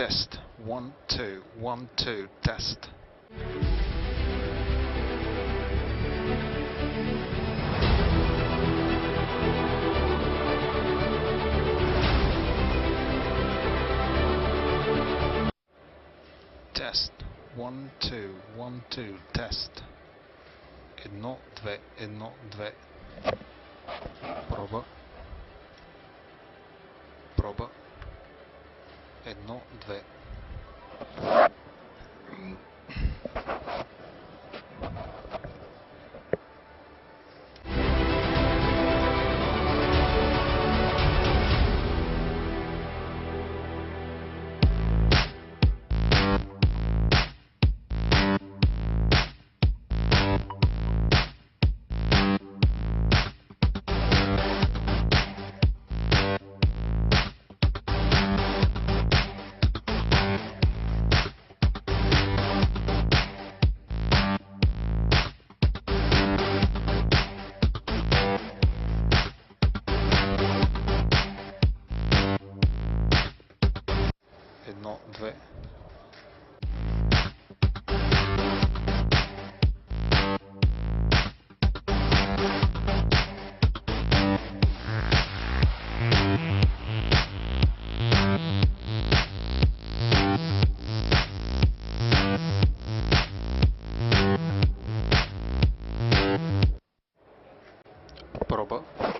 Test. 1, 2, 1, 2, test. Test. 1, 2, 1, 2, test. 1, 2, 1, 2. Проба. Проба. 1, 2.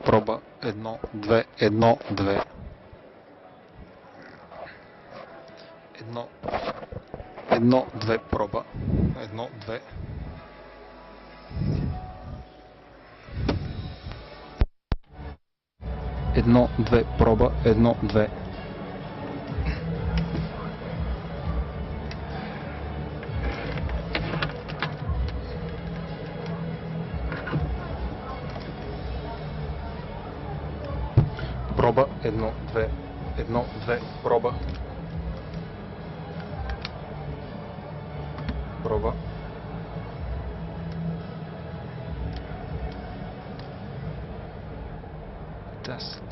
Проба 1, 2, 1, 2. 1, 2, проба. 1, 2. Едно, две, проба, 1, 2. Проба, 1, 2, 1, 2, проба. Проба. Тест.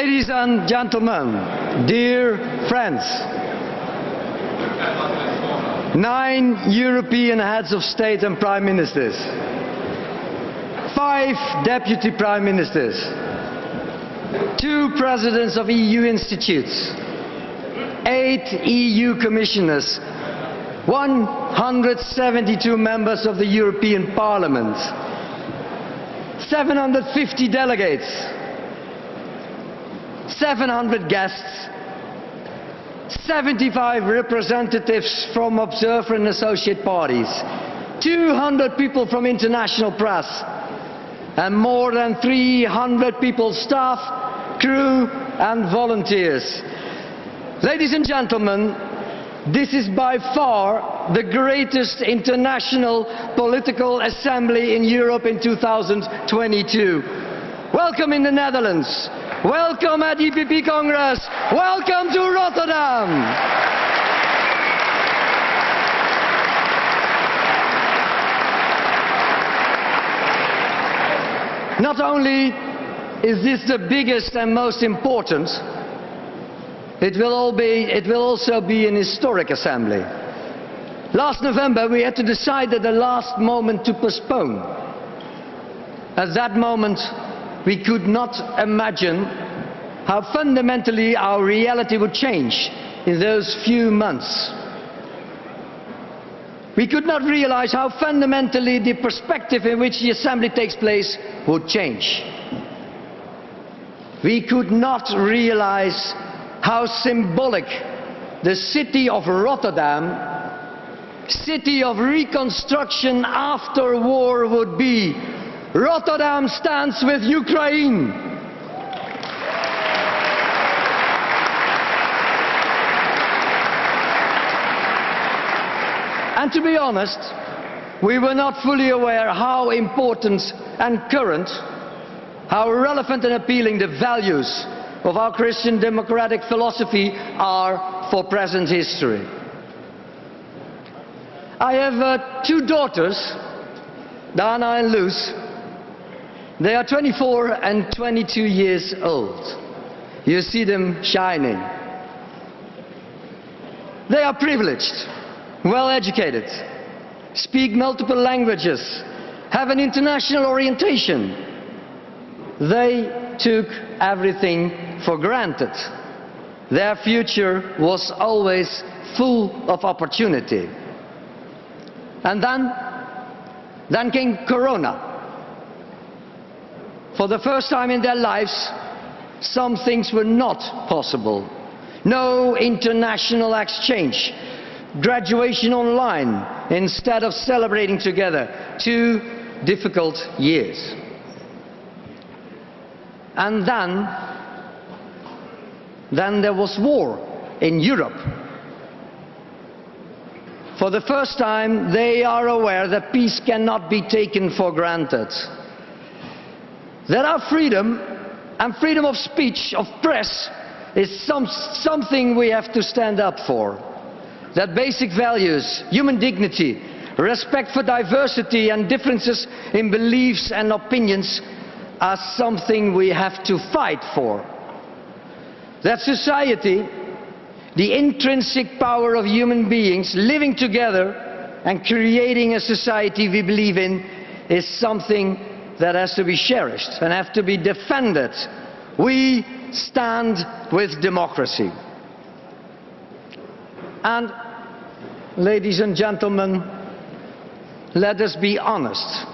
Ladies and gentlemen, dear friends, 9 European heads of state and prime ministers, 5 deputy prime ministers, 2 presidents of EU institutes, 8 EU commissioners, 172 members of the European Parliament, 750 delegates, 700 guests, 75 representatives from observer and associate parties, 200 people from international press, and more than 300 people, staff, crew and volunteers. Ladies and gentlemen, this is by far the greatest international political assembly in Europe in 2022. Welcome in the Netherlands. Welcome at EPP Congress. Welcome to Rotterdam. Not only is this the biggest and most important, it will also be an historic assembly. Last November we had to decide at the last moment to postpone. At that moment we could not imagine how fundamentally our reality would change in those few months. We could not realize how fundamentally the perspective in which the assembly takes place would change. We could not realize how symbolic the city of Rotterdam, city of reconstruction after war, would be. Rotterdam stands with Ukraine. And to be honest, we were not fully aware how important and current, how relevant and appealing the values of our Christian democratic philosophy are for present history. I have 2 daughters, Dana and Luz. They are 24 and 22 years old. You see them shining. They are privileged, well educated, speak multiple languages, have an international orientation. They took everything for granted. Their future was always full of opportunity. And then came Corona. For the first time in their lives, some things were not possible. No international exchange, graduation online instead of celebrating together. 2 difficult years. And then there was war in Europe. For the first time, they are aware that peace cannot be taken for granted. That our freedom and freedom of speech, of press, is something we have to stand up for. That basic values, human dignity, respect for diversity and differences in beliefs and opinions are something we have to fight for. That society, the intrinsic power of human beings living together and creating a society we believe in, is something that has to be cherished and have to be defended. We stand with democracy. And, ladies and gentlemen, let us be honest.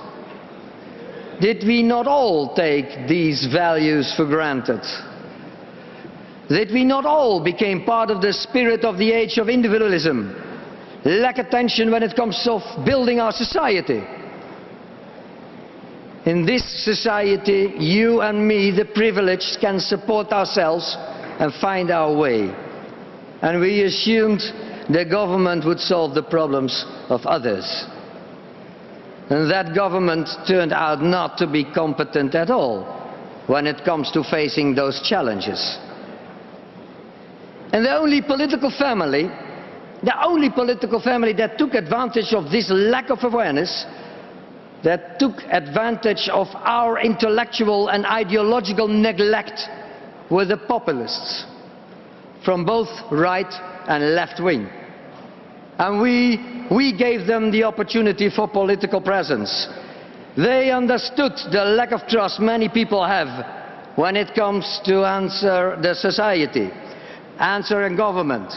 Did we not all take these values for granted? Did we not all become part of the spirit of the age of individualism, lack attention when it comes to building our society? In this society, you and me, the privileged, can support ourselves and find our way. And we assumed the government would solve the problems of others. And that government turned out not to be competent at all when it comes to facing those challenges. And the only political family that took advantage of this lack of awareness, that took advantage of our intellectual and ideological neglect with the populists from both right and left wing. And we gave them the opportunity for political presence. They understood the lack of trust many people have when it comes to answer the society, answer a government.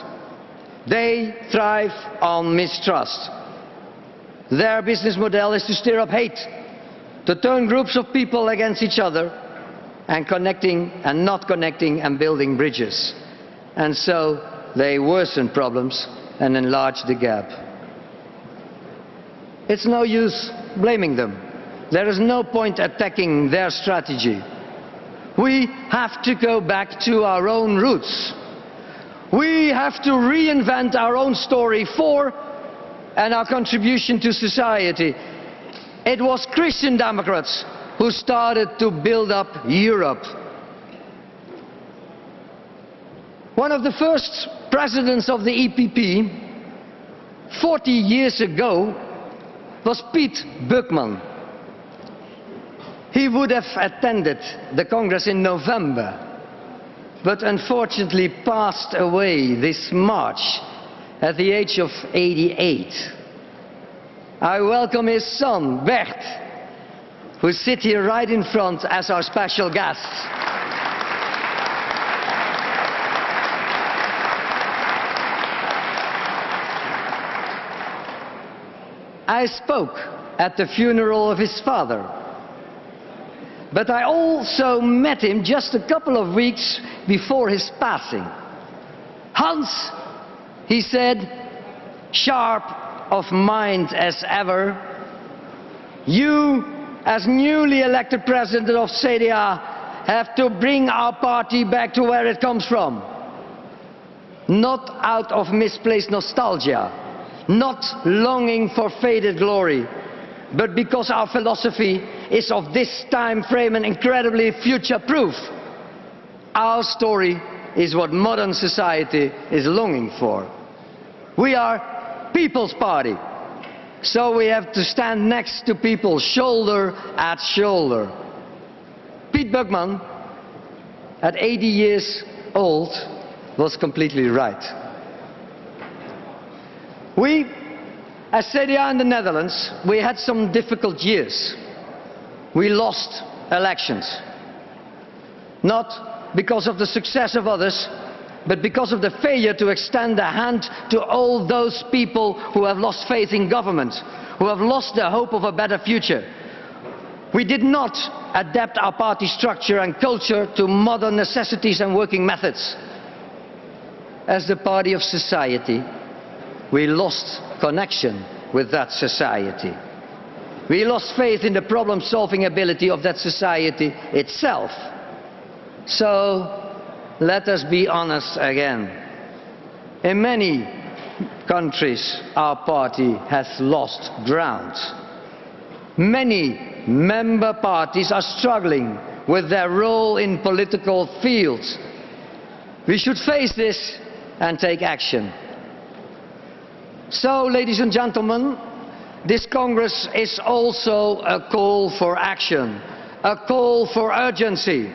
They thrive on mistrust. Their business model is to stir up hate, to turn groups of people against each other, and connecting and not connecting and building bridges. And so they worsen problems and enlarge the gap. It's no use blaming them. There is no point attacking their strategy. We have to go back to our own roots. We have to reinvent our own story for and our contribution to society. It was Christian Democrats who started to build up Europe. One of the first presidents of the EPP 40 years ago was Piet Bukman. He would have attended the Congress in November, but unfortunately passed away this March at the age of 88. I welcome his son, Bert, who sits here right in front as our special guest. I spoke at the funeral of his father, but I also met him just a couple of weeks before his passing. Hans, he said, sharp of mind as ever, you, as newly elected president of CDA, have to bring our party back to where it comes from. Not out of misplaced nostalgia, not longing for faded glory, but because our philosophy is of this time frame and incredibly future-proof. Our story is what modern society is longing for. We are People's Party, so we have to stand next to people, shoulder at shoulder. Piet Bukman, at 80 years old, was completely right. We, as CDA in the Netherlands, we had some difficult years. We lost elections. Not because of the success of others, but because of the failure to extend a hand to all those people who have lost faith in government, who have lost the hope of a better future. We did not adapt our party structure and culture to modern necessities and working methods. As the party of society, we lost connection with that society. We lost faith in the problem-solving ability of that society itself. So, let us be honest again. In many countries, our party has lost ground. Many member parties are struggling with their role in political fields. We should face this and take action. So, ladies and gentlemen, this Congress is also a call for action, a call for urgency.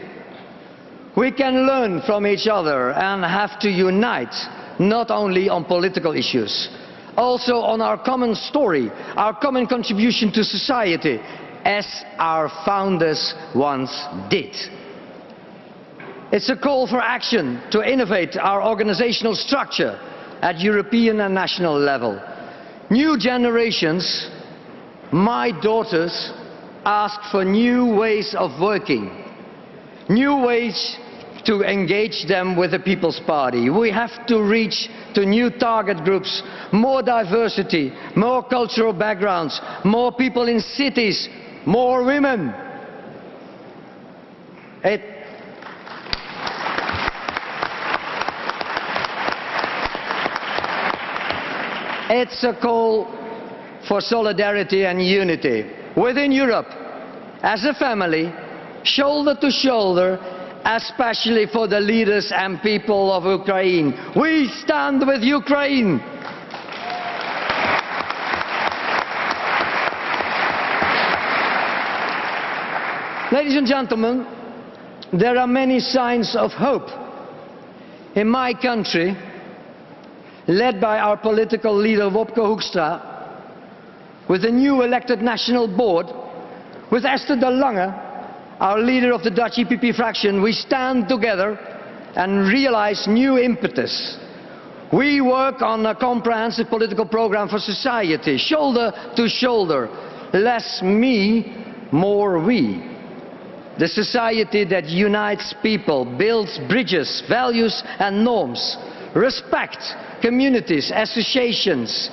We can learn from each other and have to unite, not only on political issues, also on our common story, our common contribution to society, as our founders once did. It's a call for action to innovate our organizational structure at European and national level. New generations, my daughters, ask for new ways of working, new ways to engage them with the People's Party. We have to reach to new target groups, more diversity, more cultural backgrounds, more people in cities, more women. It's a call for solidarity and unity within Europe, as a family, shoulder to shoulder, especially for the leaders and people of Ukraine. We stand with Ukraine. Ladies and gentlemen, there are many signs of hope. In my country, led by our political leader Wopke Hoekstra, with the new elected national board, with Esther de Lange, our leader of the Dutch EPP fraction, we stand together and realize new impetus. We work on a comprehensive political program for society, shoulder to shoulder, less me, more we. The society that unites people, builds bridges, values and norms, respect communities, associations.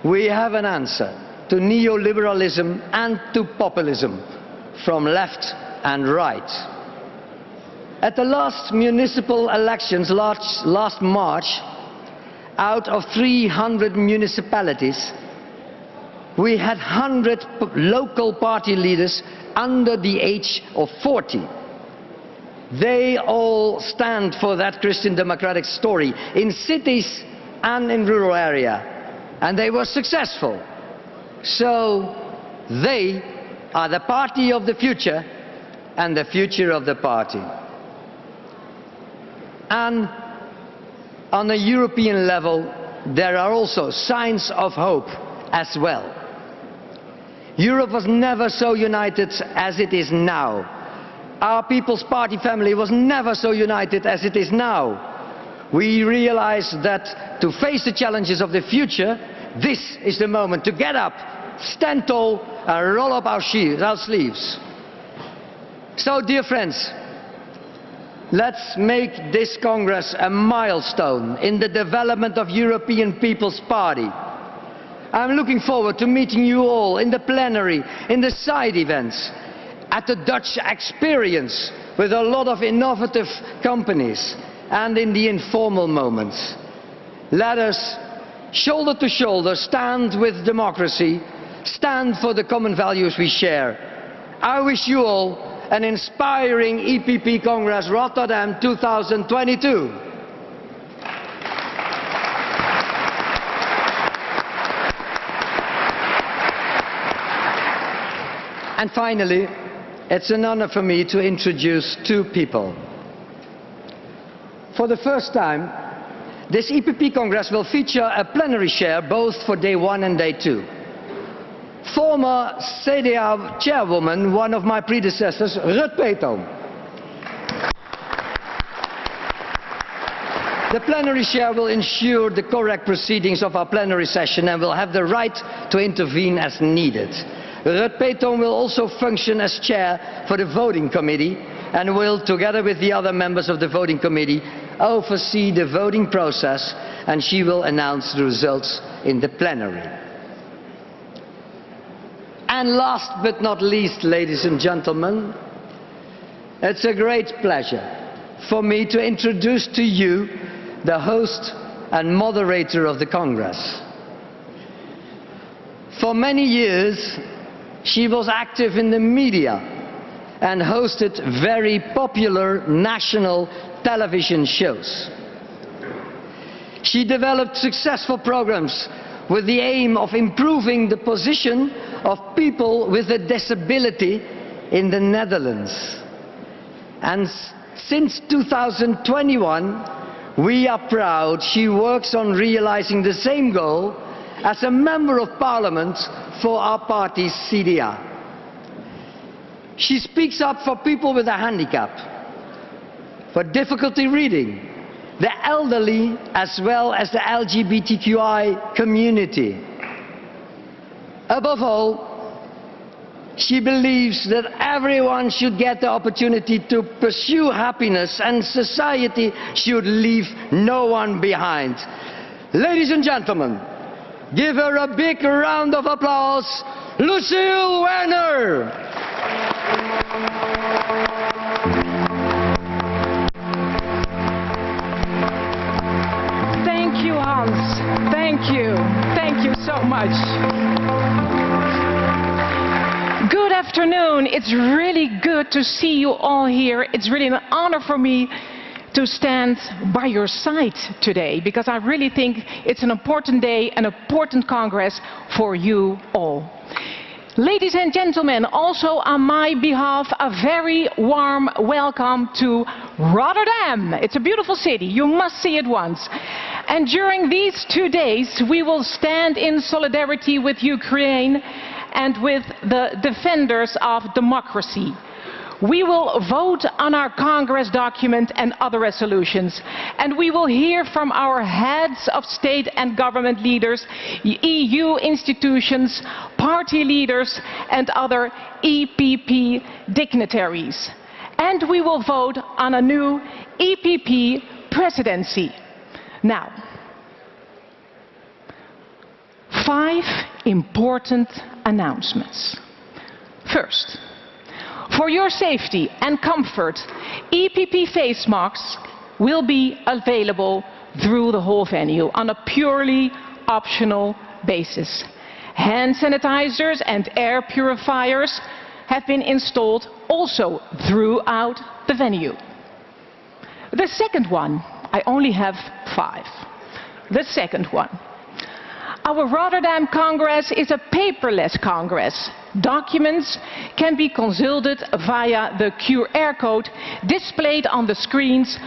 We have an answer to neoliberalism and to populism from left and right. At the last municipal elections last March, out of 300 municipalities, we had 100 local party leaders under the age of 40. They all stand for that Christian democratic story in cities and in rural area, and they were successful. So they are the party of the future and the future of the party. And on a European level, there are also signs of hope as well. Europe was never so united as it is now. Our People's Party family was never so united as it is now. We realize that to face the challenges of the future, this is the moment to get up, stand tall and roll up our sleeves. So, dear friends, let's make this Congress a milestone in the development of European People's Party. I'm looking forward to meeting you all in the plenary, in the side events, at the Dutch experience with a lot of innovative companies, and in the informal moments. Let us, shoulder to shoulder, stand with democracy, stand for the common values we share. I wish you all an inspiring EPP Congress Rotterdam 2022. And finally, it's an honor for me to introduce two people. For the first time, this EPP Congress will feature a plenary chair both for day 1 and day 2. Former CDA chairwoman, one of my predecessors, Ruud Peetoom. The plenary chair will ensure the correct proceedings of our plenary session and will have the right to intervene as needed. Ruud Peetoom will also function as chair for the voting committee and will, together with the other members of the voting committee, oversee the voting process, and she will announce the results in the plenary. And last but not least, ladies and gentlemen, it's a great pleasure for me to introduce to you the host and moderator of the Congress. For many years, she was active in the media and hosted very popular national television shows. She developed successful programs with the aim of improving the position of people with a disability in the Netherlands. And since 2021, we are proud she works on realizing the same goal as a Member of Parliament for our party's CDA. She speaks up for people with a handicap, for difficulty reading, the elderly, as well as the LGBTQI community. Above all, she believes that everyone should get the opportunity to pursue happiness and society should leave no one behind. Ladies and gentlemen, give her a big round of applause, Lucille Werner! Thank you, Hans. Thank you. Thank you so much. Good afternoon. It's really good to see you all here. It's really an honor for me to stand by your side today, because I really think it's an important day, an important Congress for you all. Ladies and gentlemen, also on my behalf, a very warm welcome to Rotterdam. It's a beautiful city. You must see it once. And during these 2 days, we will stand in solidarity with Ukraine and with the defenders of democracy. We will vote on our Congress document and other resolutions, and we will hear from our heads of state and government leaders, EU institutions, party leaders and other EPP dignitaries. And we will vote on a new EPP presidency. Now, 5 important announcements. First, for your safety and comfort, EPP face masks will be available through the whole venue on a purely optional basis. Hand sanitizers and air purifiers have been installed also throughout the venue. The second one, I only have 5. The second one. Our Rotterdam Congress is a paperless Congress. Documents can be consulted via the QR code displayed on the screens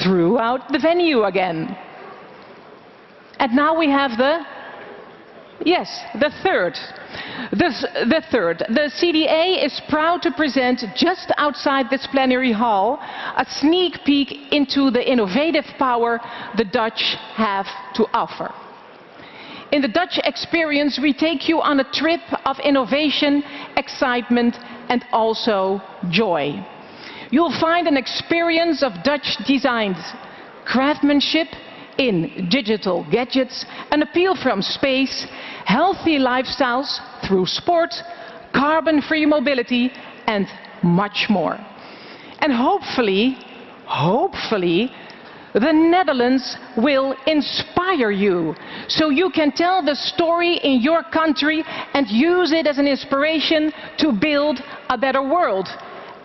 throughout the venue again. And now we have the third. The CDA is proud to present just outside this plenary hall a sneak peek into the innovative power the Dutch have to offer. In the Dutch experience, we take you on a trip of innovation, excitement and also joy. You'll find an experience of Dutch designed craftsmanship in digital gadgets, an appeal from space, healthy lifestyles through sport, carbon-free mobility and much more. And hopefully, the Netherlands will inspire you, so you can tell the story in your country and use it as an inspiration to build a better world.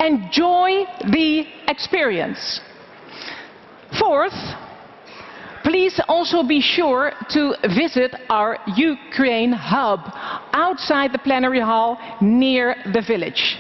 Enjoy the experience. Fourth, please also be sure to visit our Ukraine hub outside the plenary hall near the village.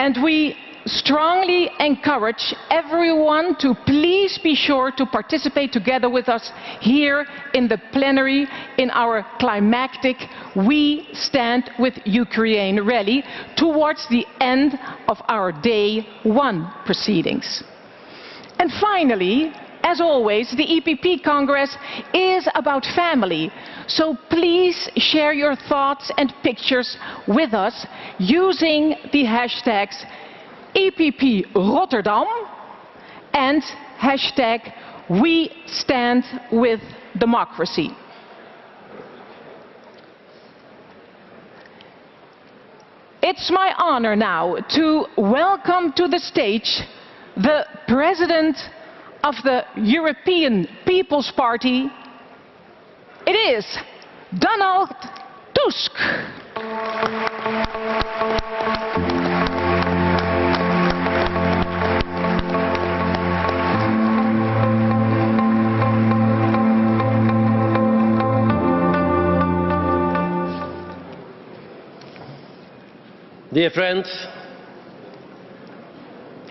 And we strongly encourage everyone to please be sure to participate together with us here in the plenary in our climactic We Stand with Ukraine rally towards the end of our Day 1 proceedings. And finally, as always, the EPP Congress is about family, so please share your thoughts and pictures with us using the hashtags EPP Rotterdam and hashtag We Stand with Democracy. It's my honor now to welcome to the stage the President of the European People's Party. It is Donald Tusk. Dear friends,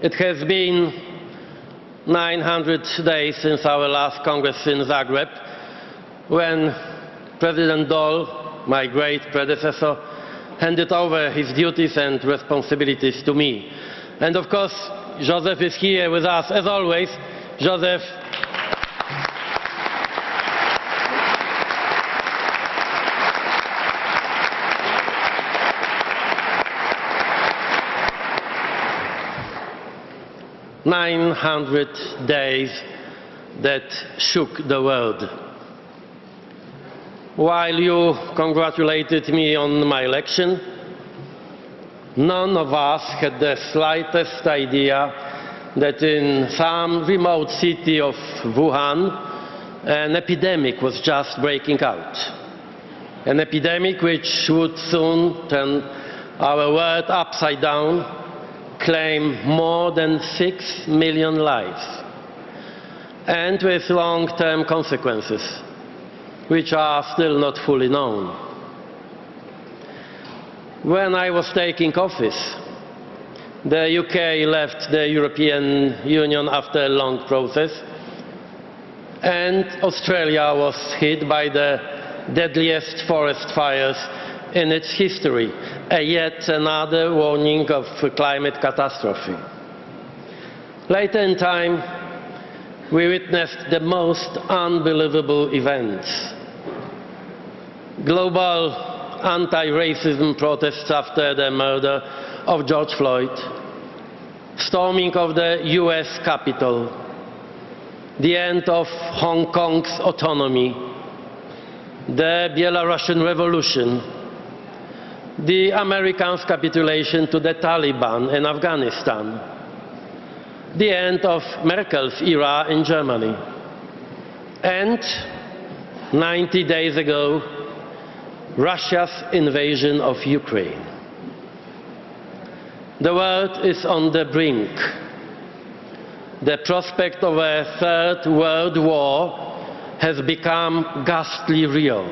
it has been 900 days since our last Congress in Zagreb, when President Dole, my great predecessor, handed over his duties and responsibilities to me. And of course, Joseph is here with us, as always. Joseph, "900 days that shook the world. While you congratulated me on my election, none of us had the slightest idea that in some remote city of Wuhan, an epidemic was just breaking out. An epidemic which would soon turn our world upside down, claim more than 6 million lives, and with long-term consequences, which are still not fully known. When I was taking office, the UK left the European Union after a long process, and Australia was hit by the deadliest forest fires in its history, yet another warning of climate catastrophe. Later in time, we witnessed the most unbelievable events. Global anti-racism protests after the murder of George Floyd, storming of the US Capitol, the end of Hong Kong's autonomy, the Belarusian Revolution, the Americans' capitulation to the Taliban in Afghanistan, the end of Merkel's era in Germany, and 90 days ago, Russia's invasion of Ukraine. The world is on the brink. The prospect of a third world war has become ghastly real.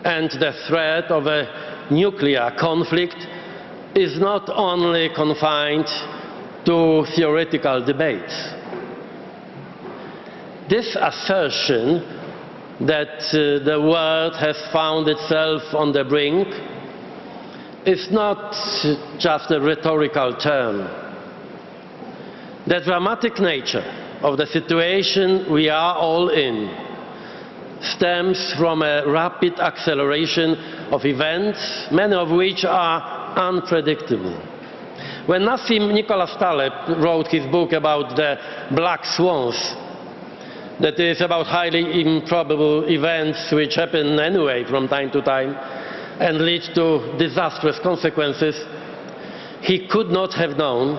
And the threat of a nuclear conflict is not only confined to theoretical debates. This assertion that the world has found itself on the brink is not just a rhetorical term. The dramatic nature of the situation we are all in stems from a rapid acceleration of events, many of which are unpredictable. When Nassim Nicholas Taleb wrote his book about the black swans, that is about highly improbable events which happen anyway from time to time and lead to disastrous consequences, he could not have known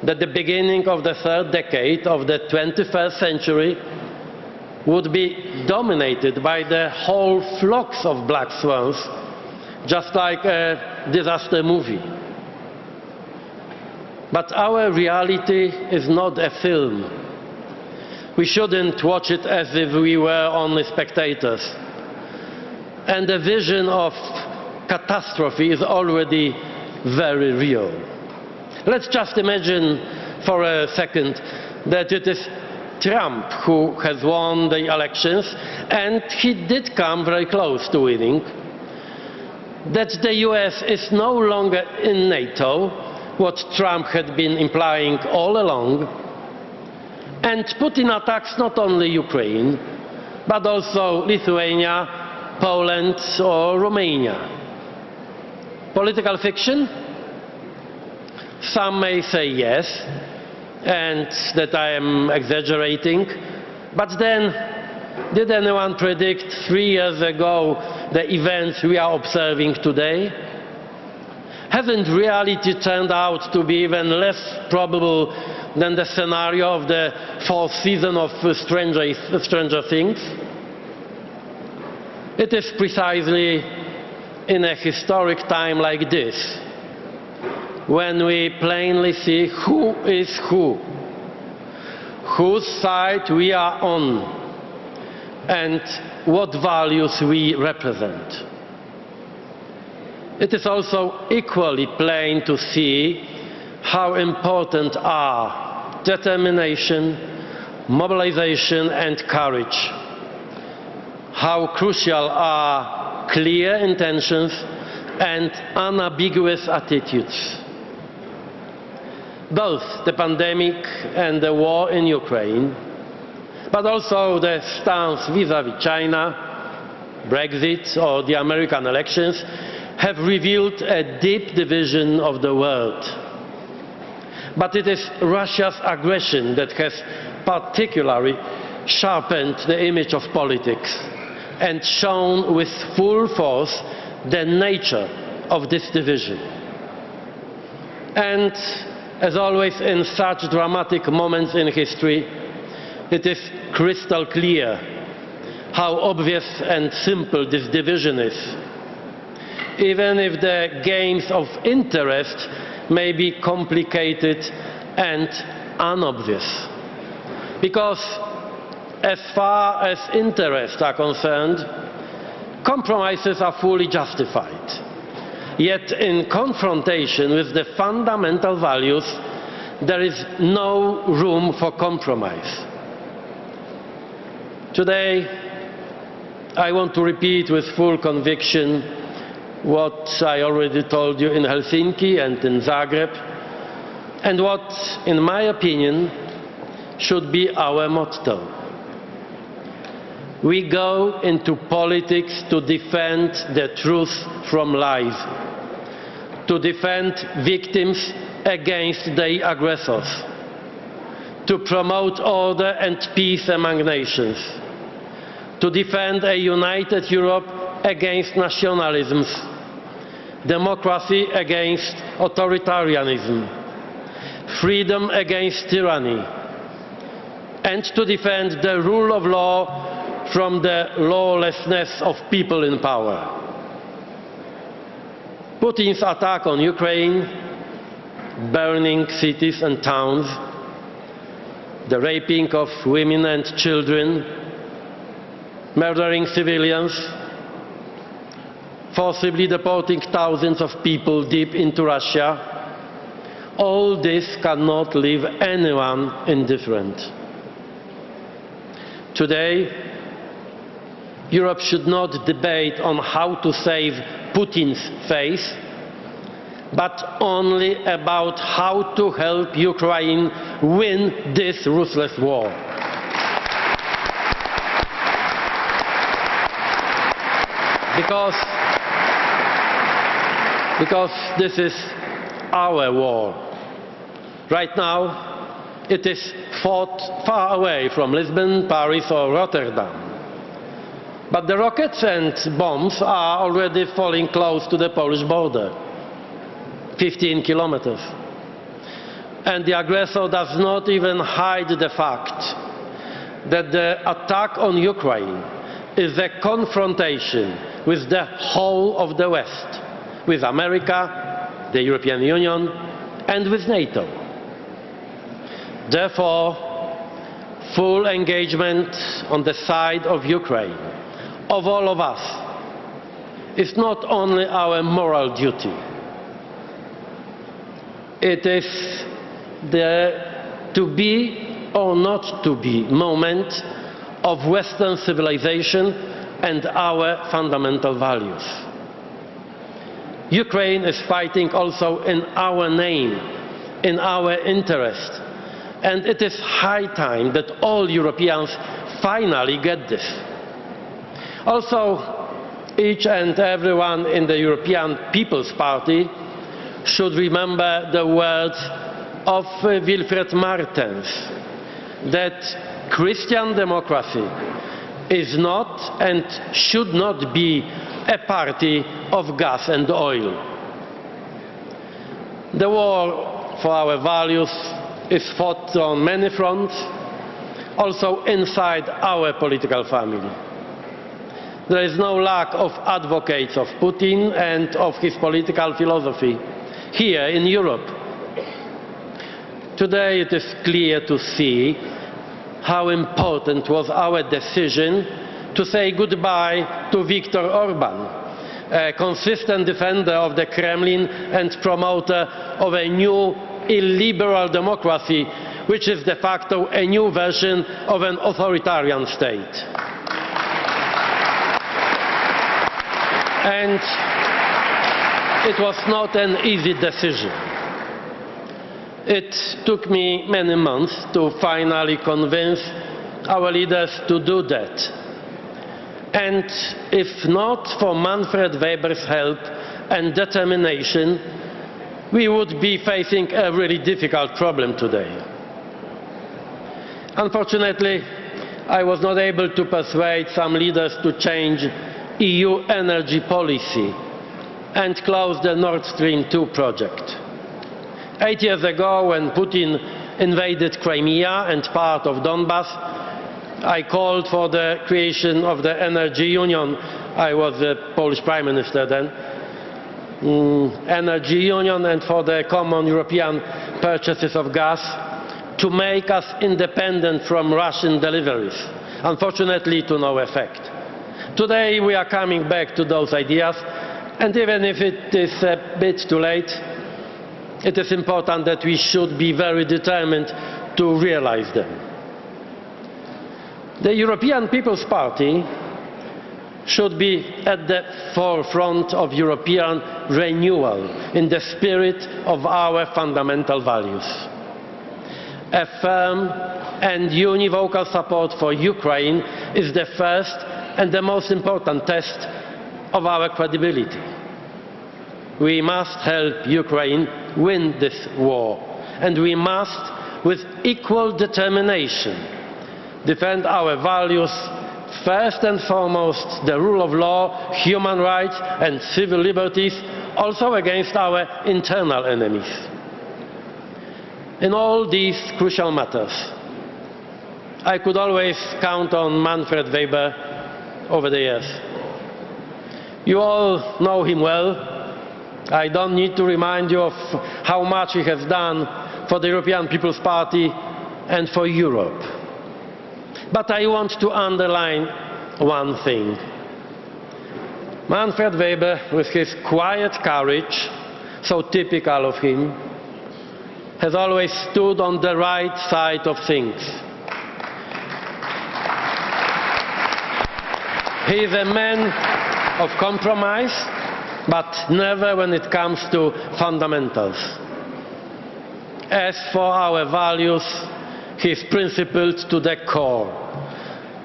that the beginning of the third decade of the 21st century would be dominated by the whole flocks of black swans, just like a disaster movie. But our reality is not a film. We shouldn't watch it as if we were only spectators. And the vision of catastrophe is already very real. Let's just imagine for a second that it is Trump who has won the elections, and he did come very close to winning, that the US is no longer in NATO, what Trump had been implying all along, and Putin attacks not only Ukraine, but also Lithuania, Poland or Romania. Political fiction? Some may say yes, and that I am exaggerating, but then, did anyone predict 3 years ago the events we are observing today? Hasn't reality turned out to be even less probable than the scenario of the fourth season of Stranger Things? It is precisely in a historic time like this when we plainly see who is who, whose side we are on, and what values we represent. It is also equally plain to see how important are determination, mobilization and courage, how crucial are clear intentions and unambiguous attitudes. Both the pandemic and the war in Ukraine, but also the stance vis-à-vis China, Brexit or the American elections, have revealed a deep division of the world. But it is Russia's aggression that has particularly sharpened the image of politics and shown with full force the nature of this division. And as always in such dramatic moments in history, it is crystal clear how obvious and simple this division is, even if the games of interest may be complicated and unobvious. Because as far as interests are concerned, compromises are fully justified. Yet in confrontation with the fundamental values, there is no room for compromise. Today, I want to repeat with full conviction what I already told you in Helsinki and in Zagreb, and what, in my opinion, should be our motto. We go into politics to defend the truth from lies, to defend victims against the aggressors, to promote order and peace among nations, to defend a united Europe against nationalisms, democracy against authoritarianism, freedom against tyranny, and to defend the rule of law from the lawlessness of people in power. Putin's attack on Ukraine, burning cities and towns, the raping of women and children, murdering civilians, forcibly deporting thousands of people deep into Russia, all this cannot leave anyone indifferent. Today, Europe should not debate on how to save Putin's face, but only about how to help Ukraine win this ruthless war. Because this is our war. Right now, it is fought far away from Lisbon, Paris or Rotterdam. But the rockets and bombs are already falling close to the Polish border, 15 kilometers. And the aggressor does not even hide the fact that the attack on Ukraine is a confrontation with the whole of the West, with America, the European Union, and with NATO. Therefore, full engagement on the side of Ukraine, of all of us, is not only our moral duty. It is the to be or not to be moment of Western civilization and our fundamental values. Ukraine is fighting also in our name, in our interest, and it is high time that all Europeans finally get this. Also, each and everyone in the European People's Party should remember the words of Wilfred Martens, that Christian democracy is not and should not be a party of gas and oil. The war for our values is fought on many fronts, also inside our political family. There is no lack of advocates of Putin and of his political philosophy here in Europe. Today it is clear to see how important was our decision to say goodbye to Viktor Orban, a consistent defender of the Kremlin and promoter of a new illiberal democracy, which is de facto a new version of an authoritarian state. And it was not an easy decision. It took me many months to finally convince our leaders to do that. And if not for Manfred Weber's help and determination, we would be facing a really difficult problem today. Unfortunately, I was not able to persuade some leaders to change EU energy policy and close the Nord Stream 2 project. 8 years ago, when Putin invaded Crimea and part of Donbass, I called for the creation of the energy union. I was the Polish Prime Minister then. Energy union and for the common European purchases of gas to make us independent from Russian deliveries. Unfortunately, to no effect. Today we are coming back to those ideas And even if it is a bit too late, it is important that we should be very determined to realize them. The European People's Party should be at the forefront of European renewal in the spirit of our fundamental values. A firm and univocal support for Ukraine is the first and the most important test of our credibility. We must help Ukraine win this war, and we must, with equal determination, defend our values, first and foremost the rule of law, human rights and civil liberties, also against our internal enemies. In all these crucial matters, I could always count on Manfred Weber over the years. You all know him well. I don't need to remind you of how much he has done for the European People's Party and for Europe. But I want to underline one thing. Manfred Weber, with his quiet courage, so typical of him, has always stood on the right side of things. He is a man of compromise, but never when it comes to fundamentals. As for our values, he is principled to the core.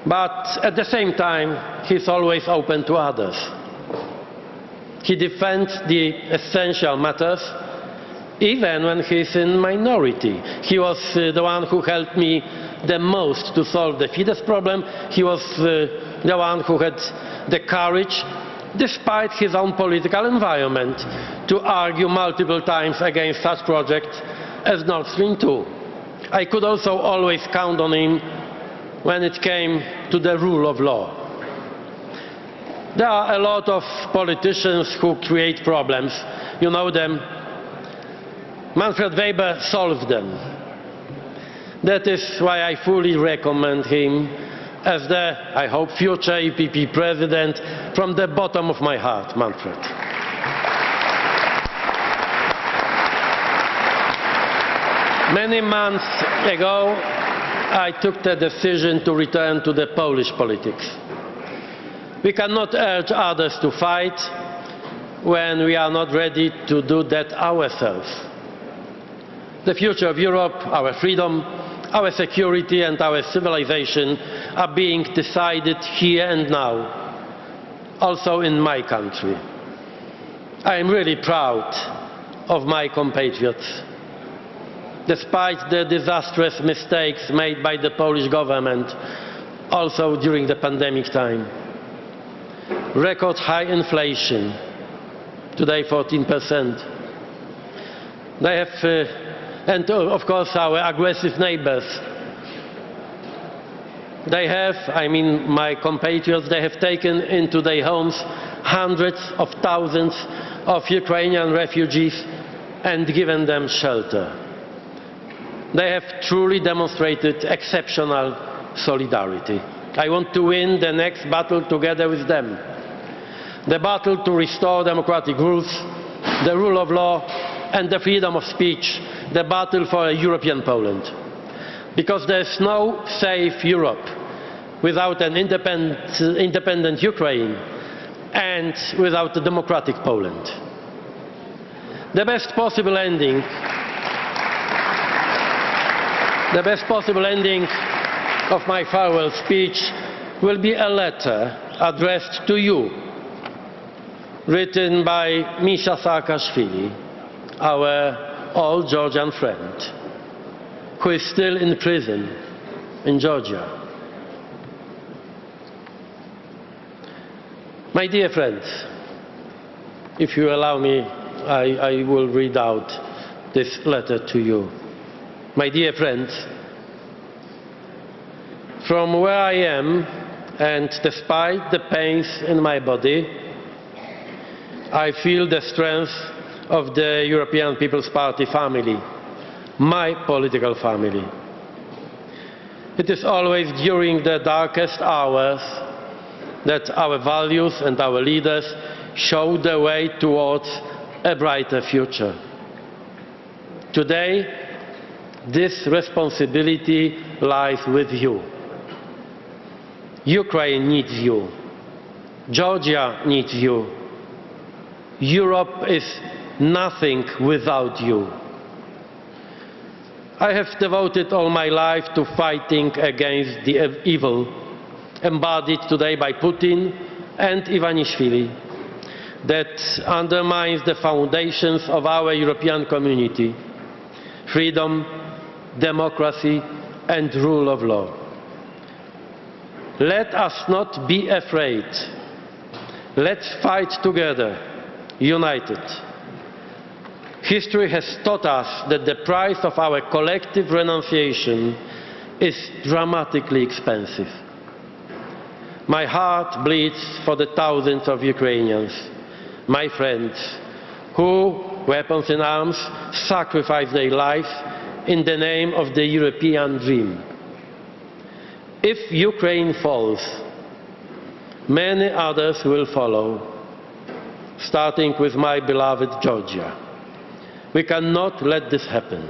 But at the same time, he is always open to others. He defends the essential matters, even when he is in minority. He was the one who helped me the most to solve the Fidesz problem. He was the one who had the courage, despite his own political environment, to argue multiple times against such projects as Nord Stream 2. I could also always count on him when it came to the rule of law. There are a lot of politicians who create problems. You know them. Manfred Weber solved them. That is why I fully recommend him as the, I hope, future EPP President from the bottom of my heart, Manfred. Many months ago, I took the decision to return to the Polish politics. We cannot urge others to fight when we are not ready to do that ourselves. The future of Europe, our freedom, our security and our civilization are being decided here and now, also in my country. I am really proud of my compatriots. Despite the disastrous mistakes made by the Polish government, also during the pandemic time. Record high inflation, today 14%. They have and of course our aggressive neighbors. They have, I mean my compatriots, they have taken into their homes hundreds of thousands of Ukrainian refugees and given them shelter. They have truly demonstrated exceptional solidarity. I want to win the next battle together with them. The battle to restore democratic rules, the rule of law and the freedom of speech, the battle for a European Poland. Because there is no safe Europe without an independent Ukraine and without a democratic Poland. The best possible ending of my farewell speech will be a letter addressed to you, written by Misha Saakashvili, our old Georgian friend, who is still in prison in Georgia. My dear friends, if you allow me, I will read out this letter to you. My dear friends, from where I am, and despite the pains in my body, I feel the strength of the European People's Party family, my political family. It is always during the darkest hours that our values and our leaders show the way towards a brighter future. Today, this responsibility lies with you. Ukraine needs you. Georgia needs you. Europe is nothing without you. I have devoted all my life to fighting against the evil embodied today by Putin and Ivanishvili that undermines the foundations of our European community: freedom, democracy and rule of law. Let us not be afraid. Let's fight together, united. History has taught us that the price of our collective renunciation is dramatically expensive. My heart bleeds for the thousands of Ukrainians, my friends, who, weapons in arms, sacrifice their lives in the name of the European dream. If Ukraine falls, many others will follow, starting with my beloved Georgia. We cannot let this happen.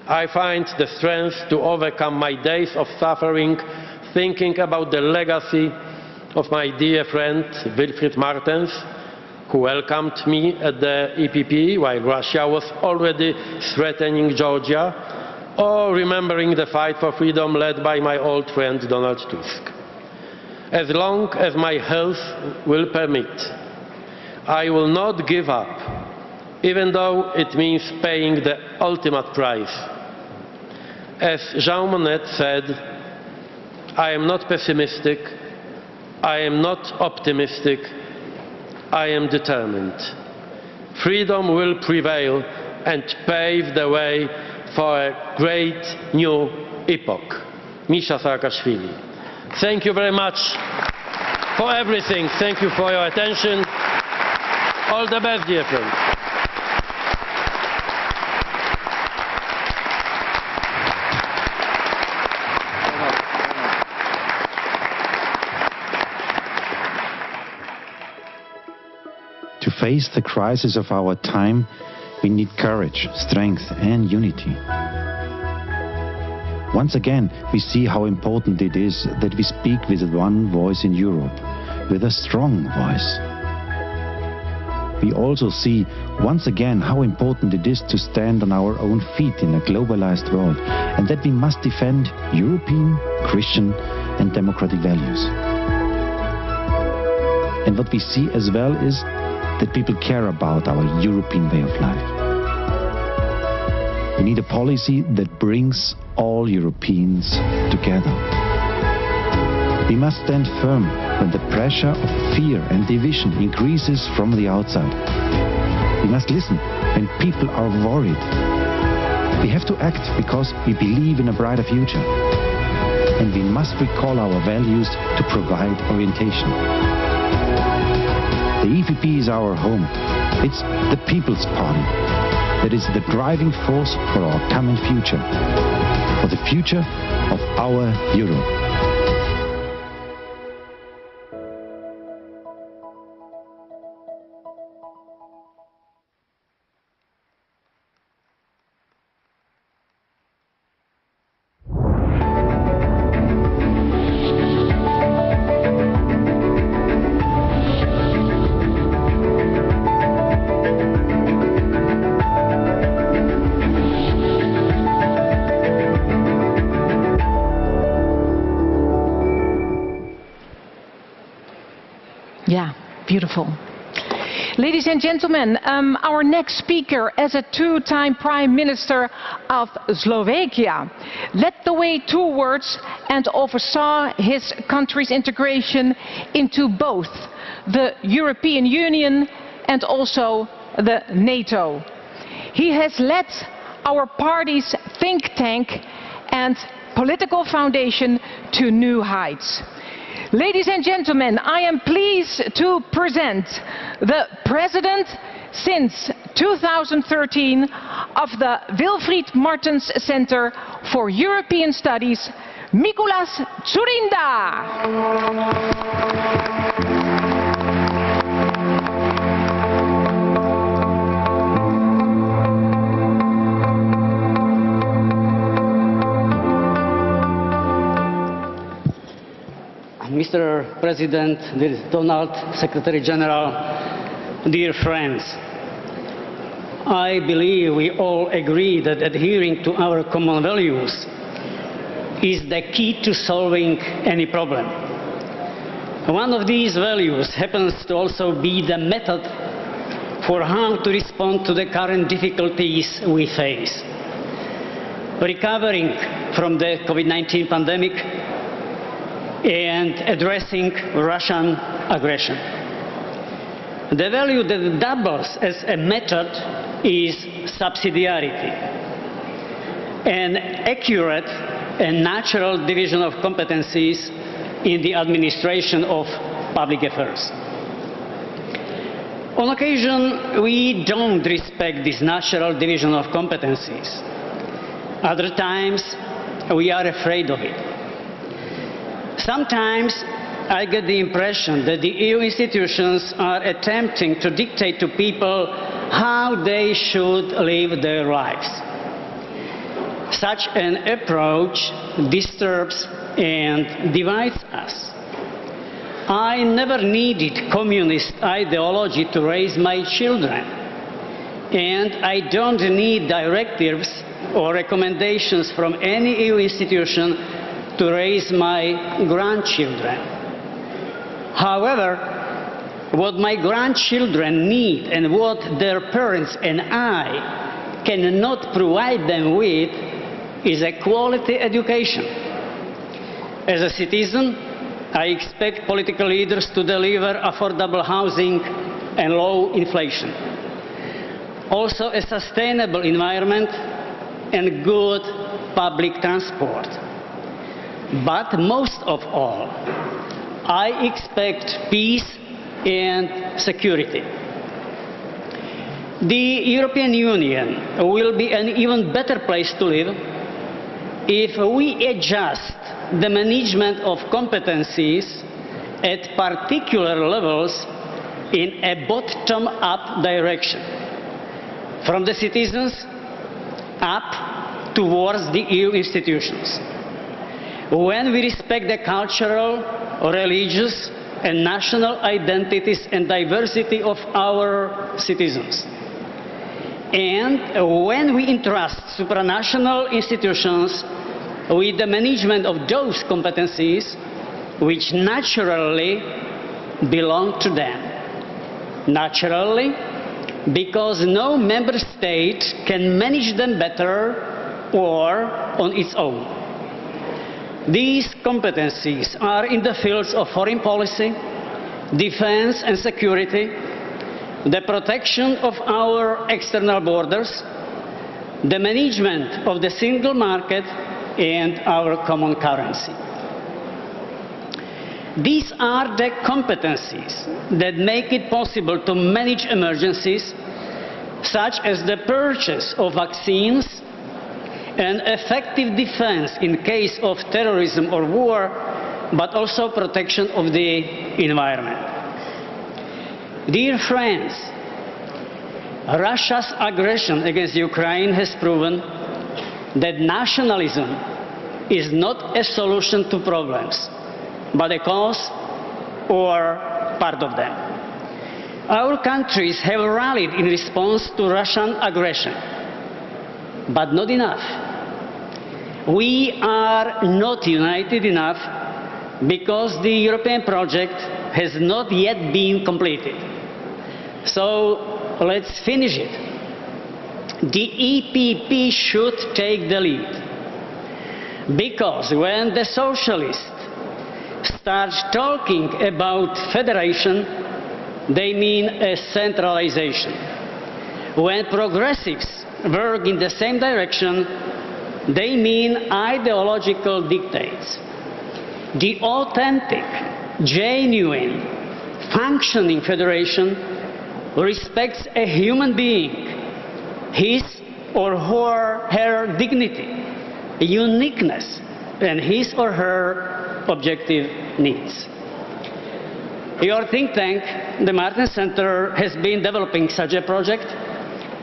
I find the strength to overcome my days of suffering thinking about the legacy of my dear friend Wilfried Martens, who welcomed me at the EPP while Russia was already threatening Georgia, or remembering the fight for freedom led by my old friend Donald Tusk. As long as my health will permit, I will not give up, even though it means paying the ultimate price. As Jean Monnet said, I am not pessimistic, I am not optimistic, I am determined. Freedom will prevail and pave the way for a great new epoch. Misha Saakashvili. Thank you very much for everything. Thank you for your attention. All the best, dear friends. To face the crisis of our time, we need courage, strength and unity. Once again, we see how important it is that we speak with one voice in Europe, with a strong voice. We also see once again how important it is to stand on our own feet in a globalized world, and that we must defend European, Christian and democratic values. And what we see as well is that people care about our European way of life. We need a policy that brings all Europeans together. We must stand firm when the pressure of fear and division increases from the outside. We must listen when people are worried. We have to act because we believe in a brighter future. And we must recall our values to provide orientation. The EPP is our home. It's the People's Party that is the driving force for our common future, for the future of our Europe. Yeah, beautiful. Ladies and gentlemen, our next speaker, as a two-time Prime Minister of Slovakia, led the way towards and oversaw his country's integration into both the European Union and also the NATO. He has led our party's think tank and political foundation to new heights. Ladies and gentlemen, I am pleased to present the President since 2013 of the Wilfried Martens Center for European Studies, Mikuláš Dzurinda. Mr. President, dear Donald Secretary General, dear friends, I believe we all agree that adhering to our common values is the key to solving any problem. One of these values happens to also be the method for how to respond to the current difficulties we face. Recovering from the COVID-19 pandemic and addressing Russian aggression. The value that doubles as a method is subsidiarity, an accurate and natural division of competencies in the administration of public affairs. On occasion, we don't respect this natural division of competencies. Other times, we are afraid of it. Sometimes, I get the impression that the EU institutions are attempting to dictate to people how they should live their lives. Such an approach disturbs and divides us. I never needed communist ideology to raise my children, and I don't need directives or recommendations from any EU institution to raise my grandchildren. However, what my grandchildren need and what their parents and I cannot provide them with is a quality education. As a citizen, I expect political leaders to deliver affordable housing and low inflation. Also a sustainable environment and good public transport. But most of all, I expect peace and security. The European Union will be an even better place to live if we adjust the management of competencies at particular levels in a bottom-up direction, from the citizens up towards the EU institutions. When we respect the cultural, religious, and national identities and diversity of our citizens, and when we entrust supranational institutions with the management of those competencies which naturally belong to them. Naturally, because no member state can manage them better or on its own. These competencies are in the fields of foreign policy, defense and security, the protection of our external borders, the management of the single market and our common currency. These are the competencies that make it possible to manage emergencies, such as the purchase of vaccines and effective defense in case of terrorism or war, but also protection of the environment. Dear friends, Russia's aggression against Ukraine has proven that nationalism is not a solution to problems, but a cause or part of them. Our countries have rallied in response to Russian aggression, but not enough. We are not united enough because the European project has not yet been completed. So let's finish it. The EPP should take the lead, because when the socialists start talking about federation, they mean a centralization. When progressives work in the same direction, they mean ideological dictates. The authentic, genuine, functioning federation respects a human being, his or her dignity, uniqueness, and his or her objective needs. Your think tank, the Martin Center, has been developing such a project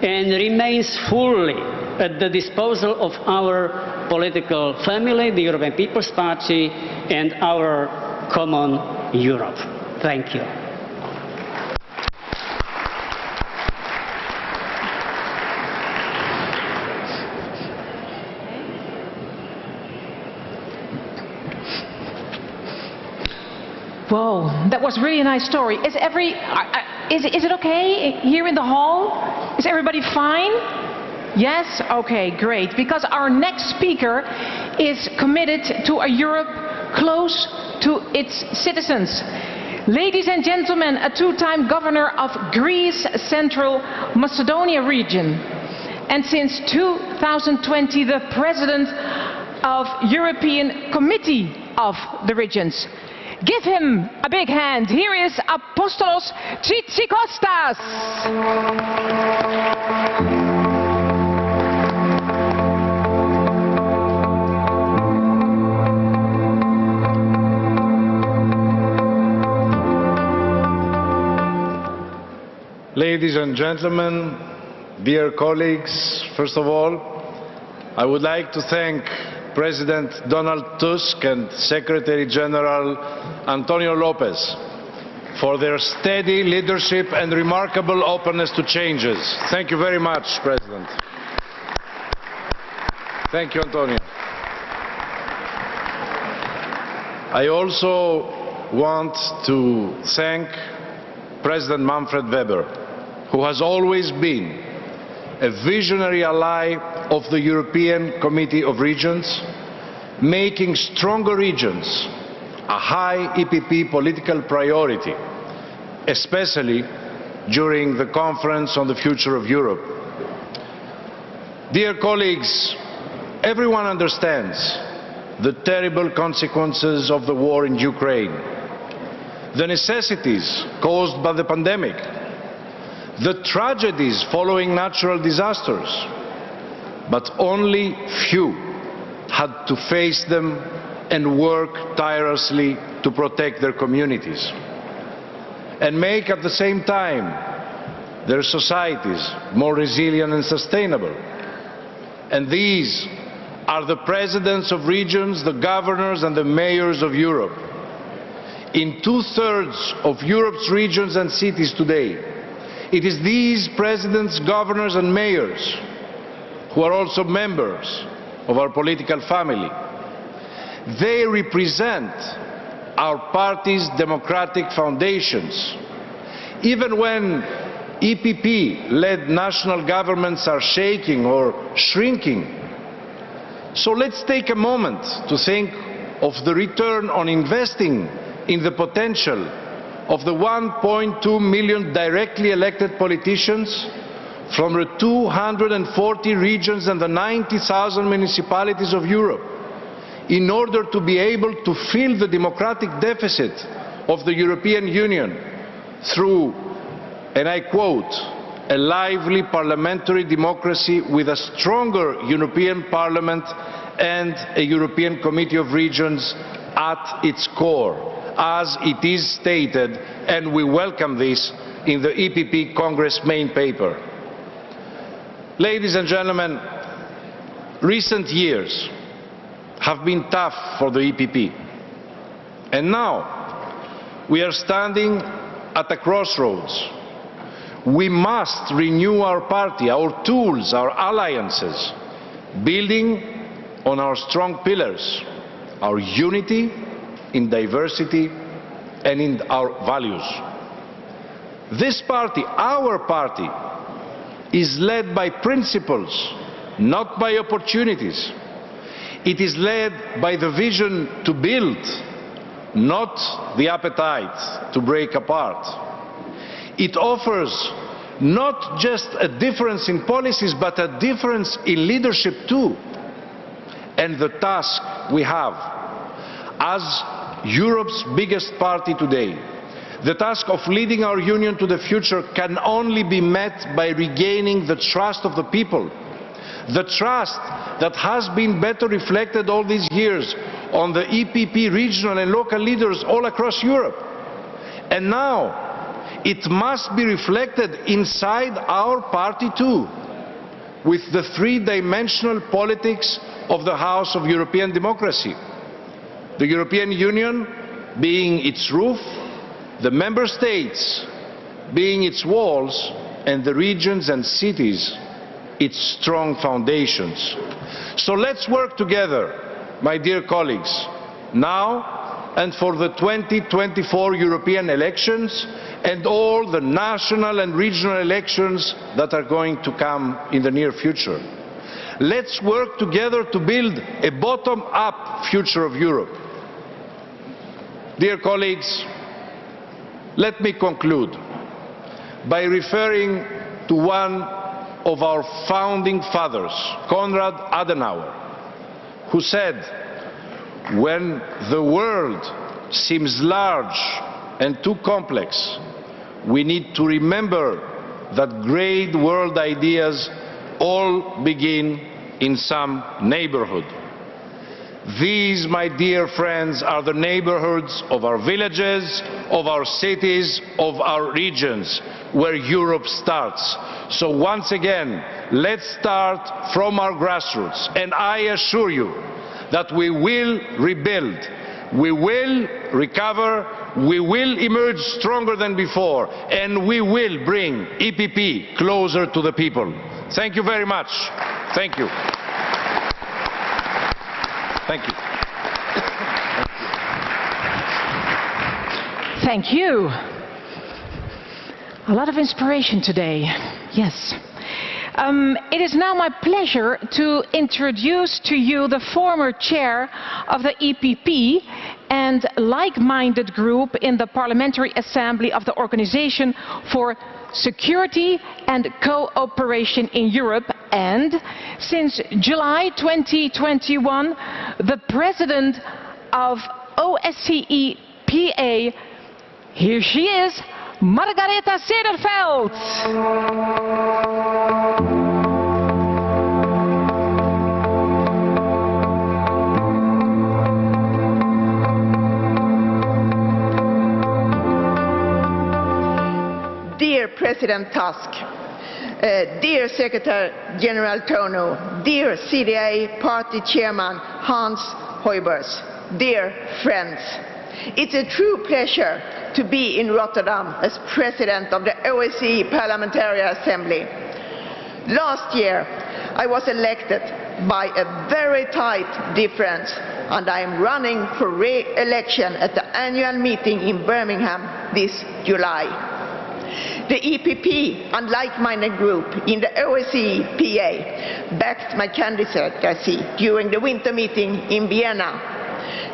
and remains fully at the disposal of our political family, the European People's Party, and our common Europe. Thank you. Whoa, that was really a nice story. Is it okay here in the hall? Is everybody fine? Yes? Okay, great. Because our next speaker is committed to a Europe close to its citizens. Ladies and gentlemen, a two-time governor of Greece Central Macedonia region. And since 2020, the president of European Committee of the Regions. Give him a big hand. Here is Apostolos Tzitzikostas. Ladies and gentlemen, dear colleagues, first of all, I would like to thank President Donald Tusk and Secretary General Antonio Lopez for their steady leadership and remarkable openness to changes. Thank you very much, President. Thank you, Antonio. I also want to thank President Manfred Weber, who has always been a visionary ally of the European Committee of Regions, making stronger regions a high EPP political priority, especially during the Conference on the Future of Europe. Dear colleagues, everyone understands the terrible consequences of the war in Ukraine, the necessities caused by the pandemic, the tragedies following natural disasters, but only few had to face them and work tirelessly to protect their communities and make at the same time their societies more resilient and sustainable. And these are the presidents of regions, the governors and the mayors of Europe. In 2/3 of Europe's regions and cities today, it is these presidents, governors and mayors who are also members of our political family. They represent our party's democratic foundations. Even when EPP-led national governments are shaking or shrinking. So let's take a moment to think of the return on investing in the potential of the 1.2 million directly elected politicians from the 240 regions and the 90,000 municipalities of Europe in order to be able to fill the democratic deficit of the European Union through, and I quote, a lively parliamentary democracy with a stronger European Parliament and a European Committee of Regions at its core, as it is stated, and we welcome this in the EPP Congress main paper. Ladies and gentlemen, recent years have been tough for the EPP. And now we are standing at a crossroads. We must renew our party, our tools, our alliances, building on our strong pillars, our unity in diversity and in our values. This party, our party, is led by principles, not by opportunities. It is led by the vision to build, not the appetite to break apart. It offers not just a difference in policies, but a difference in leadership too. And the task we have as Europe's biggest party today, the task of leading our union to the future, can only be met by regaining the trust of the people. The trust that has been better reflected all these years on the EPP regional and local leaders all across Europe. And now it must be reflected inside our party too, with the three-dimensional politics of the House of European Democracy. The European Union being its roof, the member states being its walls, and the regions and cities its strong foundations. So let's work together, my dear colleagues, now and for the 2024 European elections and all the national and regional elections that are going to come in the near future. Let's work together to build a bottom-up future of Europe. Dear colleagues, let me conclude by referring to one of our founding fathers, Konrad Adenauer, who said, "When the world seems large and too complex, we need to remember that great world ideas all begin in some neighborhood." These, my dear friends, are the neighborhoods of our villages, of our cities, of our regions, where Europe starts. So once again, let's start from our grassroots, and I assure you that we will rebuild, we will recover, we will emerge stronger than before, and we will bring EPP closer to the people. Thank you very much. Thank you. Thank you. Thank you. A lot of inspiration today. Yes. It is now my pleasure to introduce to you the former chair of the EPP and like-minded group in the Parliamentary Assembly of the Organization for Security and Cooperation in Europe, and since July 2021, the President of OSCE PA. Here she is, Margareta Cederfeld. Dear President Tusk, dear Secretary General Tono, dear CDA Party Chairman Hans Huybers, dear friends, it's a true pleasure to be in Rotterdam as President of the OSCE Parliamentary Assembly. Last year, I was elected by a very tight difference, and I am running for re-election at the annual meeting in Birmingham this July. The EPP and like-minded group in the OSCE PA backed my candidacy during the winter meeting in Vienna.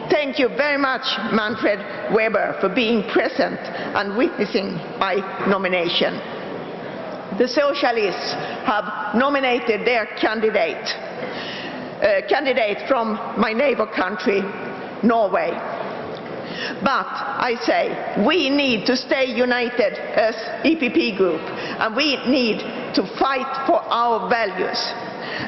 Thank you very much, Manfred Weber, for being present and witnessing my nomination. The Socialists have nominated their candidate from my neighbor country, Norway. But I say, we need to stay united as EPP group, and we need to fight for our values.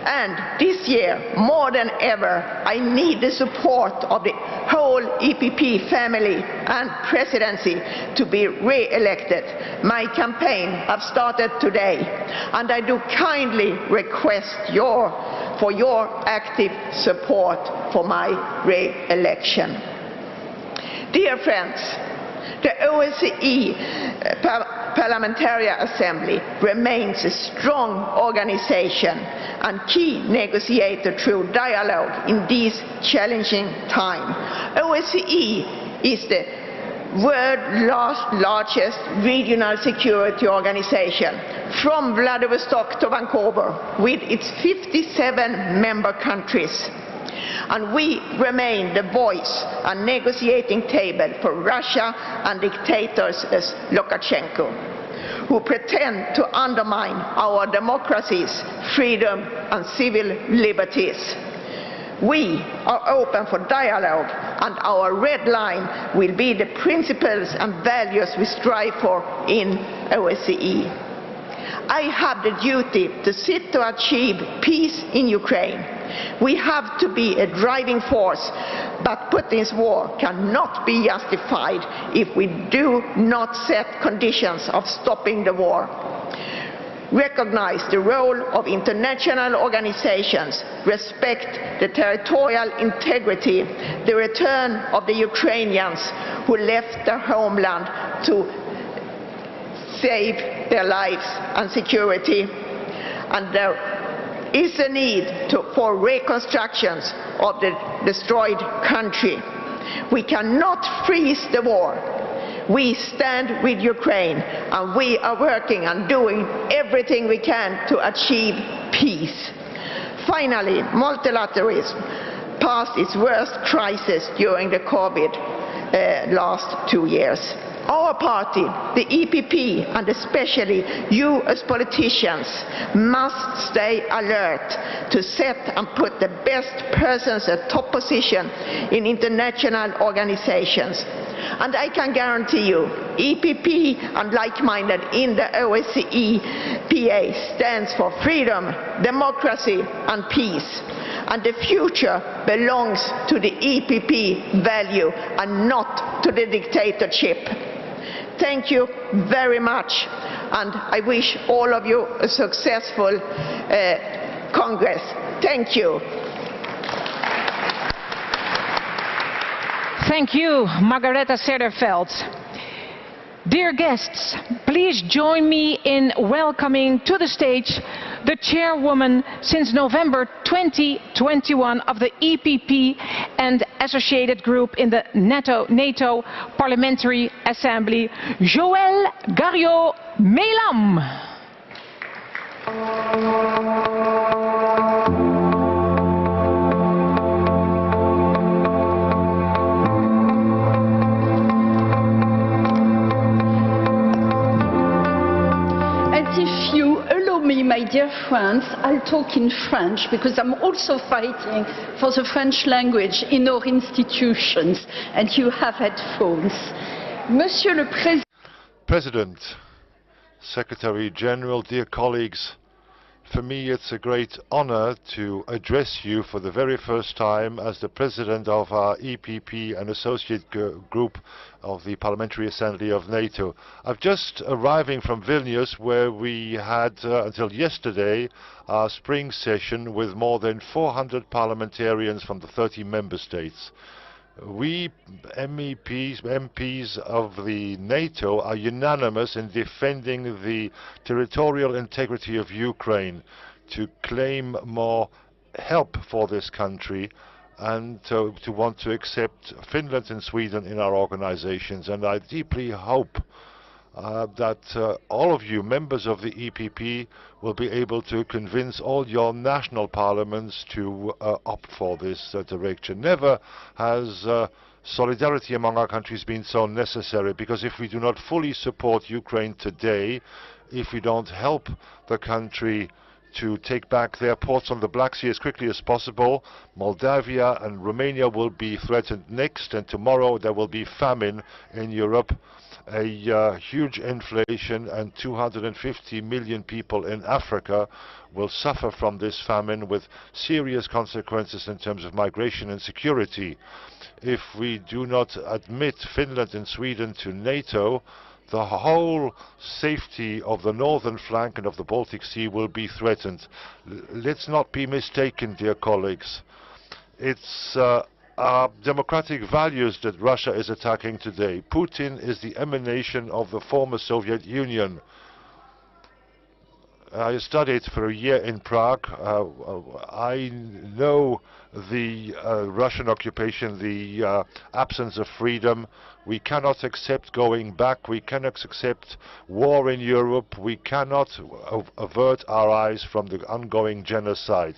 And this year, more than ever, I need the support of the whole EPP family and presidency to be re-elected. My campaign has started today, and I do kindly request for your active support for my re-election. Dear friends, the OSCE Parliamentary Assembly remains a strong organization and key negotiator through dialogue in this challenging time. OSCE is the world's largest regional security organization, from Vladivostok to Vancouver, with its 57 member countries. And we remain the voice and negotiating table for Russia and dictators as Lukashenko, who pretend to undermine our democracies, freedom and civil liberties. We are open for dialogue, and our red line will be the principles and values we strive for in OSCE. I have the duty to seek to achieve peace in Ukraine. We have to be a driving force, but Putin's war cannot be justified if we do not set conditions of stopping the war. recognize the role of international organizations, respect the territorial integrity, the return of the Ukrainians who left their homeland to save their lives and security. And there is a need for reconstructions of the destroyed country. We cannot freeze the war. We stand with Ukraine, and we are working and doing everything we can to achieve peace. Finally, multilateralism passed its worst crisis during the COVID last 2 years. Our party, the EPP, and especially you as politicians, must stay alert to set and put the best persons at top position in international organizations. And I can guarantee you, EPP and like-minded in the OSCE PA stands for freedom, democracy and peace. And the future belongs to the EPP value and not to the dictatorship. Thank you very much, and I wish all of you a successful Congress. Thank you. Thank you, Margareta Cederveld. Dear guests, please join me in welcoming to the stage the chairwoman since November 2021 of the EPP and associated group in the NATO Parliamentary Assembly, Joëlle Garriaud-Maylam. If you allow me, my dear friends, I'll talk in French because I'm also fighting for the French language in our institutions, and you have headphones. Monsieur le President, Secretary General, dear colleagues, for me it's a great honor to address you for the very first time as the President of our EPP and Associate Group of the Parliamentary Assembly of NATO. I'm just arriving from Vilnius, where we had until yesterday our spring session with more than 400 parliamentarians from the 30 member states. We MPs of the NATO are unanimous in defending the territorial integrity of Ukraine, to claim more help for this country, and to want to accept Finland and Sweden in our organizations. And I deeply hope that all of you, members of the EPP, will be able to convince all your national parliaments to opt for this direction. Never has solidarity among our countries been so necessary, because if we do not fully support Ukraine today, if we don't help the country to take back their ports on the Black Sea as quickly as possible, Moldavia and Romania will be threatened next, and tomorrow there will be famine in Europe. A huge inflation, and 250 million people in Africa will suffer from this famine, with serious consequences in terms of migration and security. If we do not admit Finland and Sweden to NATO, the whole safety of the northern flank and of the Baltic Sea will be threatened. Let's not be mistaken, dear colleagues. It's our democratic values that Russia is attacking today. Putin is the emanation of the former Soviet Union. I studied for a year in Prague. I know the Russian occupation, the absence of freedom. We cannot accept going back. We cannot accept war in Europe. We cannot avert our eyes from the ongoing genocide.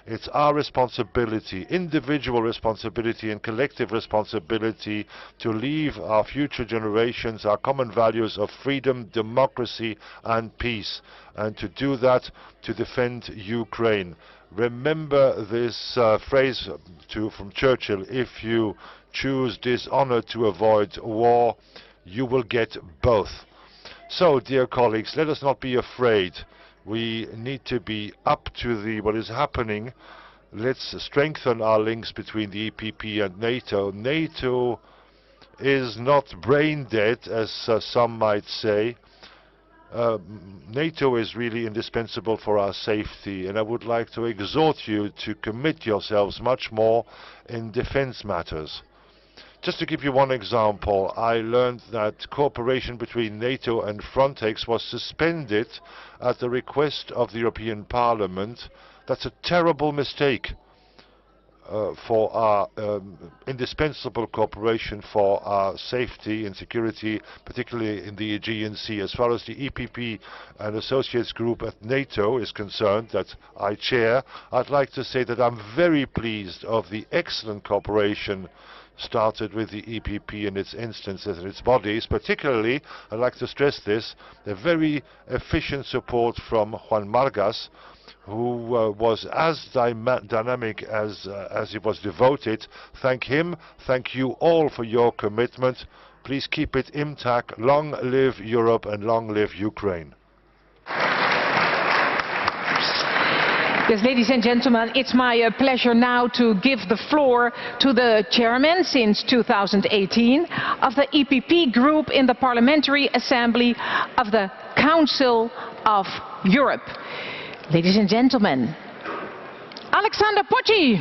It's our responsibility, individual responsibility and collective responsibility, to leave our future generations our common values of freedom, democracy and peace, and to do that to defend Ukraine. Remember this phrase from Churchill: if you choose dishonor to avoid war, you will get both. So, dear colleagues, let us not be afraid. We need to be up to what is happening. Let's strengthen our links between the EPP and NATO. NATO is not brain dead, as some might say. NATO is really indispensable for our safety, and I would like to exhort you to commit yourselves much more in defense matters. Just to give you one example, I learned that cooperation between NATO and Frontex was suspended at the request of the European Parliament. That's a terrible mistake for our indispensable cooperation for our safety and security, particularly in the Aegean Sea. As far as the EPP and Associates Group at NATO is concerned, that I chair, I'd like to say that I'm very pleased of the excellent cooperation started with the EPP and its instances and its bodies. Particularly, I'd like to stress this, the very efficient support from Juan Margas, who was as dynamic as he was devoted. Thank him. Thank you all for your commitment. Please keep it intact. Long live Europe and long live Ukraine. Yes, ladies and gentlemen, it's my pleasure now to give the floor to the chairman since 2018 of the EPP group in the Parliamentary Assembly of the Council of Europe. Ladies and gentlemen, Alexander Pocci.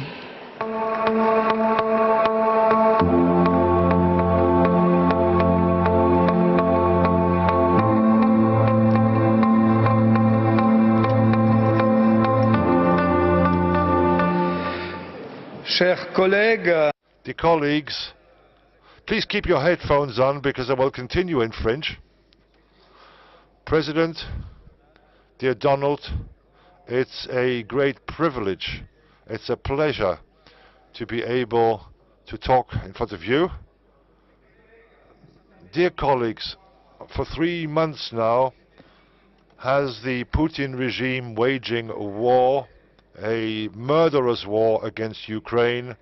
Dear colleagues, please keep your headphones on because I will continue in French. President, dear Donald, it's a great privilege, it's a pleasure to be able to talk in front of you. Dear colleagues, for 3 months now has the Putin regime waging a war, a murderous war against Ukraine,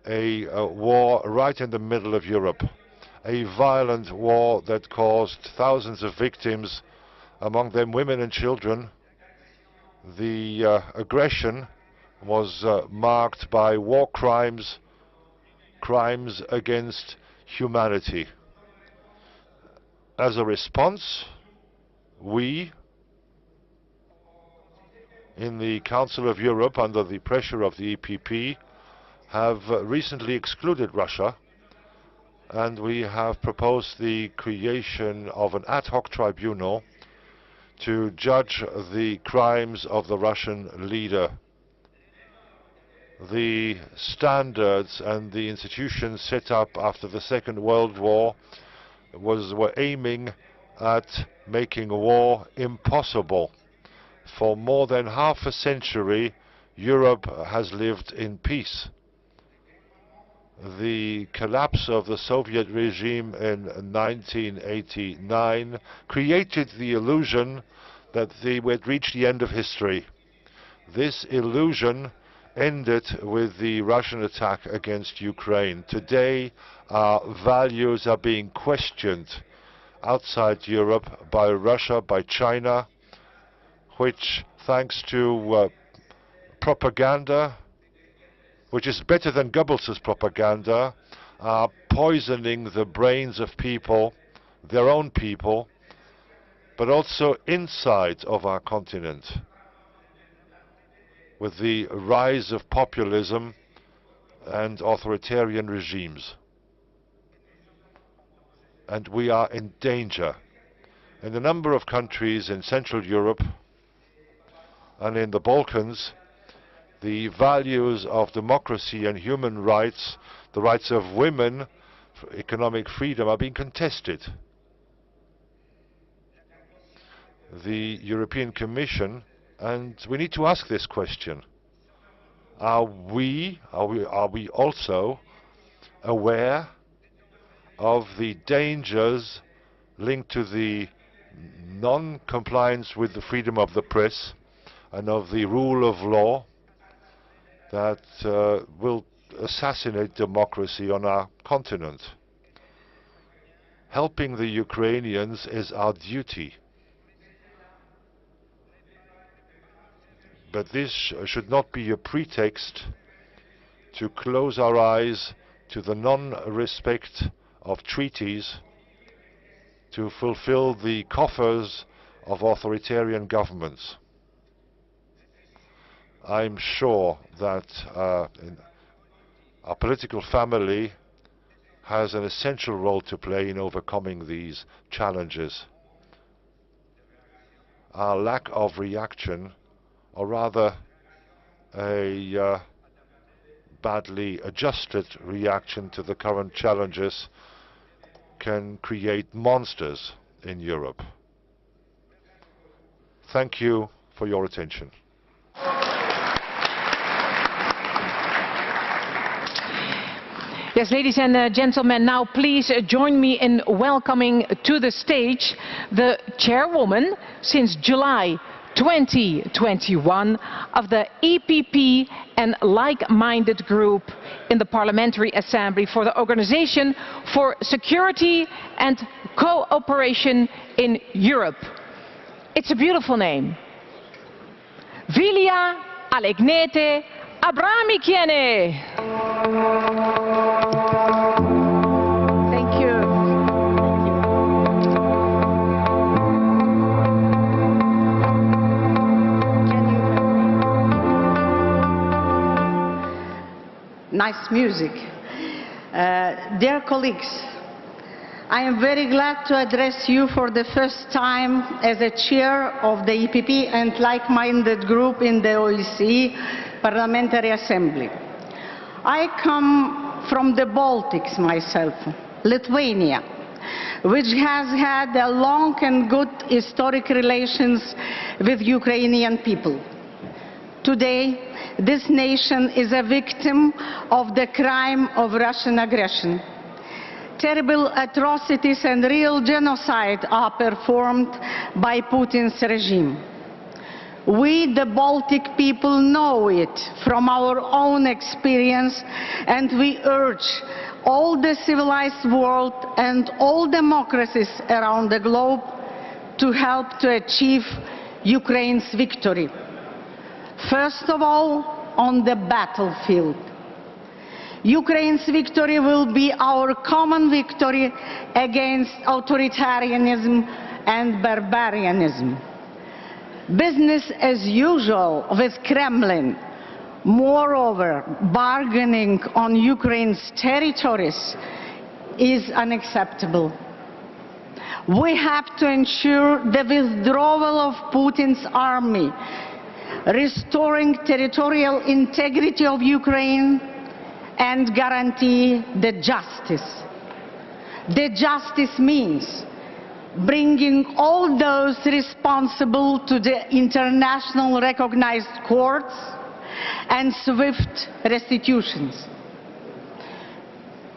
a war right in the middle of Europe, a violent war that caused thousands of victims, among them women and children. The aggression was marked by war crimes, crimes against humanity. As a response, we, in the Council of Europe, under the pressure of the EPP, have recently excluded Russia, and we have proposed the creation of an ad hoc tribunal to judge the crimes of the Russian leader. The standards and the institutions set up after the Second World War were aiming at making war impossible. For more than half a century, Europe has lived in peace. The collapse of the Soviet regime in 1989 created the illusion that we had reached the end of history. This illusion ended with the Russian attack against Ukraine. Today, our values are being questioned outside Europe by Russia, by China, which, thanks to propaganda, which is better than Goebbels' propaganda, are poisoning the brains of people, their own people, but also inside of our continent, with the rise of populism and authoritarian regimes. And we are in danger. In a number of countries in Central Europe and in the Balkans, the values of democracy and human rights, the rights of women, economic freedom, are being contested. The European Commission, and we need to ask this question, are we also aware of the dangers linked to the non-compliance with the freedom of the press and of the rule of law that will assassinate democracy on our continent? Helping the Ukrainians is our duty. But this should not be a pretext to close our eyes to the non-respect of treaties, to fulfill the coffers of authoritarian governments. I'm sure that our political family has an essential role to play in overcoming these challenges. Our lack of reaction, or rather a badly adjusted reaction to the current challenges, can create monsters in Europe. Thank you for your attention. Yes, ladies and gentlemen, now please join me in welcoming to the stage the chairwoman since July 2021 of the EPP and like-minded group in the Parliamentary Assembly for the Organization for Security and Cooperation in Europe. It's a beautiful name. Vilia Alegnete Abramikiene. Thank you. Nice music. Dear colleagues, I am very glad to address you for the first time as a chair of the EPP and like-minded group in the OSCE Parliamentary Assembly. I come from the Baltics myself, Lithuania, which has had a long and good historic relations with Ukrainian people. Today, this nation is a victim of the crime of Russian aggression. Terrible atrocities and real genocide are performed by Putin's regime. We, the Baltic people, know it from our own experience, and we urge all the civilized world and all democracies around the globe to help to achieve Ukraine's victory. First of all, on the battlefield. Ukraine's victory will be our common victory against authoritarianism and barbarianism. Business as usual with Kremlin. Moreover, bargaining on Ukraine's territories is unacceptable. We have to ensure the withdrawal of Putin's army, restoring territorial integrity of Ukraine, and guarantee the justice. The justice means bringing all those responsible to the international recognized courts and swift restitutions.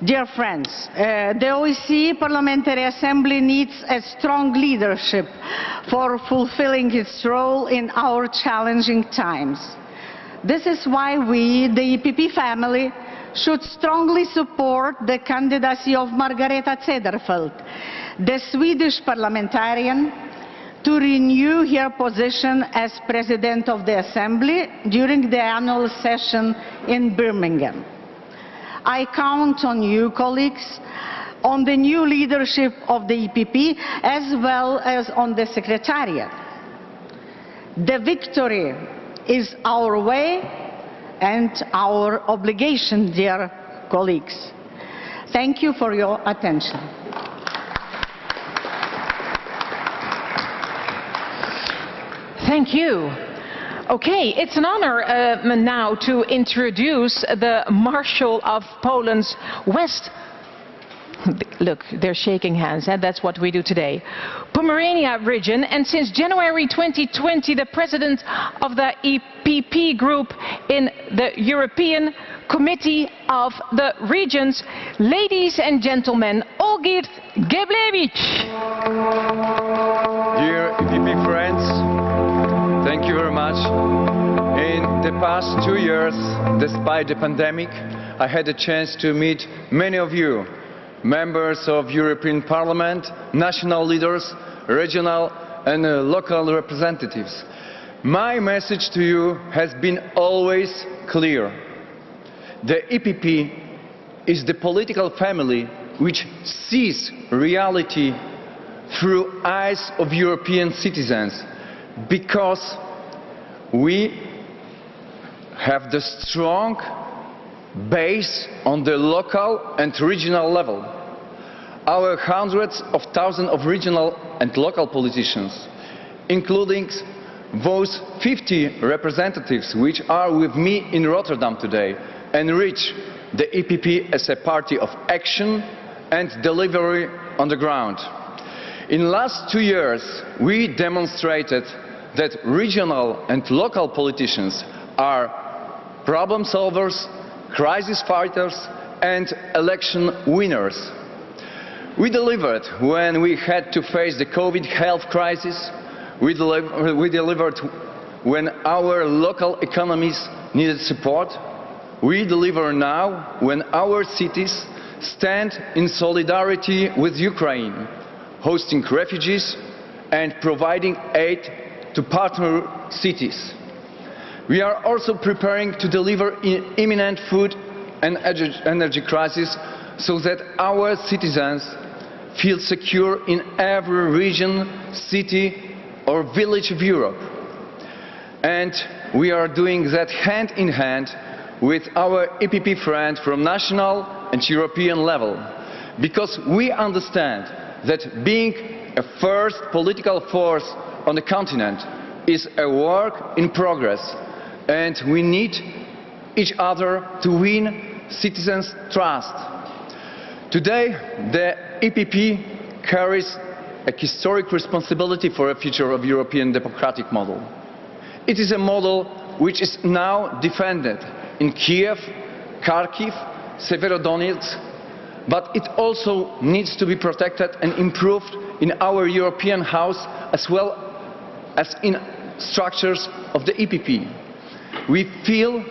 Dear friends, the OSCE Parliamentary Assembly needs a strong leadership for fulfilling its role in our challenging times. This is why we, the EPP family, should strongly support the candidacy of Margareta Cederfelt, the Swedish parliamentarian, to renew her position as President of the Assembly during the annual session in Birmingham. I count on you, colleagues, on the new leadership of the EPP as well as on the Secretariat. The victory is our way and our obligation, dear colleagues. Thank you for your attention. Thank you. Okay, it's an honor now to introduce the Marshal of Poland's West. Look, they're shaking hands, and that's what we do today. Pomerania region, and since January 2020, the President of the EPP Group in the European Committee of the Regions. Ladies and gentlemen, Olgierd Geblewicz. Dear EPP friends, thank you very much. In the past 2 years, despite the pandemic, I had a chance to meet many of you, members of European Parliament, national leaders, regional and local representatives. My message to you has been always clear. The EPP is the political family which sees reality through eyes of European citizens, because we have the strong base on the local and regional level. Our hundreds of thousands of regional and local politicians, including those 50 representatives which are with me in Rotterdam today, enrich the EPP as a party of action and delivery on the ground. In the last 2 years, we demonstrated that regional and local politicians are problem solvers, crisis fighters and election winners. We delivered when we had to face the COVID health crisis. We delivered when our local economies needed support. We deliver now when our cities stand in solidarity with Ukraine, hosting refugees and providing aid to partner cities. We are also preparing to deliver in imminent food and energy crisis so that our citizens feel secure in every region, city or village of Europe. And we are doing that hand in hand with our EPP friend from national and European level, because we understand that being a first political force on the continent is a work in progress, and we need each other to win citizens' trust. Today, the EPP carries a historic responsibility for the future of the European democratic model. It is a model which is now defended in Kiev, Kharkiv, Severodonetsk, but it also needs to be protected and improved in our European house as well as in structures of the EPP. We feel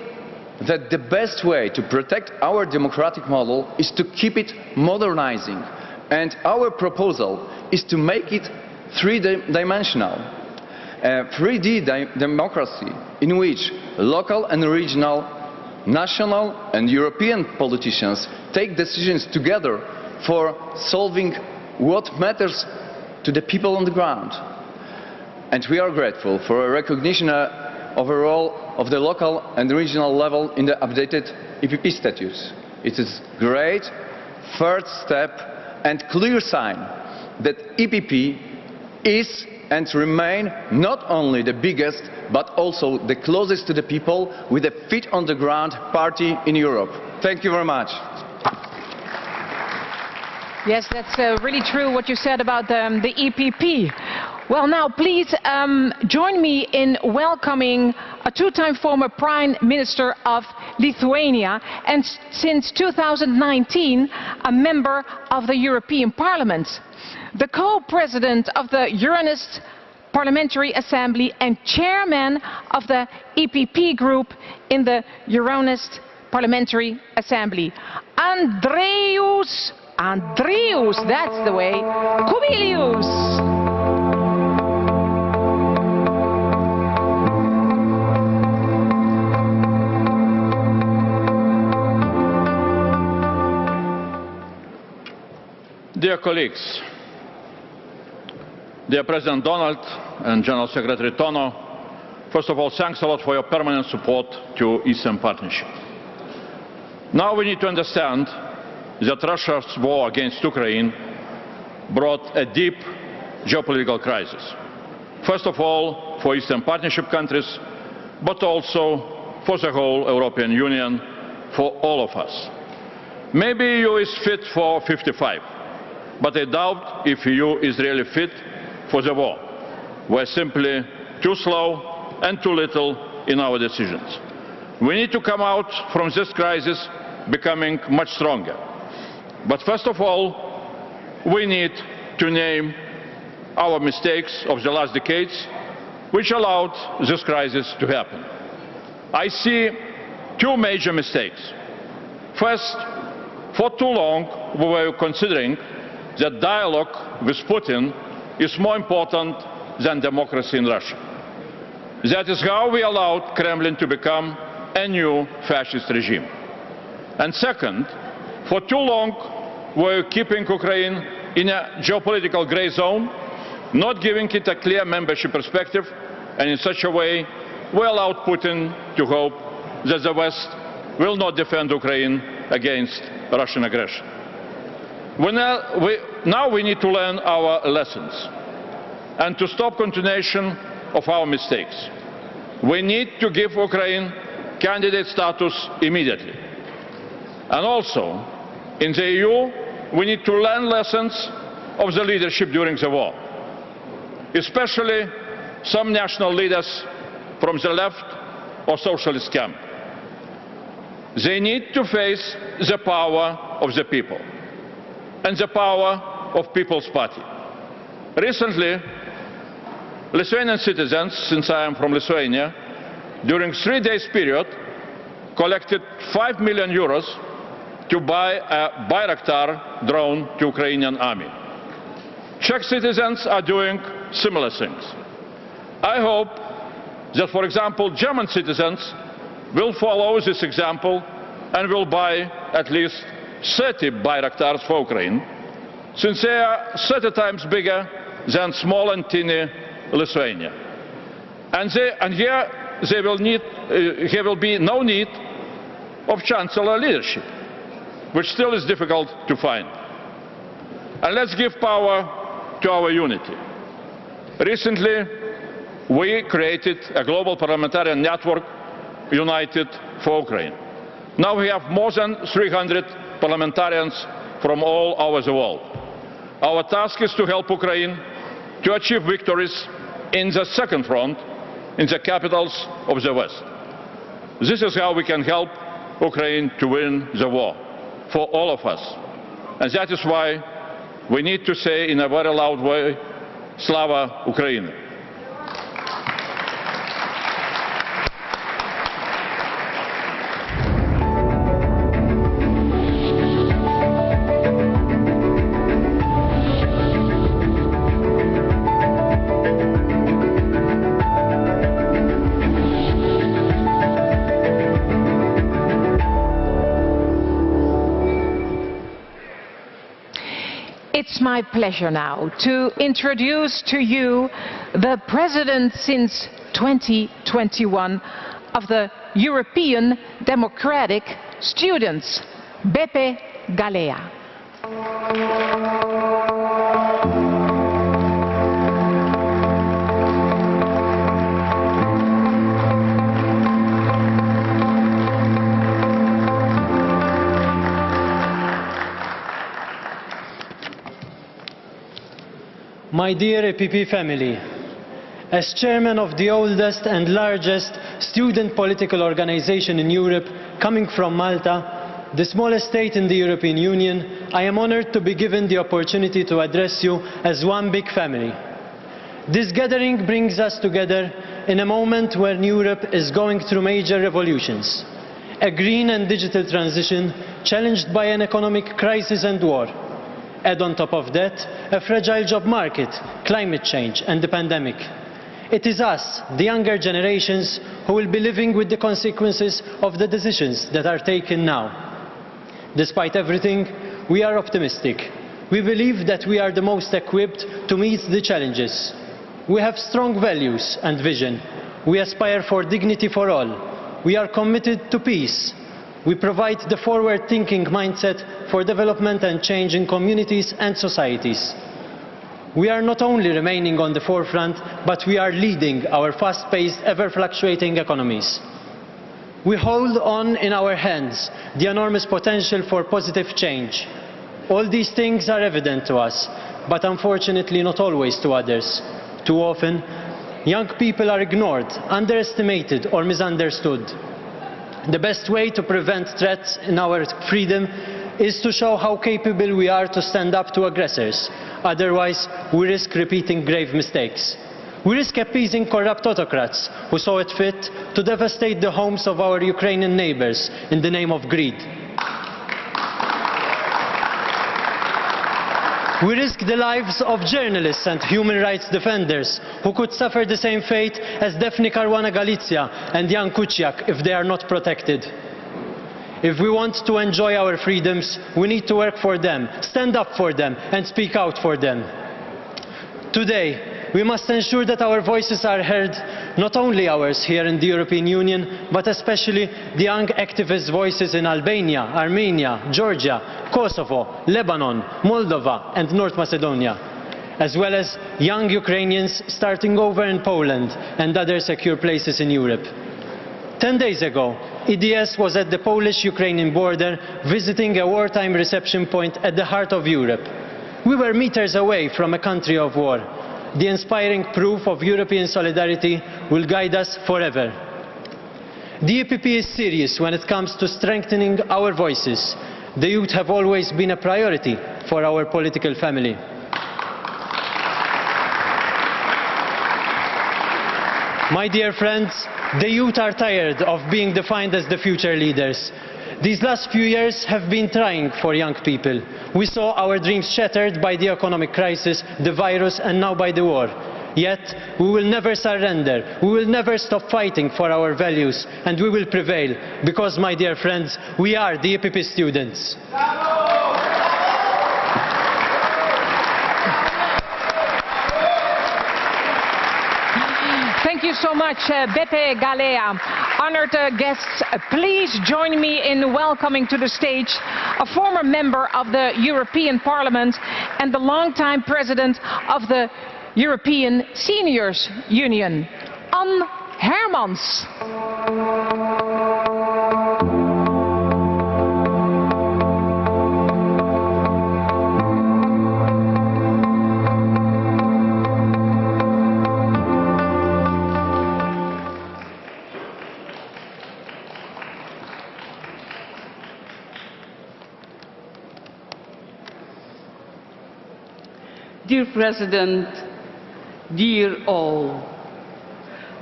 that the best way to protect our democratic model is to keep it modernizing, and our proposal is to make it three-dimensional. A 3D democracy in which local and regional, national and European politicians take decisions together for solving what matters to the people on the ground. And we are grateful for a recognition of the role of the local and regional level in the updated EPP statutes. It is a great first step and clear sign that EPP is and remain not only the biggest but also the closest to the people with a feet on the ground party in Europe. Thank you very much. Yes, that's really true what you said about the EPP. Well, now please join me in welcoming a two-time former Prime Minister of Lithuania and since 2019 a member of the European Parliament, the co-president of the Euronest Parliamentary Assembly and chairman of the EPP group in the Euronest Parliamentary Assembly, Andrius, that's the way, Kubilius. Dear colleagues, dear President Donald and General Secretary Tono, first of all, thanks a lot for your permanent support to Eastern Partnership. Now we need to understand that Russia's war against Ukraine brought a deep geopolitical crisis. First of all, for Eastern Partnership countries, but also for the whole European Union, for all of us. Maybe EU is fit for 55. But I doubt if the EU is really fit for the war. We're simply too slow and too little in our decisions. We need to come out from this crisis becoming much stronger. But first of all, we need to name our mistakes of the last decades, which allowed this crisis to happen. I see two major mistakes. First, for too long we were considering that dialogue with Putin is more important than democracy in Russia. That is how we allowed Kremlin to become a new fascist regime. And second, for too long we were keeping Ukraine in a geopolitical grey zone, not giving it a clear membership perspective, and in such a way we allowed Putin to hope that the West will not defend Ukraine against Russian aggression. Now we need to learn our lessons and to stop continuation of our mistakes. We need to give Ukraine candidate status immediately. And also, in the EU, we need to learn lessons of the leadership during the war, especially some national leaders from the left or socialist camp. They need to face the power of the people and the power of People's Party. Recently, Lithuanian citizens, since I am from Lithuania, during a 3-day period collected €5 million to buy a Bayraktar drone to Ukrainian army. Czech citizens are doing similar things. I hope that, for example, German citizens will follow this example and will buy at least 30 Bayraktars for Ukraine, since they are 30 times bigger than small and teeny Lithuania. And here there will be no need of chancellor leadership, which still is difficult to find. And let's give power to our unity. Recently, we created a global parliamentarian network, United for Ukraine. Now we have more than 300 parliamentarians from all over the world. Our task is to help Ukraine to achieve victories in the second front, in the capitals of the West. This is how we can help Ukraine to win the war, for all of us. And that is why we need to say in a very loud way, Slava Ukraini. It's my pleasure now to introduce to you the President since 2021 of the European Democratic Students, Beppe Galea. My dear EPP family, as chairman of the oldest and largest student political organization in Europe, coming from Malta, the smallest state in the European Union, I am honored to be given the opportunity to address you as one big family. This gathering brings us together in a moment when Europe is going through major revolutions. A green and digital transition challenged by an economic crisis and war. Add on top of that, a fragile job market, climate change and the pandemic. It is us, the younger generations, who will be living with the consequences of the decisions that are taken now. Despite everything, we are optimistic. We believe that we are the most equipped to meet the challenges. We have strong values and vision. We aspire for dignity for all. We are committed to peace. We provide the forward-thinking mindset for development and change in communities and societies. We are not only remaining on the forefront, but we are leading our fast-paced, ever-fluctuating economies. We hold on in our hands the enormous potential for positive change. All these things are evident to us, but unfortunately not always to others. Too often, young people are ignored, underestimated or misunderstood. The best way to prevent threats in our freedom is to show how capable we are to stand up to aggressors. Otherwise, we risk repeating grave mistakes. We risk appeasing corrupt autocrats who saw it fit to devastate the homes of our Ukrainian neighbors in the name of greed. We risk the lives of journalists and human rights defenders who could suffer the same fate as Daphne Caruana Galizia and Jan Kuciak if they are not protected. If we want to enjoy our freedoms, we need to work for them, stand up for them, and speak out for them. Today, we must ensure that our voices are heard, not only ours here in the European Union, but especially the young activist voices in Albania, Armenia, Georgia, Kosovo, Lebanon, Moldova, and North Macedonia, as well as young Ukrainians starting over in Poland and other secure places in Europe. 10 days ago, EDS was at the Polish-Ukrainian border visiting a wartime reception point at the heart of Europe. We were meters away from a country of war. The inspiring proof of European solidarity will guide us forever. The EPP is serious when it comes to strengthening our voices. The youth have always been a priority for our political family. My dear friends, the youth are tired of being defined as the future leaders. These last few years have been trying for young people. We saw our dreams shattered by the economic crisis, the virus, and now by the war. Yet, we will never surrender. We will never stop fighting for our values, and we will prevail, because, my dear friends, we are the EPP students. Thank you so much, Beppe Galea. Honored guests, please join me in welcoming to the stage a former member of the European Parliament and the longtime president of the European Seniors Union, Ann Hermans. Dear President, dear all,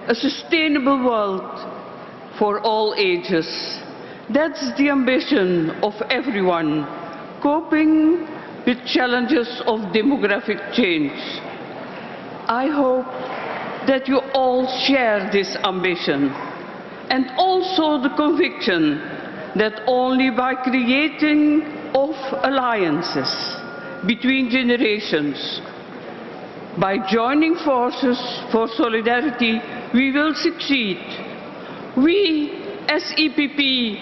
a sustainable world for all ages. That's the ambition of everyone coping with challenges of demographic change. I hope that you all share this ambition and also the conviction that only by creating of alliances between generations, by joining forces for solidarity, we will succeed. We, as EPP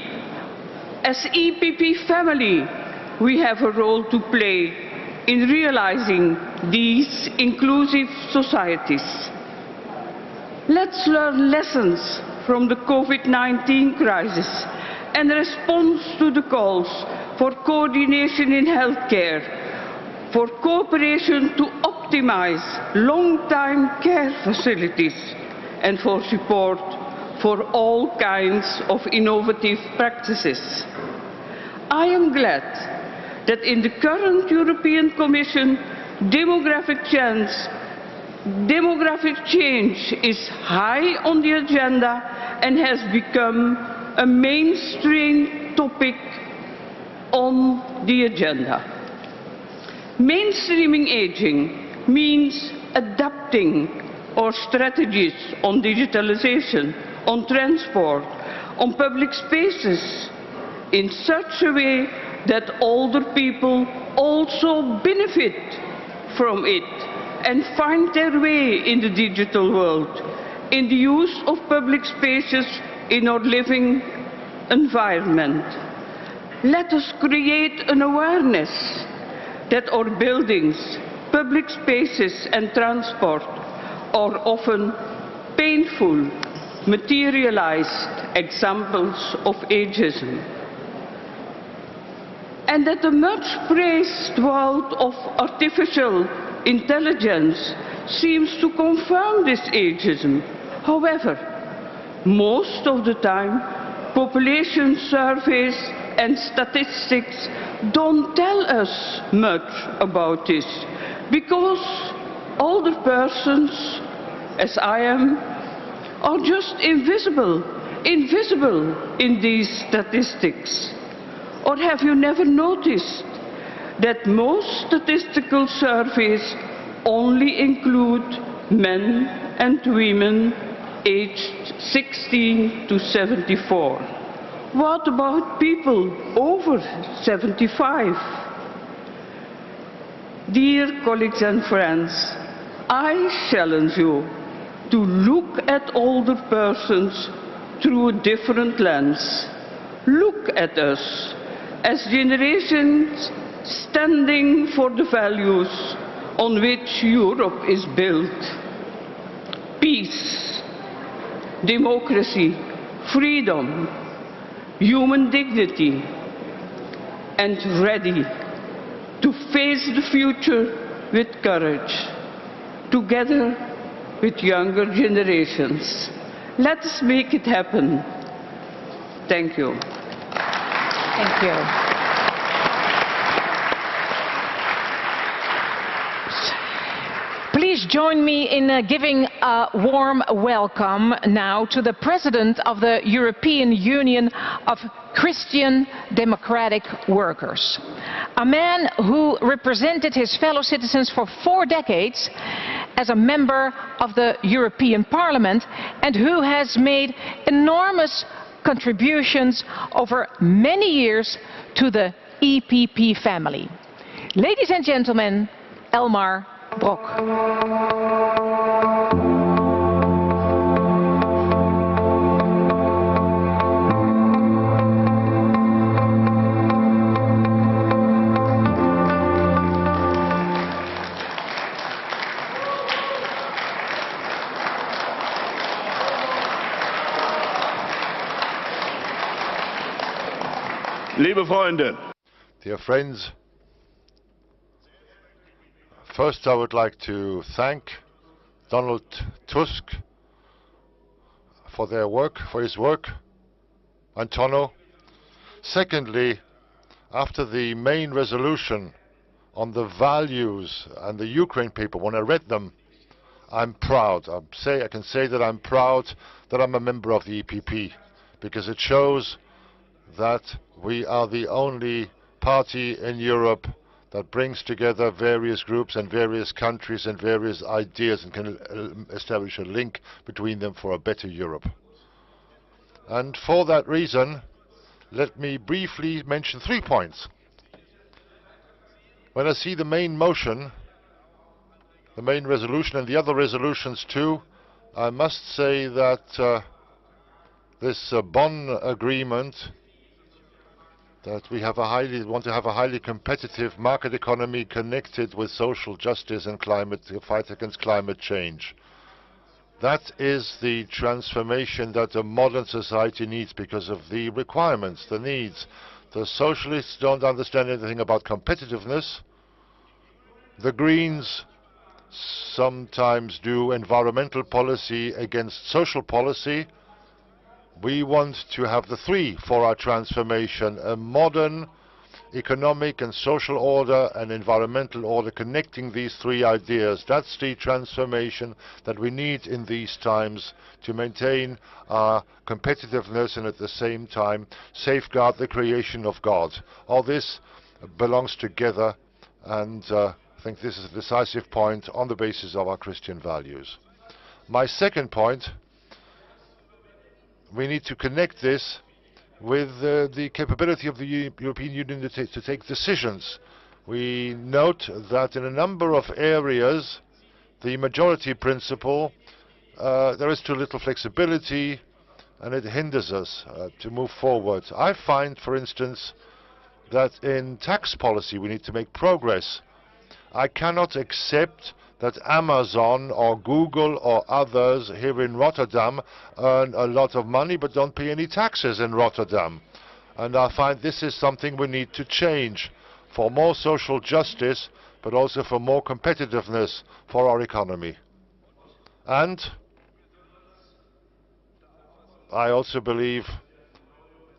family, we have a role to play in realizing these inclusive societies. Let's learn lessons from the COVID-19 crisis and respond to the calls for coordination in healthcare, for cooperation to optimize long-term care facilities, and for support for all kinds of innovative practices. I am glad that in the current European Commission, demographic change is high on the agenda and has become a mainstream topic on the agenda. Mainstreaming aging means adapting our strategies on digitalization, on transport, on public spaces in such a way that older people also benefit from it and find their way in the digital world, in the use of public spaces in our living environment. Let us create an awareness that our buildings, public spaces and transport are often painful, materialized examples of ageism. And that the much praised world of artificial intelligence seems to confirm this ageism. However, most of the time, population surveys and statistics don't tell us much about this, because older persons, as I am, are just invisible in these statistics. Or have you never noticed that most statistical surveys only include men and women aged 16 to 74? What about people over 75? Dear colleagues and friends, I challenge you to look at older persons through a different lens. Look at us as generations standing for the values on which Europe is built. Peace, democracy, freedom, human dignity, and ready to face the future with courage, together with younger generations. Let us make it happen. Thank you. Thank you. Please join me in giving a warm welcome now to the President of the European Union of Christian Democratic Workers, a man who represented his fellow citizens for 4 decades as a member of the European Parliament and who has made enormous contributions over many years to the EPP family. Ladies and gentlemen, Elmar Brok. Liebe Freunde, dear friends, first I would like to thank Donald Tusk for their work, for his work, Antonio. Secondly, after the main resolution on the values and the Ukraine people, when I read them, I'm proud. I can say that I'm proud that I'm a member of the EPP, because it shows that we are the only party in Europe that brings together various groups and various countries and various ideas and can establish a link between them for a better Europe. And for that reason, let me briefly mention 3 points. When I see the main motion, the main resolution and the other resolutions too, I must say that this Bonn agreement, that we want to have a highly competitive market economy connected with social justice and the fight against climate change. That is the transformation that a modern society needs because of the requirements, the needs. The socialists don't understand anything about competitiveness. The Greens sometimes do environmental policy against social policy. We want to have the 3 for our transformation: a modern economic and social order and environmental order, connecting these 3 ideas. That's the transformation that we need in these times to maintain our competitiveness and at the same time safeguard the creation of God. All this belongs together, and I think this is a decisive point on the basis of our Christian values. My second point, we need to connect this with the capability of the European Union to take decisions. We note that in a number of areas, the majority principle, there is too little flexibility, and it hinders us to move forward. I find, for instance, that in tax policy we need to make progress. I cannot accept that Amazon or Google or others here in Rotterdam earn a lot of money but don't pay any taxes in Rotterdam. And I find this is something we need to change for more social justice, but also for more competitiveness for our economy. And I also believe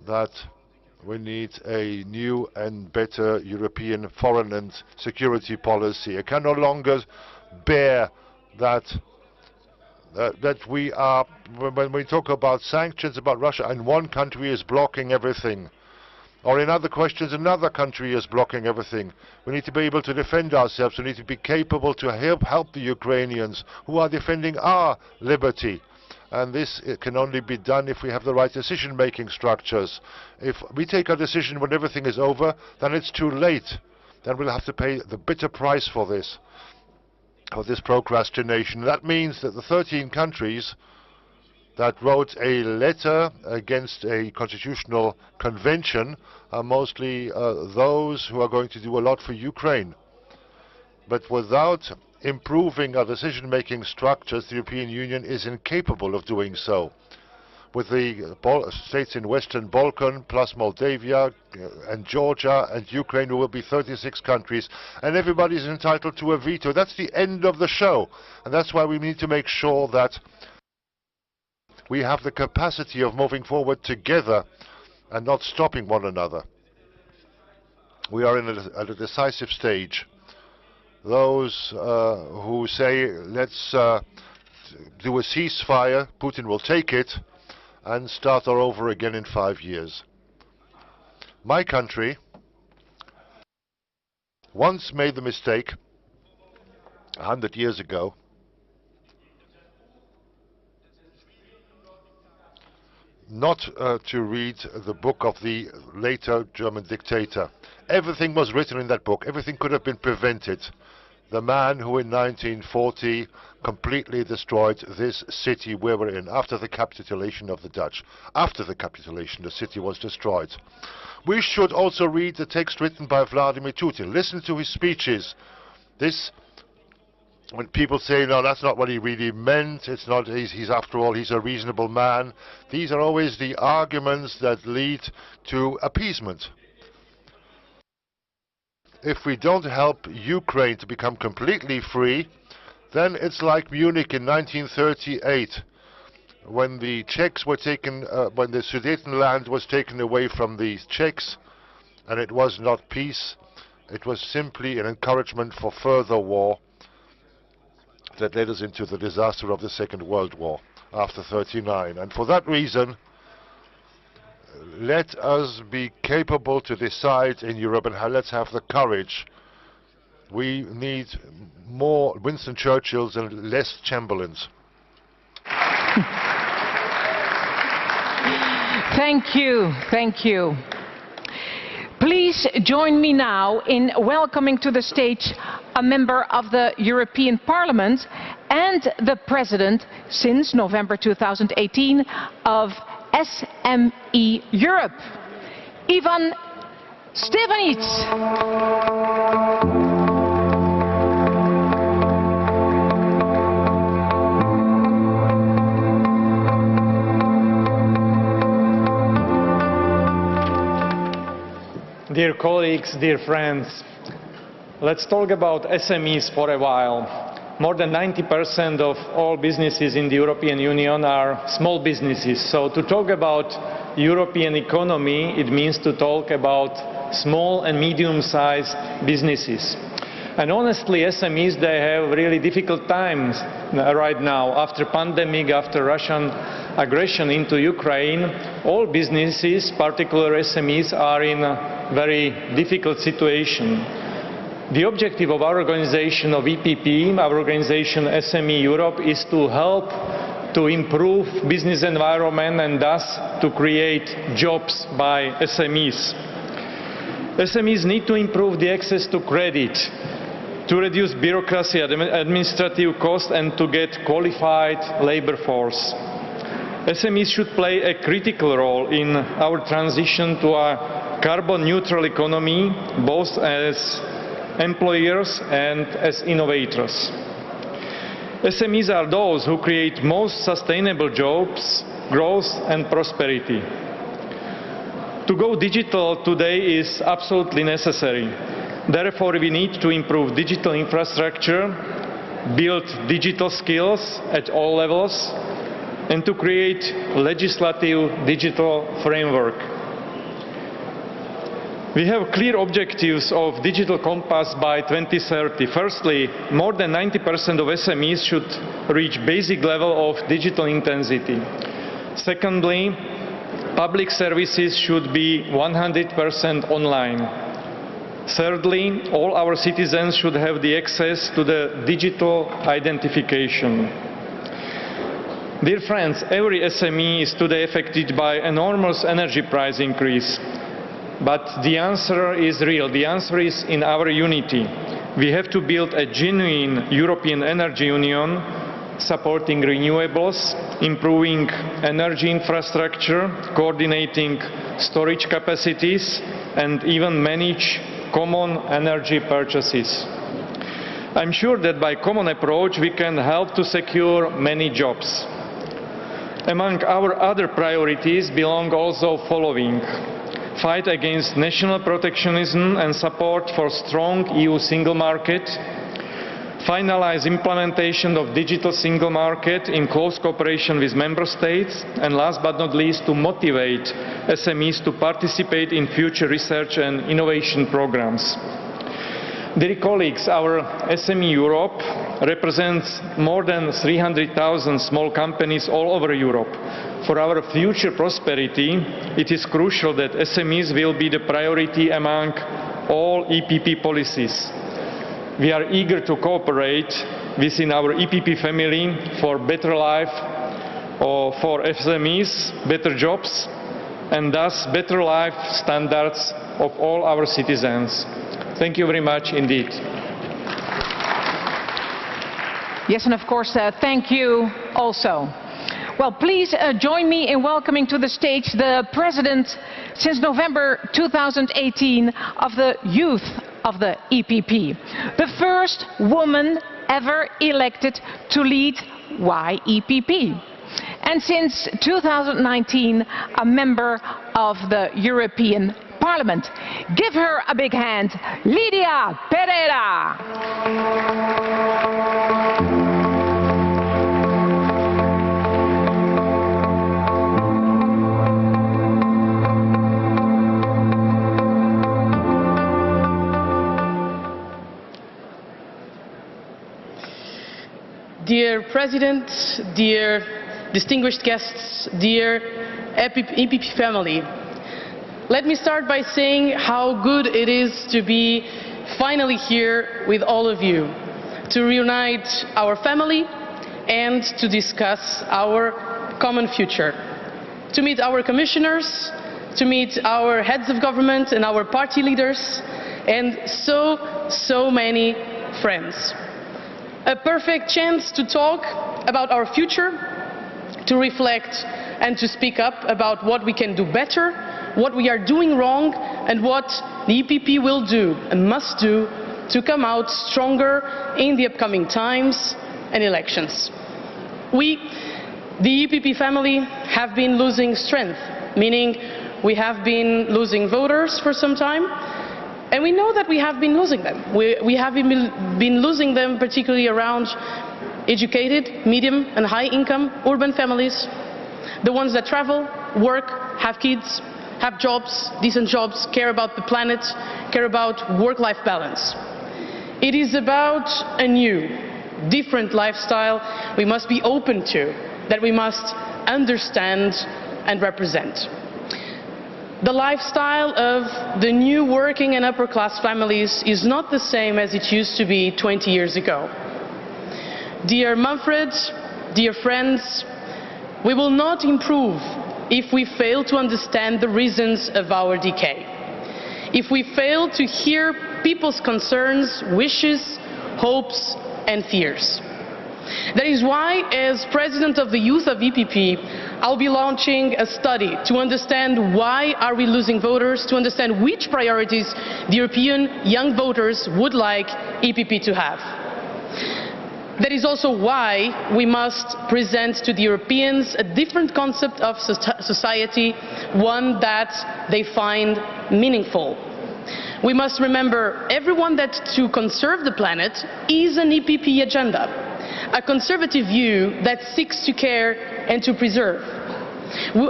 that we need a new and better European foreign and security policy. I can no longer bear that we are, when we talk about sanctions about Russia, and one country is blocking everything, or in other questions another country is blocking everything. We need to be able to defend ourselves. We need to be capable to help the Ukrainians who are defending our liberty. And this can only be done if we have the right decision-making structures. If we take a decision when everything is over, then it's too late. Then we'll have to pay the bitter price for this procrastination. That means that the 13 countries that wrote a letter against a constitutional convention are mostly those who are going to do a lot for Ukraine. But without improving our decision-making structures, the European Union is incapable of doing so. With the states in Western Balkan, plus Moldavia and Georgia and Ukraine, there will be 36 countries, and everybody is entitled to a veto. That's the end of the show, and that's why we need to make sure that we have the capacity of moving forward together and not stopping one another. We are at a decisive stage. Those who say, let's do a ceasefire, Putin will take it and start all over again in 5 years. My country once made the mistake 100 years ago not to read the book of the later German dictator. Everything was written in that book. Everything could have been prevented. The man who in 1940 completely destroyed this city we were in after the capitulation of the Dutch. After the capitulation, the city was destroyed. We should also read the text written by Vladimir Putin. Listen to his speeches. This, when people say, no, that's not what he really meant, it's not, he's after all, he's a reasonable man. These are always the arguments that lead to appeasement. If we don't help Ukraine to become completely free, then it's like Munich in 1938, when the Czechs were taken, when the Sudetenland was taken away from the Czechs, and it was not peace, it was simply an encouragement for further war that led us into the disaster of the Second World War after '39. And for that reason, let us be capable to decide in Europe, and let's have the courage. We need more Winston Churchills and less Chamberlains. Thank you, thank you. Please join me now in welcoming to the stage a member of the European Parliament and the President since November 2018 of SME Europe, Ivan Stevanic. Dear colleagues, dear friends, let's talk about SMEs for a while. More than 90% of all businesses in the European Union are small businesses. So to talk about European economy, it means to talk about small and medium-sized businesses. And honestly, SMEs, they have really difficult times right now. After pandemic, after Russian aggression into Ukraine, all businesses, particularly SMEs, are in a very difficult situation. The objective of our organization of EPP, our organization SME Europe, is to help to improve business environment and thus to create jobs by SMEs. SMEs need to improve the access to credit, to reduce bureaucracy, administrative costs, and to get qualified labor force. SMEs should play a critical role in our transition to a carbon-neutral economy, both as employers and as innovators. SMEs are those who create most sustainable jobs, growth and prosperity. To go digital today is absolutely necessary. Therefore, we need to improve digital infrastructure, build digital skills at all levels, and to create legislative digital framework. We have clear objectives of Digital Compass by 2030. Firstly, more than 90% of SMEs should reach basic level of digital intensity. Secondly, public services should be 100% online. Thirdly, all our citizens should have the access to the digital identification. Dear friends, every SME is today affected by enormous energy price increase. But the answer is real. The answer is in our unity. We have to build a genuine European energy union, supporting renewables, improving energy infrastructure, coordinating storage capacities, and even manage common energy purchases. I'm sure that by common approach we can help to secure many jobs. Among our other priorities belong also following: fight against national protectionism and support for strong EU single market, finalize implementation of digital single market in close cooperation with member states, and last but not least, to motivate SMEs to participate in future research and innovation programs. Dear colleagues, our SME Europe represents more than 300,000 small companies all over Europe. For our future prosperity, it is crucial that SMEs will be the priority among all EPP policies. We are eager to cooperate within our EPP family for better life, or for SMEs, better jobs, and thus better life standards of all our citizens. Thank you very much indeed. Yes, and of course, thank you also. Well, please join me in welcoming to the stage the President since November 2018 of the Youth of the EPP. The first woman ever elected to lead YEPP. And since 2019, a member of the European Parliament. Give her a big hand, Lidia Pereira. Dear President, dear distinguished guests, dear EPP family, let me start by saying how good it is to be finally here with all of you, to reunite our family and to discuss our common future, to meet our commissioners, to meet our heads of government and our party leaders, and so many friends. A perfect chance to talk about our future, to reflect and to speak up about what we can do better, what we are doing wrong, and what the EPP will do and must do to come out stronger in the upcoming times and elections. We, the EPP family, have been losing strength, meaning we have been losing voters for some time, and we know that we have been losing them. We have been losing them particularly around educated, medium and high income urban families, the ones that travel, work, have kids, have jobs, decent jobs, care about the planet, care about work-life balance. It is about a new, different lifestyle we must be open to, that we must understand and represent. The lifestyle of the new working and upper-class families is not the same as it used to be 20 years ago. Dear Manfred, dear friends, we will not improve if we fail to understand the reasons of our decay, if we fail to hear people's concerns, wishes, hopes and fears. That is why, as President of the Youth of EPP, I'll be launching a study to understand why are we losing voters, to understand which priorities the European young voters would like EPP to have. That is also why we must present to the Europeans a different concept of society, one that they find meaningful. We must remember everyone that to conserve the planet is an EPP agenda, a conservative view that seeks to care and to preserve.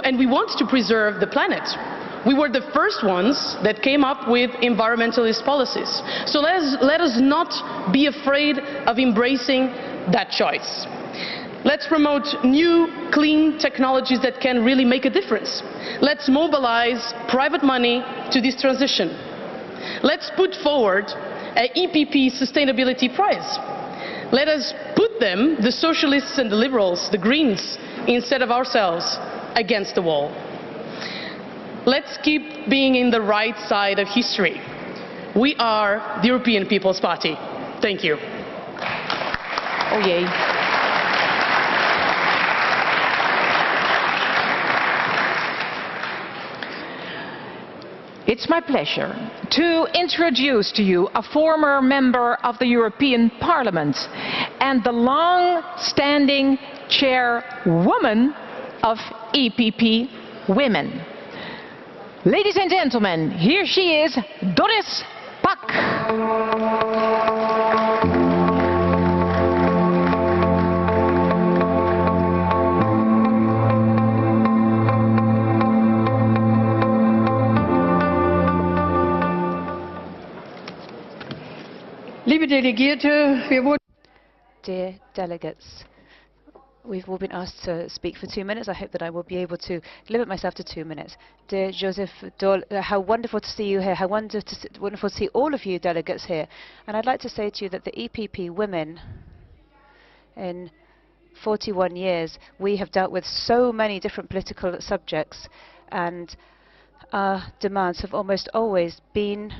And we want to preserve the planet. We were the first ones that came up with environmentalist policies. So let us not be afraid of embracing that choice. Let's promote new, clean technologies that can really make a difference. Let's mobilize private money to this transition. Let's put forward an EPP sustainability prize. Let us put them, the socialists and the liberals, the Greens, instead of ourselves, against the wall. Let's keep being in the right side of history. We are the European People's Party. Thank you. Oh jee. It's my pleasure to introduce to you a former member of the European Parliament and the long-standing chairwoman of EPP Women. Ladies and gentlemen, here she is, Doris Pack. Dear delegates, we've all been asked to speak for 2 minutes. I hope that I will be able to limit myself to 2 minutes. Dear Joseph Daul, how wonderful to see you here. How wonderful to see all of you delegates here. And I'd like to say to you that the EPP Women, in 41 years, we have dealt with so many different political subjects, and our demands have almost always been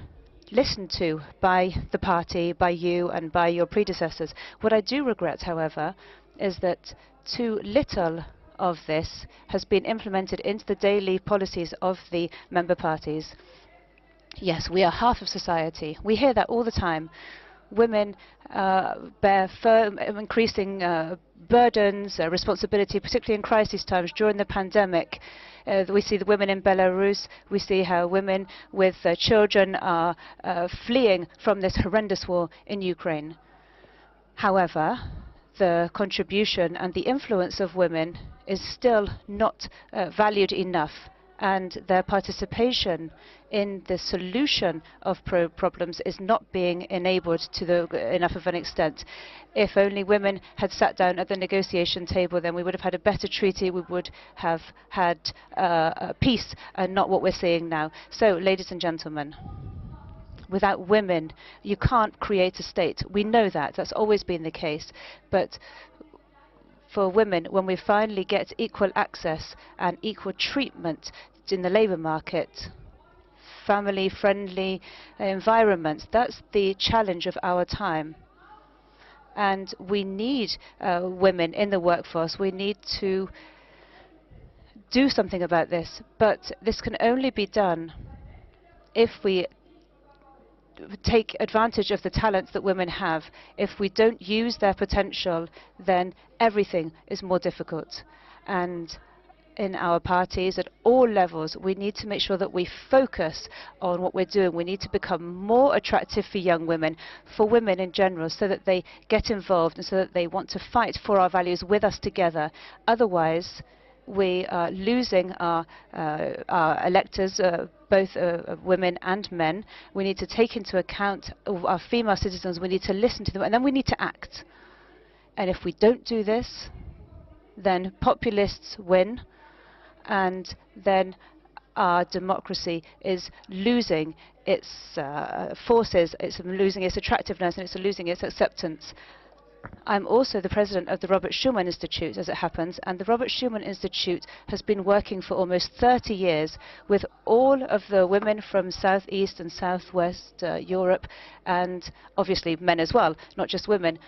listened to by the party, by you and by your predecessors. What I do regret, however, is that too little of this has been implemented into the daily policies of the member parties. Yes, we are half of society. We hear that all the time. Women bear increasing burdens, responsibility, particularly in crisis times during the pandemic. We see the women in Belarus. We see how women with children are fleeing from this horrendous war in Ukraine. However, the contribution and the influence of women is still not valued enough, and their participation in the solution of problems is not being enabled to enough of an extent. If only women had sat down at the negotiation table, then we would have had a better treaty, we would have had peace, and not what we're seeing now. So, ladies and gentlemen, without women, you can't create a state. We know that. That's always been the case. But for women, when we finally get equal access and equal treatment in the labour market, family-friendly environments, that's the challenge of our time. And we need women in the workforce. We need to do something about this. But this can only be done if we take advantage of the talents that women have. If we don't use their potential, then everything is more difficult. And in our parties, at all levels, we need to make sure that we focus on what we're doing. We need to become more attractive for young women, for women in general, so that they get involved and so that they want to fight for our values with us together. Otherwise, we are losing our electors, both women and men. We need to take into account our female citizens. We need to listen to them, and then we need to act. And if we don't do this, then populists win, and then our democracy is losing its forces, it's losing its attractiveness, and it's losing its acceptance. I'm also the president of the Robert Schuman Institute, as it happens, and the Robert Schuman Institute has been working for almost 30 years with all of the women from Southeast and Southwest Europe, and obviously men as well, not just women.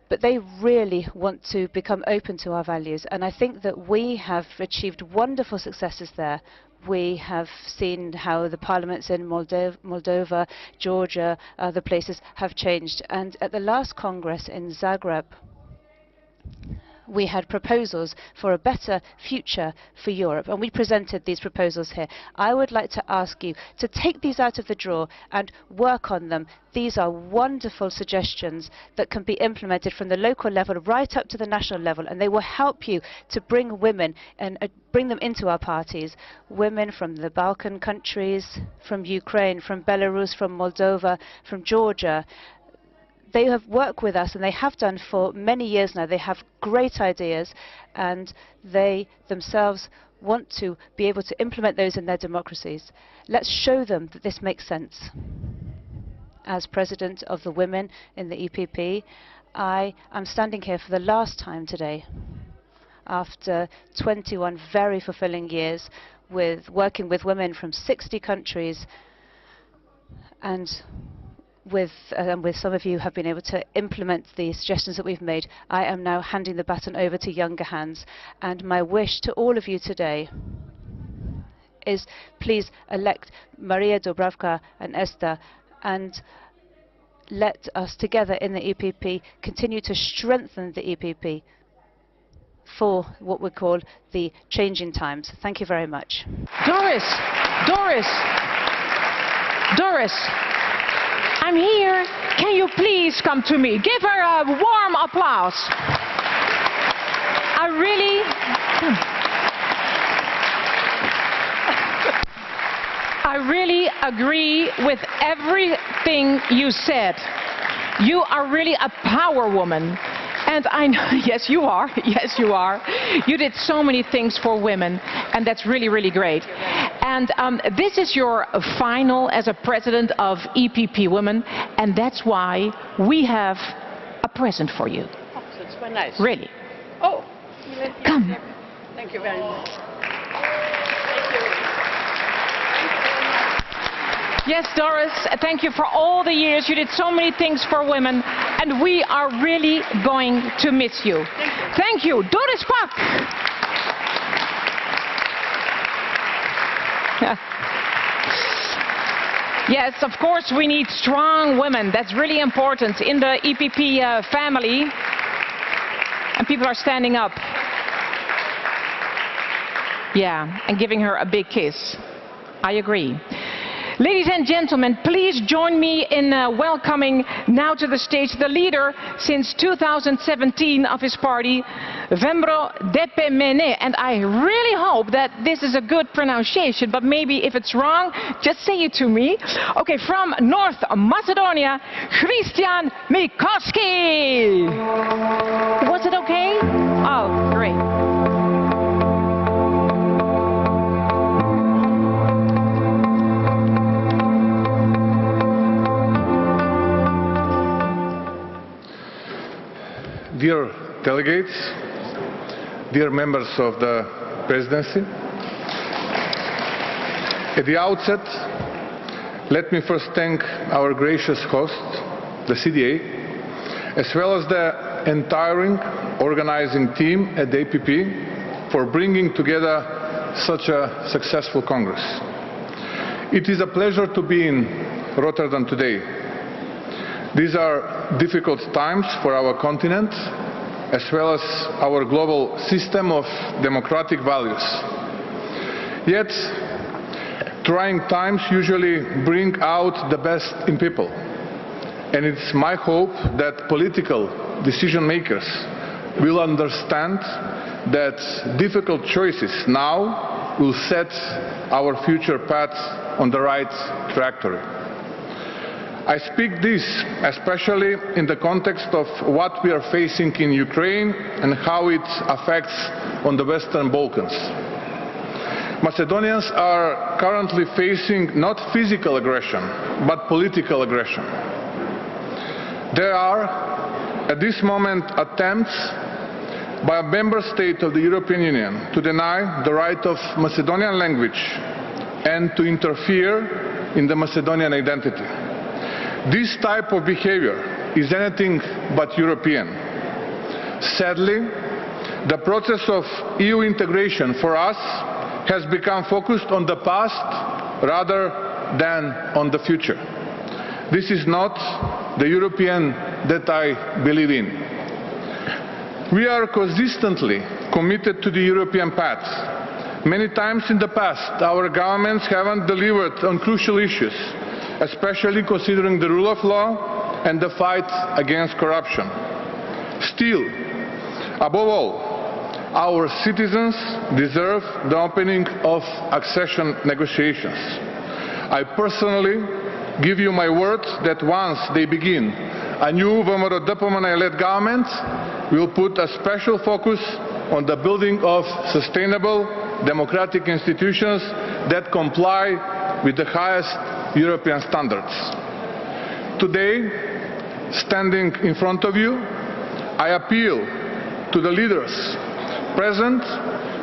But they really want to become open to our values, and I think that we have achieved wonderful successes there. We have seen how the parliaments in Moldova, Georgia, other places have changed. And at the last Congress in Zagreb, we had proposals for a better future for Europe, and we presented these proposals here. I would like to ask you to take these out of the drawer and work on them. These are wonderful suggestions that can be implemented from the local level right up to the national level, and they will help you to bring women and bring them into our parties. Women from the Balkan countries, from Ukraine, from Belarus, from Moldova, from Georgia. They have worked with us, and they have done for many years now. They have great ideas, and they themselves want to be able to implement those in their democracies. Let's show them that this makes sense. As president of the women in the EPP, I am standing here for the last time today, after 21 very fulfilling years working with women from 60 countries, and with some of you have been able to implement the suggestions that we've made. I am now handing the baton over to younger hands, and my wish to all of you today is please elect Maria, Dubravka and Esther, and let us together in the EPP continue to strengthen the EPP for what we call the changing times. Thank you very much. Doris, I'm here. Can you please come to me? Give her a warm applause. I really agree with everything you said. You are really a power woman. And I know, yes you are, You did so many things for women, and that's really, really great. And this is your final as a president of EPP Women, and that's why we have a present for you. Oh, that's quite nice. Really. Oh, come. Thank you very much. Yes, Doris, thank you for all the years. You did so many things for women, and we are really going to miss you. Thank you. Doris Pak. Yes, of course, we need strong women. That's really important in the EPP family. And people are standing up. Yeah, and giving her a big kiss. I agree. Ladies and gentlemen, please join me in welcoming now to the stage the leader since 2017 of his party, Vembro Depemene. And I really hope that this is a good pronunciation, but maybe if it's wrong, just say it to me. Okay, from North Macedonia, Christian Mikoski. Was it okay? Oh, great. Dear delegates, dear members of the presidency, at the outset, let me first thank our gracious host, the CDA, as well as the entire organizing team at the EPP for bringing together such a successful Congress. It is a pleasure to be in Rotterdam today. These are difficult times for our continent, as well as our global system of democratic values. Yet, trying times usually bring out the best in people. And it's my hope that political decision makers will understand that difficult choices now will set our future path on the right trajectory. I speak this especially in the context of what we are facing in Ukraine and how it affects on the Western Balkans. Macedonians are currently facing not physical aggression, but political aggression. There are, at this moment, attempts by a member state of the European Union to deny the right of Macedonian language and to interfere in the Macedonian identity. This type of behavior is anything but European. Sadly, the process of EU integration for us has become focused on the past rather than on the future. This is not the European that I believe in. We are consistently committed to the European path. Many times in the past, our governments haven't delivered on crucial issues, especially considering the rule of law and the fight against corruption. Still, above all, our citizens deserve the opening of accession negotiations. I personally give you my word that once they begin, a new Vomero Depomene-led government will put a special focus on the building of sustainable democratic institutions that comply with the highest European standards. Today, standing in front of you, I appeal to the leaders present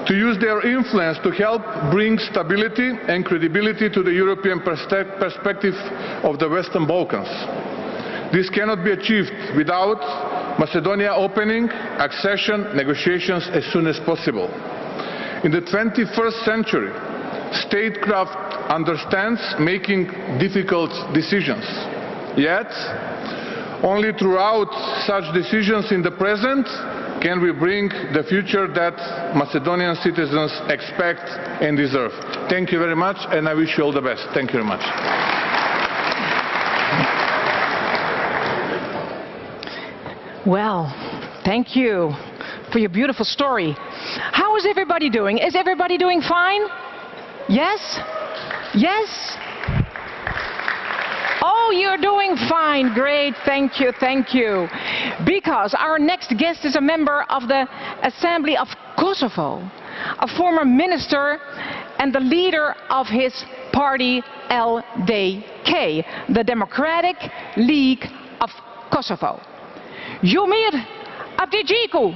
to use their influence to help bring stability and credibility to the European perspective of the Western Balkans. This cannot be achieved without Macedonia opening accession negotiations as soon as possible. In the 21st century, statecraft understands making difficult decisions. Yet, only throughout such decisions in the present can we bring the future that Macedonian citizens expect and deserve. Thank you very much, and I wish you all the best. Thank you very much. Well, thank you for your beautiful story. How is everybody doing? Is everybody doing fine? Yes? Yes? Oh, you're doing fine. Great. Thank you. Thank you. Because our next guest is a member of the Assembly of Kosovo, a former minister and the leader of his party LDK, the Democratic League of Kosovo. Jomir Abdijiku.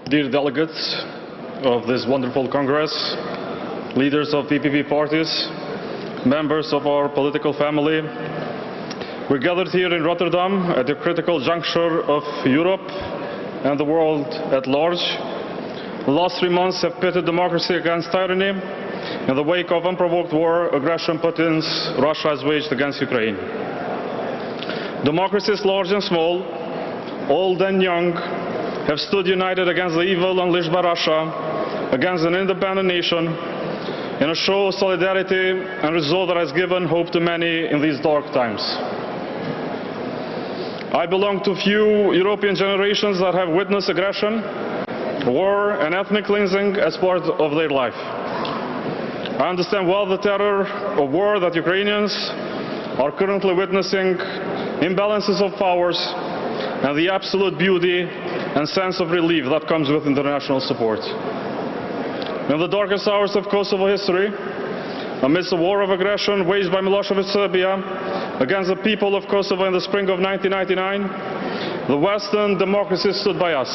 Dear delegates of this wonderful Congress, leaders of EPP parties, members of our political family, we're gathered here in Rotterdam at the critical juncture of Europe and the world at large. The last 3 months have pitted democracy against tyranny in the wake of unprovoked war aggression Putin's Russia has waged against Ukraine. Democracies large and small, old and young, have stood united against the evil unleashed by Russia, against an independent nation, in a show of solidarity and resolve that has given hope to many in these dark times. I belong to few European generations that have witnessed aggression, war and ethnic cleansing as part of their life. I understand well the terror of war that Ukrainians are currently witnessing, imbalances of powers, and the absolute beauty and sense of relief that comes with international support. In the darkest hours of Kosovo history, amidst a war of aggression waged by Milosevic Serbia against the people of Kosovo in the spring of 1999, the Western democracies stood by us.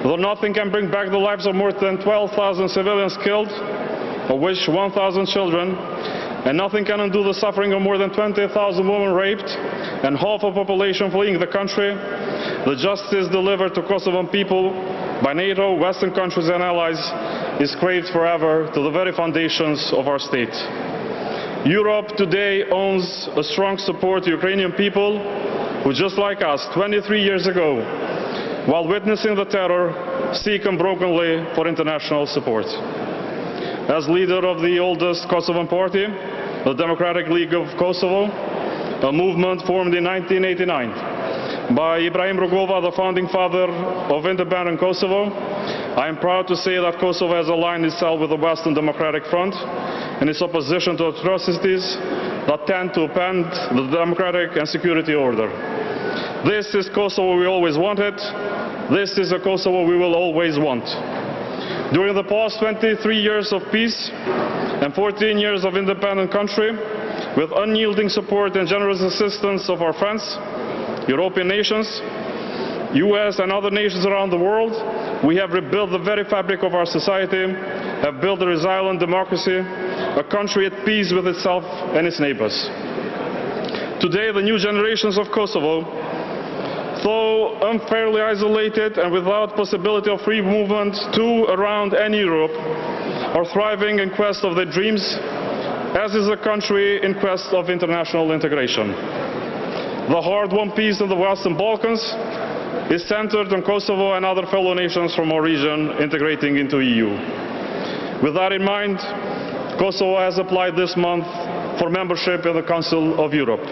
Though nothing can bring back the lives of more than 12,000 civilians killed, of which 1,000 children, and nothing can undo the suffering of more than 20,000 women raped and half of the population fleeing the country, the justice delivered to Kosovan people by NATO, Western countries and allies is craved forever to the very foundations of our state. Europe today owns a strong support to Ukrainian people who, just like us 23 years ago, while witnessing the terror, seek unbrokenly for international support. As leader of the oldest Kosovan party, the Democratic League of Kosovo, a movement formed in 1989 by Ibrahim Rugova, the founding father of independent Kosovo, I am proud to say that Kosovo has aligned itself with the Western Democratic Front in its opposition to atrocities that tend to upend the democratic and security order. This is Kosovo we always wanted. This is a Kosovo we will always want. During the past 23 years of peace and 14 years of independent country, with unyielding support and generous assistance of our friends, European nations, US and other nations around the world, we have rebuilt the very fabric of our society, have built a resilient democracy, a country at peace with itself and its neighbors. Today, the new generations of Kosovo, though unfairly isolated and without possibility of free movement to, around and Europe, are thriving in quest of their dreams, as is the country in quest of international integration. The hard-won peace in the Western Balkans is centered on Kosovo and other fellow nations from our region integrating into EU. With that in mind, Kosovo has applied this month for membership in the Council of Europe.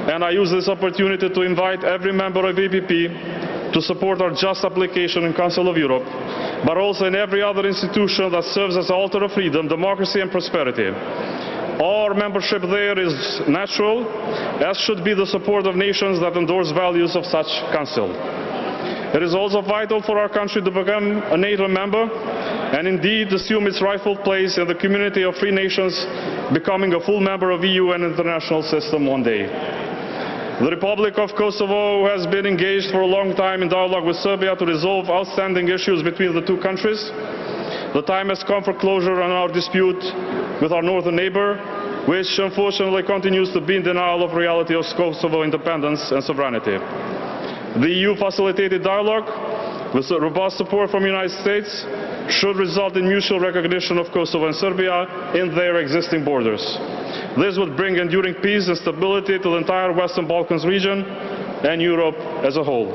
And I use this opportunity to invite every member of EPP to support our just application in Council of Europe, but also in every other institution that serves as an altar of freedom, democracy and prosperity. Our membership there is natural, as should be the support of nations that endorse values of such council. It is also vital for our country to become a NATO member and indeed assume its rightful place in the community of free nations, becoming a full member of EU and international system one day. The Republic of Kosovo has been engaged for a long time in dialogue with Serbia to resolve outstanding issues between the two countries. The time has come for closure on our dispute with our northern neighbor, which unfortunately continues to be in denial of reality of Kosovo independence and sovereignty. The EU-facilitated dialogue, with robust support from the United States, should result in mutual recognition of Kosovo and Serbia in their existing borders. This would bring enduring peace and stability to the entire Western Balkans region and Europe as a whole.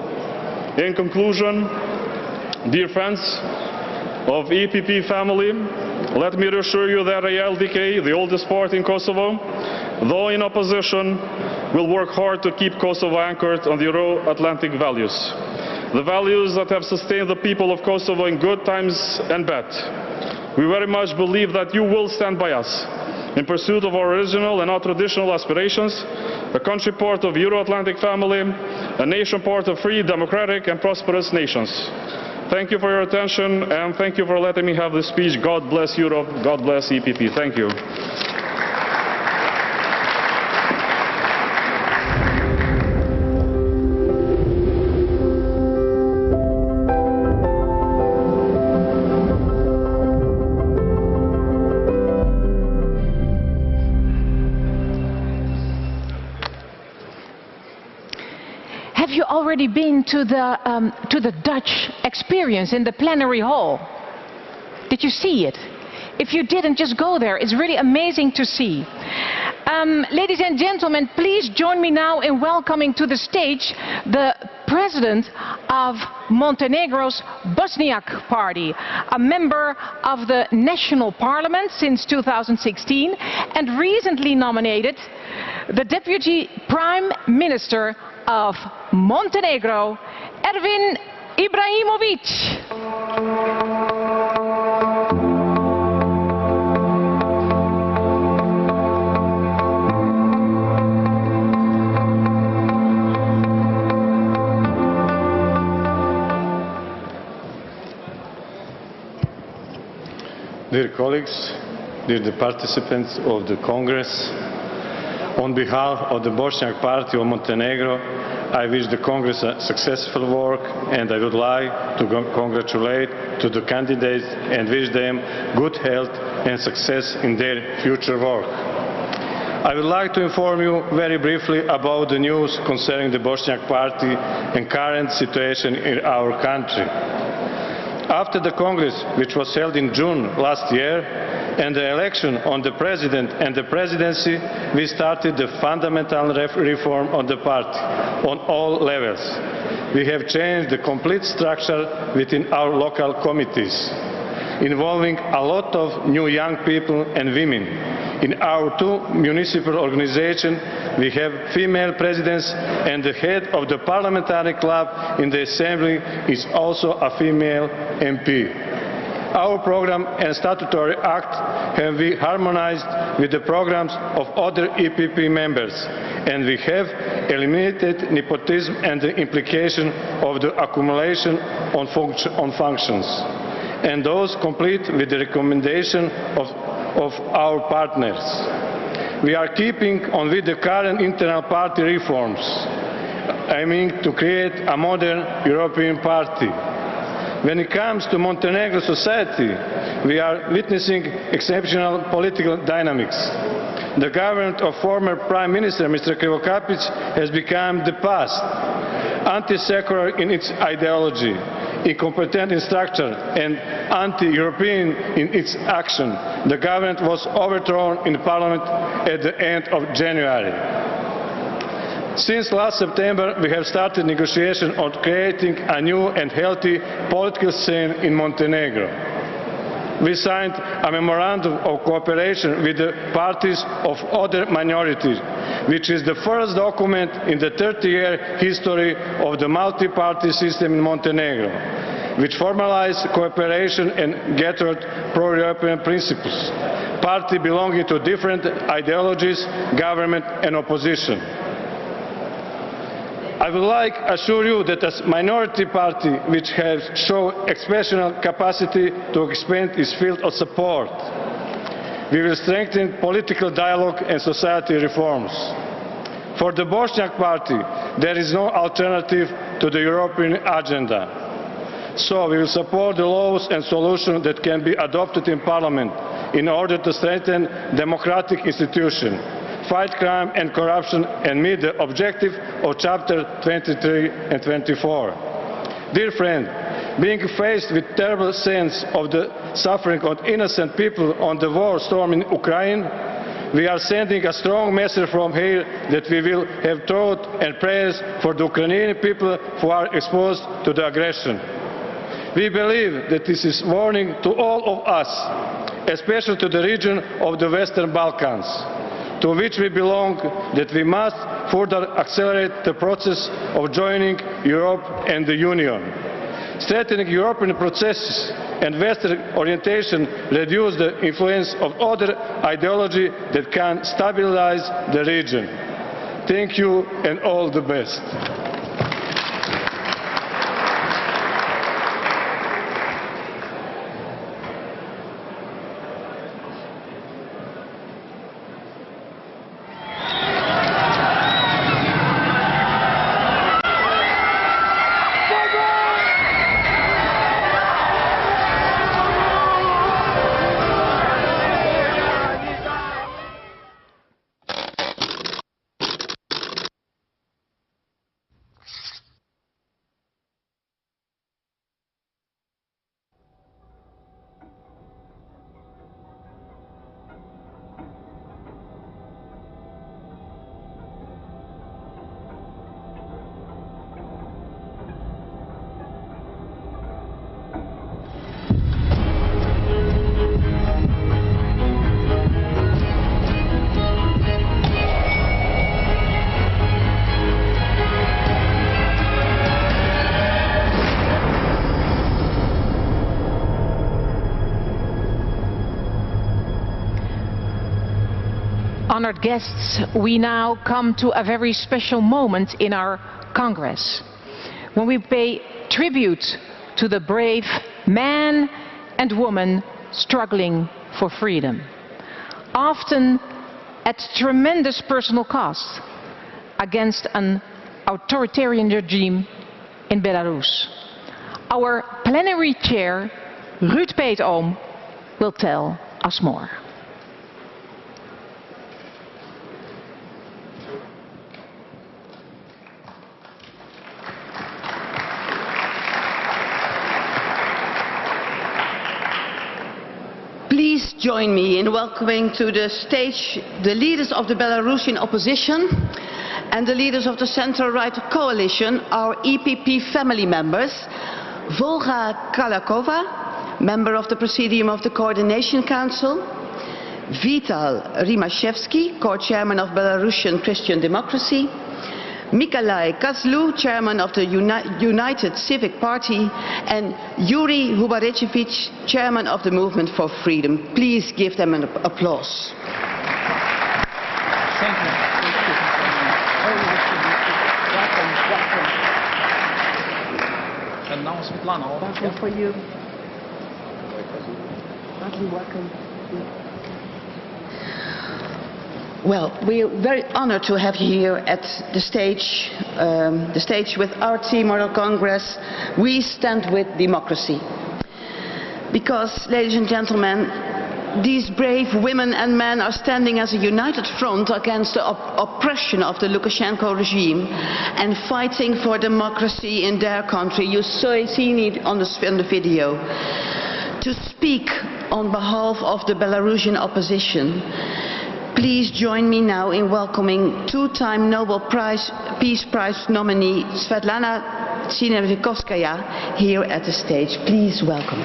In conclusion, dear friends of the EPP family, let me reassure you that ALDK, the oldest party in Kosovo, though in opposition, will work hard to keep Kosovo anchored on the Euro-Atlantic values. The values that have sustained the people of Kosovo in good times and bad. We very much believe that you will stand by us in pursuit of our original and our traditional aspirations, a country part of the Euro-Atlantic family, a nation part of free, democratic and prosperous nations. Thank you for your attention and thank you for letting me have this speech. God bless Europe. God bless EPP. Thank you. Have you already been to the Dutch experience in the plenary hall? Did you see it? If you didn't, just go there. It's really amazing to see. Ladies and gentlemen, please join me now in welcoming to the stage the President of Montenegro's Bosniak Party, a member of the National Parliament since 2016 and recently nominated the Deputy Prime Minister of Montenegro, Ervin Ibrahimovic. Dear colleagues, dear participants of the Congress, on behalf of the Bosniak Party of Montenegro, I wish the Congress a successful work and I would like to congratulate to the candidates and wish them good health and success in their future work. I would like to inform you very briefly about the news concerning the Bosniak Party and current situation in our country. After the Congress, which was held in June last year, and the election on the President and the Presidency, we started the fundamental reform of the party on all levels. We have changed the complete structure within our local committees, involving a lot of new young people and women. In our two municipal organizations, we have female presidents and the head of the parliamentary club in the Assembly is also a female MP. Our program and statutory act have been harmonized with the programs of other EPP members, and we have eliminated nepotism and the implication of the accumulation on functions, and those complete with the recommendation of our partners. We are keeping on with the current internal party reforms, aiming to create a modern European party. When it comes to Montenegro society, we are witnessing exceptional political dynamics. The government of former Prime Minister Mr. Krivokapić has become the past, anti-secular in its ideology, incompetent in structure and anti-European in its action. The government was overthrown in Parliament at the end of January. Since last September, we have started negotiations on creating a new and healthy political scene in Montenegro. We signed a memorandum of cooperation with the parties of other minorities, which is the first document in the 30-year history of the multi-party system in Montenegro, which formalized cooperation and gathered pro-European principles. party belonging to different ideologies, government and opposition. I would like to assure you that as a minority party which has shown exceptional capacity to expand its field of support, we will strengthen political dialogue and society reforms. For the Bosniak party, there is no alternative to the European agenda. So we will support the laws and solutions that can be adopted in Parliament in order to strengthen democratic institutions, fight crime and corruption and meet the objective of Chapter 23 and 24. Dear friend, being faced with terrible sense of the suffering of innocent people on the war storm in Ukraine, we are sending a strong message from here that we will have thought and prayers for the Ukrainian people who are exposed to the aggression. We believe that this is a warning to all of us, especially to the region of the Western Balkans, to which we belong, that we must further accelerate the process of joining Europe and the Union. Strengthening European processes and Western orientation reduce the influence of other ideology that can stabilize the region. Thank you and all the best. Honored guests, we now come to a very special moment in our Congress, when we pay tribute to the brave man and woman struggling for freedom, often at tremendous personal cost, against an authoritarian regime in Belarus. Our plenary chair, Ruud Peetoom, will tell us more. Please join me in welcoming to the stage the leaders of the Belarusian opposition and the leaders of the centre-right coalition, our EPP family members, Volga Kalakova, member of the Presidium of the Coordination Council, Vital Rimashevsky, co-chairman of Belarusian Christian Democracy, Mikolai Kazlu, chairman of the United Civic Party, and Yuri Hubarechevich, chairman of the Movement for Freedom. Please give them an applause. Thank you. Welcome. And now Sviatlana. Welcome for you. Welcome. Well, we are very honored to have you here at the stage with our team, World Congress. We stand with democracy. Because, ladies and gentlemen, these brave women and men are standing as a united front against the oppression of the Lukashenko regime and fighting for democracy in their country. You seen it on the video. To speak on behalf of the Belarusian opposition, please join me now in welcoming two-time Nobel Peace Prize nominee Sviatlana Tsikhanouskaya here at the stage. Please welcome.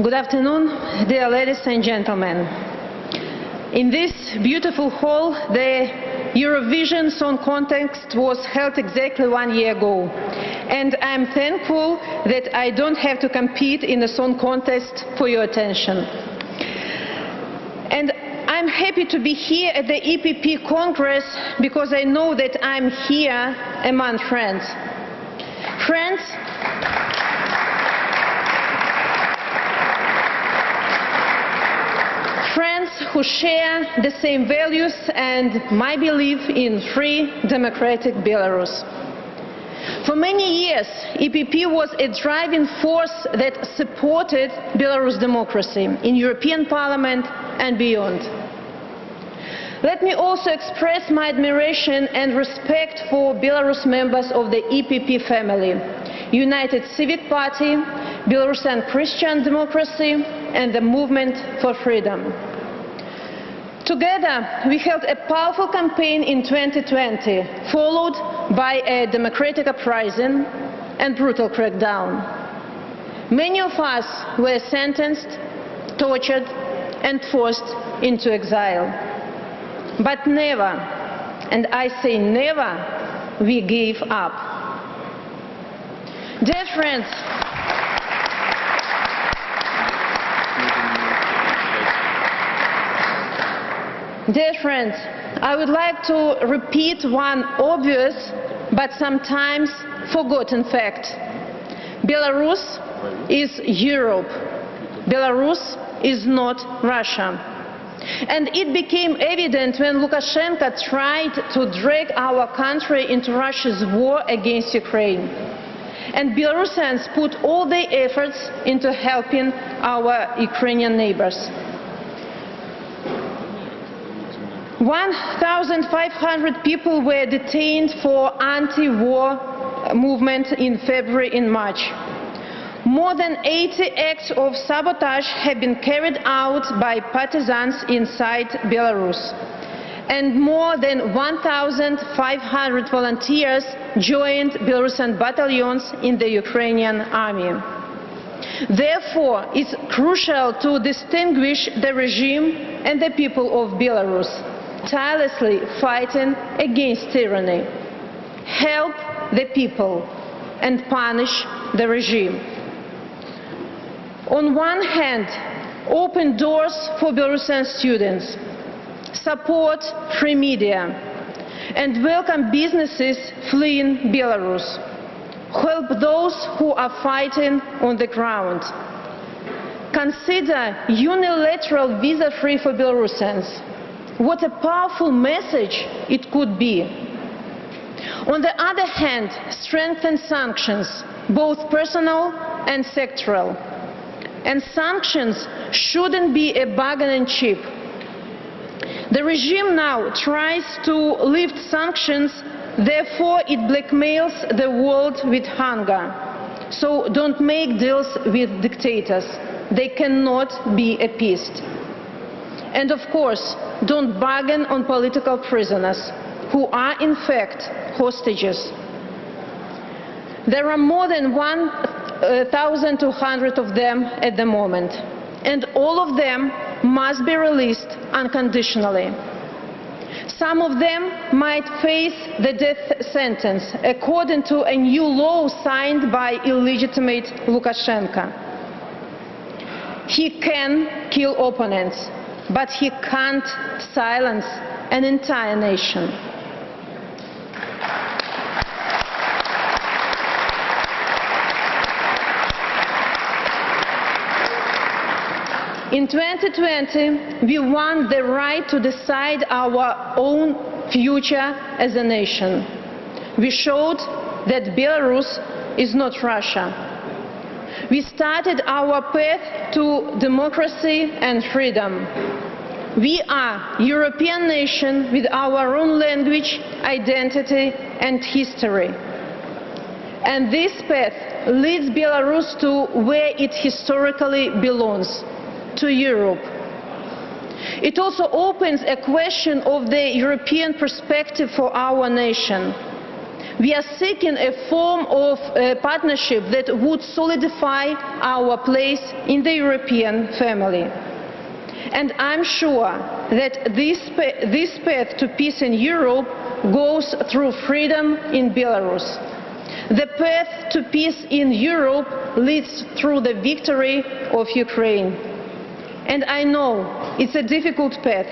Good afternoon, dear ladies and gentlemen. In this beautiful hall, the Eurovision Song Contest was held exactly 1 year ago. And I'm thankful that I don't have to compete in the song contest for your attention. And I'm happy to be here at the EPP Congress because I know that I'm here among friends. Friends who share the same values and my belief in free, democratic Belarus. For many years, EPP was a driving force that supported Belarus democracy in European Parliament and beyond. Let me also express my admiration and respect for Belarus members of the EPP family, United Civic Party, Belarusian Christian Democracy, and the Movement for Freedom. Together, we held a powerful campaign in 2020, followed by a democratic uprising and brutal crackdown. Many of us were sentenced, tortured, and forced into exile. But never, and I say never, we gave up. Dear friends, I would like to repeat one obvious but sometimes forgotten fact. Belarus is Europe. Belarus is not Russia. And it became evident when Lukashenko tried to drag our country into Russia's war against Ukraine. And Belarusians put all their efforts into helping our Ukrainian neighbors. 1,500 people were detained for anti-war movement in February and March. More than 80 acts of sabotage have been carried out by partisans inside Belarus. And more than 1,500 volunteers joined Belarusian battalions in the Ukrainian army. Therefore, it's crucial to distinguish the regime and the people of Belarus, tirelessly fighting against tyranny. Help the people and punish the regime. On one hand, open doors for Belarusian students, support free media, and welcome businesses fleeing Belarus. Help those who are fighting on the ground. Consider unilateral visa-free for Belarusians. What a powerful message it could be. On the other hand, strengthen sanctions, both personal and sectoral. And sanctions shouldn't be a bargaining chip. The regime now tries to lift sanctions, therefore it blackmails the world with hunger. So don't make deals with dictators. They cannot be appeased. And of course, don't bargain on political prisoners, who are in fact hostages. There are more than 1,200 of them at the moment, and all of them must be released unconditionally. Some of them might face the death sentence, according to a new law signed by illegitimate Lukashenko. He can kill opponents, but he can't silence an entire nation. In 2020, we won the right to decide our own future as a nation. We showed that Belarus is not Russia. We started our path to democracy and freedom. We are a European nation with our own language, identity and history. And this path leads Belarus to where it historically belongs, to Europe. It also opens a question of the European perspective for our nation. We are seeking a form of partnership that would solidify our place in the European family. And I'm sure that this path to peace in Europe goes through freedom in Belarus. The path to peace in Europe leads through the victory of Ukraine. And I know it's a difficult path,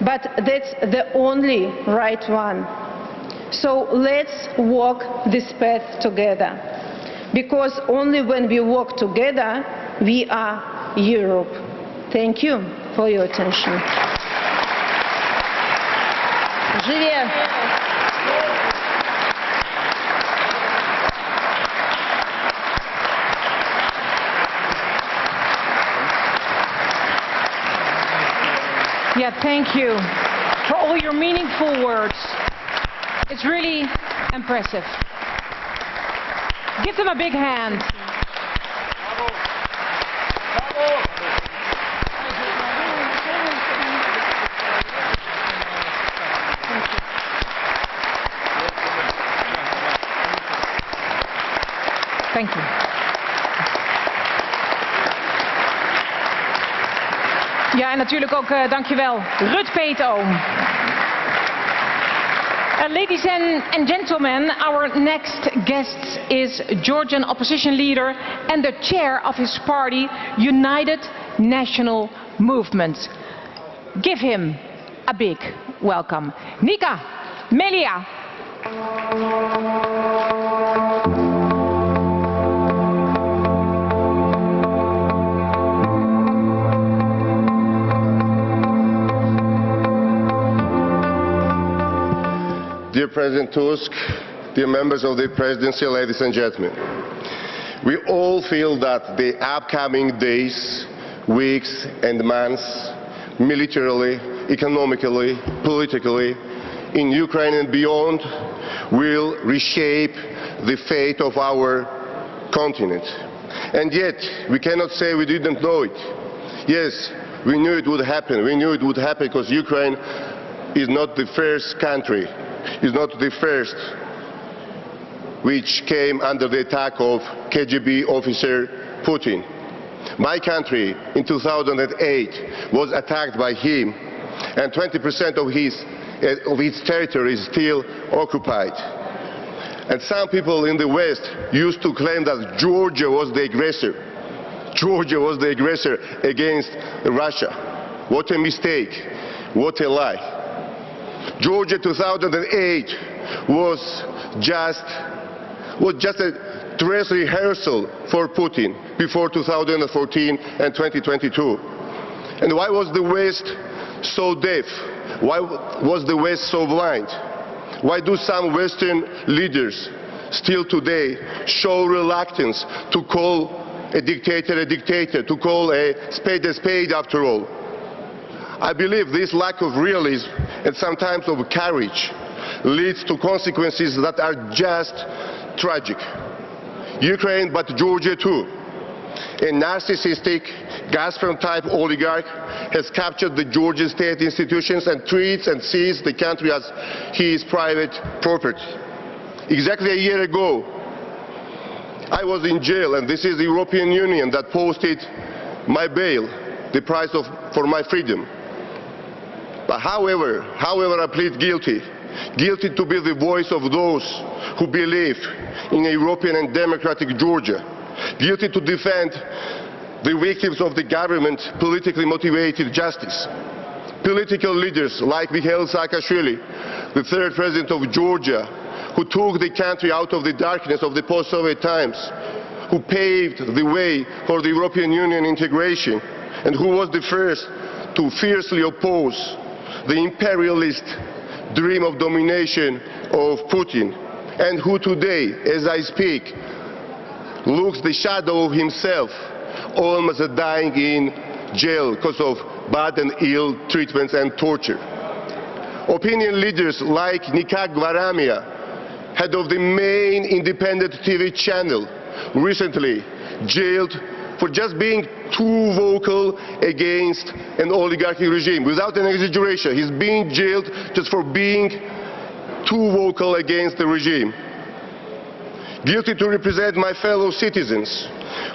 but that's the only right one. So let's walk this path together, because only when we walk together, we are Europe. Thank you for your attention. Yeah, thank you for all your meaningful words. It's really impressive. Give them a big hand. Thank you. Ja, en natuurlijk ook dankjewel Rut Peetoom. Ladies and gentlemen, our next guest is Georgian opposition leader and the chair of his party, United National Movement. Give him a big welcome. Nika, Melia. Dear President Tusk, dear members of the presidency, ladies and gentlemen, we all feel that the upcoming days, weeks and months, militarily, economically, politically, in Ukraine and beyond, will reshape the fate of our continent. And yet, we cannot say we didn't know it. Yes, we knew it would happen. We knew it would happen because Ukraine is not the first country, is not the first which came under the attack of KGB officer Putin. My country in 2008 was attacked by him, and 20% of its territory is still occupied. And some people in the West used to claim that Georgia was the aggressor. Georgia was the aggressor against Russia. What a mistake. What a lie. Georgia 2008 was just a dress rehearsal for Putin before 2014 and 2022. And why was the West so deaf? Why was the West so blind? Why do some Western leaders still today show reluctance to call a dictator, to call a spade after all? I believe this lack of realism and sometimes of courage leads to consequences that are just tragic. Ukraine, but Georgia too. A narcissistic Gazprom-type oligarch has captured the Georgian state institutions and treats and sees the country as his private property. Exactly a year ago, I was in jail, and this is the European Union that posted my bail, the price for my freedom. But however, I plead guilty to be the voice of those who believe in a European and democratic Georgia, guilty to defend the victims of the government politically motivated justice. Political leaders like Mikhail Saakashvili, the third president of Georgia, who took the country out of the darkness of the post-Soviet times, who paved the way for the European Union integration, and who was the first to fiercely oppose the imperialist dream of domination of Putin, and who today, as I speak, looks the shadow of himself, almost dying in jail because of bad and ill treatments and torture. Opinion leaders like Nika, head of the main independent TV channel, recently jailed for just being too vocal against an oligarchic regime. Without an exaggeration, he's being jailed just for being too vocal against the regime. Guilty to represent my fellow citizens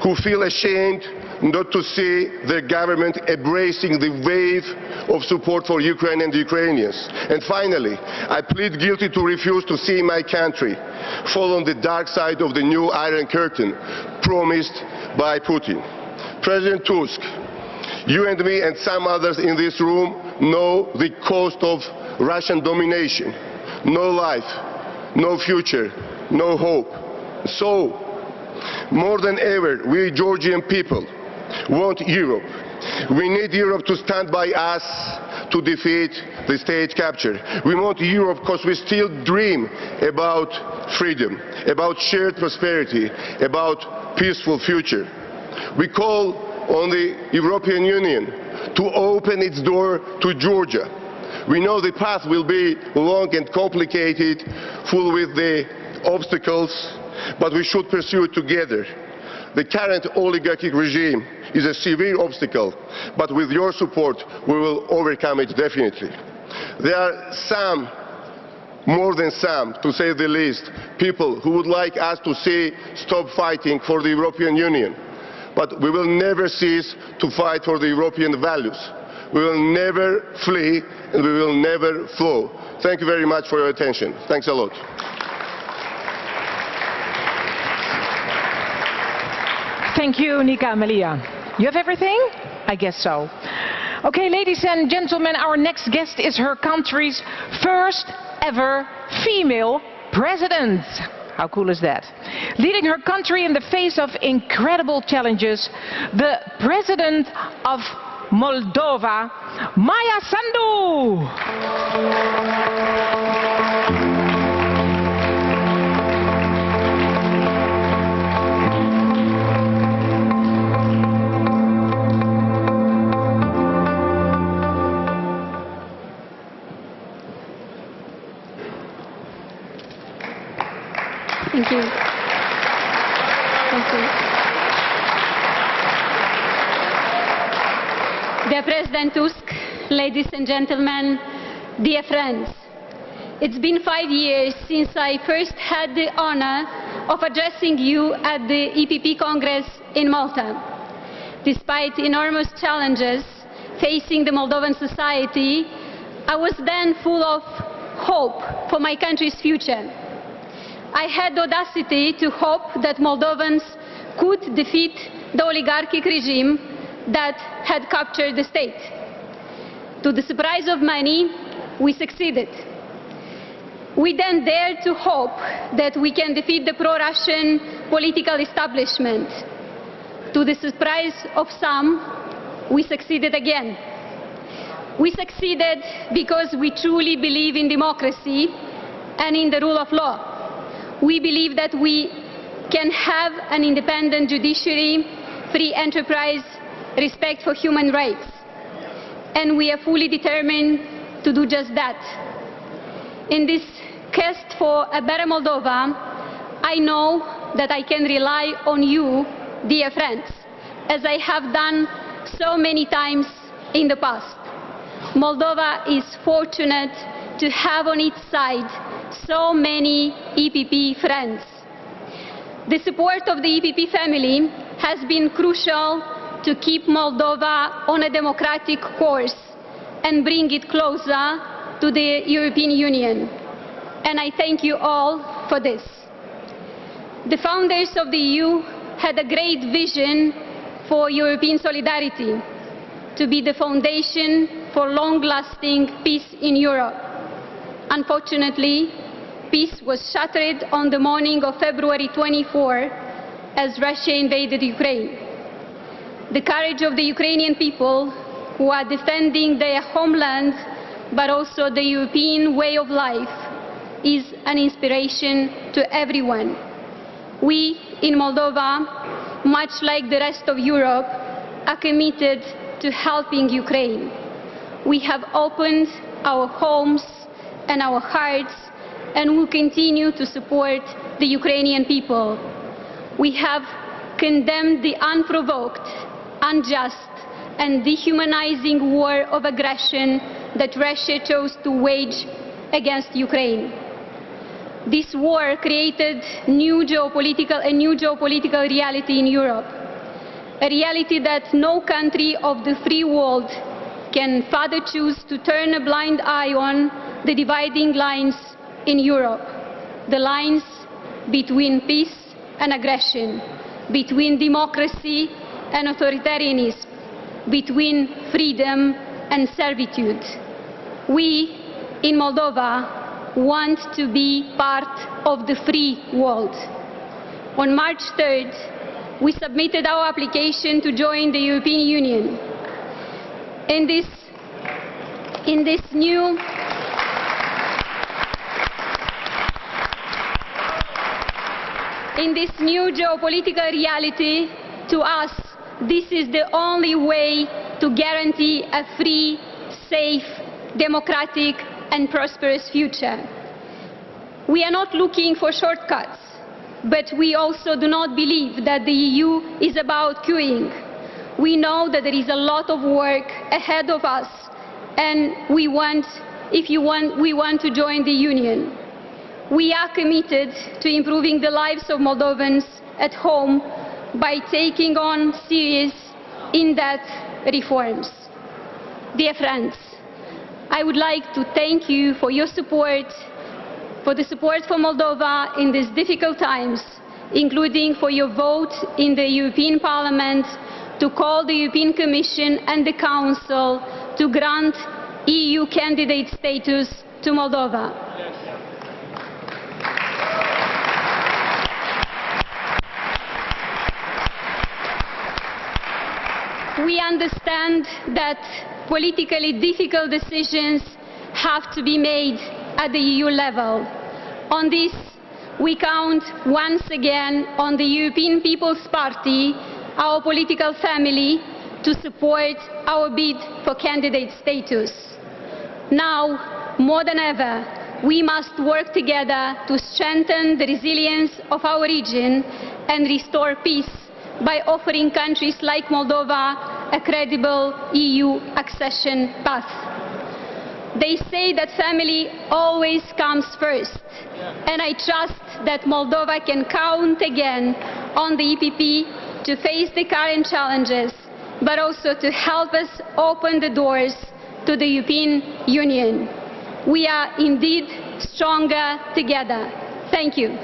who feel ashamed not to see their government embracing the wave of support for Ukraine and the Ukrainians. And finally, I plead guilty to refuse to see my country fall on the dark side of the new Iron Curtain promised by Putin. President Tusk, you and me and some others in this room know the cost of Russian domination. No life, no future, no hope. So, more than ever, we Georgian people want Europe. We need Europe to stand by us to defeat the state capture. We want Europe because we still dream about freedom, about shared prosperity, about peaceful future. We call on the European Union to open its door to Georgia. We know the path will be long and complicated, full with the obstacles, but we should pursue it together. The current oligarchic regime is a severe obstacle, but with your support we will overcome it definitely. There are some, more than some, to say the least, people who would like us to see stop fighting for the European Union. But we will never cease to fight for the European values. We will never flee and we will never flow. Thank you very much for your attention. Thanks a lot. Thank you, Nika and Melia. You have everything? I guess so. Okay, ladies and gentlemen, our next guest is her country's first ever female president. How cool is that? Leading her country in the face of incredible challenges, the President of Moldova, Maia Sandu. Thank you. Thank you. Dear President Tusk, ladies and gentlemen, dear friends, it's been 5 years since I first had the honor of addressing you at the EPP Congress in Malta. Despite enormous challenges facing the Moldovan society, I was then full of hope for my country's future. I had the audacity to hope that Moldovans could defeat the oligarchic regime that had captured the state. To the surprise of many, we succeeded. We then dared to hope that we can defeat the pro-Russian political establishment. To the surprise of some, we succeeded again. We succeeded because we truly believe in democracy and in the rule of law. We believe that we can have an independent judiciary, free enterprise, respect for human rights. And we are fully determined to do just that. In this quest for a better Moldova, I know that I can rely on you, dear friends, as I have done so many times in the past. Moldova is fortunate to have on its side so many EPP friends. The support of the EPP family has been crucial to keep Moldova on a democratic course and bring it closer to the European Union. And I thank you all for this. The founders of the EU had a great vision for European solidarity, to be the foundation for long-lasting peace in Europe. Unfortunately, peace was shattered on the morning of February 24 as Russia invaded Ukraine. The courage of the Ukrainian people who are defending their homeland but also the European way of life is an inspiration to everyone. We in Moldova, much like the rest of Europe, are committed to helping Ukraine. We have opened our homes and our hearts and will continue to support the Ukrainian people. We have condemned the unprovoked, unjust and dehumanizing war of aggression that Russia chose to wage against Ukraine. This war created a new geopolitical reality in Europe, a reality that no country of the free world can further choose to turn a blind eye on the dividing lines in Europe, the lines between peace and aggression, between democracy and authoritarianism, between freedom and servitude. We in Moldova want to be part of the free world. On March 3rd, we submitted our application to join the European Union. In this new geopolitical reality, to us, this is the only way to guarantee a free, safe, democratic and prosperous future. We are not looking for shortcuts, but we also do not believe that the EU is about queuing. We know that there is a lot of work ahead of us, and we want to join the Union. We are committed to improving the lives of Moldovans at home by taking on serious, in-depth reforms. Dear friends, I would like to thank you for your support, for the support for Moldova in these difficult times, including for your vote in the European Parliament to call the European Commission and the Council to grant EU candidate status to Moldova. We understand that politically difficult decisions have to be made at the EU level. On this, we count once again on the European People's Party, our political family, to support our bid for candidate status. Now, more than ever, we must work together to strengthen the resilience of our region and restore peace by offering countries like Moldova a credible EU accession path. They say that family always comes first, and I trust that Moldova can count again on the EPP to face the current challenges, but also to help us open the doors to the European Union. We are indeed stronger together. Thank you.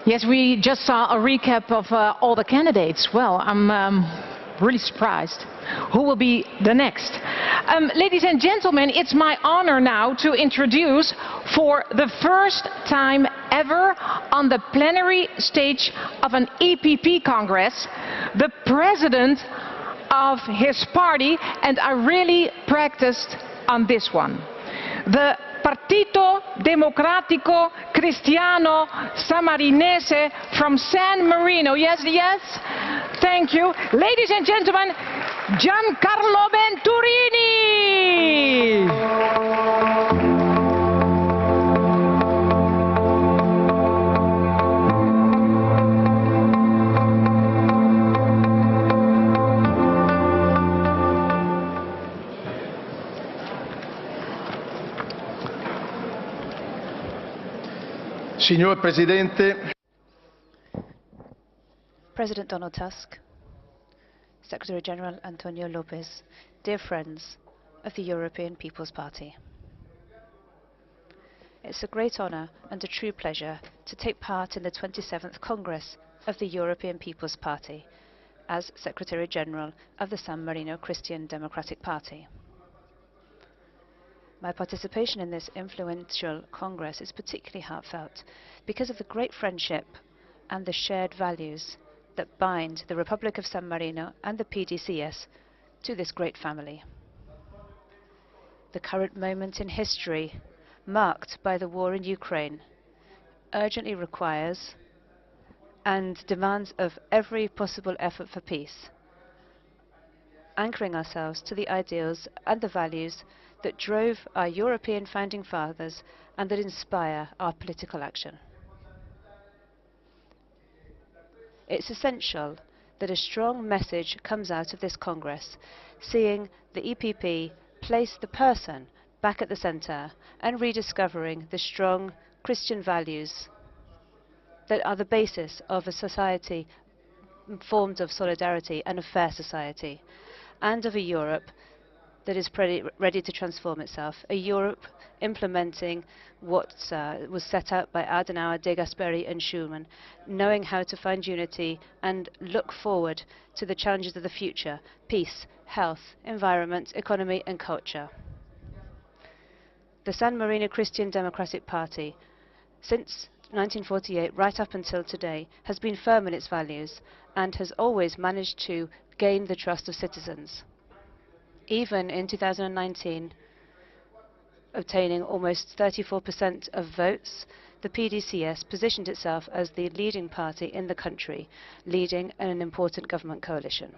Yes, we just saw a recap of all the candidates. Well, I'm really surprised. Who will be the next? Ladies and gentlemen, it's my honor now to introduce for the first time ever on the plenary stage of an EPP Congress, the president of his party, and I really practiced on this one. The Partito Democratico Cristiano Sammarinese from San Marino. Yes, yes? Thank you. Ladies and gentlemen, Giancarlo Venturini! Signor Presidente. President Donald Tusk, Secretary General Antonio Lopez, dear friends of the European People's Party. It's a great honor and a true pleasure to take part in the 27th Congress of the European People's Party as Secretary General of the San Marino Christian Democratic Party. My participation in this influential Congress is particularly heartfelt because of the great friendship and the shared values that bind the Republic of San Marino and the PDCS to this great family. The current moment in history, marked by the war in Ukraine, urgently requires and demands of every possible effort for peace, anchoring ourselves to the ideals and the values that drove our European founding fathers and that inspire our political action. It's essential that a strong message comes out of this Congress, seeing the EPP place the person back at the centre and rediscovering the strong Christian values that are the basis of a society formed of solidarity and a fair society, and of a Europe that is ready to transform itself, a Europe implementing what was set out by Adenauer, De Gasperi and Schuman, knowing how to find unity and look forward to the challenges of the future: peace, health, environment, economy and culture. The San Marino Christian Democratic Party, since 1948 right up until today, has been firm in its values and has always managed to gain the trust of citizens. Even in 2019, obtaining almost 34% of votes, the PDCS positioned itself as the leading party in the country, leading an important government coalition.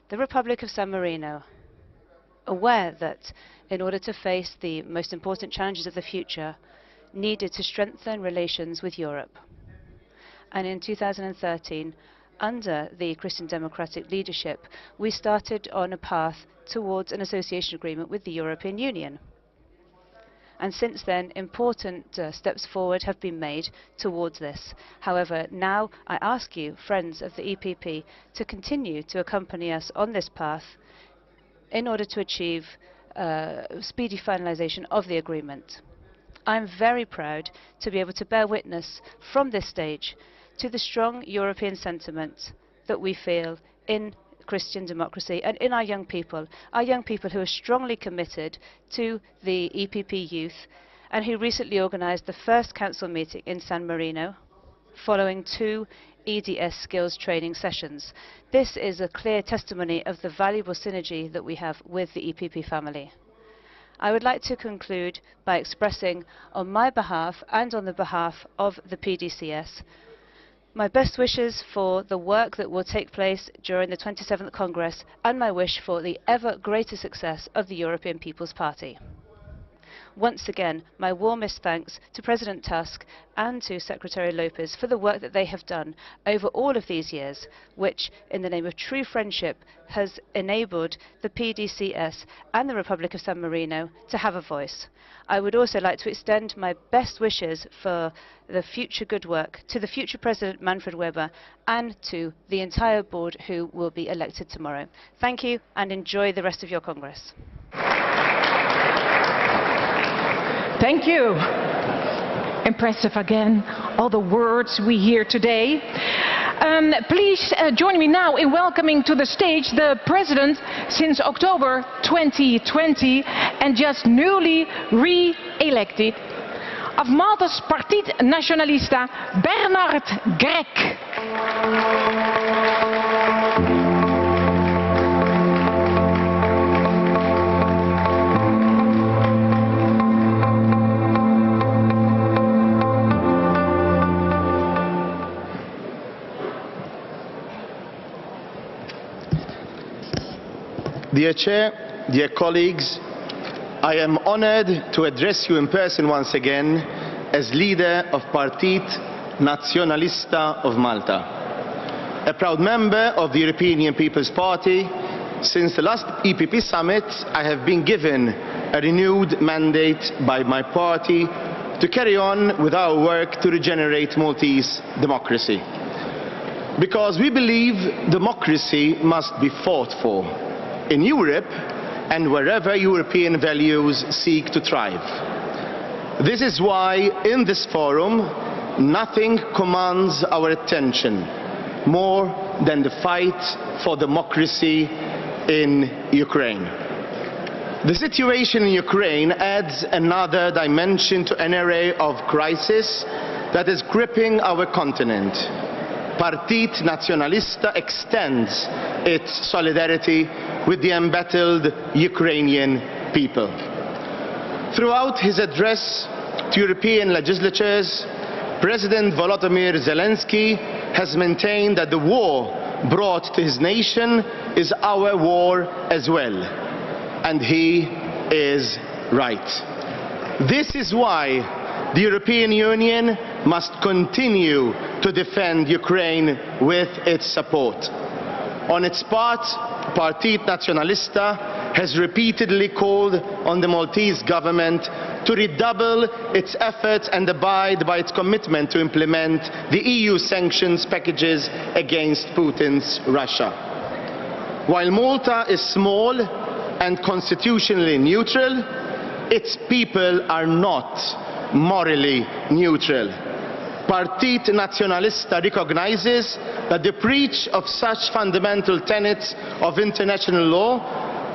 The Republic of San Marino, aware that in order to face the most important challenges of the future, needed to strengthen relations with Europe. And in 2013, under the Christian Democratic leadership, we started on a path towards an association agreement with the European Union. And since then, important steps forward have been made towards this. However, now I ask you, friends of the EPP, to continue to accompany us on this path in order to achieve speedy finalization of the agreement. I'm very proud to be able to bear witness from this stage to the strong European sentiment that we feel in Christian democracy and in our young people who are strongly committed to the EPP youth and who recently organized the first council meeting in San Marino following 2 EDS skills training sessions. This is a clear testimony of the valuable synergy that we have with the EPP family. I would like to conclude by expressing on my behalf and on the behalf of the PDCS my best wishes for the work that will take place during the 27th Congress and my wish for the ever greater success of the European People's Party. Once again, my warmest thanks to President Tusk and to Secretary Lopez for the work that they have done over all of these years, which, in the name of true friendship, has enabled the PDCS and the Republic of San Marino to have a voice. I would also like to extend my best wishes for the future good work to the future President Manfred Weber and to the entire board who will be elected tomorrow. Thank you and enjoy the rest of your Congress. Thank you. Impressive again, all the words we hear today. Please join me now in welcoming to the stage the President since October 2020 and just newly re-elected of Malta's Partid Nacionalista, Bernard Grek. Dear Chair, dear colleagues, I am honored to address you in person once again as leader of Partid Nacionalista of Malta. A proud member of the European People's Party, since the last EPP summit I have been given a renewed mandate by my party to carry on with our work to regenerate Maltese democracy. Because we believe democracy must be fought for in Europe and wherever European values seek to thrive. This is why in this forum nothing commands our attention more than the fight for democracy in Ukraine. The situation in Ukraine adds another dimension to an array of crises that is gripping our continent. Partit Naționalista extends its solidarity with the embattled Ukrainian people. Throughout his address to European legislatures, President Volodymyr Zelensky has maintained that the war brought to his nation is our war as well. And he is right. This is why the European Union must continue to defend Ukraine with its support. On its part, Partit Naționalista has repeatedly called on the Maltese government to redouble its efforts and abide by its commitment to implement the EU sanctions packages against Putin's Russia. While Malta is small and constitutionally neutral, its people are not morally neutral. Partit Naționalista recognizes that the breach of such fundamental tenets of international law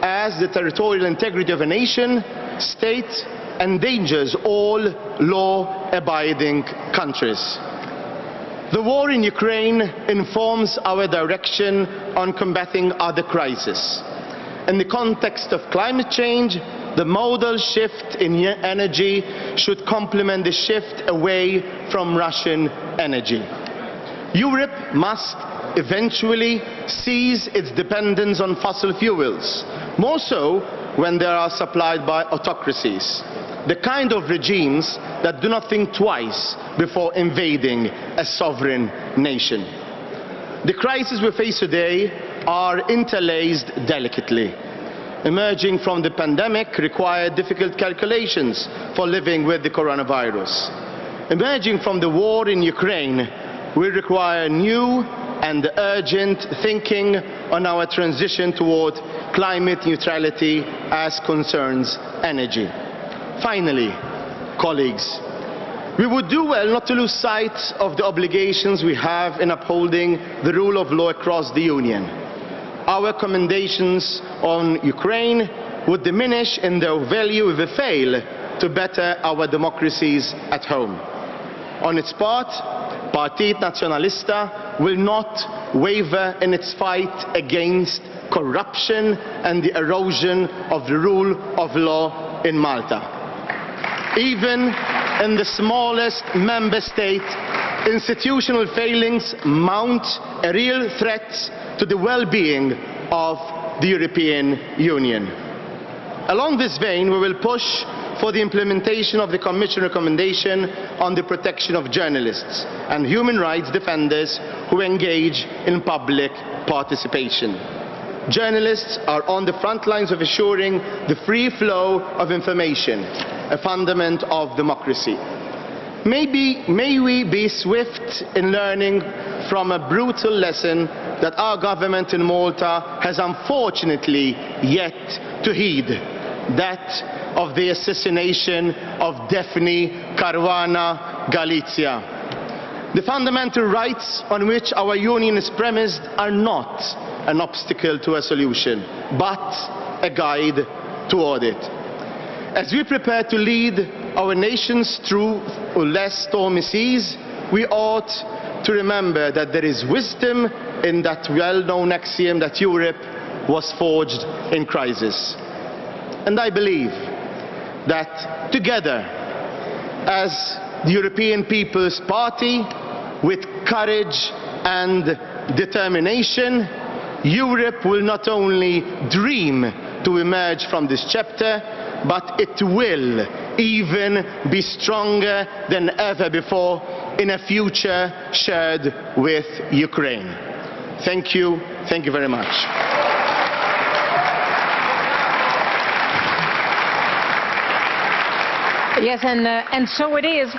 as the territorial integrity of a nation state endangers all law-abiding countries. The war in Ukraine informs our direction on combating other crises. In the context of climate change, the modal shift in energy should complement the shift away from Russian energy. Europe must eventually cease its dependence on fossil fuels, more so when they are supplied by autocracies, the kind of regimes that do not think twice before invading a sovereign nation. The crises we face today are interlaced delicately. Emerging from the pandemic required difficult calculations for living with the coronavirus. Emerging from the war in Ukraine will require new and urgent thinking on our transition toward climate neutrality as concerns energy. Finally, colleagues, we would do well not to lose sight of the obligations we have in upholding the rule of law across the Union. Our recommendations on Ukraine would diminish in their value if we fail to better our democracies at home. On its part, Partit Naționalista will not waver in its fight against corruption and the erosion of the rule of law in Malta. Even in the smallest member state, institutional failings mount a real threat to the well-being of the European Union. Along this vein, we will push for the implementation of the Commission recommendation on the protection of journalists and human rights defenders who engage in public participation. Journalists are on the front lines of assuring the free flow of information, a fundament of democracy. May we be swift in learning from a brutal lesson that our government in Malta has unfortunately yet to heed, that of the assassination of Daphne Caruana Galizia. The fundamental rights on which our union is premised are not an obstacle to a solution, but a guide toward it. As we prepare to lead our nations through less stormy seas, we ought to remember that there is wisdom in that well-known axiom that Europe was forged in crisis. And I believe that together, as the European People's Party, with courage and determination, Europe will not only dream to emerge from this chapter, but it will even be stronger than ever before in a future shared with Ukraine. Thank you. Thank you very much. Yes, and so it is.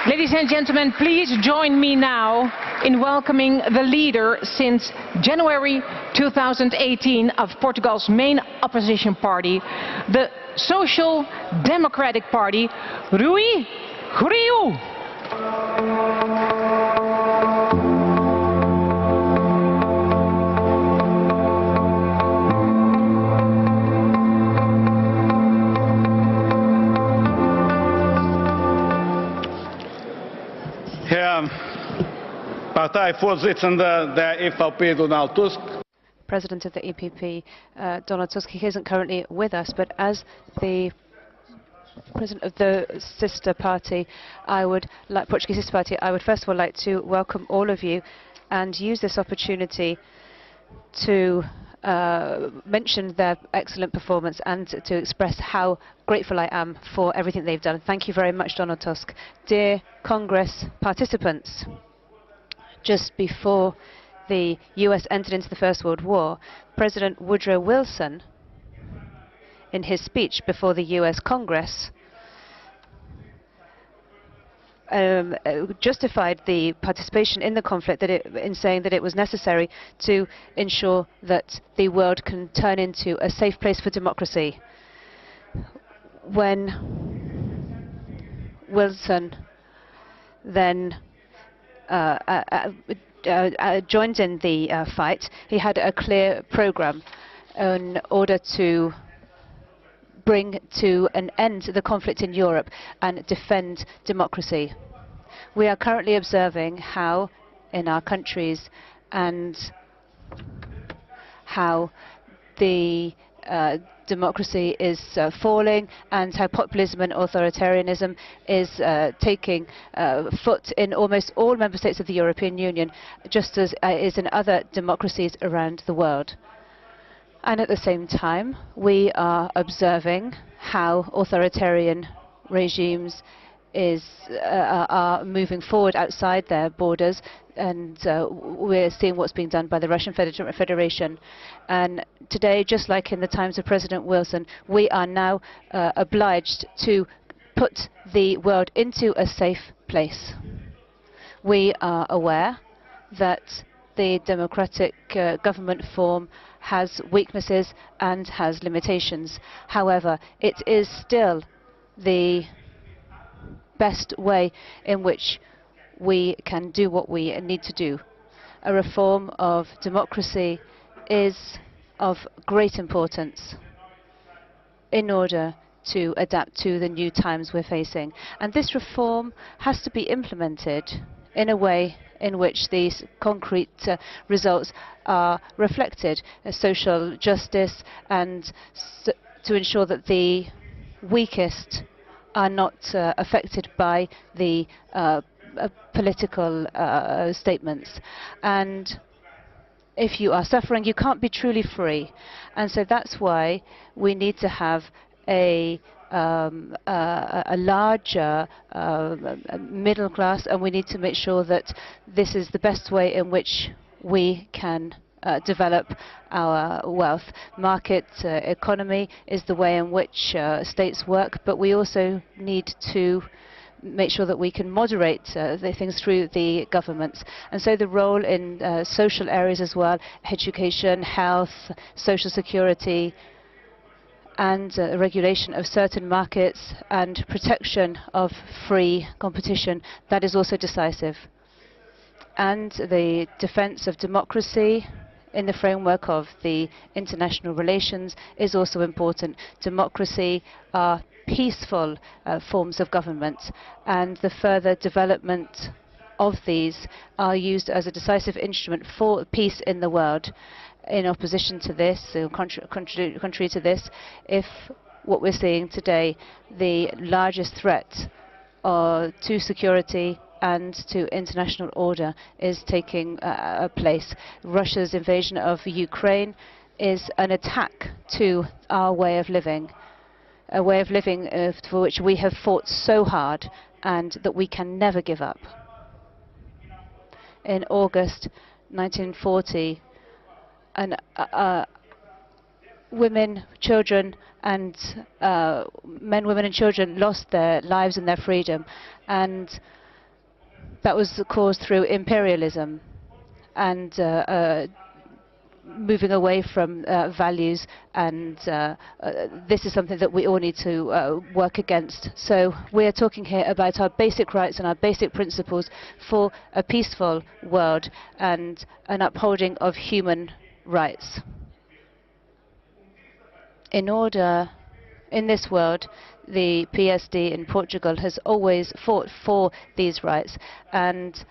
Ladies and gentlemen, please join me now in welcoming the leader since January 2018 of Portugal's main opposition party, the Social Democratic Party, Rui Rio. Herr Parteivorsitzender der EVP, Donald Tusk. President of the EPP, Donald Tusk, he isn't currently with us, but as the President of the sister party, Portuguese sister party, I would first of all like to welcome all of you and use this opportunity to mention their excellent performance and to express how grateful I am for everything they've done. Thank you very much, Donald Tusk. Dear Congress participants, just before the US entered into the First World War, President Woodrow Wilson, in his speech before the US Congress, justified the participation in the conflict in saying that it was necessary to ensure that the world can turn into a safe place for democracy. When Wilson then joined in the fight, he had a clear program in order to bring to an end the conflict in Europe and defend democracy. We are currently observing how in our countries and how the democracy is falling and how populism and authoritarianism is taking foot in almost all member states of the European Union, just as is in other democracies around the world. And at the same time, we are observing how authoritarian regimes are moving forward outside their borders, and we're seeing what's being done by the Russian Federation. And today, just like in the times of President Wilson, we are now obliged to put the world into a safe place. We are aware that the democratic government form has weaknesses and has limitations. However, it is still the best way in which we can do what we need to do. A reform of democracy is of great importance in order to adapt to the new times we're facing. And this reform has to be implemented in a way in which these concrete results are reflected, social justice, and to ensure that the weakest are not affected by the political statements. And if you are suffering, you can't be truly free. And so that's why we need to have a larger middle class, and we need to make sure that this is the best way in which we can develop our wealth. Market economy is the way in which states work, but we also need to make sure that we can moderate the things through the governments. And so the role in social areas as well, education, health, social security, and regulation of certain markets and protection of free competition, that is also decisive. And the defense of democracy in the framework of the international relations is also important. Democracy are peaceful forms of government, and the further development of these are used as a decisive instrument for peace in the world. In opposition to this, contrary to this, if what we're seeing today, the largest threat to security and to international order is taking place. Russia's invasion of Ukraine is an attack to our way of living, a way of living for which we have fought so hard and that we can never give up. In August 1940, women, children, and men, women, and children lost their lives and their freedom, and that was caused through imperialism and moving away from values, and this is something that we all need to work against. So we are talking here about our basic rights and our basic principles for a peaceful world and an upholding of human rights. In this world, the PSD in Portugal has always fought for these rights, and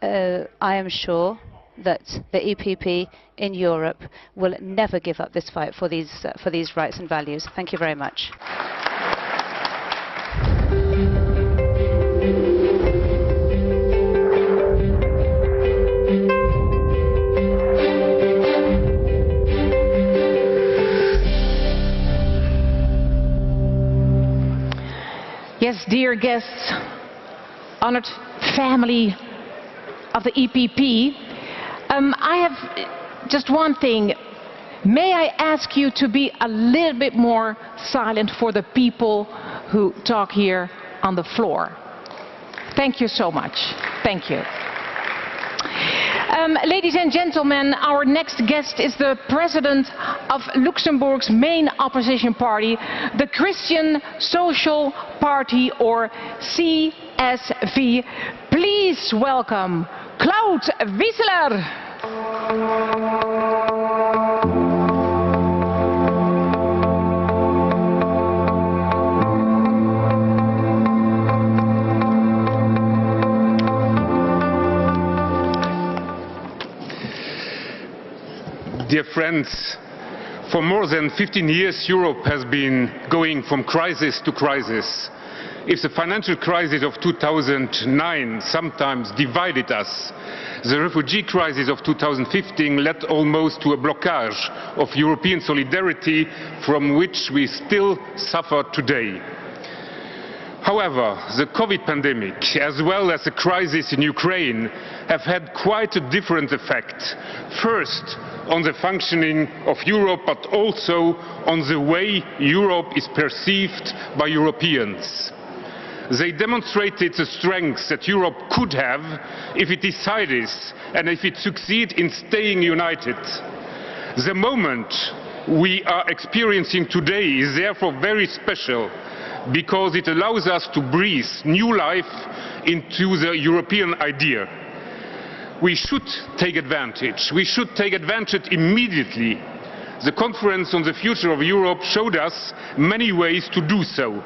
I am sure that the EPP in Europe will never give up this fight for these rights and values. Thank you very much. Yes, dear guests, honored family of the EPP, I have just one thing. May I ask you to be a little bit more silent for the people who talk here on the floor? Thank you so much. Thank you. Ladies and gentlemen, our next guest is the President of Luxembourg's main opposition party, the Christian Social Party, or CSV. Please welcome Claude Wieseler. Dear friends, for more than 15 years Europe has been going from crisis to crisis. If the financial crisis of 2009 sometimes divided us, the refugee crisis of 2015 led almost to a blockage of European solidarity from which we still suffer today. However, the COVID pandemic, as well as the crisis in Ukraine, have had quite a different effect. First, on the functioning of Europe, but also on the way Europe is perceived by Europeans. They demonstrated the strength that Europe could have if it decided and if it succeeds in staying united. The moment we are experiencing today is therefore very special, because it allows us to breathe new life into the European idea. We should take advantage. We should take advantage immediately. The conference on the future of Europe showed us many ways to do so.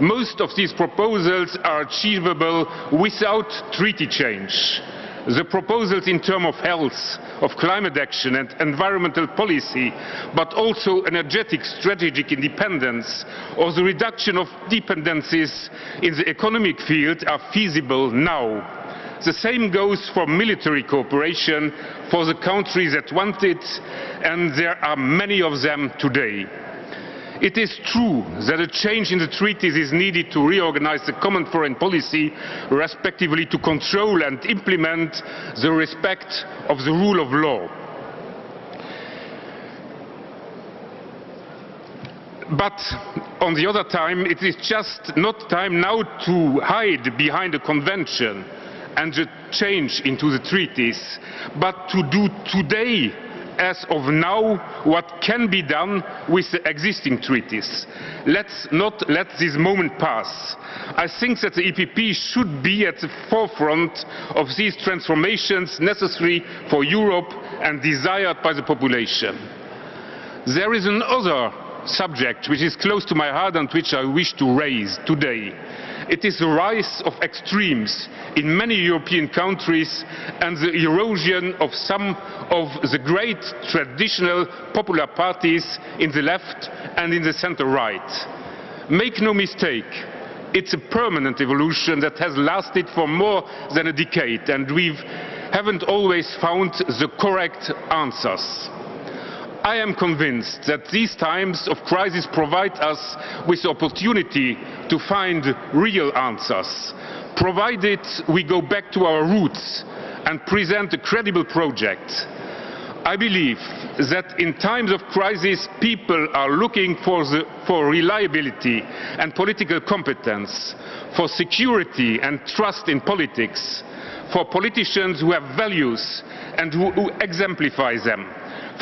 Most of these proposals are achievable without treaty change. The proposals in terms of health, of climate action and environmental policy, but also energetic strategic independence or the reduction of dependencies in the economic field are feasible now. The same goes for military cooperation for the countries that want it, and there are many of them today. It is true that a change in the treaties is needed to reorganize the common foreign policy, respectively to control and implement the respect of the rule of law. But on the other time, it is just not time now to hide behind a convention and the change into the treaties, but to do today, as of now, what can be done with the existing treaties. Let's not let this moment pass. I think that the EPP should be at the forefront of these transformations necessary for Europe and desired by the population. There is another subject which is close to my heart and which I wish to raise today. It is the rise of extremes in many European countries and the erosion of some of the great traditional popular parties in the left and in the center-right. Make no mistake, it's a permanent evolution that has lasted for more than a decade, and we haven't always found the correct answers. I am convinced that these times of crisis provide us with the opportunity to find real answers, provided we go back to our roots and present a credible project. I believe that in times of crisis, people are looking for reliability and political competence, for security and trust in politics, for politicians who have values and who exemplify them,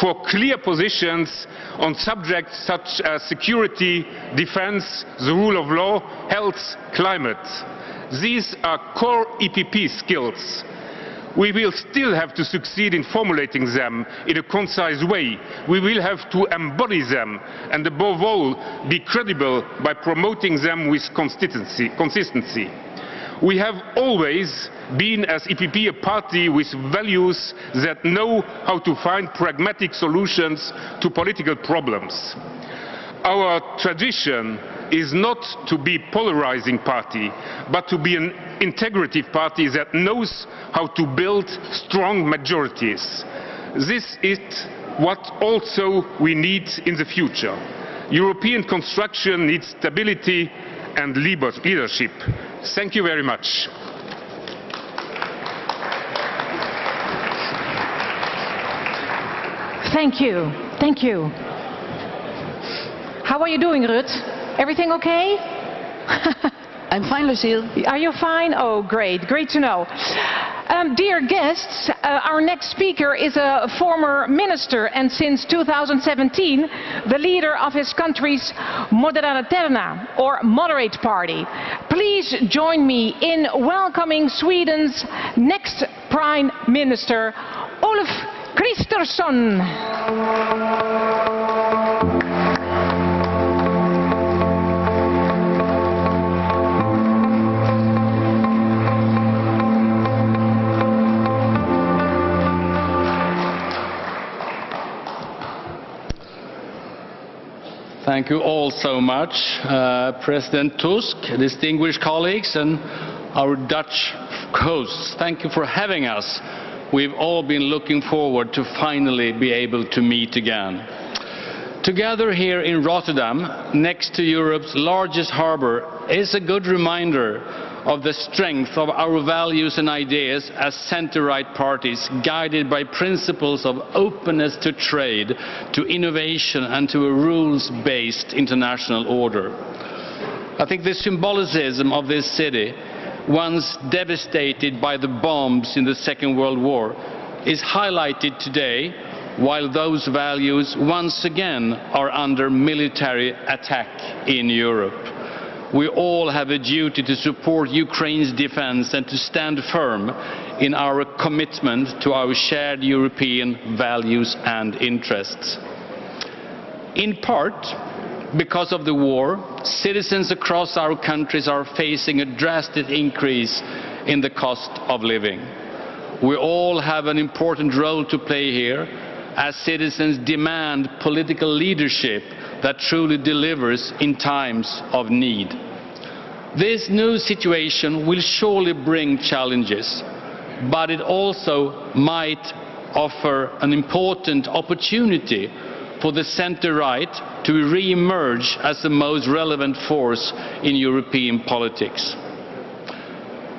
for clear positions on subjects such as security, defense, the rule of law, health, climate. These are core EPP skills. We will still have to succeed in formulating them in a concise way. We will have to embody them and above all be credible by promoting them with consistency. We have always been as EPP a party with values that know how to find pragmatic solutions to political problems. Our tradition is not to be a polarizing party, but to be an integrative party that knows how to build strong majorities. This is what also we need in the future. European construction needs stability and leadership. Thank you very much. Thank you. Thank you. How are you doing, Ruud? Everything okay? I'm fine, Lucille. Are you fine? Oh, great. Great to know. Dear guests, our next speaker is a former minister and since 2017 the leader of his country's Moderaterna, or Moderate Party. Please join me in welcoming Sweden's next Prime Minister, Ulf Kristersson. Thank you all so much, President Tusk, distinguished colleagues, and our Dutch hosts. Thank you for having us. We've all been looking forward to finally be able to meet again. Together here in Rotterdam, next to Europe's largest harbour, is a good reminder of the strength of our values and ideas as centre-right parties, guided by principles of openness to trade, to innovation and to a rules-based international order. I think the symbolism of this city, once devastated by the bombs in the Second World War, is highlighted today, while those values once again are under military attack in Europe. We all have a duty to support Ukraine's defense and to stand firm in our commitment to our shared European values and interests. In part, because of the war, citizens across our countries are facing a drastic increase in the cost of living. We all have an important role to play here, as citizens demand political leadership that truly delivers in times of need. This new situation will surely bring challenges, but it also might offer an important opportunity for the centre-right to re-emerge as the most relevant force in European politics.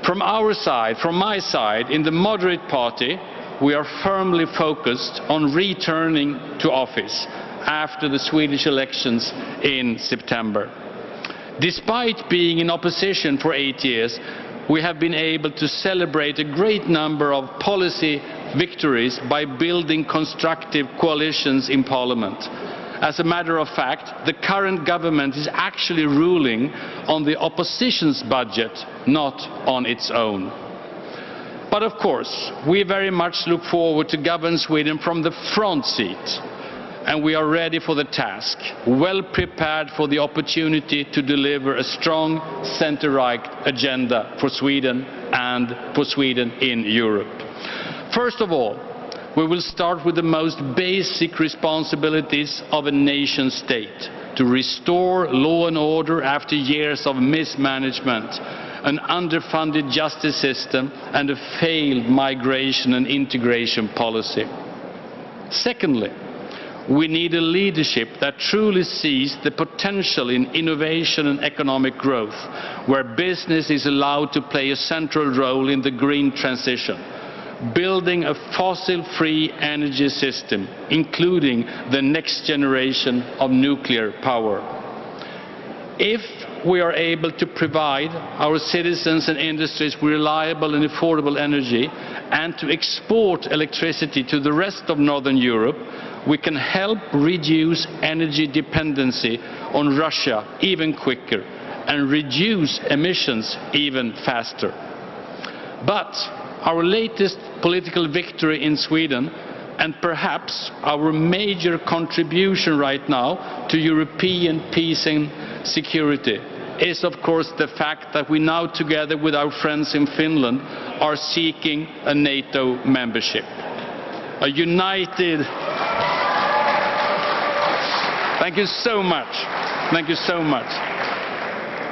From our side, from my side, in the Moderate Party, we are firmly focused on returning to office after the Swedish elections in September. Despite being in opposition for 8 years, we have been able to celebrate a great number of policy victories by building constructive coalitions in Parliament. As a matter of fact, the current government is actually ruling on the opposition's budget, not on its own. But of course, we very much look forward to govern Sweden from the front seat, and we are ready for the task, well prepared for the opportunity to deliver a strong centre-right agenda for Sweden and for Sweden in Europe. First of all, we will start with the most basic responsibilities of a nation state, to restore law and order after years of mismanagement, an underfunded justice system and a failed migration and integration policy. Secondly, we need a leadership that truly sees the potential in innovation and economic growth, where business is allowed to play a central role in the green transition, building a fossil-free energy system, including the next generation of nuclear power. If we are able to provide our citizens and industries with reliable and affordable energy and to export electricity to the rest of Northern Europe, we can help reduce energy dependency on Russia even quicker and reduce emissions even faster. But our latest political victory in Sweden, and perhaps our major contribution right now to European peace and security, is of course the fact that we now, together with our friends in Finland, are seeking a NATO membership. A united... Thank you so much. Thank you so much.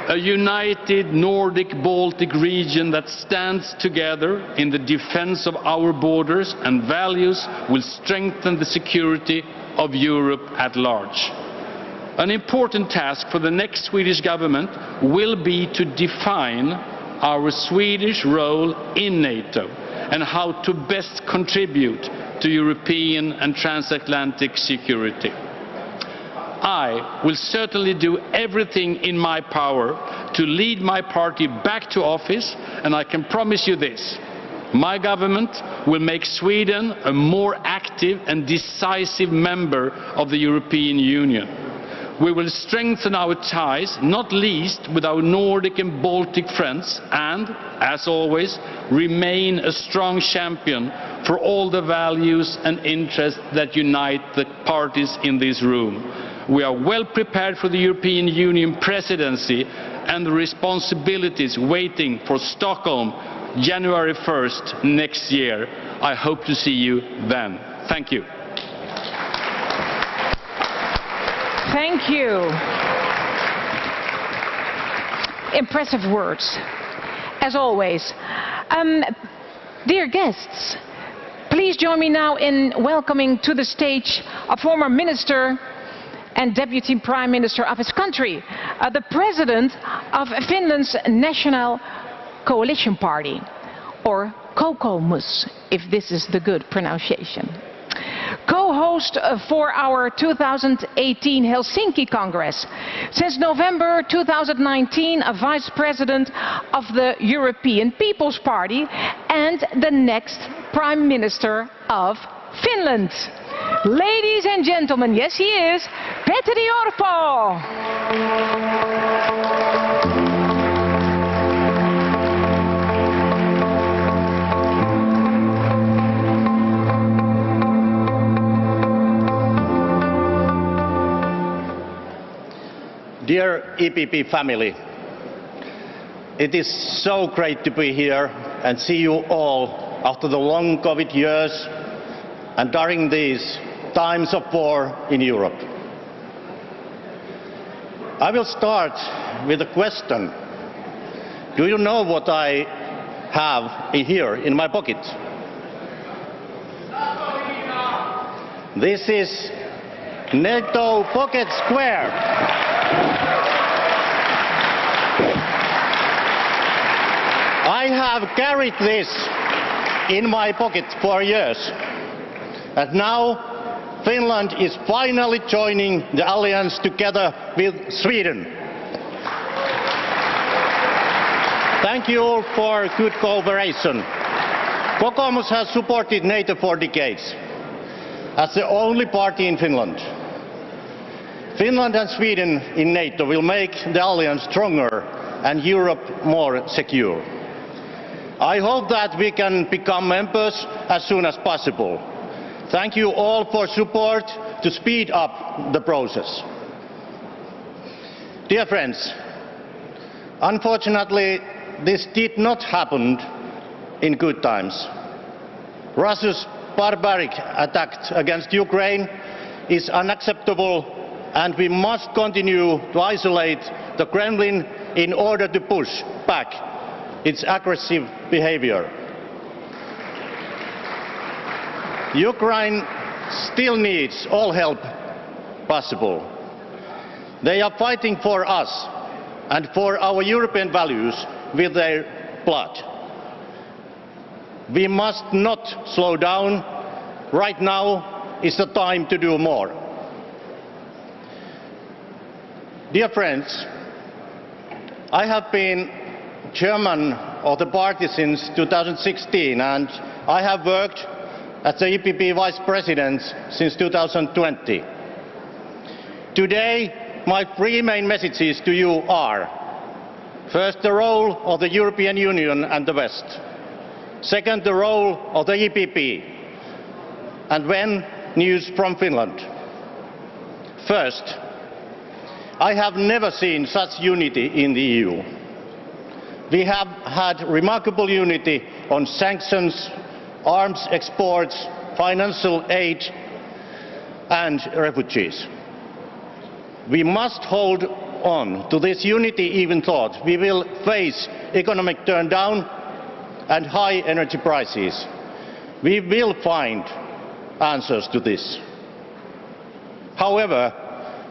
A united Nordic-Baltic region that stands together in the defense of our borders and values will strengthen the security of Europe at large. An important task for the next Swedish government will be to define our Swedish role in NATO and how to best contribute to European and transatlantic security. I will certainly do everything in my power to lead my party back to office, and I can promise you this: my government will make Sweden a more active and decisive member of the European Union. We will strengthen our ties, not least with our Nordic and Baltic friends, and, as always, remain a strong champion for all the values and interests that unite the parties in this room. We are well prepared for the European Union presidency and the responsibilities waiting for Stockholm, January 1st next year. I hope to see you then. Thank you. Thank you. Impressive words, as always. Dear guests, please join me now in welcoming to the stage a former minister and Deputy Prime Minister of his country, the President of Finland's National Coalition Party, or Kokoomus, if this is the good pronunciation. Co-host for our 2018 Helsinki Congress. Since November 2019, a Vice President of the European People's Party and the next Prime Minister of Finland. Ladies and gentlemen, yes he is, Petteri Orpo. Dear EPP family, it is so great to be here and see you all after the long COVID years and during these times of war in Europe. I will start with a question. Do you know what I have here in my pocket? This is NATO Pocket Square. I have carried this in my pocket for years, and now Finland is finally joining the alliance together with Sweden. Thank you all for good cooperation. Kokoomus has supported NATO for decades, as the only party in Finland. Finland and Sweden in NATO will make the alliance stronger and Europe more secure. I hope that we can become members as soon as possible. Thank you all for support to speed up the process. Dear friends, unfortunately, this did not happen in good times. Russia's barbaric attack against Ukraine is unacceptable, and we must continue to isolate the Kremlin in order to push back its aggressive behavior. Ukraine still needs all help possible. They are fighting for us and for our European values with their blood. We must not slow down. Right now is the time to do more. Dear friends, I have been chairman of the party since 2016 and I have worked as the EPP Vice President since 2020. Today, my three main messages to you are: first, the role of the European Union and the West; second, the role of the EPP; and then, news from Finland. First, I have never seen such unity in the EU. We have had remarkable unity on sanctions, arms exports, financial aid and refugees. We must hold on to this unity even though we will face economic turndown and high energy prices. We will find answers to this. However,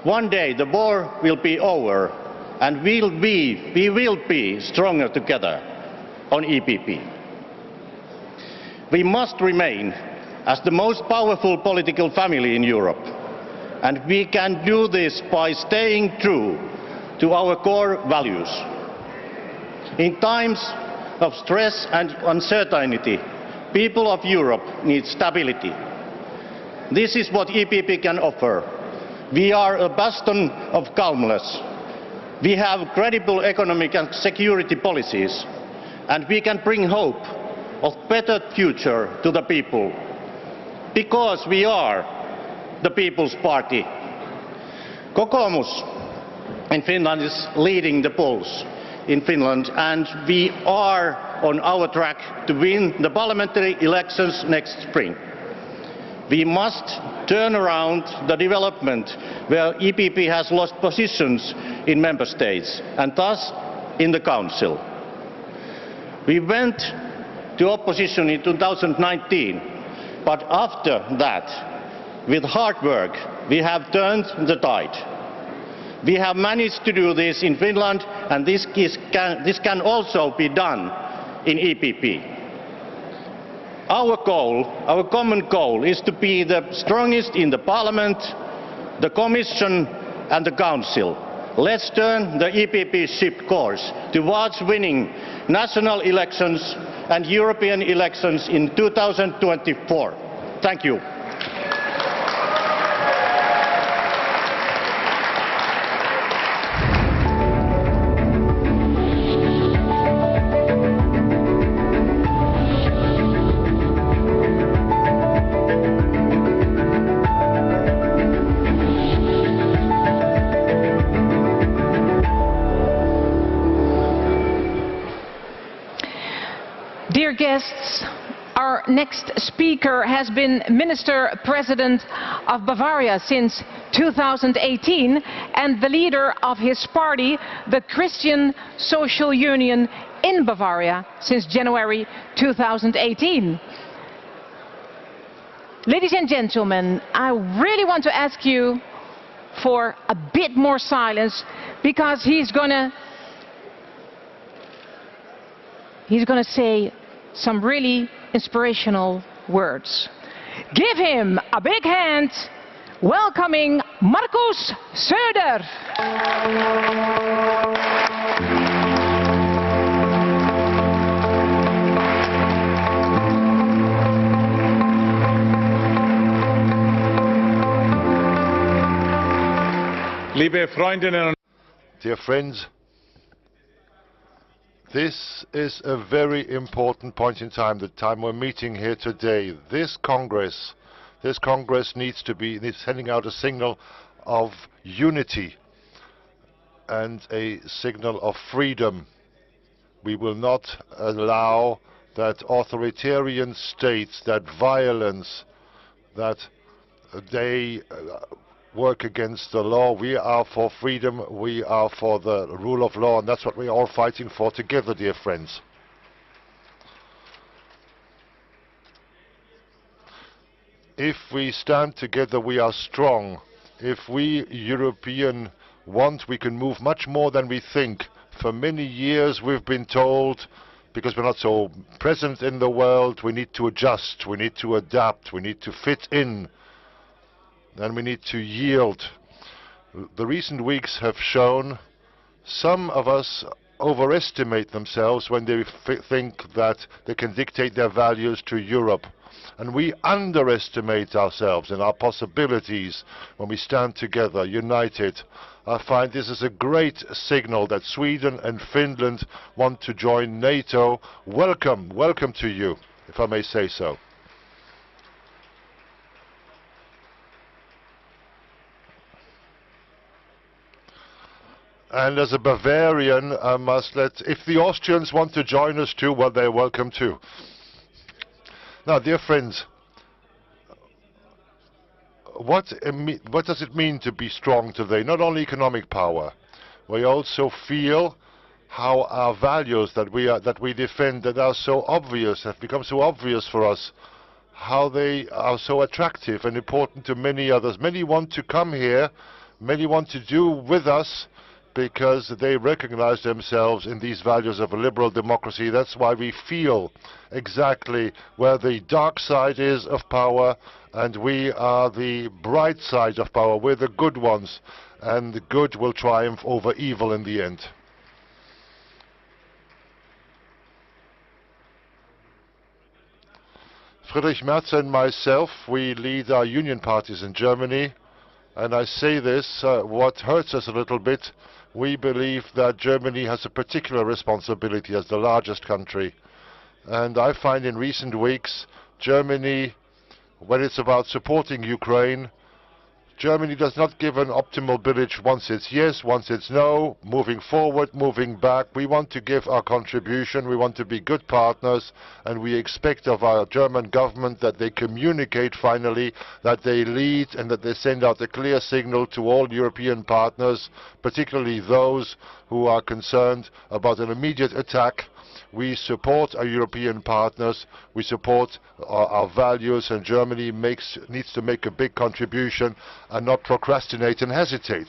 one day the war will be over and we will be stronger together on EPP. We must remain as the most powerful political family in Europe, and we can do this by staying true to our core values. In times of stress and uncertainty, people of Europe need stability. This is what EPP can offer. We are a bastion of calmness. We have credible economic and security policies, and we can bring hope of a better future to the people, because we are the People's Party. Kokoomus in Finland is leading the polls in Finland, and we are on our track to win the parliamentary elections next spring. We must turn around the development where EPP has lost positions in member states and thus in the Council. We went to opposition in 2019, but after that, with hard work, we have turned the tide. We have managed to do this in Finland, and this can also be done in EPP. Our common goal is to be the strongest in the Parliament, the Commission and the Council. Let's turn the EPP ship course towards winning national elections and European elections in 2024. Thank you. Dear guests, our next speaker has been Minister President of Bavaria since 2018 and the leader of his party, the Christian Social Union in Bavaria, since January 2018. Ladies and gentlemen, I really want to ask you for a bit more silence because he's gonna say some really inspirational words. Give him a big hand, welcoming Markus Söder. Liebe Freundinnen und Dear friends, this is a very important point in time, the time we're meeting here today. This Congress needs sending out a signal of unity and a signal of freedom. We will not allow that authoritarian states, that violence, that they work against the law. We are for freedom, we are for the rule of law, and that's what we're all fighting for together, dear friends. If we stand together, we are strong. If we Europeans want, we can move much more than we think. For many years we've been told because we're not so present in the world, we need to adjust, we need to adapt, we need to fit in, and we need to yield. The recent weeks have shown some of us overestimate themselves when they think that they can dictate their values to Europe. And we underestimate ourselves and our possibilities when we stand together, united. I find this is a great signal that Sweden and Finland want to join NATO. Welcome, welcome to you, if I may say so. And as a Bavarian, I must if the Austrians want to join us too, well, they're welcome too. Now, dear friends, what does it mean to be strong today? Not only economic power, we also feel how our values that we defend, that are so obvious, have become so obvious for us, how they are so attractive and important to many others. Many want to come here, many want to do with us, because they recognize themselves in these values of a liberal democracy. That's why we feel exactly where the dark side is of power, and we are the bright side of power. We're the good ones, and the good will triumph over evil in the end. Friedrich Merz and myself, we lead our union parties in Germany, and I say this, what hurts us a little bit, we believe that Germany has a particular responsibility as the largest country. And I find in recent weeks, Germany, when it's about supporting Ukraine, Germany does not give an optimal village. Once it's yes, once it's no, moving forward, moving back. We want to give our contribution, we want to be good partners, and we expect of our German government that they communicate finally, that they lead, and that they send out a clear signal to all European partners, particularly those who are concerned about an immediate attack. We support our European partners, we support our values, and Germany needs to make a big contribution and not procrastinate and hesitate.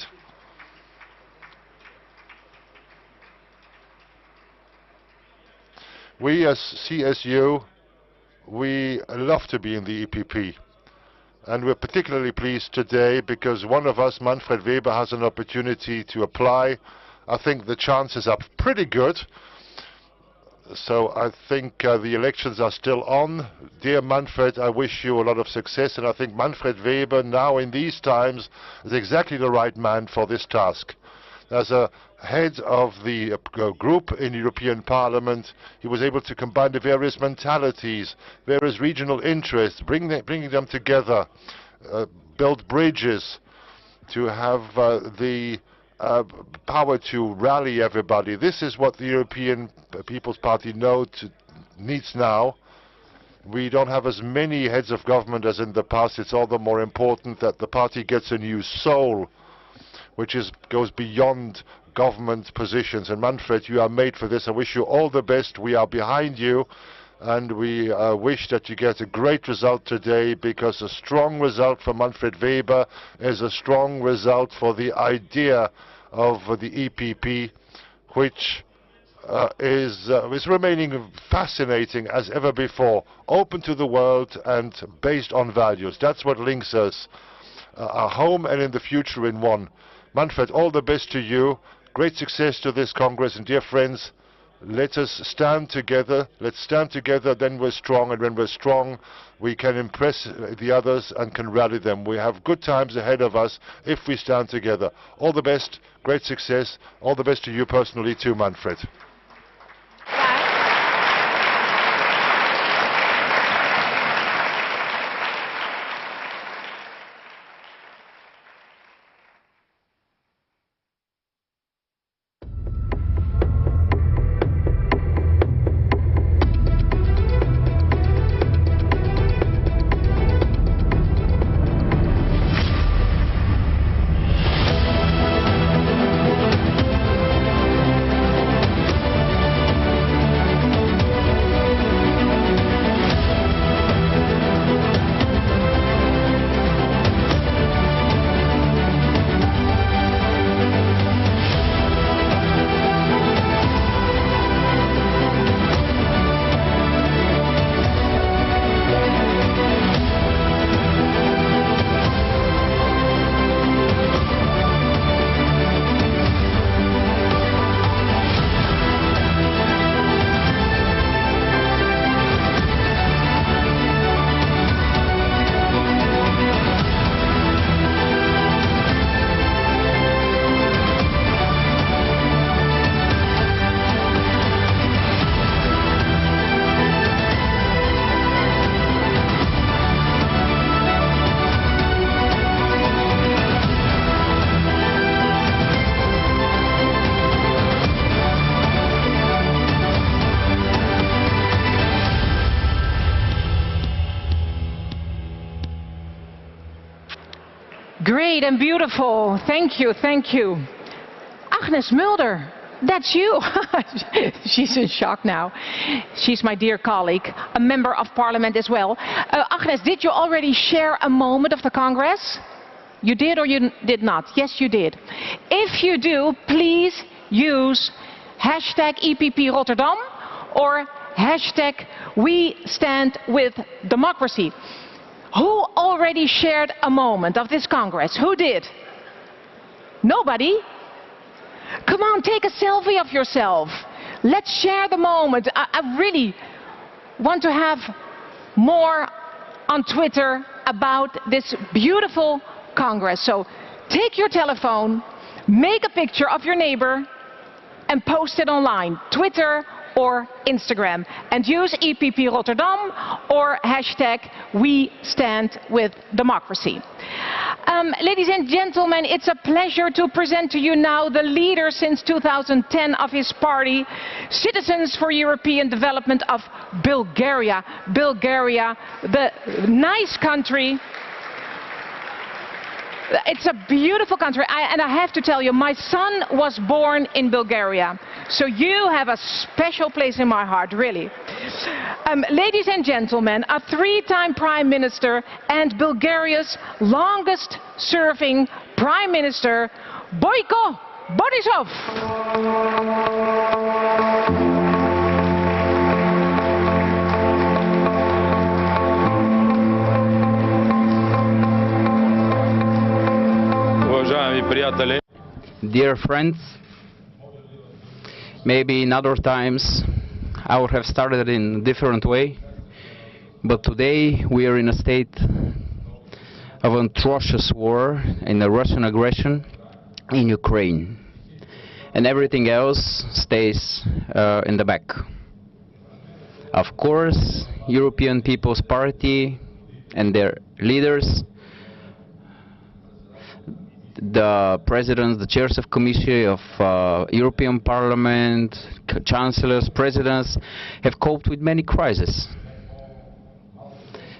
We as CSU, we love to be in the EPP. And we're particularly pleased today because one of us, Manfred Weber, has an opportunity to apply. I think the chances are pretty good. So I think the elections are still on. Dear Manfred, I wish you a lot of success, and I think Manfred Weber now in these times is exactly the right man for this task. As a head of the group in European Parliament, he was able to combine the various mentalities, various regional interests, bringing them together, build bridges, to have the power to rally everybody. This is what the European People's Party needs now. We don't have as many heads of government as in the past. It's all the more important that the party gets a new soul, which goes beyond government positions. And Manfred, you are made for this. I wish you all the best. We are behind you, and we wish that you get a great result today, because a strong result for Manfred Weber is a strong result for the idea of the EPP, which is remaining fascinating as ever before, open to the world and based on values. That's what links us, our home and in the future in one. Manfred, all the best to you. Great success to this Congress, and dear friends, let us stand together. Let's stand together, then we're strong, and when we're strong, we can impress the others and can rally them. We have good times ahead of us if we stand together. All the best, great success, all the best to you personally too, Manfred. Great and beautiful. Thank you, thank you. Agnes Mulder, that's you. She's in shock now. She's my dear colleague, a member of parliament as well. Agnes, did you already share a moment of the Congress? You did or you did not? Yes, you did. If you do, please use hashtag EPP Rotterdam or hashtag We Stand With Democracy. Who already shared a moment of this Congress? Who did? Nobody? Come on, take a selfie of yourself. Let's share the moment. I really want to have more on Twitter about this beautiful Congress. So take your telephone, make a picture of your neighbor and post it online, Twitter or Instagram, and use EPP Rotterdam or hashtag We Stand With Democracy. Ladies and gentlemen, it's a pleasure to present to you now the leader since 2010 of his party, Citizens for European Development of Bulgaria. Bulgaria, the nice country. It's a beautiful country, and I have to tell you, my son was born in Bulgaria, so you have a special place in my heart, really. Ladies and gentlemen, a three-time Prime Minister and Bulgaria's longest-serving Prime Minister, Boyko Borisov. Dear friends, maybe in other times I would have started in a different way, but today we are in a state of an atrocious war and a Russian aggression in Ukraine, and everything else stays in the back. Of course, European People's Party and their leaders, the presidents, the chairs of committee of European Parliament, chancellors, presidents have coped with many crises.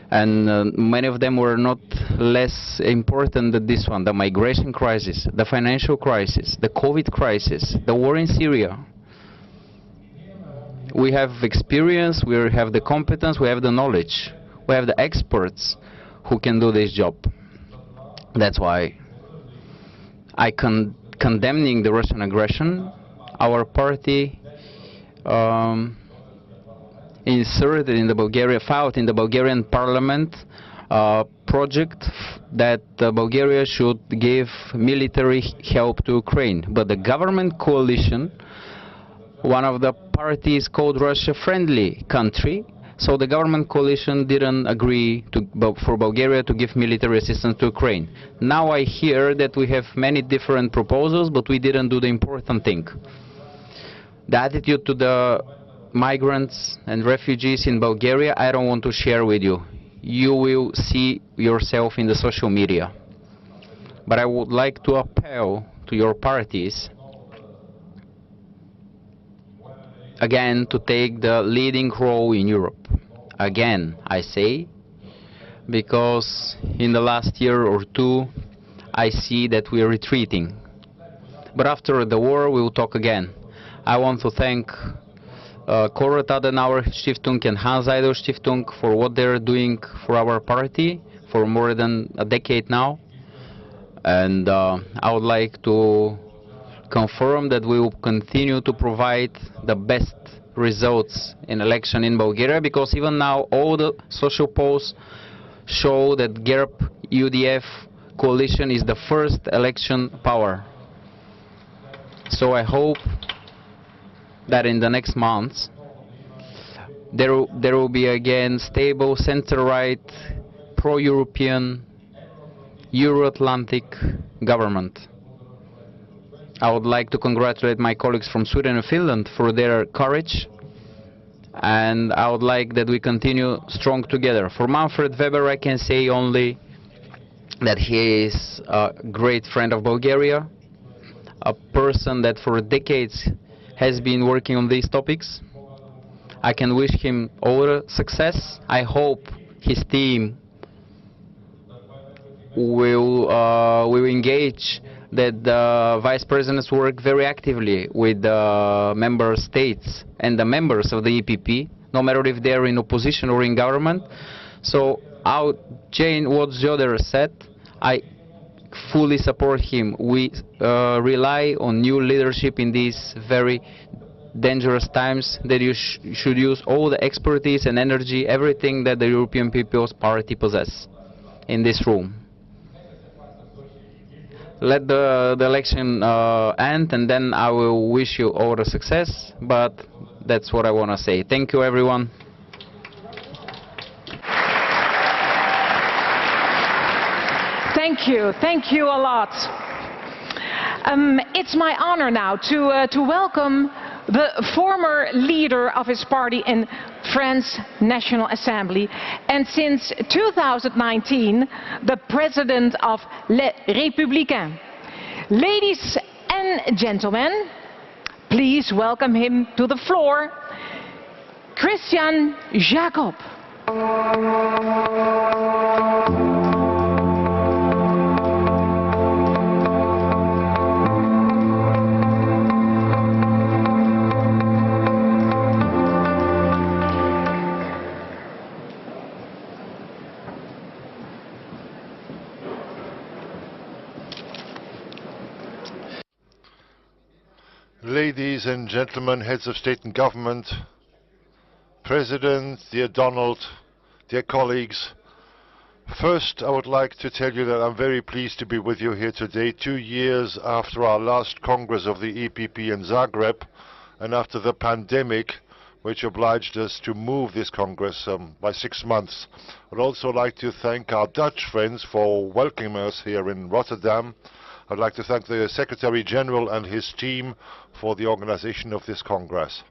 And many of them were not less important than this one: the migration crisis, the financial crisis, the COVID crisis, the war in Syria. We have experience, we have the competence, we have the knowledge, we have the experts who can do this job. That's why condemning the Russian aggression, our party inserted in the filed in the Bulgarian parliament a project that Bulgaria should give military help to Ukraine. But the government coalition, one of the parties called Russia-friendly country, so the government coalition didn't agree for Bulgaria to give military assistance to Ukraine. Now I hear that we have many different proposals, but we didn't do the important thing. The attitude to the migrants and refugees in Bulgaria, I don't want to share with you. You will see yourself in the social media. But I would like to appeal to your parties again to take the leading role in Europe. Again, I say, because in the last year or two I see that we are retreating. But after the war we will talk again. I want to thank Konrad Adenauer Stiftung and Hans Seidel Stiftung for what they're doing for our party for more than a decade now. And I would like to confirm that we will continue to provide the best results in election in Bulgaria, because even now all the social polls show that GERB-UDF coalition is the first election power. So I hope that in the next months there will be again stable center-right, pro-European, Euro-Atlantic government. I would like to congratulate my colleagues from Sweden and Finland for their courage, and I would like that we continue strong together. For Manfred Weber, I can say only that he is a great friend of Bulgaria, a person that for decades has been working on these topics. I can wish him all success. I hope his team will engage that the vice presidents work very actively with the member states and the members of the EPP, no matter if they are in opposition or in government. So, Jane, what Jodher said, I fully support him. We rely on new leadership in these very dangerous times, that you should use all the expertise and energy, everything that the European People's Party possess in this room. Let the election end, and then I will wish you all the success, but that's what I want to say. Thank you, everyone. Thank you a lot. It's my honor now to welcome the former leader of his party in France National Assembly, and since 2019 the president of Les Républicains. Ladies and gentlemen, please welcome him to the floor, Christian Jacob. Ladies and gentlemen, heads of state and government, President, dear Donald, dear colleagues, first I would like to tell you that I'm very pleased to be with you here today, 2 years after our last Congress of the EPP in Zagreb, and after the pandemic, which obliged us to move this Congress by 6 months. I'd also like to thank our Dutch friends for welcoming us here in Rotterdam. I'd like to thank the Secretary General and his team for the organization of this Congress.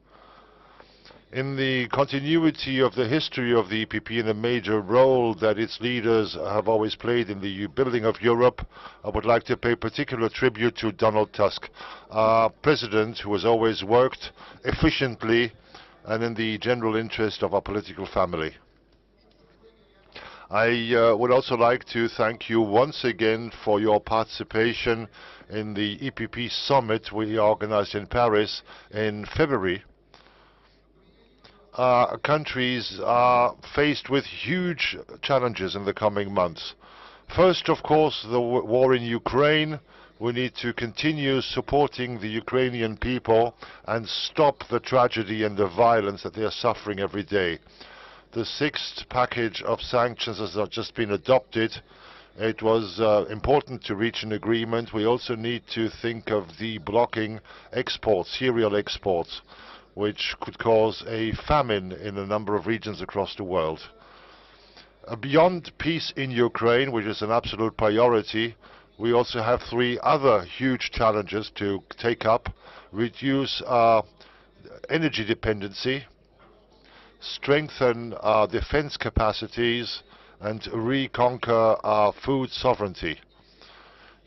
In the continuity of the history of the EPP and the major role that its leaders have always played in the building of Europe, I would like to pay particular tribute to Donald Tusk, our President, who has always worked efficiently and in the general interest of our political family. I would also like to thank you once again for your participation in the EPP summit we organized in Paris in February. Our countries are faced with huge challenges in the coming months. First, of course, the war in Ukraine. We need to continue supporting the Ukrainian people and stop the tragedy and the violence that they are suffering every day. The 6th package of sanctions has just been adopted. It was important to reach an agreement. We also need to think of the blocking exports, cereal exports, which could cause a famine in a number of regions across the world. Beyond peace in Ukraine, which is an absolute priority, we also have 3 other huge challenges to take up: reduce our energy dependency, strengthen our defense capacities, and reconquer our food sovereignty.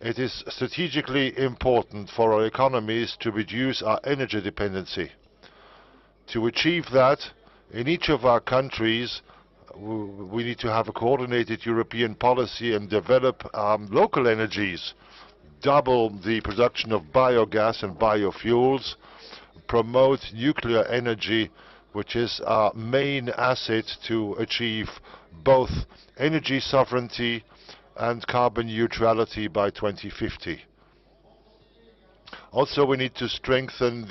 It is strategically important for our economies to reduce our energy dependency. To achieve that, in each of our countries, we need to have a coordinated European policy and develop local energies, double the production of biogas and biofuels, promote nuclear energy, which is our main asset to achieve both energy sovereignty and carbon neutrality by 2050. Also, we need to strengthen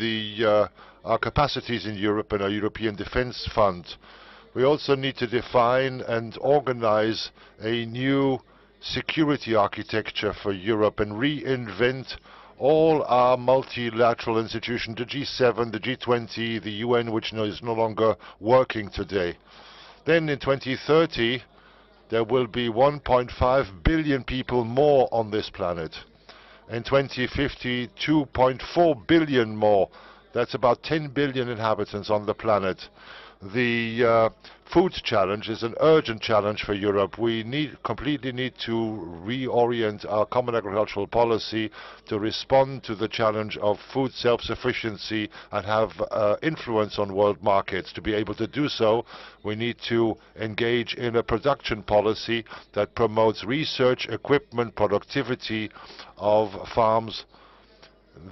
our capacities in Europe and our European Defence Fund. We also need to define and organize a new security architecture for Europe and reinvent all our multilateral institutions, the G7, the G20, the UN, which is no longer working today. Then in 2030, there will be 1.5 billion people more on this planet. In 2050, 2.4 billion more. That's about 10 billion inhabitants on the planet. The food challenge is an urgent challenge for Europe. We completely need to reorient our common agricultural policy to respond to the challenge of food self-sufficiency and have influence on world markets. To be able to do so, we need to engage in a production policy that promotes research, equipment, productivity of farms.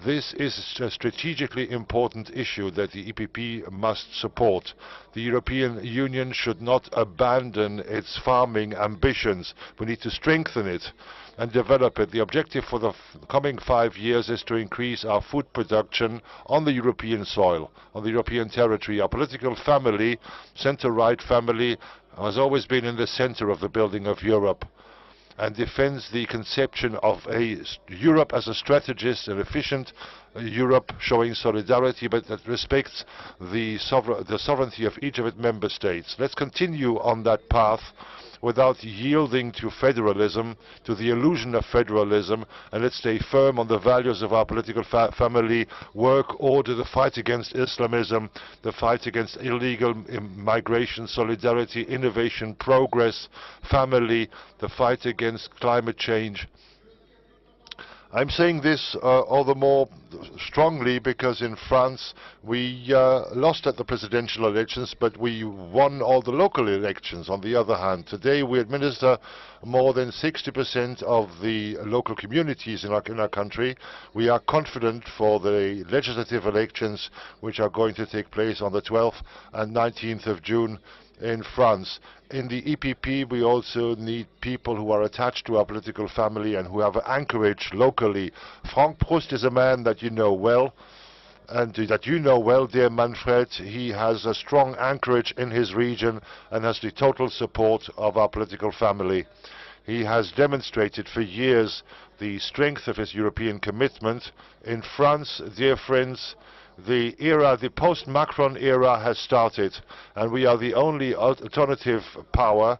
This is a strategically important issue that the EPP must support. The European Union should not abandon its farming ambitions. We need to strengthen it and develop it. The objective for the coming 5 years is to increase our food production on the European soil, on the European territory. Our political family, center-right family, has always been in the center of the building of Europe and defends the conception of a Europe as a strategist, an efficient Europe showing solidarity, but that respects the sovereignty of each of its member states. Let's continue on that path without yielding to federalism, to the illusion of federalism, and let's stay firm on the values of our political family: work, order, the fight against Islamism, the fight against illegal migration, solidarity, innovation, progress, family, the fight against climate change. I'm saying this all the more strongly because in France we lost at the presidential elections, but we won all the local elections. On the other hand, today we administer more than 60% of the local communities in our country. We are confident for the legislative elections which are going to take place on the 12th and 19th of June in France. In the EPP, we also need people who are attached to our political family and who have anchorage locally. Frank Proust is a man that you know well, and that you know well, dear Manfred. He has a strong anchorage in his region and has the total support of our political family. He has demonstrated for years the strength of his European commitment. In France, dear friends, the post-Macron era has started, and we are the only alternative power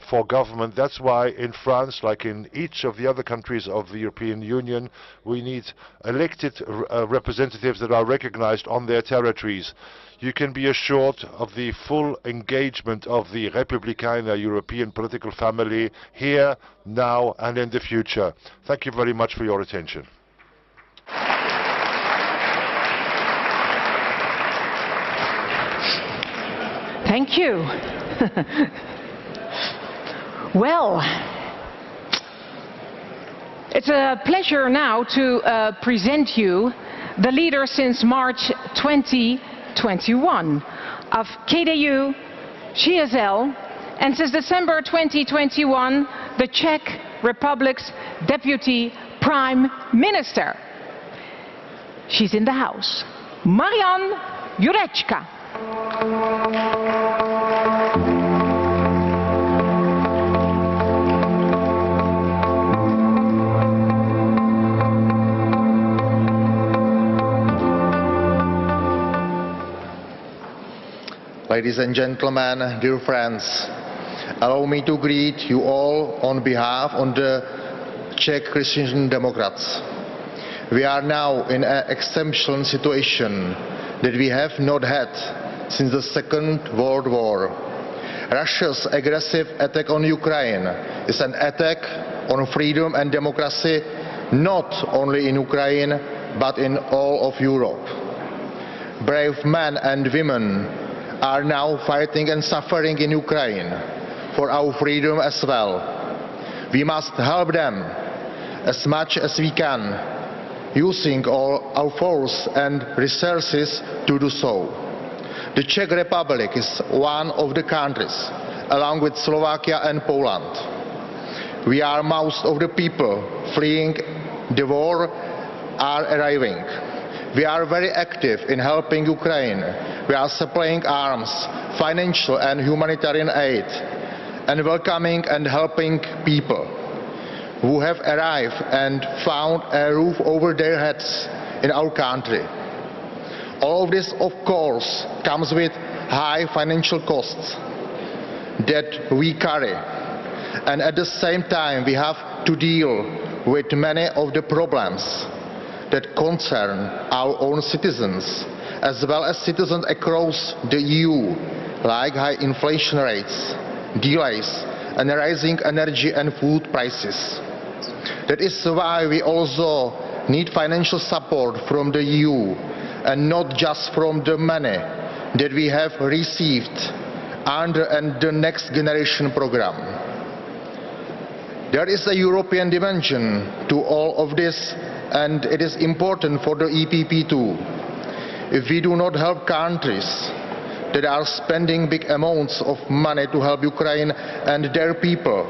for government. That's why in France, like in each of the other countries of the European Union, we need elected representatives that are recognized on their territories. You can be assured of the full engagement of the Republikaner European political family here, now, and in the future. Thank you very much for your attention. Thank you. Well, it's a pleasure now to present you the leader since March 2021 of KDU, CSL, and since December 2021, the Czech Republic's Deputy Prime Minister. She's in the house. Marian Jurečka. Ladies and gentlemen, dear friends, allow me to greet you all on behalf of the Czech Christian Democrats. We are now in an exceptional situation that we have not had since the Second World War. Russia's aggressive attack on Ukraine is an attack on freedom and democracy, not only in Ukraine, but in all of Europe. Brave men and women are now fighting and suffering in Ukraine for our freedom as well. We must help them as much as we can, using all our force and resources to do so. The Czech Republic is one of the countries, along with Slovakia and Poland. We are most of the people fleeing the war are arriving. We are very active in helping Ukraine. We are supplying arms, financial and humanitarian aid, and welcoming and helping people who have arrived and found a roof over their heads in our country. All of this, of course, comes with high financial costs that we carry. And at the same time, we have to deal with many of the problems that concern our own citizens, as well as citizens across the EU, like high inflation rates, delays, and rising energy and food prices. That is why we also need financial support from the EU, and not just from the money that we have received under the Next Generation programme. There is a European dimension to all of this, and it is important for the EPP too. If we do not help countries that are spending big amounts of money to help Ukraine and their people,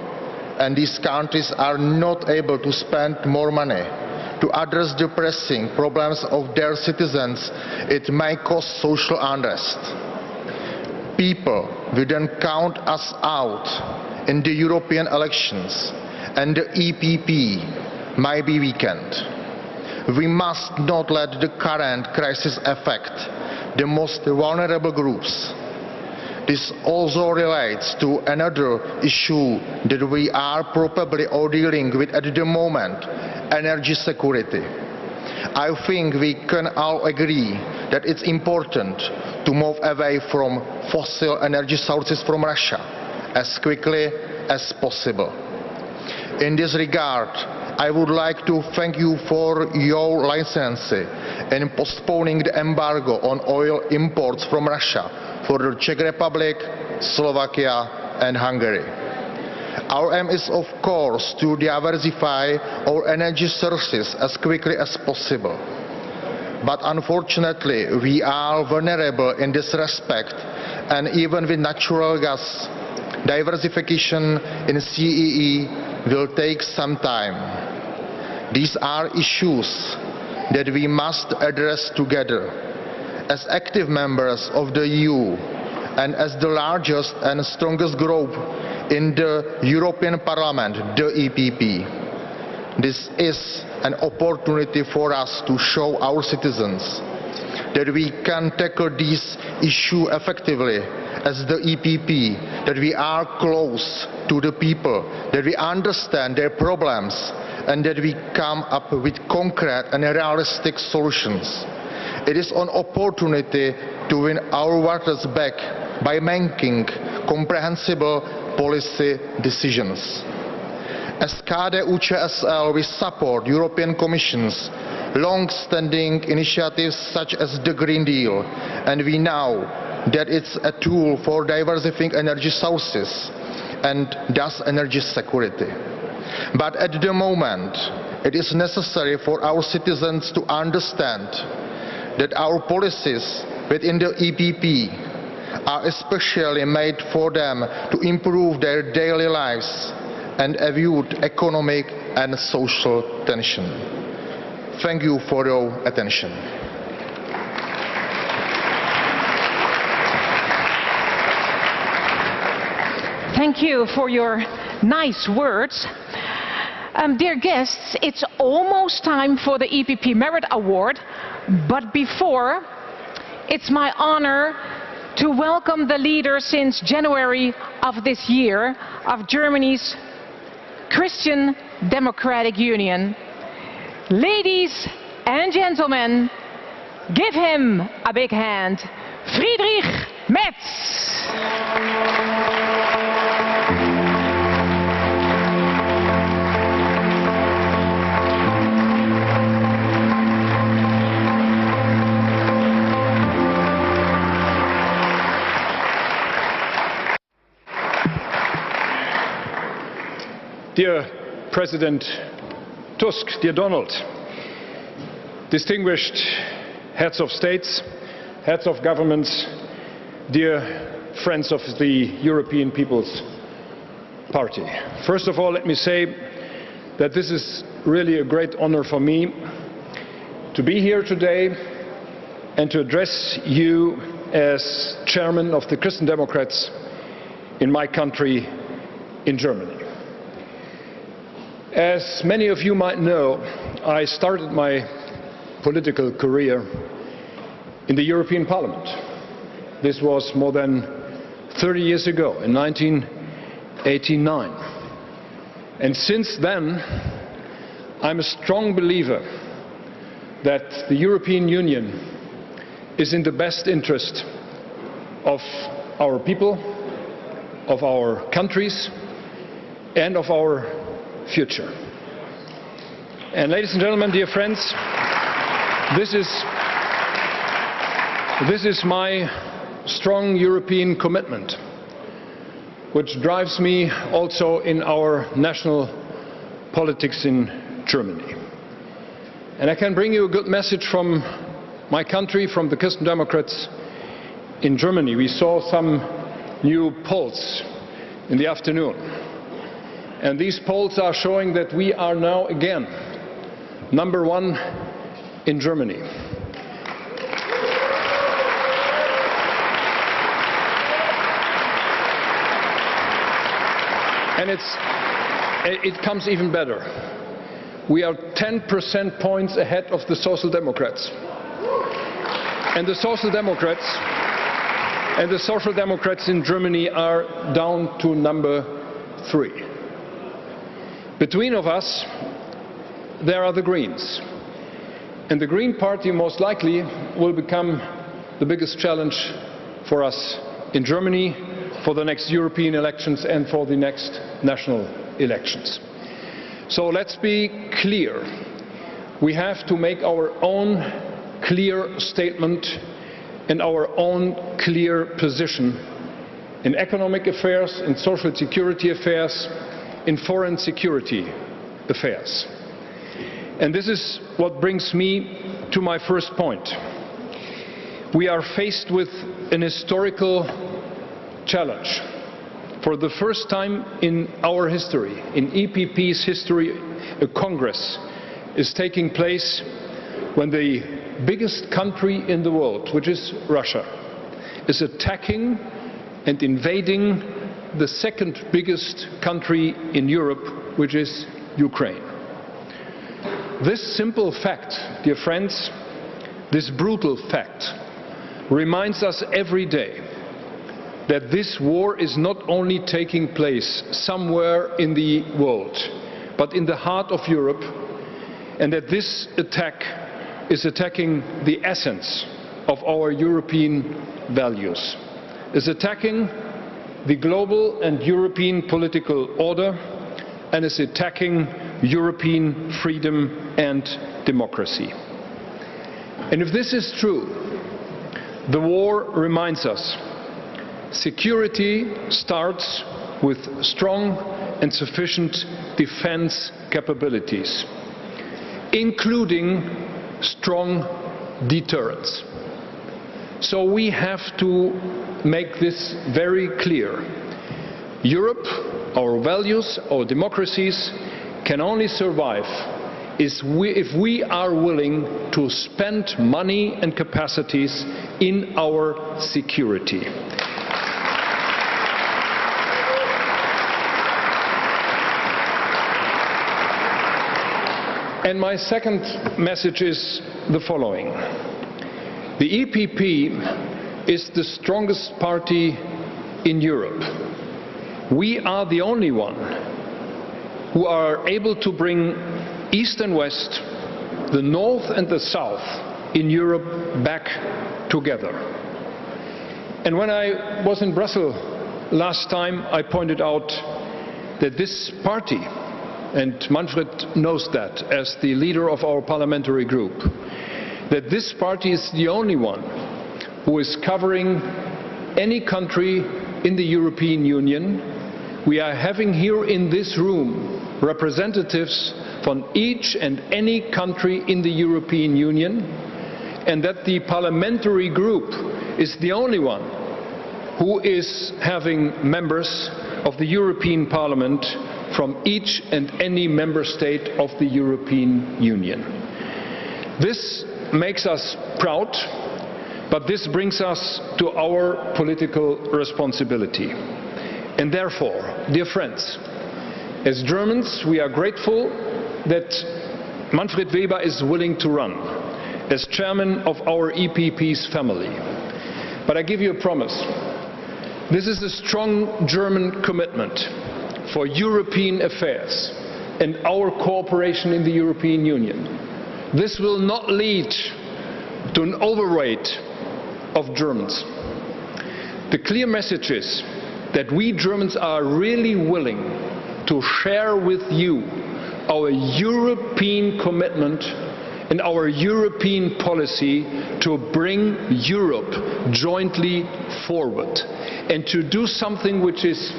and these countries are not able to spend more money to address the pressing problems of their citizens, it might cause social unrest. People will then count us out in the European elections, and the EPP might be weakened. We must not let the current crisis affect the most vulnerable groups. This also relates to another issue that we are probably all dealing with at the moment, energy security. I think we can all agree that it's important to move away from fossil energy sources from Russia as quickly as possible. In this regard, I would like to thank you for your license in postponing the embargo on oil imports from Russia for the Czech Republic, Slovakia and Hungary. Our aim is of course to diversify our energy sources as quickly as possible. But unfortunately we are vulnerable in this respect, and even with natural gas, diversification in CEE will take some time. These are issues that we must address together. As active members of the EU and as the largest and strongest group in the European Parliament, the EPP, this is an opportunity for us to show our citizens that we can tackle this issue effectively as the EPP, that we are close to the people, that we understand their problems, and that we come up with concrete and realistic solutions. It is an opportunity to win our voters back by making comprehensible policy decisions. As KDU-ČSL, we support European Commission's long-standing initiatives such as the Green Deal, and we know that it's a tool for diversifying energy sources and thus energy security. But at the moment, it is necessary for our citizens to understand that our policies within the EPP are especially made for them to improve their daily lives and avoid economic and social tension. Thank you for your attention. Thank you for your nice words. Dear guests, it's almost time for the EPP Merit Award, but before, it's my honor to welcome the leader since January of this year of Germany's Christian Democratic Union. Ladies and gentlemen, give him a big hand. Friedrich Metz. Dear President Tusk, dear Donald, distinguished heads of states, heads of governments, dear friends of the European People's Party. First of all, let me say that this is really a great honor for me to be here today and to address you as chairman of the Christian Democrats in my country, in Germany. As many of you might know, I started my political career in the European Parliament. This was more than 30 years ago, in 1989. And since then, I'm a strong believer that the European Union is in the best interest of our people, of our countries, and of our future. And ladies and gentlemen, dear friends, this is my strong European commitment, which drives me also in our national politics in Germany. And I can bring you a good message from my country, from the Christian Democrats in Germany. We saw some new polls in the afternoon. And these polls are showing that we are now again #1 in Germany. And it comes even better. We are 10 percentage points ahead of the Social Democrats. And the Social Democrats in Germany are down to #3. Between of us, there are the Greens. And the Green Party most likely will become the biggest challenge for us in Germany for the next European elections and for the next national elections. So let's be clear. We have to make our own clear statement and our own clear position in economic affairs, in social security affairs, in foreign security affairs. And this is what brings me to my first point. We are faced with an historical challenge. For the first time in our history, in EPP's history, a Congress is taking place when the biggest country in the world, which is Russia, is attacking and invading the second biggest country in Europe, which is Ukraine. This simple fact, dear friends, this brutal fact, reminds us every day that this war is not only taking place somewhere in the world, but in the heart of Europe, and that this attack is attacking the essence of our European values, is attacking the global and European political order, and is attacking European freedom and democracy. And if this is true, the war reminds us security starts with strong and sufficient defense capabilities, including strong deterrence. So we have to make this very clear. Europe, our values, our democracies can only survive if we are willing to spend money and capacities in our security. And my second message is the following. The EPP is the strongest party in Europe. We are the only one who are able to bring East and West, the North and the South in Europe back together. And when I was in Brussels last time, I pointed out that this party, and Manfred knows that as the leader of our parliamentary group, that this party is the only one who is covering any country in the European Union. We are having here in this room representatives from each and any country in the European Union, and that the parliamentary group is the only one who is having members of the European Parliament from each and any member state of the European Union. This makes us proud, but this brings us to our political responsibility. And therefore, dear friends, as Germans, we are grateful that Manfred Weber is willing to run as chairman of our EPP's family. But I give you a promise. This is a strong German commitment for European affairs and our cooperation in the European Union. This will not lead to an overweight of Germans. The clear message is that we Germans are really willing to share with you our European commitment and our European policy to bring Europe jointly forward and to do something which is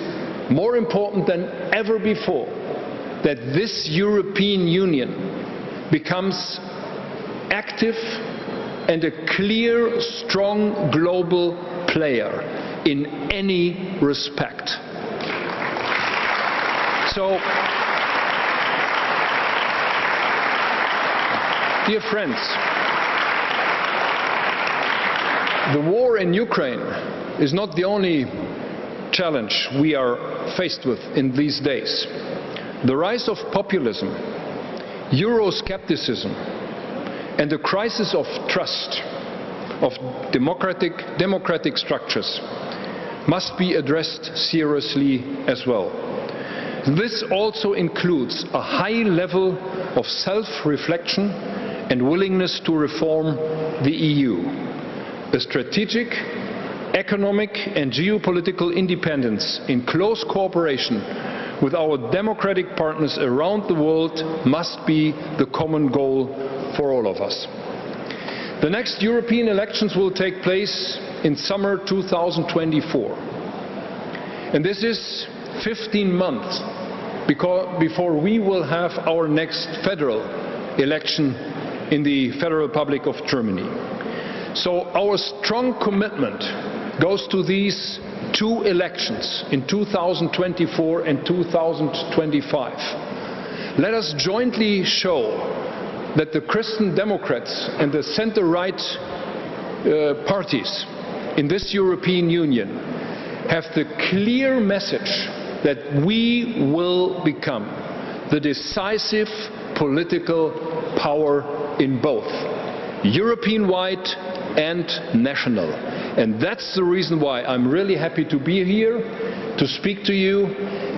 more important than ever before, that this European Union becomes active and a clear, strong global player in any respect. So, dear friends, the war in Ukraine is not the only challenge we are faced with in these days. The rise of populism, Euroscepticism, and the crisis of trust of democratic structures must be addressed seriously as well. This also includes a high level of self-reflection and willingness to reform the EU. A strategic, economic and geopolitical independence in close cooperation with our democratic partners around the world must be the common goal for all of us. The next European elections will take place in summer 2024. And this is 15 months before we will have our next federal election in the Federal Republic of Germany. So our strong commitment goes to these two elections in 2024 and 2025. Let us jointly show that the Christian Democrats and the center-right parties in this European Union have the clear message that we will become the decisive political power in both European-wide and national. And that's the reason why I'm really happy to be here, to speak to you,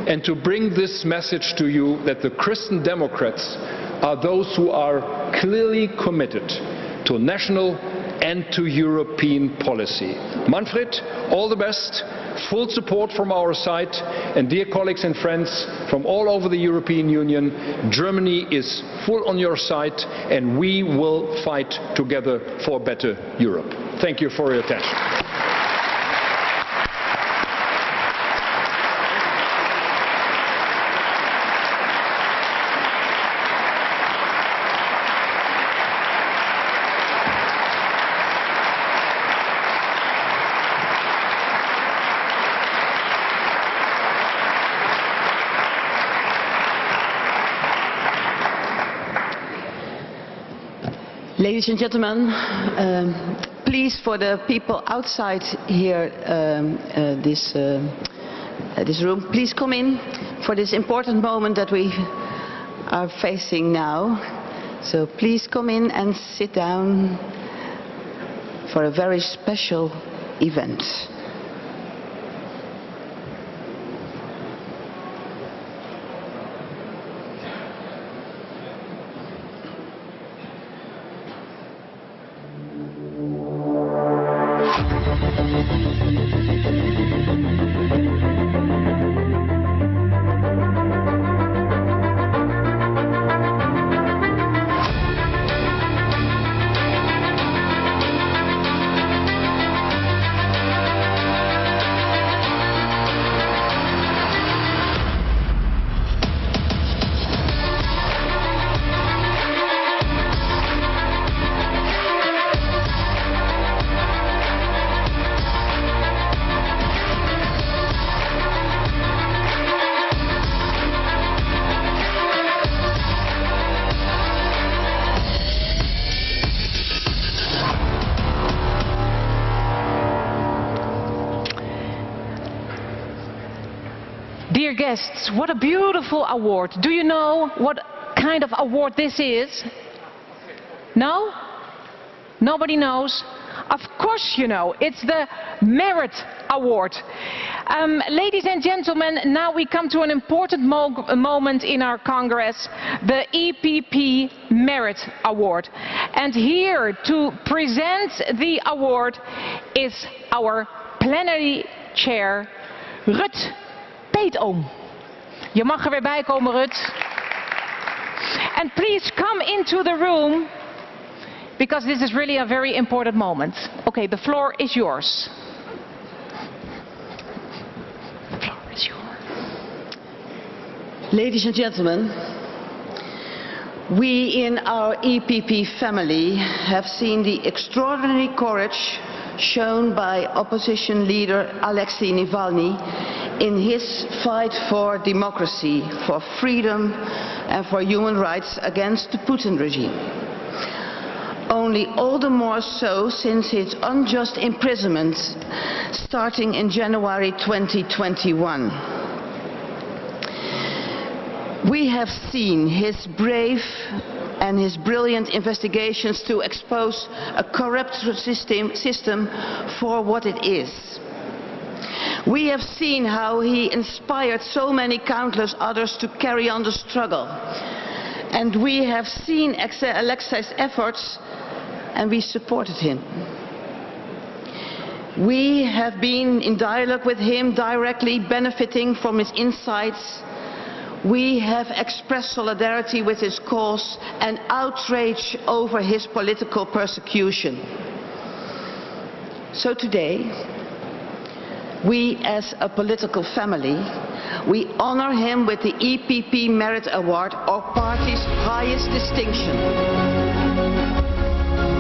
and to bring this message to you that the Christian Democrats are those who are clearly committed to national and to European policy. Manfred, all the best, full support from our side, and dear colleagues and friends from all over the European Union, Germany is full on your side and we will fight together for a better Europe. Thank you for your attention. Ladies and gentlemen, please, for the people outside here, this room, please come in for this important moment that we are facing now. So please come in and sit down for a very special event. Dear guests, what a beautiful award. Do you know what kind of award this is? No? Nobody knows? Of course you know, it's the Merit Award. Ladies and gentlemen, now we come to an important moment in our Congress, the EPP Merit Award. And here to present the award is our plenary chair, Rut Peetoom. Je mag er weer bij komen, Rut. And please come into the room, because this is really a very important moment. Okay, the floor is yours. The floor is yours. Ladies and gentlemen, we in our EPP family have seen the extraordinary courage shown by opposition leader Alexei Navalny in his fight for democracy, for freedom and for human rights against the Putin regime. Only all the more so since his unjust imprisonment starting in January 2021. We have seen his brave and his brilliant investigations to expose a corrupt system for what it is. We have seen how he inspired so many countless others to carry on the struggle. And we have seen Alexei's efforts and we supported him. We have been in dialogue with him, directly benefiting from his insights. We have expressed solidarity with his cause and outrage over his political persecution. So today, we as a political family, we honor him with the EPP Merit Award, our party's highest distinction.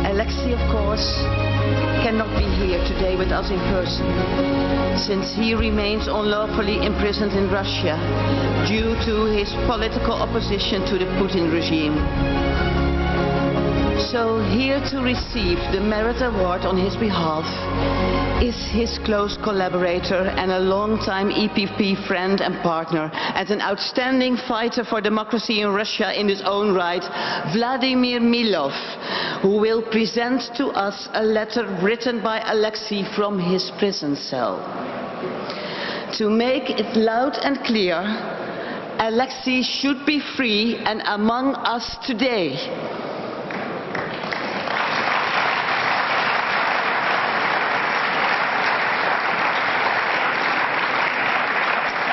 Alexei, of course, cannot be here today with us in person, since he remains unlawfully imprisoned in Russia due to his political opposition to the Putin regime. So here to receive the Merit Award on his behalf is his close collaborator and a long-time EPP friend and partner, and an outstanding fighter for democracy in Russia in his own right, Vladimir Milov, who will present to us a letter written by Alexei from his prison cell. To make it loud and clear, Alexei should be free and among us today.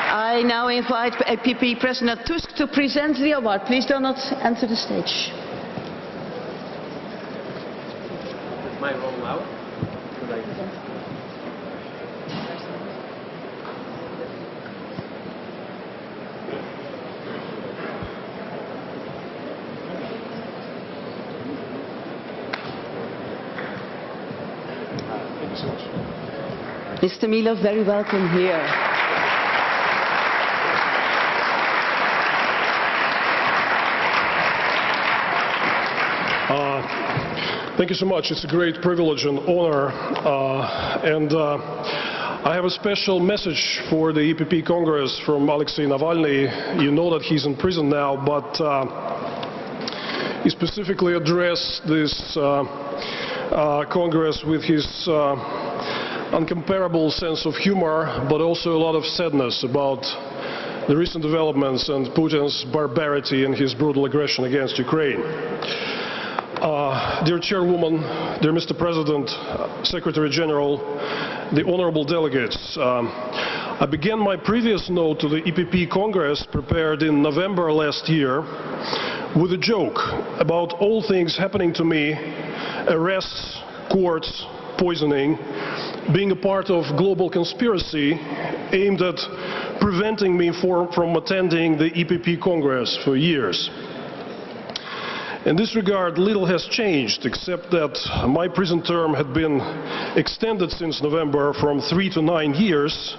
I now invite EPP President Tusk to present the award. Please do not enter the stage. My role now? Mr. Milov, very welcome here. Thank you so much. It's a great privilege and honor. I have a special message for the EPP Congress from Alexei Navalny. You know that he's in prison now, but he specifically addressed this Congress with his uncomparable sense of humor, but also a lot of sadness about the recent developments and Putin's barbarity and his brutal aggression against Ukraine. Dear Chairwoman, dear Mr. President, Secretary General, the honorable delegates, I began my previous note to the EPP Congress, prepared in November last year, with a joke about all things happening to me: arrests, courts, poisoning, being a part of global conspiracy aimed at preventing me from attending the EPP Congress for years. In this regard, little has changed, except that my prison term had been extended since November from 3 to 9 years.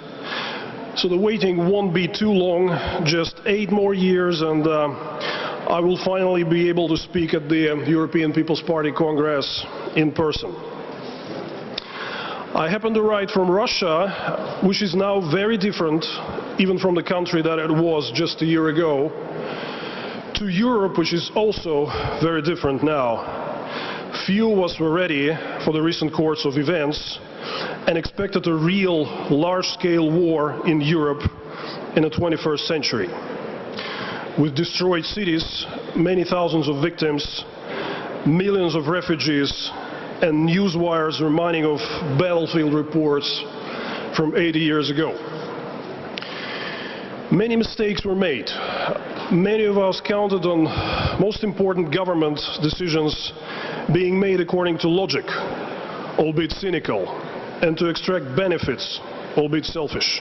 So the waiting won't be too long, just 8 more years, and I will finally be able to speak at the European People's Party Congress in person. I happen to write from Russia, which is now very different, even from the country that it was just a year ago, to Europe, which is also very different now. Few of us were ready for the recent course of events and expected a real large-scale war in Europe in the 21st century. With destroyed cities, many thousands of victims, millions of refugees, and news wires reminding of battlefield reports from 80 years ago. Many mistakes were made. Many of us counted on most important government decisions being made according to logic, albeit cynical, and to extract benefits, albeit selfish.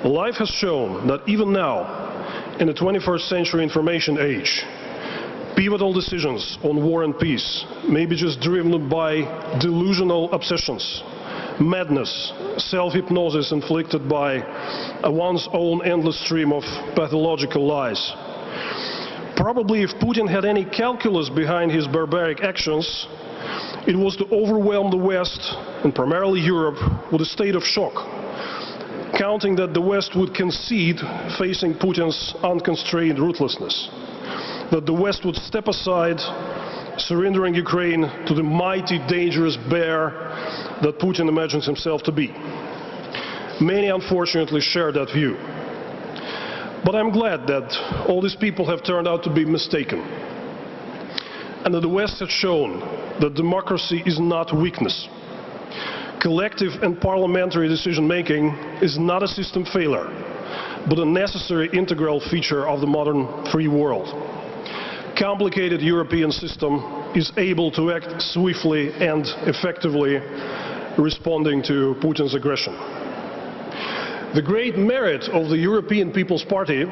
Life has shown that even now, in the 21st century information age, pivotal decisions on war and peace may be just driven by delusional obsessions, madness, self-hypnosis inflicted by one's own endless stream of pathological lies. Probably if Putin had any calculus behind his barbaric actions, it was to overwhelm the West, and primarily Europe, with a state of shock, counting that the West would concede facing Putin's unconstrained ruthlessness, that the West would step aside, surrendering Ukraine to the mighty, dangerous bear that Putin imagines himself to be. Many, unfortunately, share that view. But I'm glad that all these people have turned out to be mistaken, and that the West has shown that democracy is not weakness. Collective and parliamentary decision-making is not a system failure, but a necessary integral feature of the modern free world. Complicated European system is able to act swiftly and effectively, responding to Putin's aggression. The great merit of the European People's Party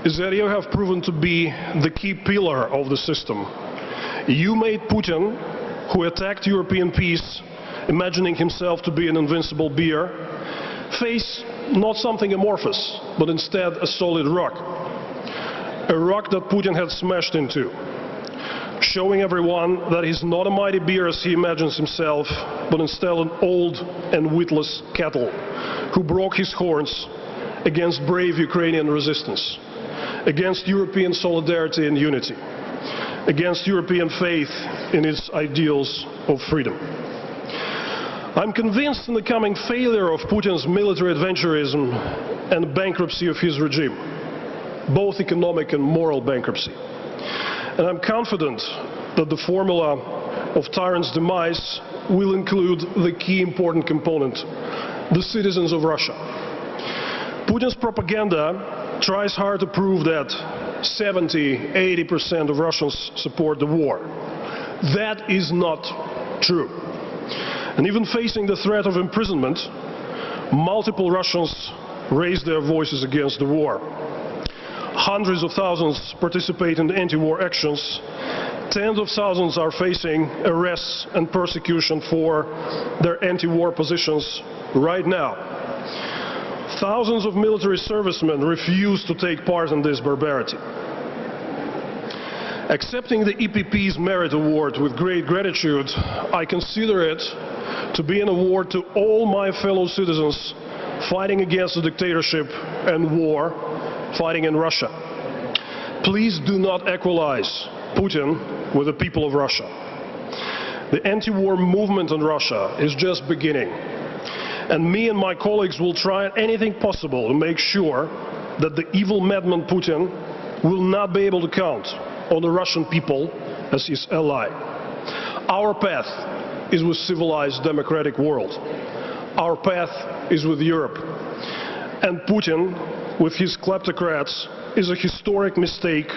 is that you have proven to be the key pillar of the system. You made Putin, who attacked European peace, imagining himself to be an invincible bear, face not something amorphous, but instead a solid rock. A rock that Putin had smashed into, showing everyone that he's not a mighty bear as he imagines himself, but instead an old and witless cattle who broke his horns against brave Ukrainian resistance, against European solidarity and unity, against European faith in its ideals of freedom. I'm convinced in the coming failure of Putin's military adventurism and bankruptcy of his regime, both economic and moral bankruptcy. And I'm confident that the formula of tyrant's demise will include the key important component, the citizens of Russia. Putin's propaganda tries hard to prove that 70–80% of Russians support the war. That is not true. And even facing the threat of imprisonment, multiple Russians raised their voices against the war. Hundreds of thousands participate in the anti-war actions. Tens of thousands are facing arrests and persecution for their anti-war positions right now. Thousands of military servicemen refuse to take part in this barbarity. Accepting the EPP's Merit Award with great gratitude, I consider it to be an award to all my fellow citizens fighting against the dictatorship and war, fighting in Russia. Please do not equalize Putin with the people of Russia. The anti-war movement in Russia is just beginning, and me and my colleagues will try anything possible to make sure that the evil madman Putin will not be able to count on the Russian people as his ally. Our path is with civilized democratic world. Our path is with Europe. And Putin, with his kleptocrats, is a historic mistake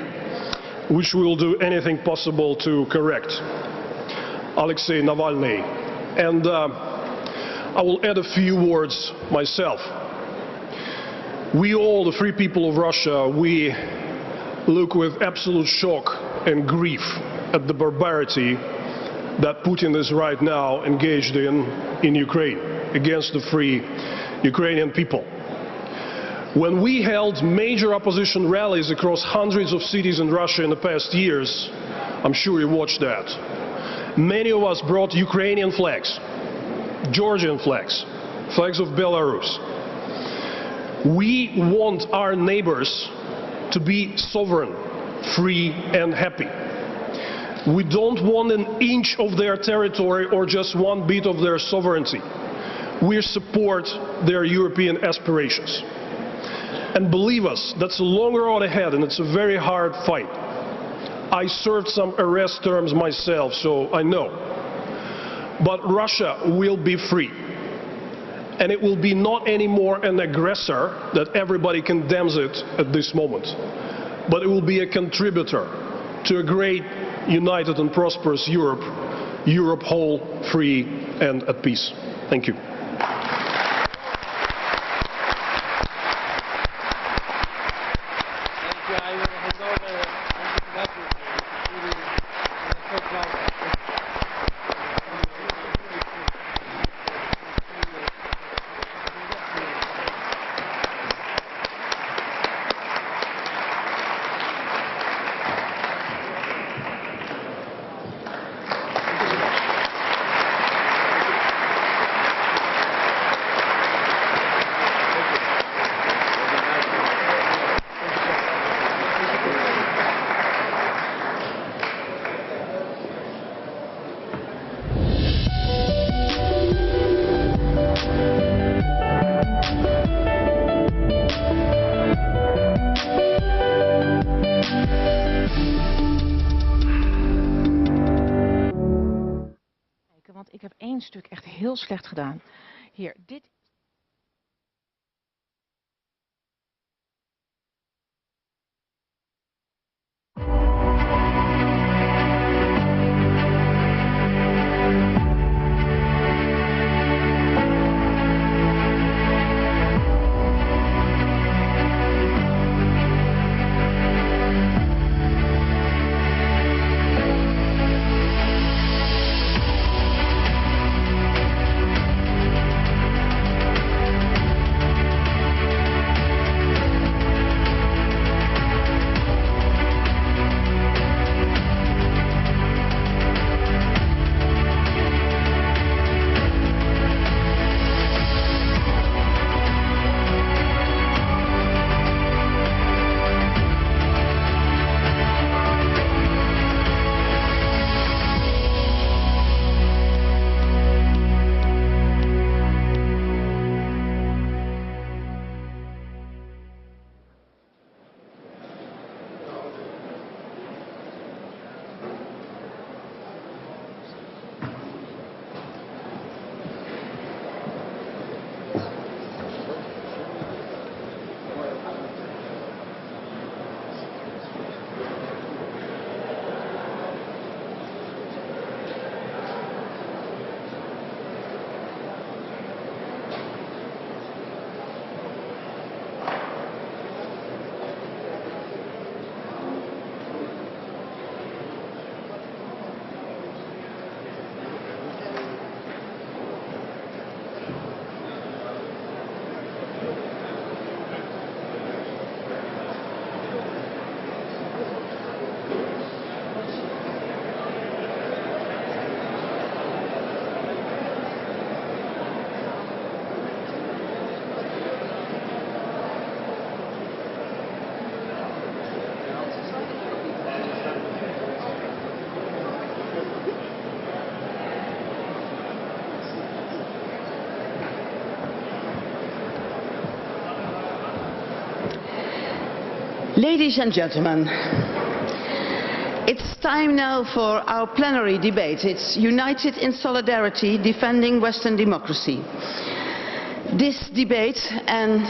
which we will do anything possible to correct. Alexei Navalny. And I will add a few words myself. We all, the free people of Russia, we look with absolute shock and grief at the barbarity that Putin is right now engaged in Ukraine against the free Ukrainian people. When we held major opposition rallies across hundreds of cities in Russia in the past years, I'm sure you watched that, many of us brought Ukrainian flags, Georgian flags, flags of Belarus. We want our neighbors to be sovereign, free and happy. We don't want an inch of their territory or just one bit of their sovereignty. We support their European aspirations. And believe us, that's a long road ahead and it's a very hard fight. I served some arrest terms myself, so I know. But Russia will be free. And it will be not anymore an aggressor that everybody condemns it at this moment. But it will be a contributor to a great, united and prosperous Europe. Europe whole, free and at peace. Thank you. Want ik heb één stuk echt heel slecht gedaan. Hier, dit. Ladies and gentlemen, it's time now for our plenary debate. It's United in Solidarity, Defending Western Democracy. This debate and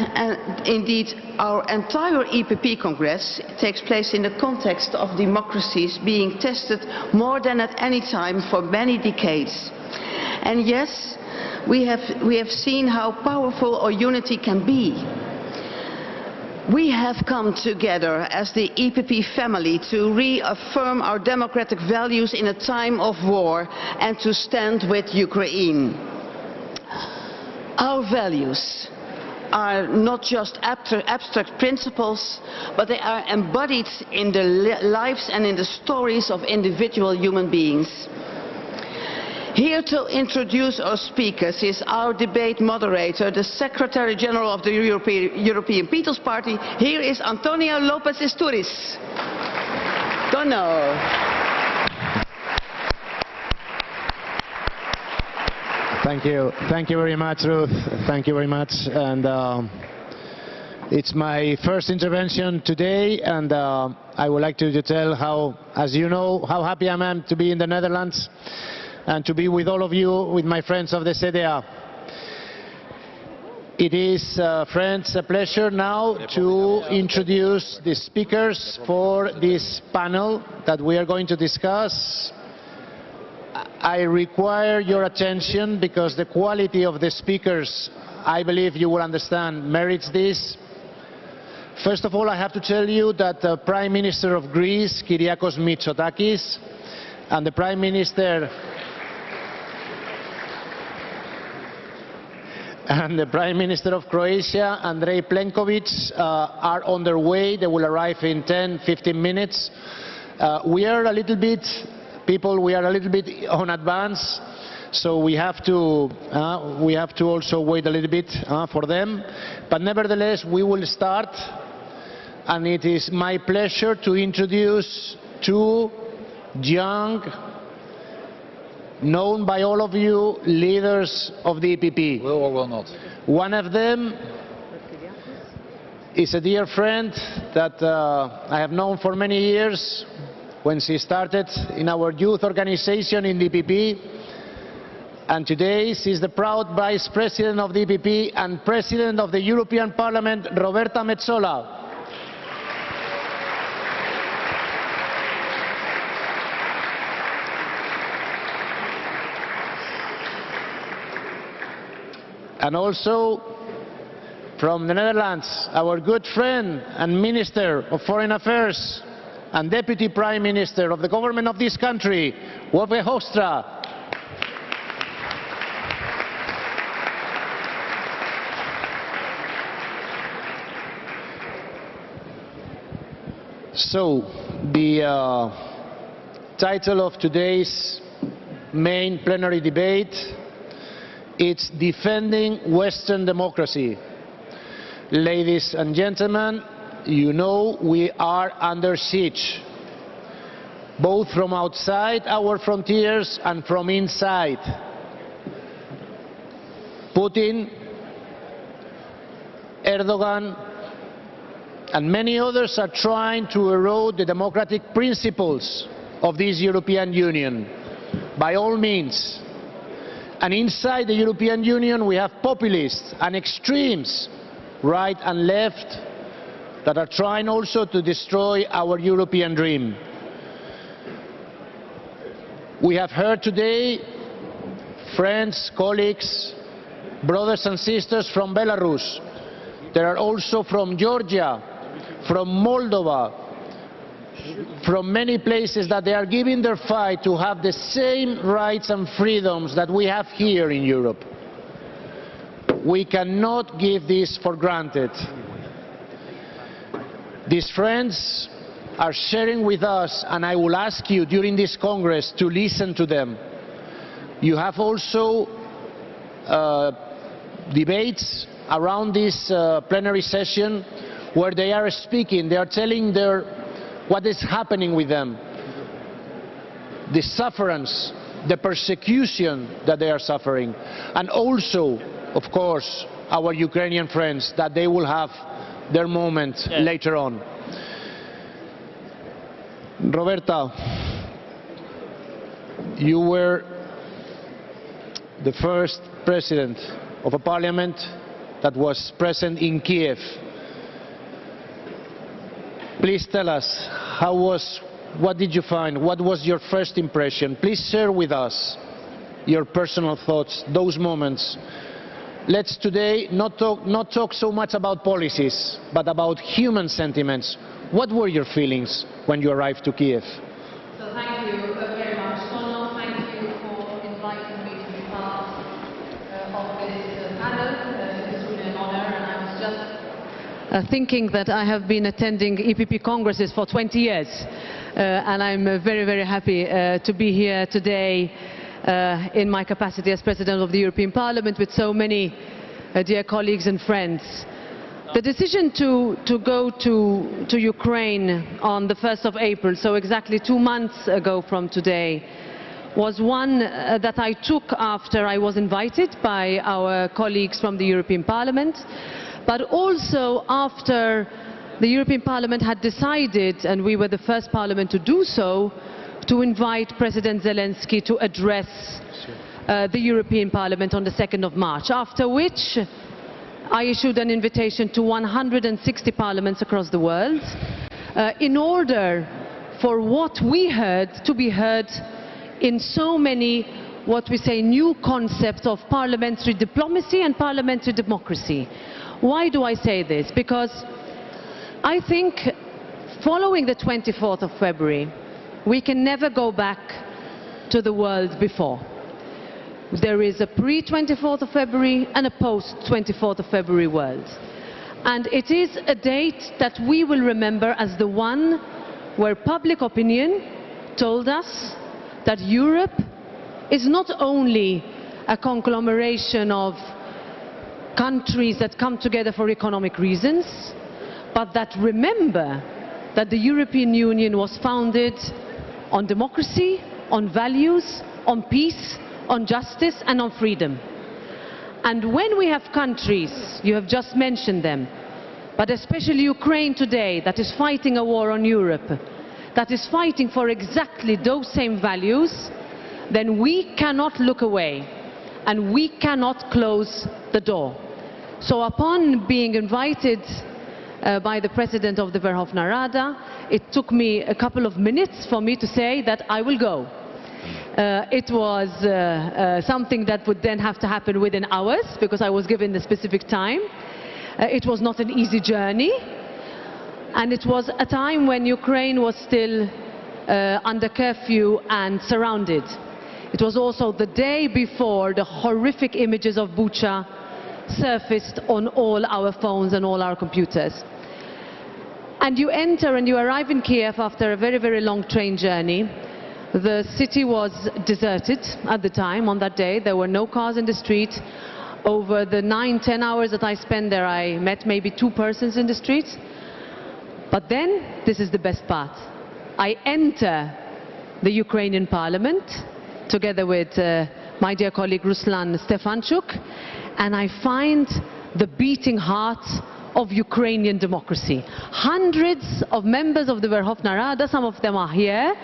indeed our entire EPP Congress takes place in the context of democracies being tested more than at any time for many decades. And yes, we have seen how powerful our unity can be. We have come together as the EPP family to reaffirm our democratic values in a time of war and to stand with Ukraine. Our values are not just abstract principles, but they are embodied in the lives and in the stories of individual human beings. Here to introduce our speakers is our debate moderator, the Secretary General of the European People's Party. Here is Antonio López Istúriz. Tono. Thank you. Thank you very much, Ruth. Thank you very much. And it's my first intervention today, and I would like to tell how, as you know, how happy I am to be in the Netherlands and to be with all of you, with my friends of the CDA. It is, friends, a pleasure now to introduce the speakers for this panel that we are going to discuss. I require your attention because the quality of the speakers, I believe you will understand, merits this. First of all, I have to tell you that the Prime Minister of Greece, Kyriakos Mitsotakis, and the Prime Minister of Croatia, Andrej Plenković, are on their way. They will arrive in 10-15 minutes. We are a little bit on advance, so we have to also wait a little bit for them. But nevertheless, we will start, and it is my pleasure to introduce two young, known by all of you, leaders of the EPP. Will or will not? One of them is a dear friend that I have known for many years when she started in our youth organization in the EPP. And today she is the proud Vice President of the EPP and President of the European Parliament, Roberta Metsola. And also from the Netherlands, our good friend and Minister of Foreign Affairs and Deputy Prime Minister of the government of this country, Wopke Hoekstra. So, the title of today's main plenary debate, it's Defending Western Democracy. Ladies and gentlemen, you know we are under siege, both from outside our frontiers and from inside. Putin, Erdogan, and many others are trying to erode the democratic principles of this European Union, by all means. And inside the European Union we have populists and extremes, right and left, that are trying also to destroy our European dream. We have heard today friends, colleagues, brothers and sisters from Belarus. There are also from Georgia, from Moldova, from many places that they are giving their fight to have the same rights and freedoms that we have here in Europe. We cannot give this for granted. These friends are sharing with us, and I will ask you during this Congress to listen to them. You have also debates around this plenary session where they are speaking, they are telling what is happening with them, the sufferance, the persecution that they are suffering, and also, of course, our Ukrainian friends, that they will have their moment later on. Roberta, you were the first president of a parliament that was present in Kiev. Please tell us, what did you find? What was your first impression? Please share with us your personal thoughts, those moments. Let's today not talk so much about policies, but about human sentiments. What were your feelings when you arrived to Kiev? So thank you very much, Tono. Thank you for inviting me to be part of this panel. It's really an honor, and I was just thinking that I have been attending EPP Congresses for 20 years, and I'm very, very happy to be here today in my capacity as President of the European Parliament with so many dear colleagues and friends. The decision to go to Ukraine on the 1st of April, so exactly 2 months ago from today, was one that I took after I was invited by our colleagues from the European Parliament, but also after the European Parliament had decided, and we were the first parliament to do so, to invite President Zelensky to address the European Parliament on the 2nd of March, after which I issued an invitation to 160 parliaments across the world in order for what we heard to be heard in so many, what we say, new concepts of parliamentary diplomacy and parliamentary democracy. Why do I say this? Because I think following the 24th of February, we can never go back to the world before. There is a pre-24th of February and a post-24th of February world. And it is a date that we will remember as the one where public opinion told us that Europe is not only a conglomeration of countries that come together for economic reasons, but that remember that the European Union was founded on democracy, on values, on peace, on justice and on freedom. And when we have countries, you have just mentioned them, but especially Ukraine today, that is fighting a war on Europe, that is fighting for exactly those same values, then we cannot look away and we cannot close the door. So upon being invited by the President of the Verkhovna Rada, it took me a couple of minutes for me to say that I will go. It was something that would then have to happen within hours because I was given the specific time. It was not an easy journey, and it was a time when Ukraine was still under curfew and surrounded. It was also the day before the horrific images of Bucha surfaced on all our phones and all our computers. And you enter and you arrive in Kiev after a very, very long train journey. The city was deserted at the time. On that day, there were no cars in the street. Over the 9-10 hours that I spent there, I met maybe 2 persons in the street. But then, this is the best part. I enter the Ukrainian parliament together with my dear colleague Ruslan Stefanchuk, and I find the beating heart of Ukrainian democracy. Hundreds of members of the Verkhovna Rada, some of them are here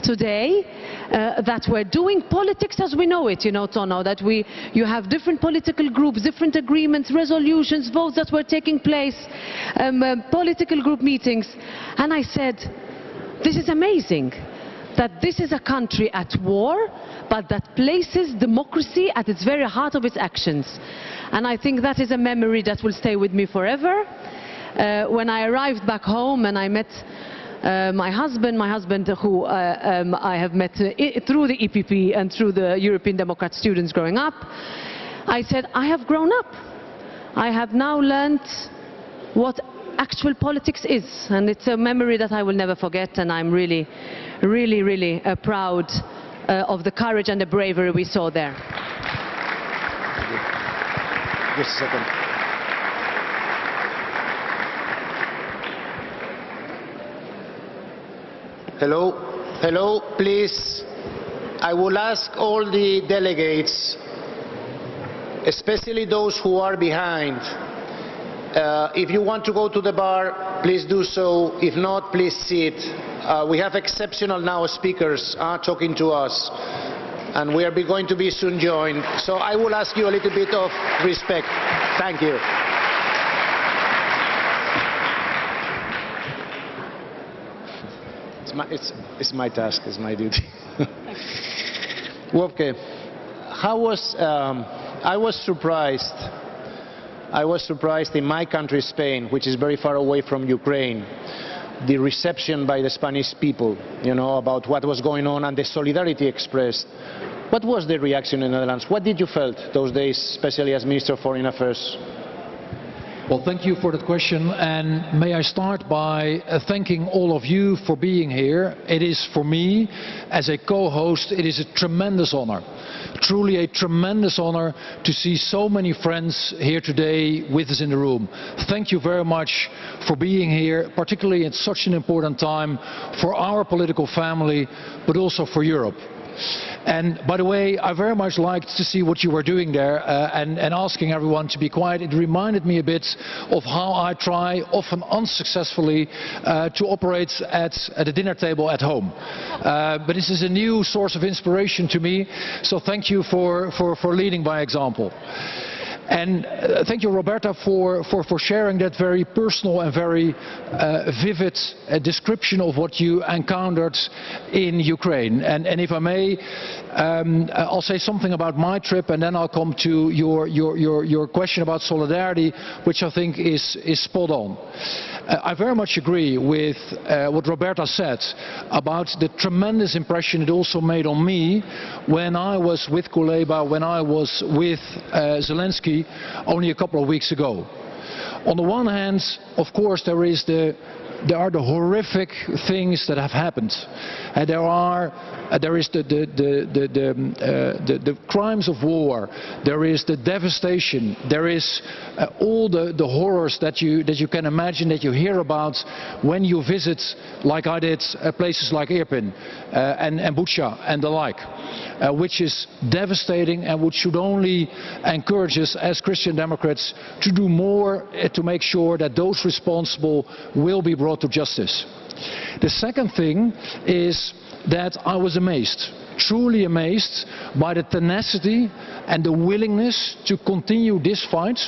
today, that were doing politics as we know it, you know, Tono, that you have different political groups, different agreements, resolutions, votes that were taking place, political group meetings. And I said, this is amazing, that this is a country at war, but that places democracy at its very heart of its actions. And I think that is a memory that will stay with me forever. When I arrived back home and I met my husband who I have met through the EPP and through the European Democrat students growing up, I said, I have grown up. I have now learned what actual politics is, and it's a memory that I will never forget, and I'm really, really, really proud of the courage and the bravery we saw there. Just a second. Hello, please. I will ask all the delegates, especially those who are behind, if you want to go to the bar, please do so. If not, please sit. We have exceptional now speakers talking to us, and we are going to be soon joined. So I will ask you a little bit of respect. Thank you. It's my task, it's my duty. Wopke, I was surprised in my country, Spain, which is very far away from Ukraine, the reception by the Spanish people, you know, about what was going on and the solidarity expressed. What was the reaction in the Netherlands? What did you felt those days, especially as Minister of Foreign Affairs? Well, thank you for that question, and may I start by thanking all of you for being here. It is, for me, as a co-host, it is a tremendous honor, truly a tremendous honor to see so many friends here today with us in the room. Thank you very much for being here, particularly at such an important time for our political family, but also for Europe. And by the way, I very much liked to see what you were doing there and asking everyone to be quiet. It reminded me a bit of how I try, often unsuccessfully, to operate at the dinner table at home. But this is a new source of inspiration to me, so thank you for leading by example. And thank you, Roberta, for sharing that very personal and very vivid description of what you encountered in Ukraine. And if I may, I'll say something about my trip, and then I'll come to your question about solidarity, which I think is spot on. I very much agree with what Roberta said about the tremendous impression it also made on me when I was with Kuleba, when I was with Zelensky only a couple of weeks ago. On the one hand, of course, there are the horrific things that have happened. There is the crimes of war. There is the devastation. There is all the horrors that you can imagine, that you hear about when you visit, like I did, places like Irpin and Bucha and the like, which is devastating and which should only encourage us as Christian Democrats to do more to make sure that those responsible will be brought to justice. The second thing is that I was amazed, truly amazed, by the tenacity and the willingness to continue this fight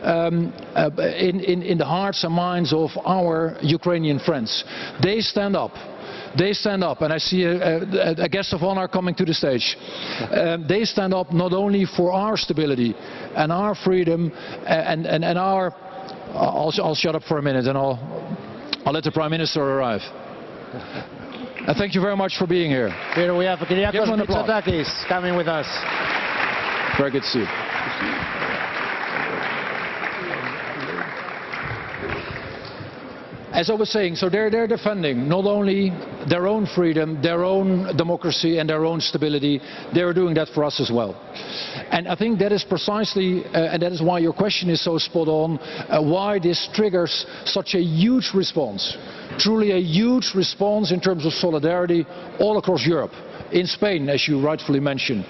in the hearts and minds of our Ukrainian friends. They stand up. They stand up, and I see a guest of honor coming to the stage. They stand up not only for our stability and our freedom and our... I'll shut up for a minute and I'll let the Prime Minister arrive. And thank you very much for being here. Here we have Kyriakos Mitsotakis coming with us. Very good to see you. As I was saying, so they're defending not only their own freedom, their own democracy and their own stability, they're doing that for us as well. And I think that is precisely, and that is why your question is so spot on, why this triggers such a huge response. Truly a huge response in terms of solidarity all across Europe. In Spain, as you rightfully mentioned,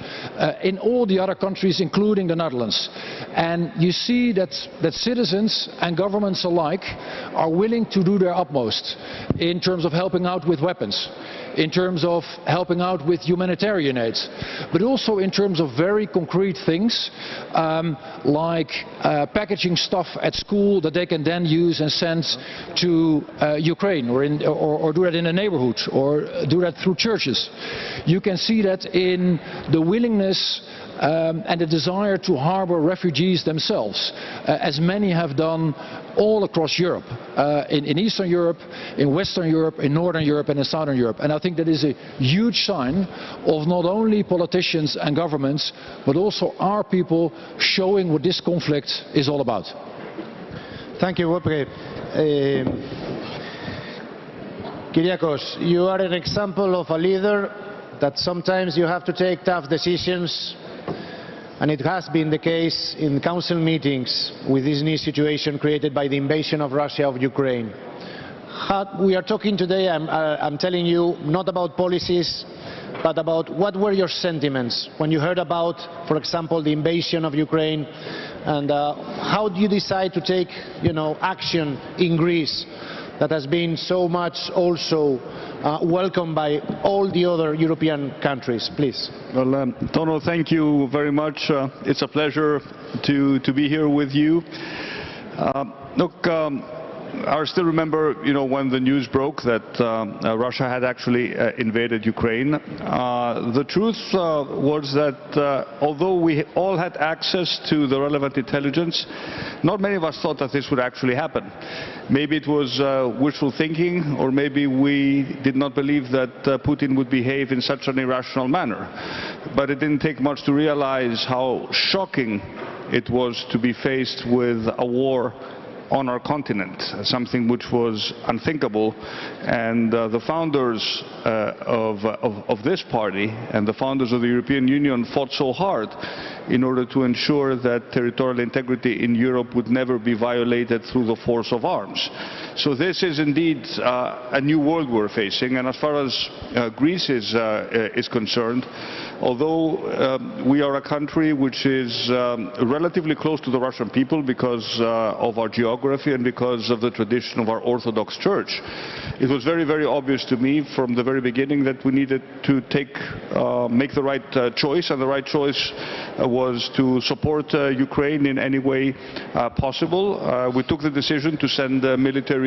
in all the other countries, including the Netherlands. And you see that citizens and governments alike are willing to do their utmost in terms of helping out with weapons, in terms of helping out with humanitarian aid, but also in terms of very concrete things like packaging stuff at school that they can then use and send to Ukraine, or do that in a neighborhood, or do that through churches. You can see that in the willingness and the desire to harbor refugees themselves, as many have done all across Europe, in Eastern Europe, in Western Europe, in Northern Europe and in Southern Europe. And I think that is a huge sign of not only politicians and governments, but also our people showing what this conflict is all about. Thank you, Wopke. Kyriakos, you are an example of a leader that sometimes you have to take tough decisions, and it has been the case in council meetings with this new situation created by the invasion of Russia of Ukraine. We are talking today, I'm telling you, not about policies, but about what were your sentiments when you heard about, for example, the invasion of Ukraine, and how do you decide to take, action in Greece that has been so much also welcomed by all the other European countries, please. Well, Donald, thank you very much. It's a pleasure to be here with you. Look, I still remember, when the news broke that Russia had actually invaded Ukraine. The truth was that although we all had access to the relevant intelligence, not many of us thought that this would actually happen. Maybe it was wishful thinking, or maybe we did not believe that Putin would behave in such an irrational manner. But it didn't take much to realize how shocking it was to be faced with a war on our continent, something which was unthinkable. And the founders of this party and the founders of the European Union fought so hard in order to ensure that territorial integrity in Europe would never be violated through the force of arms. So this is indeed a new world we're facing, and as far as Greece is concerned, although we are a country which is relatively close to the Russian people because of our geography and because of the tradition of our Orthodox Church, it was very, very obvious to me from the very beginning that we needed to make the right choice, and the right choice was to support Ukraine in any way possible. We took the decision to send military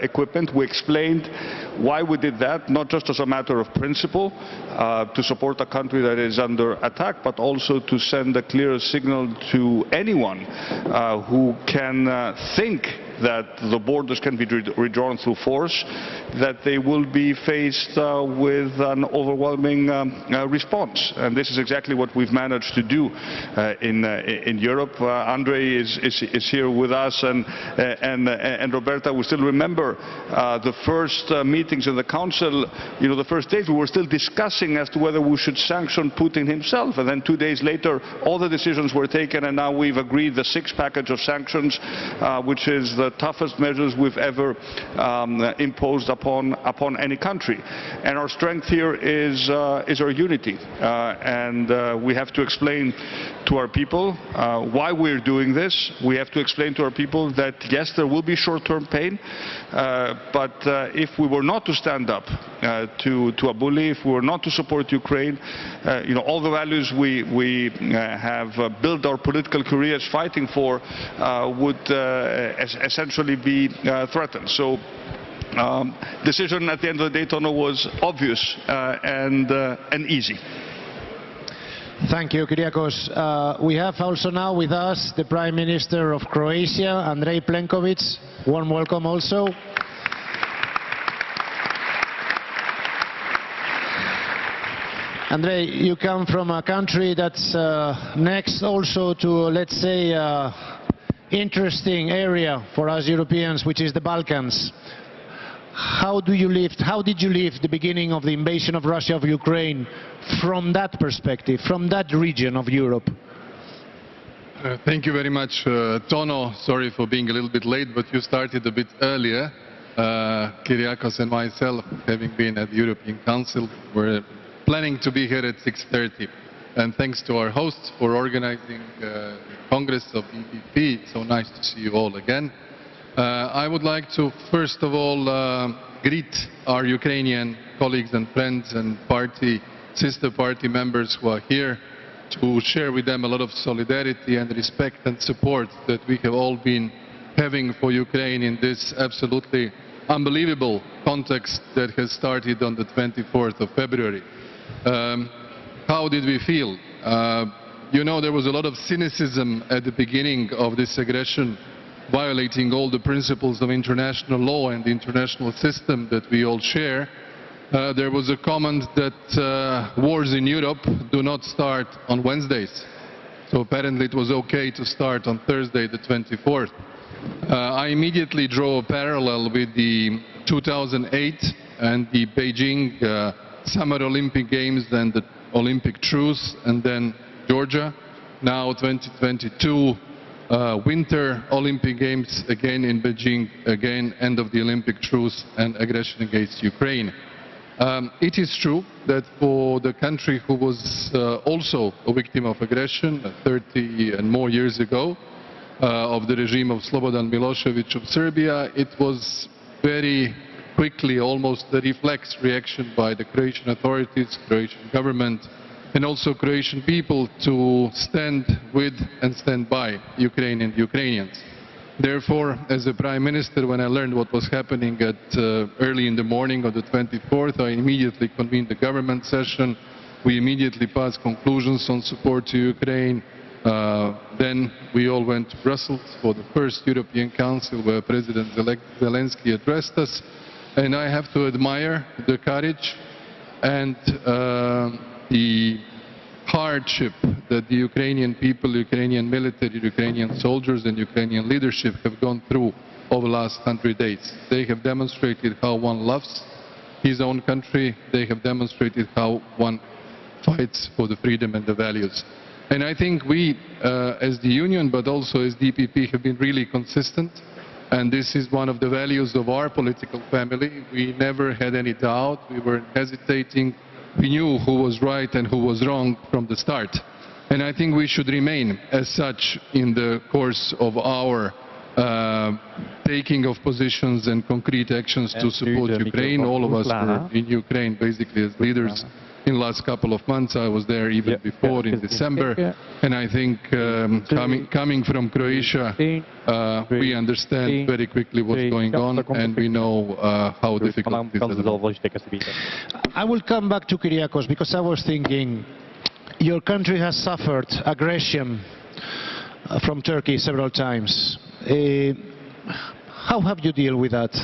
equipment. We explained why we did that, not just as a matter of principle, to support a country that is under attack, but also to send a clear signal to anyone who can think that the borders can be redrawn through force, that they will be faced with an overwhelming response. And this is exactly what we've managed to do in Europe. Andrei is here with us, and Roberta, we still remember the first meetings in the Council. You know, the first days we were still discussing as to whether we should sanction Putin himself, and then 2 days later all the decisions were taken, and now we've agreed the 6th package of sanctions, which is the toughest measures we've ever imposed upon any country. And our strength here is our unity, and we have to explain to our people why we're doing this. We have to explain to our people that yes, there will be short-term pain, but if we were not to stand up to a bully, if we were not to support Ukraine, you know, all the values we have built our political careers fighting for would essentially be threatened. So decision at the end of the day, Tono, was obvious and easy. Thank you, Kyriakos. We have also now with us the Prime Minister of Croatia, Andrej Plenković. Warm welcome also. Andrej, you come from a country that's next also to, let's say, interesting area for us Europeans, which is the Balkans. How did you live the beginning of the invasion of Russia of Ukraine from that perspective, from that region of Europe? Thank you very much, Tono. Sorry for being a little bit late, but you started a bit earlier. Kyriakos and myself, having been at the European Council, were planning to be here at 6:30. And thanks to our hosts for organizing the Congress of EPP. It's so nice to see you all again. I would like to first of all greet our Ukrainian colleagues and friends and sister party members who are here, to share with them a lot of solidarity and respect and support that we have all been having for Ukraine in this absolutely unbelievable context that has started on the 24th of February. How did we feel? You know, there was a lot of cynicism at the beginning of this aggression, violating all the principles of international law and the international system that we all share. There was a comment that wars in Europe do not start on Wednesdays. So apparently it was okay to start on Thursday the 24th. I immediately draw a parallel with the 2008 and the Beijing Summer Olympic Games, then the Olympic truce, and then Georgia. Now 2022 Winter Olympic Games, again in Beijing, again end of the Olympic truce and aggression against Ukraine. It is true that for the country who was also a victim of aggression 30 and more years ago, of the regime of Slobodan Milošević of Serbia, it was very quickly almost a reflex reaction by the Croatian authorities, Croatian government, and also Croatian people to stand with and stand by Ukraine and Ukrainians. Therefore, as a Prime Minister, when I learned what was happening at early in the morning of the 24th, I immediately convened the government session. We immediately passed conclusions on support to Ukraine. Then we all went to Brussels for the first European Council where President Zelensky addressed us. And I have to admire the courage and the hardship that the Ukrainian people, Ukrainian military, Ukrainian soldiers and Ukrainian leadership have gone through over the last 100 days. They have demonstrated how one loves his own country. They have demonstrated how one fights for the freedom and the values. And I think we, as the Union, but also as the EPP, have been really consistent And this is one of the values of our political family. We never had any doubt. We weren't hesitating. We knew who was right and who was wrong from the start. And I think we should remain as such in the course of our taking of positions and concrete actions to support Ukraine. All of us were in Ukraine basically as leaders in the last couple of months. I was there even before in December. And I think coming from Croatia, we understand very quickly what's going on, and we know how difficult it is. I will come back to Kyriakos because I was thinking your country has suffered aggression from Turkey several times. How have you dealt with that?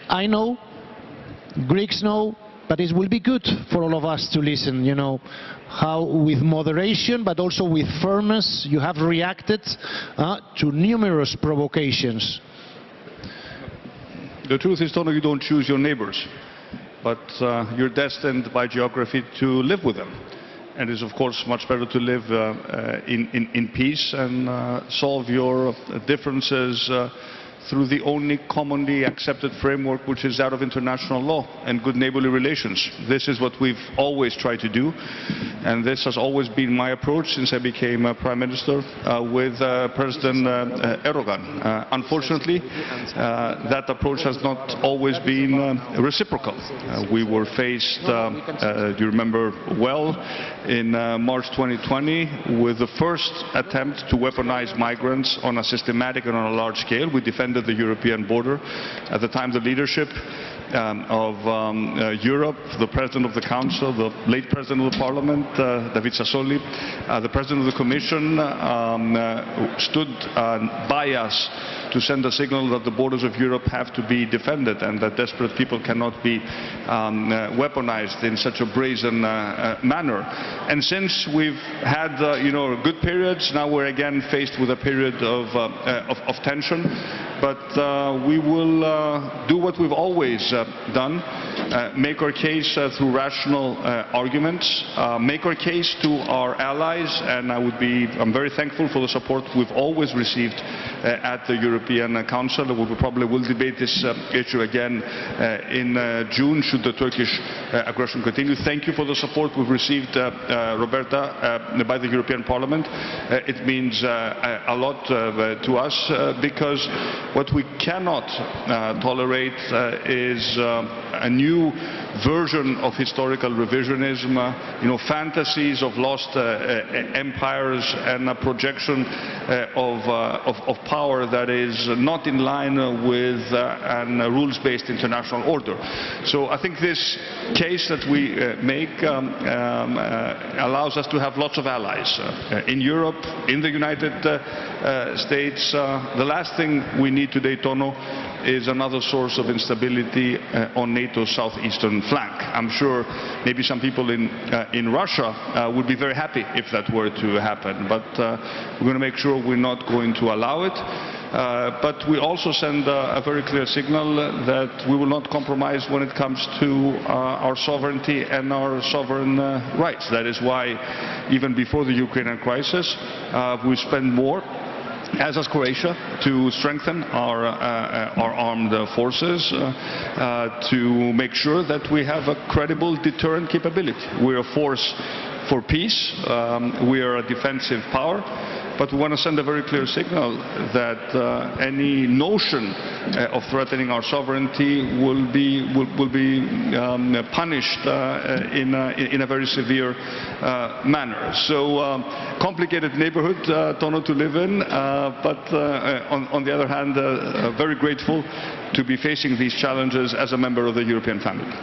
I know, Greeks know, but it will be good for all of us to listen, you know, how with moderation but also with firmness you have reacted to numerous provocations. The truth is, Tono, you don't choose your neighbors, but you're destined by geography to live with them. And it's of course much better to live in peace and solve your differences through the only commonly accepted framework, which is that of international law and good neighborly relations. This is what we've always tried to do, and this has always been my approach since I became Prime Minister with President Erdogan. Unfortunately, that approach has not always been reciprocal. We were faced, do you remember well, in March 2020 with the first attempt to weaponize migrants on a systematic and on a large scale. We defended the European border. At the time, the leadership of Europe, the President of the Council, the late President of the Parliament, David Sassoli, the President of the Commission stood by us to send a signal that the borders of Europe have to be defended and that desperate people cannot be weaponized in such a brazen manner. And since we've had good periods, now we're again faced with a period of tension. But we will do what we've always done, make our case through rational arguments, make our case to our allies, and I'm very thankful for the support we've always received at the European Council. We probably will debate this issue again in June should the Turkish aggression continue. Thank you for the support we've received, Roberta, by the European Parliament. It means a lot to us because what we cannot tolerate is a new version of historical revisionism, fantasies of lost empires and a projection of power that is not in line with a rules-based international order. So I think this case that we make allows us to have lots of allies in Europe, in the United States. The last thing we need today, Tono, is another source of instability on NATO's southeastern flank. I'm sure maybe some people in Russia would be very happy if that were to happen, but we're going to make sure we're not going to allow it. But we also send a very clear signal that we will not compromise when it comes to our sovereignty and our sovereign rights. That is why, even before the Ukrainian crisis, we spend more, as has Croatia, to strengthen our armed forces, to make sure that we have a credible deterrent capability. We're a force for peace, we are a defensive power, but we want to send a very clear signal that any notion of threatening our sovereignty will be punished in a very severe manner. So complicated neighborhood, Tono, to live in, but on the other hand, very grateful to be facing these challenges as a member of the European family.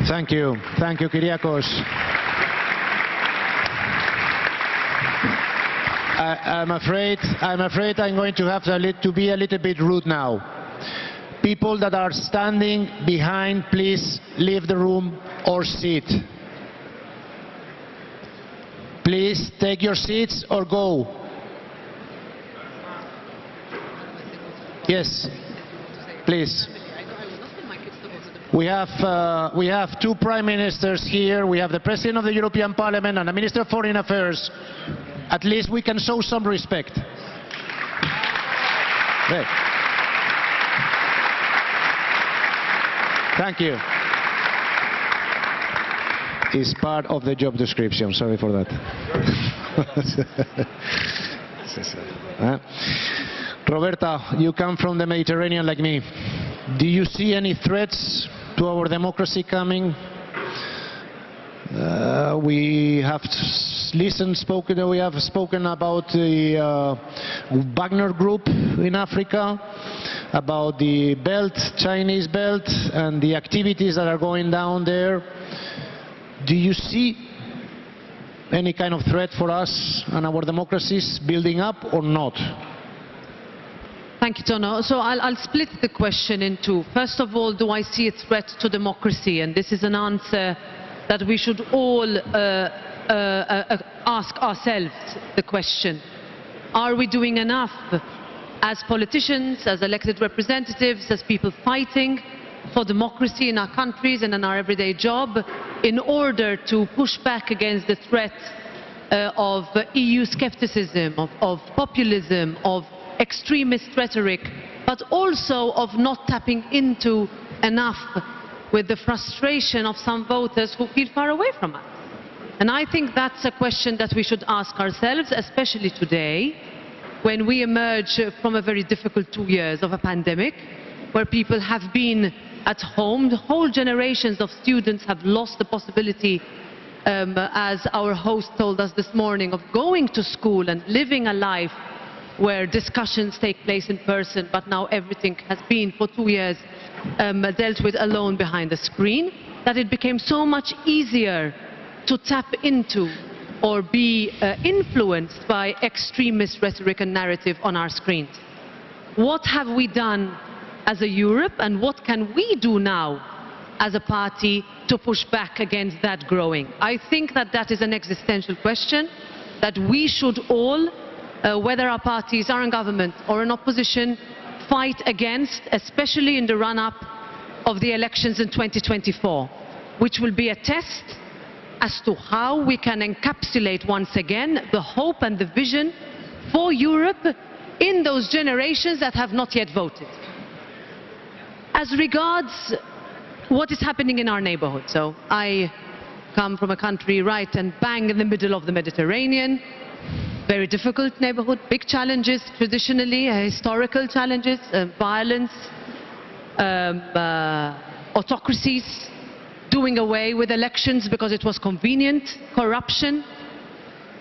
Thank you, Kyriakos. I'm afraid I'm going to have to be a little bit rude now. People that are standing behind, please leave the room or sit. Please take your seats or go. Yes, please. We have two prime ministers here. We have the President of the European Parliament and the Minister of Foreign Affairs. At least we can show some respect. Great. Thank you. It's part of the job description. Sorry for that. Roberta, you come from the Mediterranean like me. Do you see any threats to our democracy coming? We have spoken about the Wagner Group in Africa, about the belt, Chinese belt, and the activities that are going down there. Do you see any kind of threat for us and our democracies building up or not? Thank you, Tono. So I'll split the question in two. First of all, do I see a threat to democracy? And this is an answer that we should all ask ourselves the question. Are we doing enough as politicians, as elected representatives, as people fighting for democracy in our countries and in our everyday job in order to push back against the threat of EU skepticism, of populism, of extremist rhetoric, but also of not tapping into enough with the frustration of some voters who feel far away from us? And I think that's a question that we should ask ourselves, especially today, when we emerge from a very difficult 2 years of a pandemic, where people have been at home. Whole generations of students have lost the possibility, as our host told us this morning, of going to school and living a life where discussions take place in person, but now everything has been for 2 years dealt with alone behind the screen, that it became so much easier to tap into or be influenced by extremist rhetoric and narrative on our screens. What have we done as a Europe, and what can we do now as a party to push back against that growing? I think that that is an existential question that we should all, whether our parties are in government or in opposition, fight against, especially in the run-up of the elections in 2024, which will be a test as to how we can encapsulate once again the hope and the vision for Europe in those generations that have not yet voted. As regards what is happening in our neighborhood, so I come from a country right and bang in the middle of the Mediterranean, very difficult neighborhood, big challenges traditionally, historical challenges, violence, autocracies, doing away with elections because it was convenient, corruption,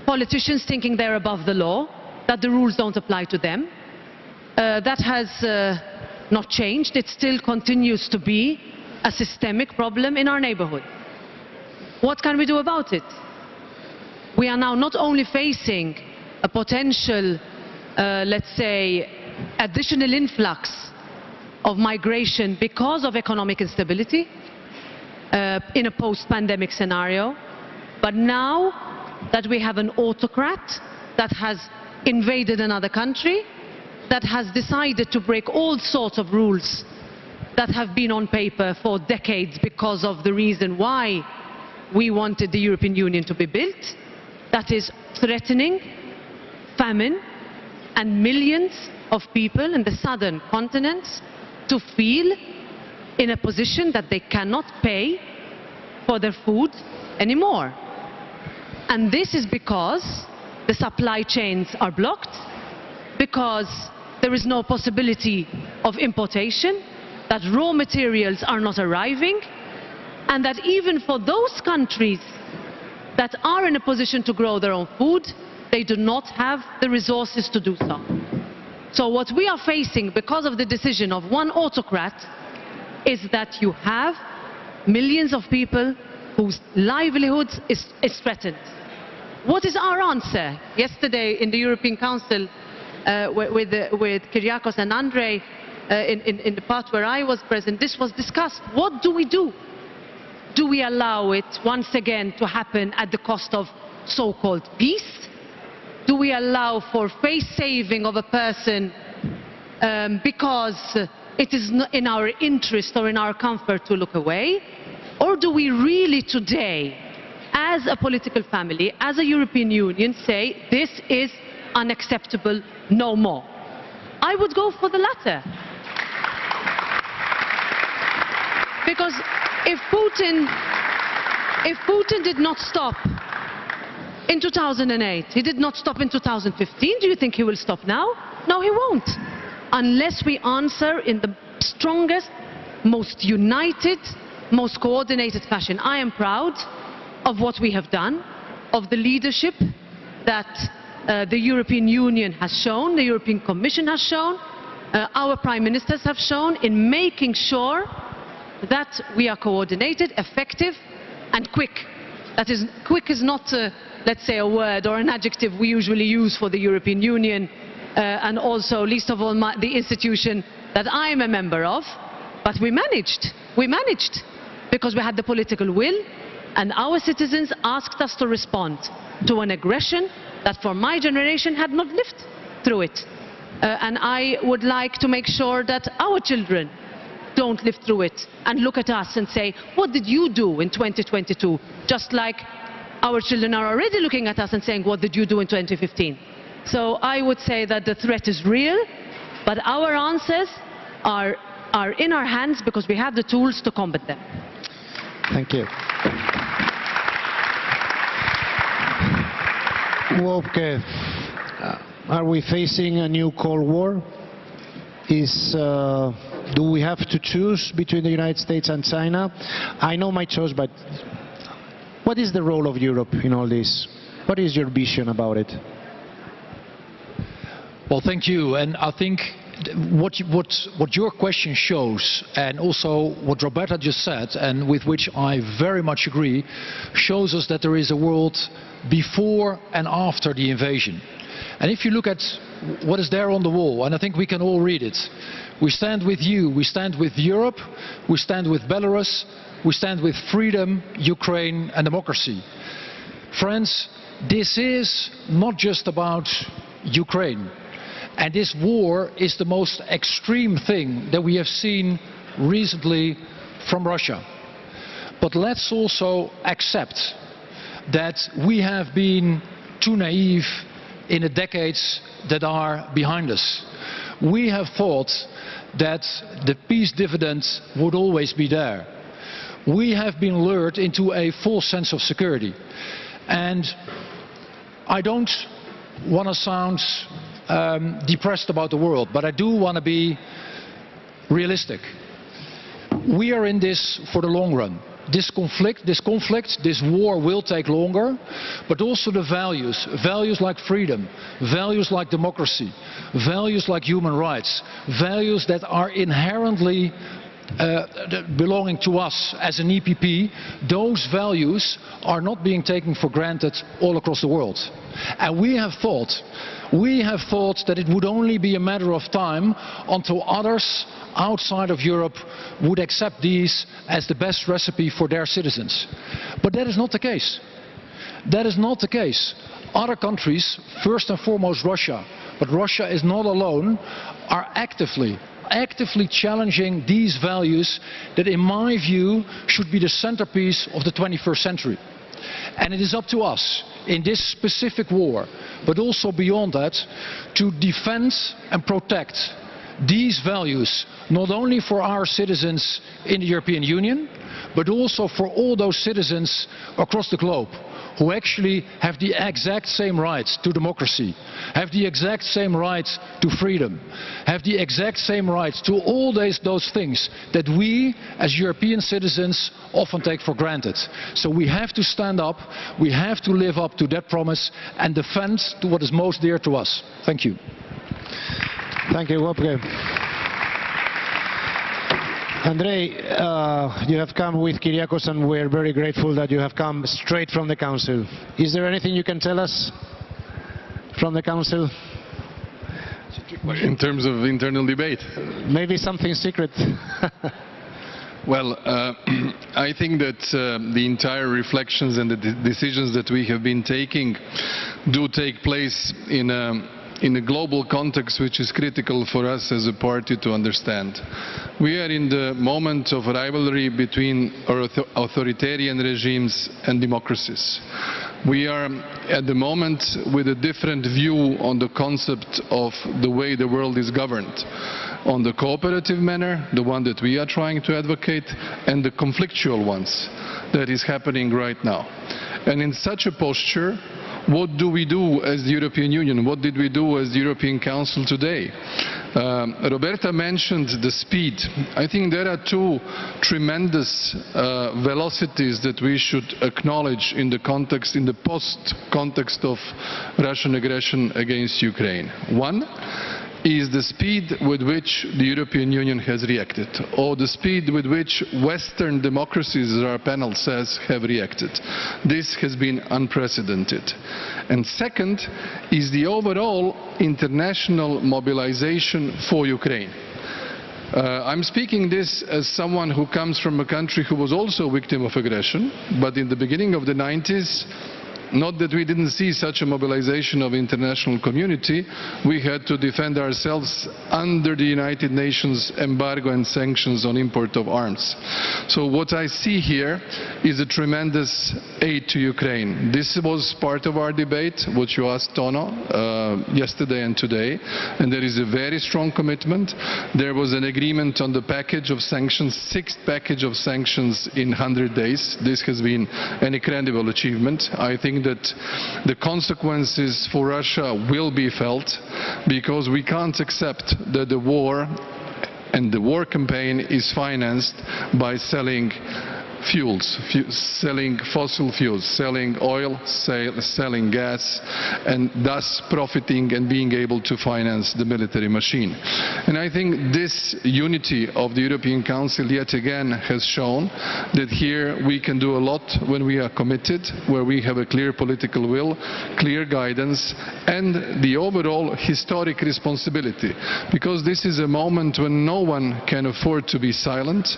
politicians thinking they're above the law, that the rules don't apply to them. That has not changed. It still continues to be a systemic problem in our neighborhood. What can we do about it? We are now not only facing a potential, let's say, additional influx of migration because of economic instability in a post-pandemic scenario, but now that we have an autocrat that has invaded another country, that has decided to break all sorts of rules that have been on paper for decades because of the reason why we wanted the European Union to be built, that is threatening famine and millions of people in the southern continents to feel in a position that they cannot pay for their food anymore. And this is because the supply chains are blocked, because there is no possibility of importation, that raw materials are not arriving, and that even for those countries that are in a position to grow their own food, they do not have the resources to do so. So what we are facing because of the decision of one autocrat is that you have millions of people whose livelihoods is threatened. What is our answer? Yesterday in the European Council with Kyriakos and Andrei, in the part where I was present, this was discussed. What do we do? Do we allow it once again to happen at the cost of so-called peace? Do we allow for face saving of a person because it is not in our interest or in our comfort to look away? Or do we really today, as a political family, as a European Union, say this is unacceptable, no more? I would go for the latter. Because if Putin did not stop in 2008, he did not stop in 2015, do you think he will stop now? No, he won't. Unless we answer in the strongest, most united, most coordinated fashion. I am proud of what we have done, of the leadership that the European Union has shown, the European Commission has shown, our prime ministers have shown in making sure that we are coordinated, effective and quick. That is, quick is not, let's say, a word or an adjective we usually use for the European Union and also, least of all, the institution that I am a member of. But we managed. We managed because we had the political will and our citizens asked us to respond to an aggression that for my generation had not lived through it. And I would like to make sure that our children don't live through it and look at us and say, what did you do in 2022? Just like our children are already looking at us and saying, what did you do in 2015? So I would say that the threat is real, but our answers are in our hands because we have the tools to combat them. Thank you. Wopke, are we facing a new Cold War? Do we have to choose between the United States and China? I know my choice, but what is the role of Europe in all this? What is your vision about it? Well, thank you. And I think what your question shows, and also what Roberta just said, and with which I very much agree, shows us that there is a world before and after the invasion. And if you look at what is there on the wall, and I think we can all read it, we stand with you, we stand with Europe, we stand with Belarus, we stand with freedom, Ukraine and democracy. Friends, this is not just about Ukraine. And this war is the most extreme thing that we have seen recently from Russia. But let's also accept that we have been too naive in the decades that are behind us. We have thought that the peace dividend would always be there. We have been lured into a false sense of security. And I don't want to sound depressed about the world, but I do want to be realistic. We are in this for the long run. This conflict, this war will take longer, but also the values like freedom, values like democracy, values like human rights, values that are inherently belonging to us as an EPP, those values are not being taken for granted all across the world. And we have thought that it would only be a matter of time until others outside of Europe would accept these as the best recipe for their citizens. But that is not the case. That is not the case. Other countries, first and foremost Russia, but Russia is not alone, are actively challenging these values that, in my view, should be the centerpiece of the 21st century. And it is up to us, in this specific war, but also beyond that, to defend and protect these values, not only for our citizens in the European Union, but also for all those citizens across the globe who actually have the exact same rights to democracy, have the exact same rights to freedom, have the exact same rights to all those things that we as European citizens often take for granted. So we have to stand up, we have to live up to that promise and defend to what is most dear to us. Thank you. Thank you, Wopke. Andrei, you have come with Kyriakos and we're very grateful that you have come straight from the Council. Is there anything you can tell us from the Council? In terms of internal debate? Maybe something secret. Well, I think that the entire reflections and the decisions that we have been taking do take place in a global context which is critical for us as a party to understand. We are in the moment of rivalry between authoritarian regimes and democracies. We are at the moment with a different view on the concept of the way the world is governed. On the cooperative manner, the one that we are trying to advocate, and the conflictual ones that is happening right now. And in such a posture, what do we do as the European Union? What did we do as the European Council today? Roberta mentioned the speed. I think there are two tremendous velocities that we should acknowledge in the context, in the post-context of Russian aggression against Ukraine. One is the speed with which the European Union has reacted, or the speed with which Western democracies, as our panel says, have reacted. This has been unprecedented. And second is the overall international mobilization for Ukraine. I'm speaking this as someone who comes from a country who was also a victim of aggression, but in the beginning of the 90s, not that we didn't see such a mobilization of the international community, we had to defend ourselves under the United Nations embargo and sanctions on import of arms. So what I see here is a tremendous aid to Ukraine. This was part of our debate, what you asked Tono yesterday and today, and there is a very strong commitment. There was an agreement on the package of sanctions, sixth package of sanctions in 100 days. This has been an incredible achievement. I think that the consequences for Russia will be felt, because we can't accept that the war and the war campaign is financed by selling fuels, selling fossil fuels, selling oil, selling gas, and thus profiting and being able to finance the military machine. And I think this unity of the European Council yet again has shown that here we can do a lot when we are committed, where we have a clear political will, clear guidance, and the overall historic responsibility. Because this is a moment when no one can afford to be silent,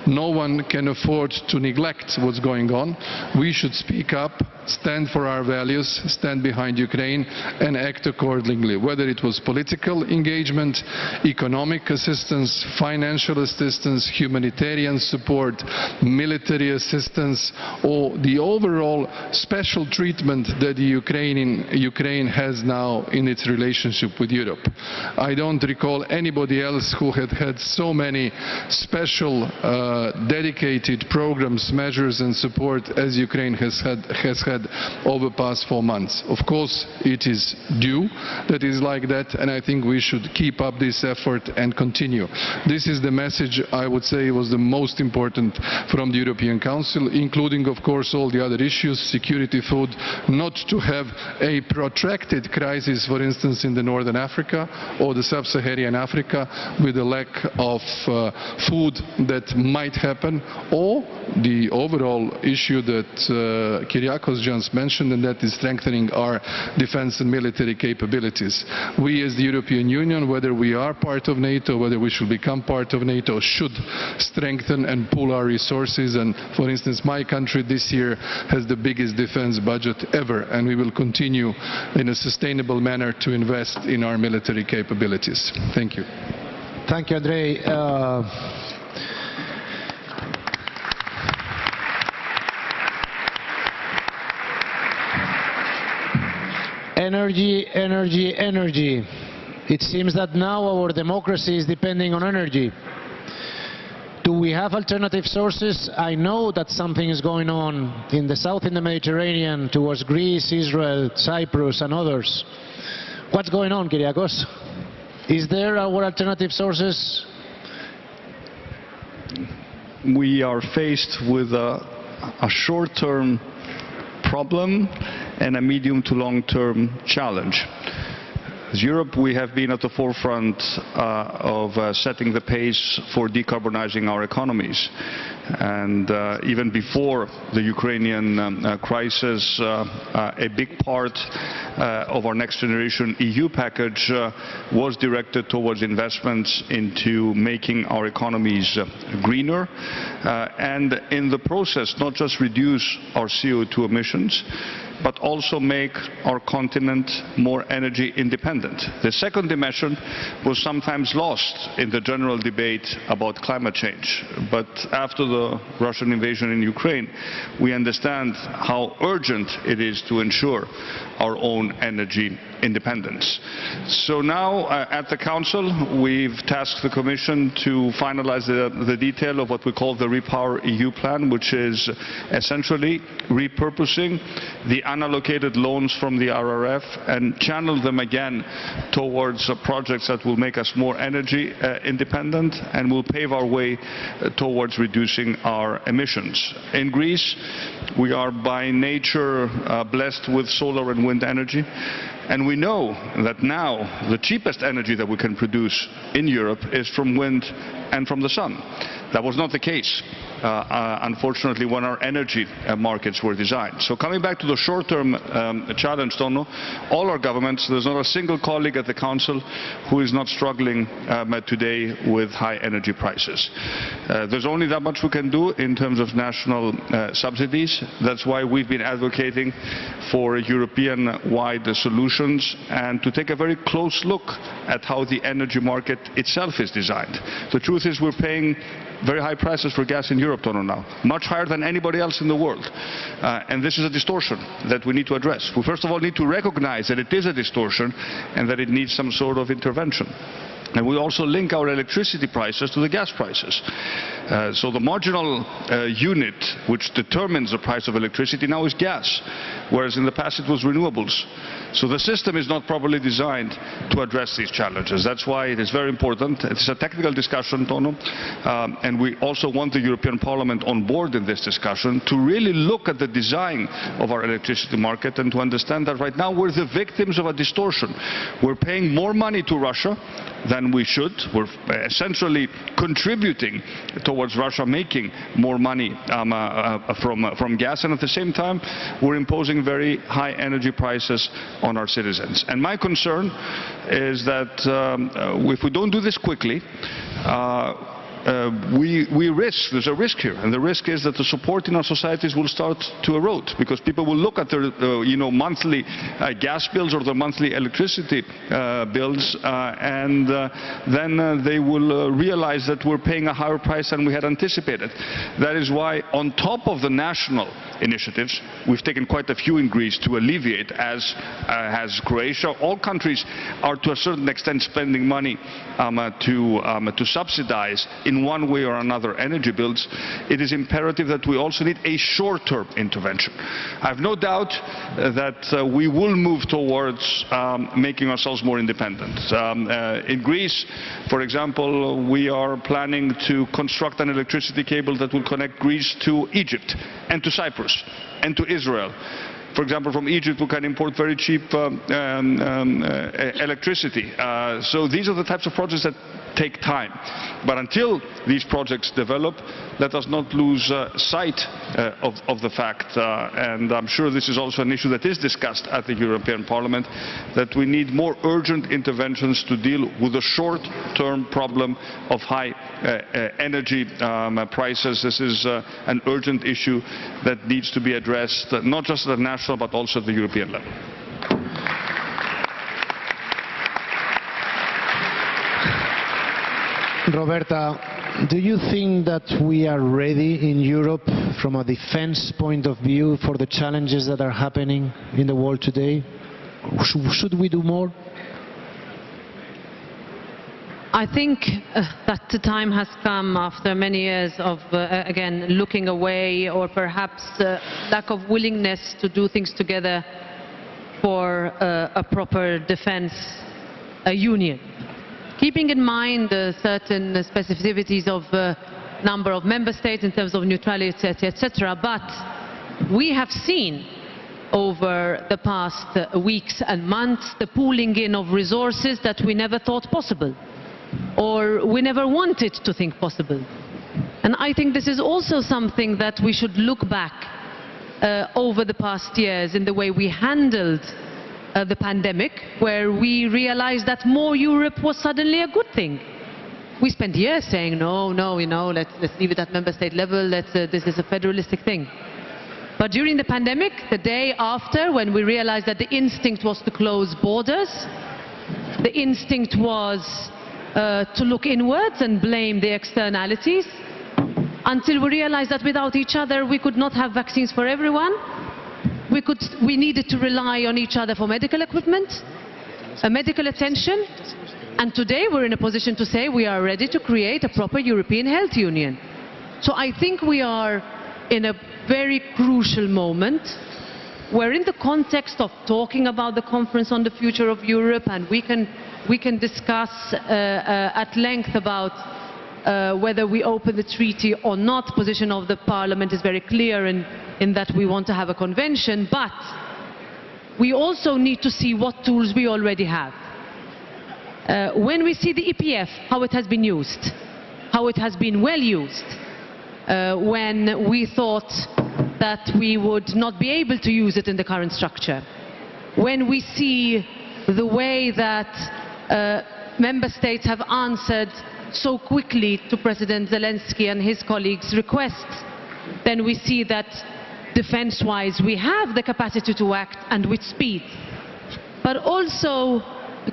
no one can afford to neglect what's going on. We should speak up, stand for our values, stand behind Ukraine, and act accordingly, whether it was political engagement, economic assistance, financial assistance, humanitarian support, military assistance, or the overall special treatment that Ukraine has now in its relationship with Europe. I don't recall anybody else who had so many special dedicated programs, measures and support as Ukraine has had over the past 4 months. Of course, it is due that is like that, and I think we should keep up this effort and continue. This is the message I would say was the most important from the European Council, including, of course, all the other issues, security, food, not to have a protracted crisis, for instance, in the Northern Africa or the Sub-Saharan Africa, with a lack of food that might happen, or the overall issue that Kyriakos just mentioned, and that is strengthening our defense and military capabilities. We as the European Union, whether we are part of NATO, whether we should become part of NATO, should strengthen and pool our resources. And for instance, my country this year has the biggest defense budget ever, and we will continue in a sustainable manner to invest in our military capabilities. Thank you. Thank you, Andrei. Energy, energy, energy. It seems that now our democracy is depending on energy. Do we have alternative sources? I know that something is going on in the south in the Mediterranean towards Greece, Israel, Cyprus and others. What's going on, Kyriakos? Is there our alternative sources? We are faced with a short-term problem and a medium to long-term challenge. As Europe, we have been at the forefront of setting the pace for decarbonizing our economies. And even before the Ukrainian crisis, a big part of our next generation EU package was directed towards investments into making our economies greener, and in the process not just reduce our CO2 emissions, but also make our continent more energy independent. The second dimension was sometimes lost in the general debate about climate change. But after the Russian invasion in Ukraine, we understand how urgent it is to ensure our own energy independence. So now at the Council, we've tasked the Commission to finalize the detail of what we call the Repower EU plan, which is essentially repurposing the unallocated loans from the RRF and channel them again towards projects that will make us more energy independent and will pave our way towards reducing our emissions. In Greece, we are by nature blessed with solar and wind energy. And we know that now the cheapest energy that we can produce in Europe is from wind and from the sun. That was not the case, unfortunately, when our energy markets were designed. So coming back to the short-term challenge, Tono, all our governments, there's not a single colleague at the Council who is not struggling today with high energy prices. There's only that much we can do in terms of national subsidies. That's why we've been advocating for European-wide solutions and to take a very close look at how the energy market itself is designed. The truth is we're paying very high prices for gas in Europe, Tono, now, much higher than anybody else in the world. And this is a distortion that we need to address. We first of all need to recognize that it is a distortion and that it needs some sort of intervention. And we also link our electricity prices to the gas prices. So the marginal unit which determines the price of electricity now is gas, whereas in the past it was renewables. So the system is not properly designed to address these challenges. That's why it is very important. It's a technical discussion, Tono, and we also want the European Parliament on board in this discussion to really look at the design of our electricity market and to understand that right now we're the victims of a distortion. We're paying more money to Russia than we should. We're essentially contributing towards Russia making more money from gas, and at the same time we're imposing very high energy prices on our citizens. And my concern is that if we don't do this quickly, there's a risk here, and the risk is that the support in our societies will start to erode, because people will look at their monthly gas bills or their monthly electricity bills, and then they will realize that we're paying a higher price than we had anticipated. That is why, on top of the national initiatives, we've taken quite a few in Greece to alleviate, as has Croatia. All countries are to a certain extent spending money to subsidize in one way or another energy bills. It is imperative that we also need a short-term intervention. I have no doubt that we will move towards making ourselves more independent. In Greece, for example, we are planning to construct an electricity cable that will connect Greece to Egypt and to Cyprus and to Israel. For example, from Egypt we can import very cheap electricity. So these are the types of projects that take time. But until these projects develop, let us not lose sight of the fact, and I'm sure this is also an issue that is discussed at the European Parliament, that we need more urgent interventions to deal with the short-term problem of high energy prices. This is an urgent issue that needs to be addressed, not just at the national but also at the European level. Roberta, do you think that we are ready in Europe from a defense point of view for the challenges that are happening in the world today? Should we do more? I think that the time has come after many years of, again, looking away, or perhaps lack of willingness to do things together for a proper defense union. Keeping in mind certain specificities of number of member states in terms of neutrality, etc. But we have seen over the past weeks and months the pooling in of resources that we never thought possible, or we never wanted to think possible. And I think this is also something that we should look back over the past years in the way we handled the pandemic, where we realized that more Europe was suddenly a good thing. We spent years saying, no, let's leave it at member state level, this is a federalistic thing. But during the pandemic, the day after, when we realized that the instinct was to close borders, the instinct was to look inwards and blame the externalities, until we realized that without each other we could not have vaccines for everyone. We needed to rely on each other for medical equipment, medical attention, and today we're in a position to say we are ready to create a proper European health union. So I think we are in a very crucial moment. We're in the context of talking about the conference on the future of Europe, and we can discuss at length about whether we open the treaty or not. The position of the Parliament is very clear in that we want to have a convention, but we also need to see what tools we already have. When we see the EPF, how it has been used, how it has been well used, when we thought that we would not be able to use it in the current structure, when we see the way that member states have answered so quickly to President Zelensky and his colleagues' requests, then we see that defense-wise we have the capacity to act, and with speed. But also,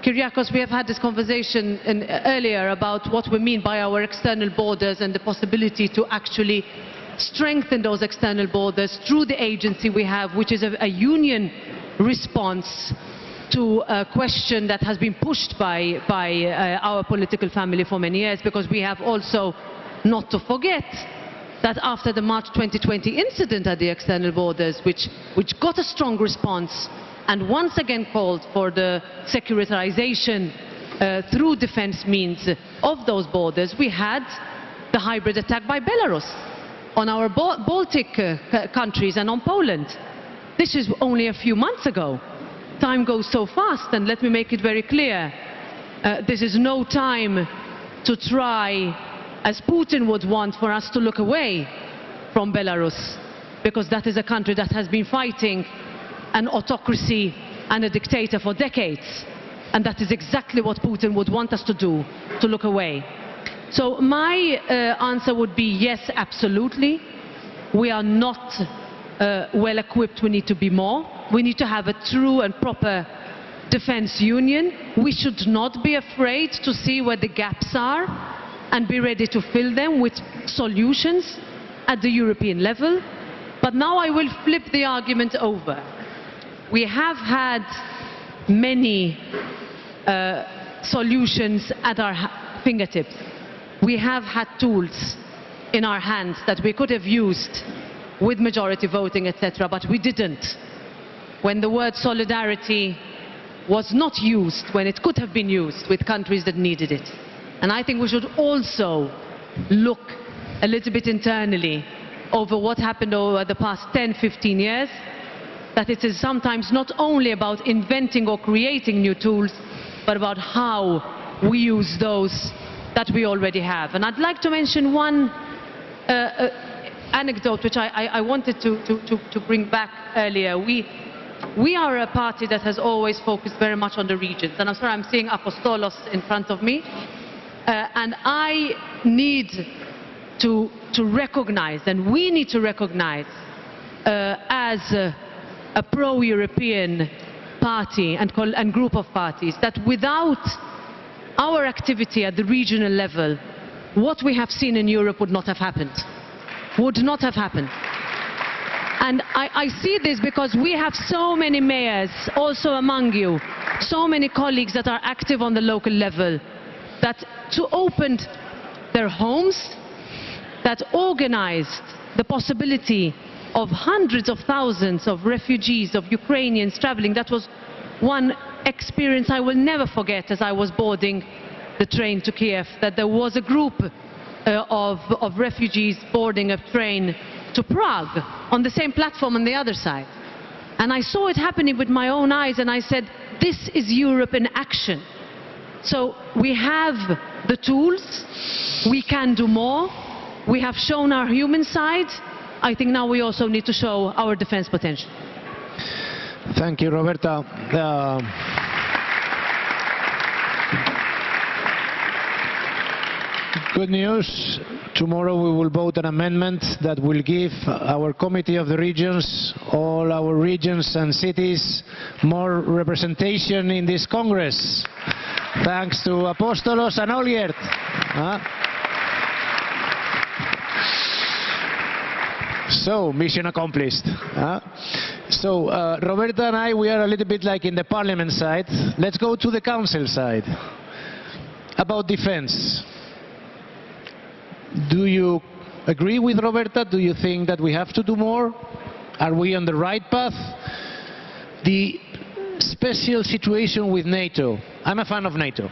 Kyriakos, we have had this conversation earlier about what we mean by our external borders and the possibility to actually strengthen those external borders through the agency we have, which is a union response to a question that has been pushed by our political family for many years, because we have also not to forget that after the March 2020 incident at the external borders, which got a strong response and once again called for the securitization through defense means of those borders, we had the hybrid attack by Belarus on our Baltic countries and on Poland. This is only a few months ago. Time goes so fast, and let me make it very clear, this is no time to try, as Putin would want, for us to look away from Belarus, because that is a country that has been fighting an autocracy and a dictator for decades, and that is exactly what Putin would want us to do, to look away. So my answer would be yes, absolutely. We are not well equipped, we need to be more. We need to have a true and proper defense union. We should not be afraid to see where the gaps are and be ready to fill them with solutions at the European level. But now I will flip the argument over. We have had many solutions at our fingertips. We have had tools in our hands that we could have used with majority voting, etc., but we didn't. When the word solidarity was not used, when it could have been used with countries that needed it. And I think we should also look a little bit internally over what happened over the past 10, 15 years, that it is sometimes not only about inventing or creating new tools, but about how we use those that we already have. And I'd like to mention one anecdote which I wanted to bring back earlier. We are a party that has always focused very much on the regions. And I'm sorry, I'm seeing Apostolos in front of me. And I need to recognize, and we need to recognize, as a pro-European party and group of parties, that without our activity at the regional level, what we have seen in Europe would not have happened. Would not have happened. And I see this because we have so many mayors, also among you, so many colleagues that are active on the local level, that opened their homes, that organized the possibility of hundreds of thousands of refugees, of Ukrainians traveling. That was one experience I will never forget as I was boarding the train to Kiev, that there was a group of refugees boarding a train to Prague on the same platform on the other side. And I saw it happening with my own eyes, and I said, this is Europe in action. So we have the tools, we can do more, we have shown our human side. I think now we also need to show our defense potential. Thank you, Roberta. Good news. Tomorrow we will vote an amendment that will give our Committee of the Regions, all our regions and cities, more representation in this Congress. Thanks to Apostolos and Olgierd. So, mission accomplished. So, Roberta and I, we are a little bit like in the Parliament side. Let's go to the Council side. About defense. Do you agree with Roberta? Do you think that we have to do more? Are we on the right path? The special situation with NATO. I'm a fan of NATO.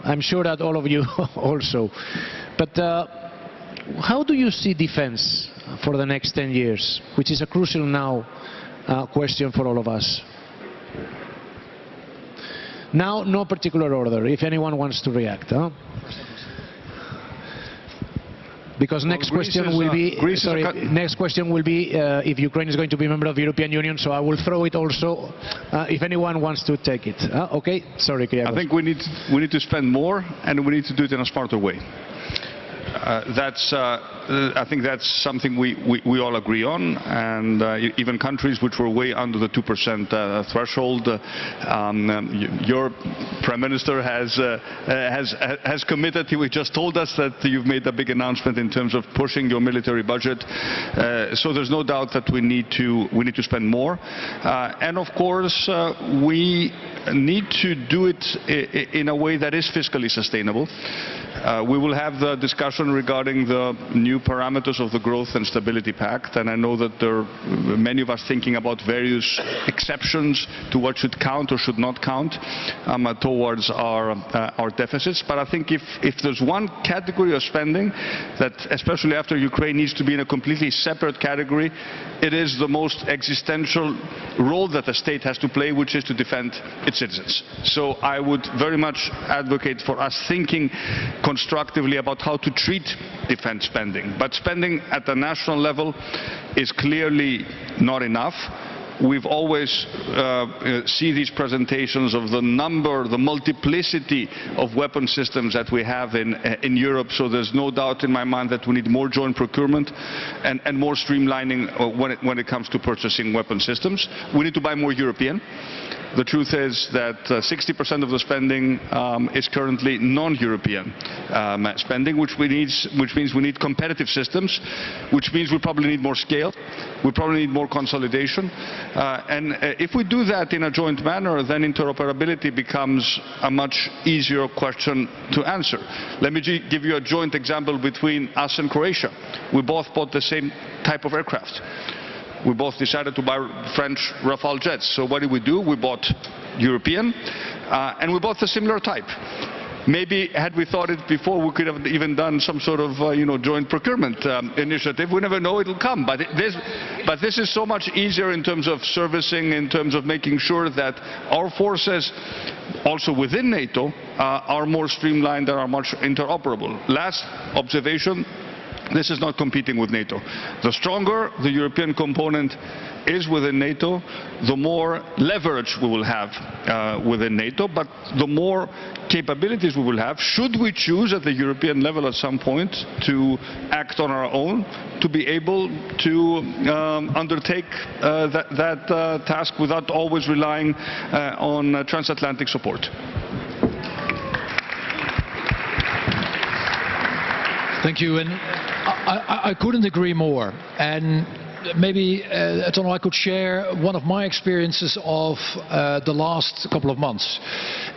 I'm sure that all of you also. But how do you see defense for the next 10 years, which is a crucial now question for all of us? Now, no particular order, if anyone wants to react. Because next question will be, next question will be if Ukraine is going to be a member of the European Union, so I will throw it also if anyone wants to take it. Okay, sorry, Kyriakos. I think we need to spend more, and we need to do it in a smarter way. I think that's something we all agree on, and even countries which were way under the 2% threshold, your Prime Minister has committed. He just told us that you've made a big announcement in terms of pushing your military budget. So there's no doubt that we need to spend more, and of course we need to do it in a way that is fiscally sustainable. We will have the discussion regarding the new parameters of the Growth and Stability Pact, and I know that there are many of us thinking about various exceptions to what should count or should not count towards our deficits. But I think if there's one category of spending that, especially after Ukraine, needs to be in a completely separate category, it is the most existential role that the state has to play, which is to defend its citizens. So I would very much advocate for us thinking constructively about how to treat defense spending. But spending at the national level is clearly not enough. We've always see these presentations of the number, the multiplicity of weapon systems that we have in Europe, so there's no doubt in my mind that we need more joint procurement and more streamlining when it comes to purchasing weapon systems. We need to buy more European. The truth is that 60% of the spending is currently non-European spending, which means we need competitive systems, which means we probably need more scale, we probably need more consolidation. And if we do that in a joint manner, then interoperability becomes a much easier question to answer. Let me give you a joint example between us and Croatia. We both bought the same type of aircraft. We both decided to buy French Rafale jets. So what did we do? We bought European, and we bought a similar type. Maybe had we thought it before, we could have even done some sort of joint procurement initiative. We never know, it'll come. But this is so much easier in terms of servicing, in terms of making sure that our forces, also within NATO, are more streamlined and are much interoperable. Last observation. This is not competing with NATO. The stronger the European component is within NATO, the more leverage we will have within NATO, but the more capabilities we will have, should we choose at the European level at some point to act on our own, to be able to undertake that task without always relying on transatlantic support. Thank you. And I couldn't agree more. And maybe, Tono, I could share one of my experiences of the last couple of months.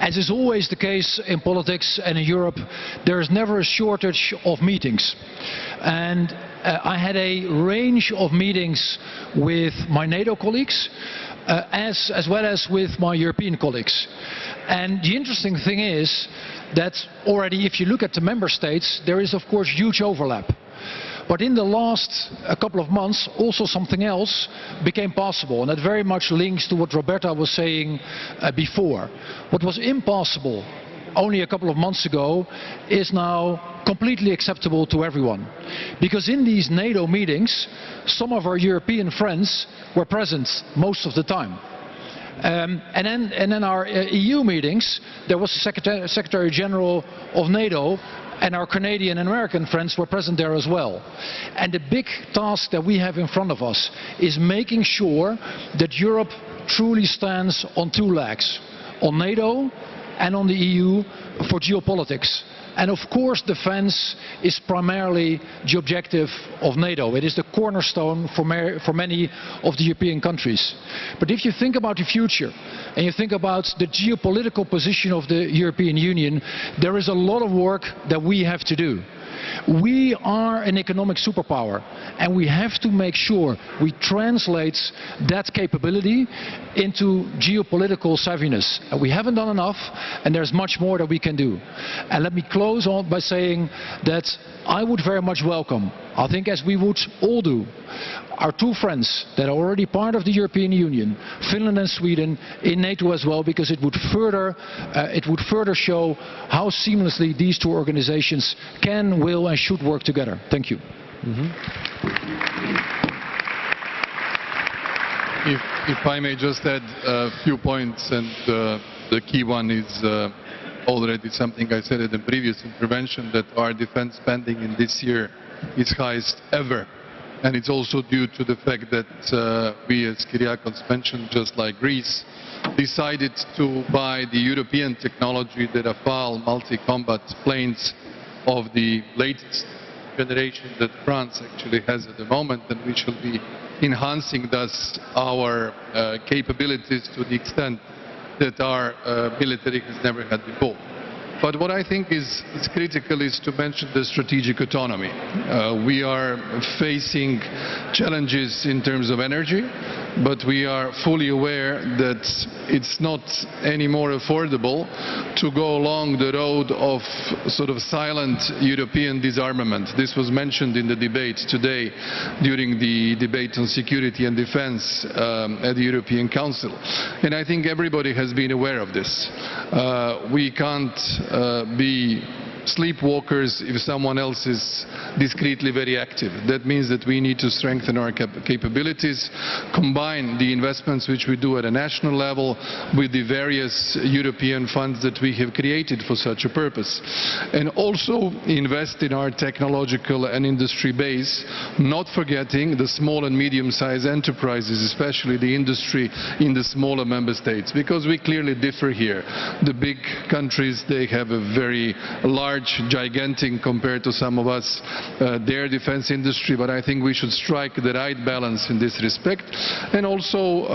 As is always the case in politics and in Europe, there is never a shortage of meetings. And I had a range of meetings with my NATO colleagues, as well as with my European colleagues. And the interesting thing is that already, if you look at the member states, there is of course huge overlap. But in the last couple of months, also something else became possible, and that very much links to what Roberta was saying before. What was impossible only a couple of months ago is now completely acceptable to everyone. Because in these NATO meetings, some of our European friends were present most of the time. And then our EU meetings, there was the Secretary General of NATO, and our Canadian and American friends were present there as well. And the big task that we have in front of us is making sure that Europe truly stands on two legs, on NATO and on the EU for geopolitics. And of course defense is primarily the objective of NATO. It is the cornerstone for many of the European countries. But if you think about the future and you think about the geopolitical position of the European Union, there is a lot of work that we have to do. We are an economic superpower, and we have to make sure we translate that capability into geopolitical savviness. And we haven't done enough, and there's much more that we can do. And let me close on by saying that I would very much welcome, I think as we would all do, our two friends that are already part of the European Union, Finland and Sweden, in NATO as well, because it would further show how seamlessly these two organizations can, will and should work together. Thank you. If I may just add a few points, and the key one is already something I said in the previous intervention, that our defense spending in this year is highest ever. And it's also due to the fact that we, as Kyriakos mentioned, just like Greece, decided to buy the European technology, the Rafale multi-combat planes of the latest generation that France actually has at the moment, and we shall be enhancing thus our capabilities to the extent that our military has never had before. But what I think is critical is to mention the strategic autonomy. We are facing challenges in terms of energy, but we are fully aware that it's not any more affordable to go along the road of sort of silent European disarmament. This was mentioned in the debate today during the debate on security and defense at the European Council. And I think everybody has been aware of this. We can't be sleepwalkers if someone else is discreetly very active. That means that we need to strengthen our capabilities, combine the investments which we do at a national level with the various European funds that we have created for such a purpose, and also invest in our technological and industry base, not forgetting the small and medium-sized enterprises, especially the industry in the smaller member states, because we clearly differ here. The big countries, they have a very large, gigantic compared to some of us, their defense industry, but I think we should strike the right balance in this respect. And also,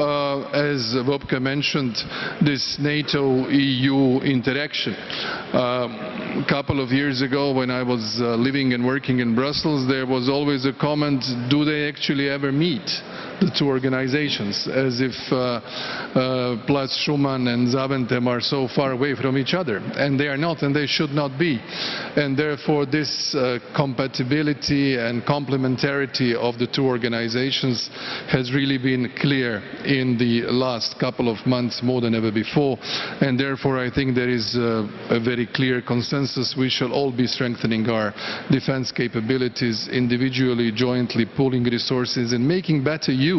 as Wopke mentioned, this NATO-EU interaction. A couple of years ago, when I was living and working in Brussels, there was always a comment, do they actually ever meet, the two organizations, as if Platz Schumann and Zaventem are so far away from each other, and they are not, and they should not be. And therefore this compatibility and complementarity of the two organizations has really been clear in the last couple of months more than ever before, and therefore I think there is a very clear consensus. We shall all be strengthening our defense capabilities individually, jointly, pooling resources and making better use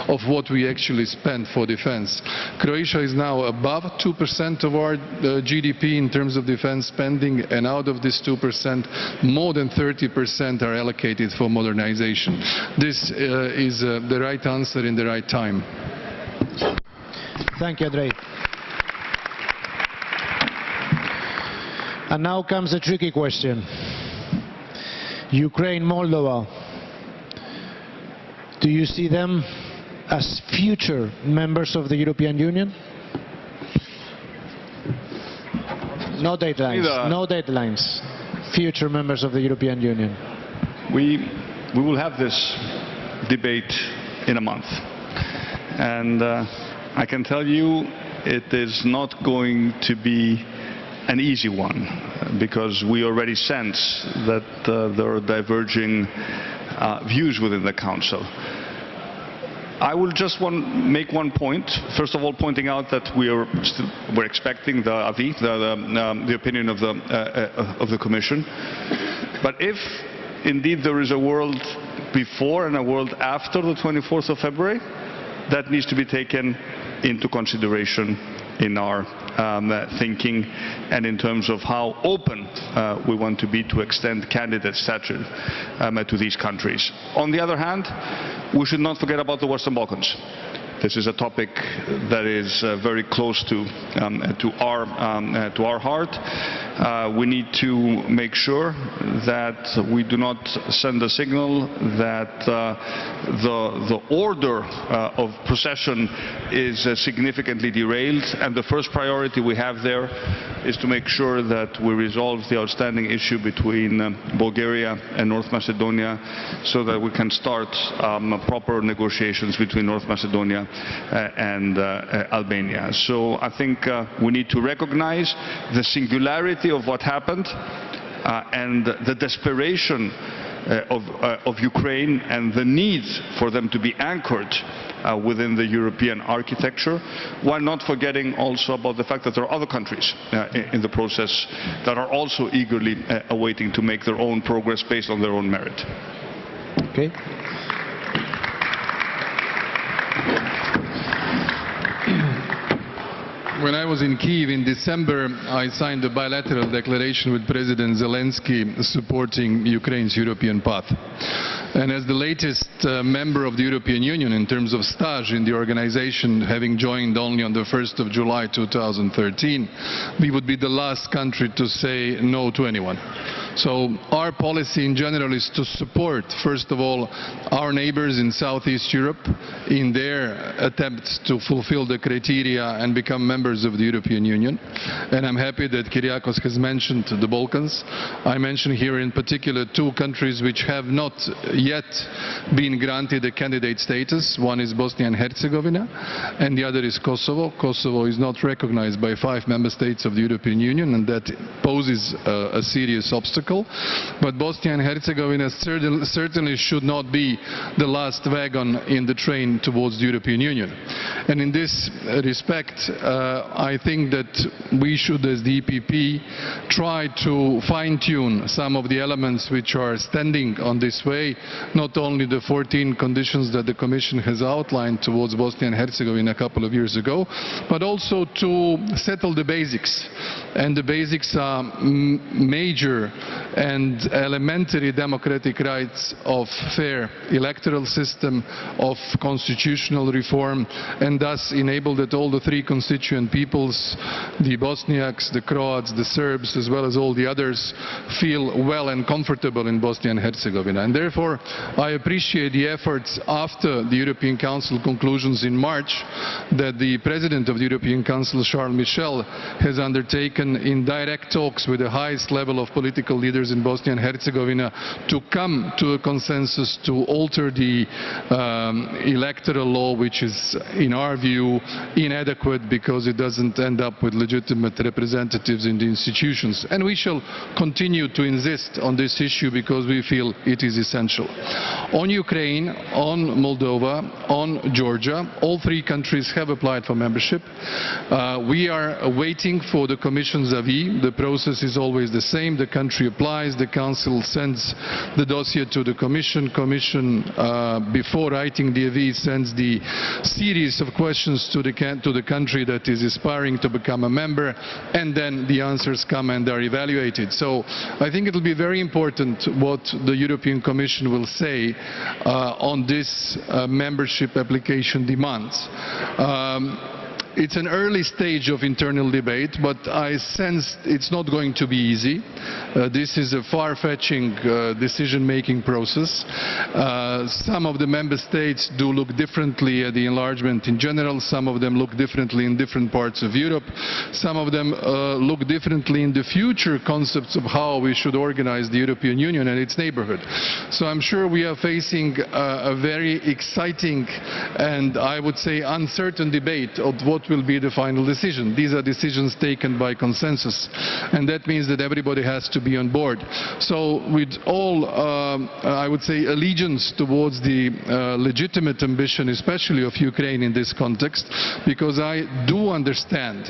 of what we actually spend for defense. Croatia is now above 2% of our GDP in terms of defense spending, and out of this 2%, more than 30% are allocated for modernization. This is the right answer in the right time. Thank you, Andrei. And now comes a tricky question. Ukraine, Moldova. Do you see them as future members of the European Union? No deadlines. No deadlines. Future members of the European Union. We will have this debate in a month. And I can tell you it is not going to be an easy one, because we already sense that there are diverging views within the Council. I will just make one point. First of all, pointing out that we're expecting the avis, the opinion of the Commission. But if indeed there is a world before and a world after the 24th of February, that needs to be taken into consideration in our thinking and in terms of how open we want to be to extend candidate stature to these countries. On the other hand, we should not forget about the Western Balkans. This is a topic that is very close to our heart. We need to make sure that we do not send a signal that the order of procession is significantly derailed, and the first priority we have there is to make sure that we resolve the outstanding issue between Bulgaria and North Macedonia so that we can start proper negotiations between North Macedonia and Albania. So I think we need to recognize the singularity of what happened and the desperation of Ukraine and the need for them to be anchored within the European architecture, while not forgetting also about the fact that there are other countries in the process that are also eagerly awaiting to make their own progress based on their own merit. Okay. When I was in Kyiv in December, I signed a bilateral declaration with President Zelensky supporting Ukraine's European path. And as the latest member of the European Union in terms of stage in the organization, having joined only on the 1st of July 2013, we would be the last country to say no to anyone. So our policy in general is to support, first of all, our neighbors in Southeast Europe in their attempts to fulfill the criteria and become members of the European Union. And I'm happy that Kyriakos has mentioned the Balkans. I mention here in particular two countries which have not yet been granted a candidate status. One is Bosnia and Herzegovina, and the other is Kosovo. Kosovo is not recognized by 5 member states of the European Union, and that poses a serious obstacle. But Bosnia and Herzegovina certainly should not be the last wagon in the train towards the European Union. And in this respect, I think that we should, as the EPP, try to fine-tune some of the elements which are standing on this way, not only the 14 conditions that the Commission has outlined towards Bosnia and Herzegovina a couple of years ago, but also to settle the basics. And the basics are major and elementary democratic rights of fair electoral system, of constitutional reform, and thus enable that all the 3 constituent peoples, the Bosniaks, the Croats, the Serbs, as well as all the others, feel well and comfortable in Bosnia and Herzegovina. And therefore, I appreciate the efforts after the European Council conclusions in March that the President of the European Council, Charles Michel, has undertaken in direct talks with the highest level of political leaders in Bosnia and Herzegovina to come to a consensus to alter the electoral law, which is, in our view, inadequate because it doesn't end up with legitimate representatives in the institutions. And we shall continue to insist on this issue because we feel it is essential. On Ukraine, on Moldova, on Georgia, all 3 countries have applied for membership. We are waiting for the Commission's avis. The process is always the same. The country applies, the Council sends the dossier to the Commission. Commission, before writing the avis, sends the series of questions to the country that is aspiring to become a member, and then the answers come and are evaluated. So I think it will be very important what the European Commission will say on this membership application demands. It's an early stage of internal debate, but I sense it's not going to be easy. This is a far-fetching decision-making process. Some of the member states do look differently at the enlargement in general. Some of them look differently in different parts of Europe. Some of them look differently in the future concepts of how we should organize the European Union and its neighborhood. So I'm sure we are facing a very exciting and, I would say, uncertain debate of what what will be the final decision. These are decisions taken by consensus, and that means that everybody has to be on board. So with all, I would say, allegiance towards the legitimate ambition, especially of Ukraine in this context, because I do understand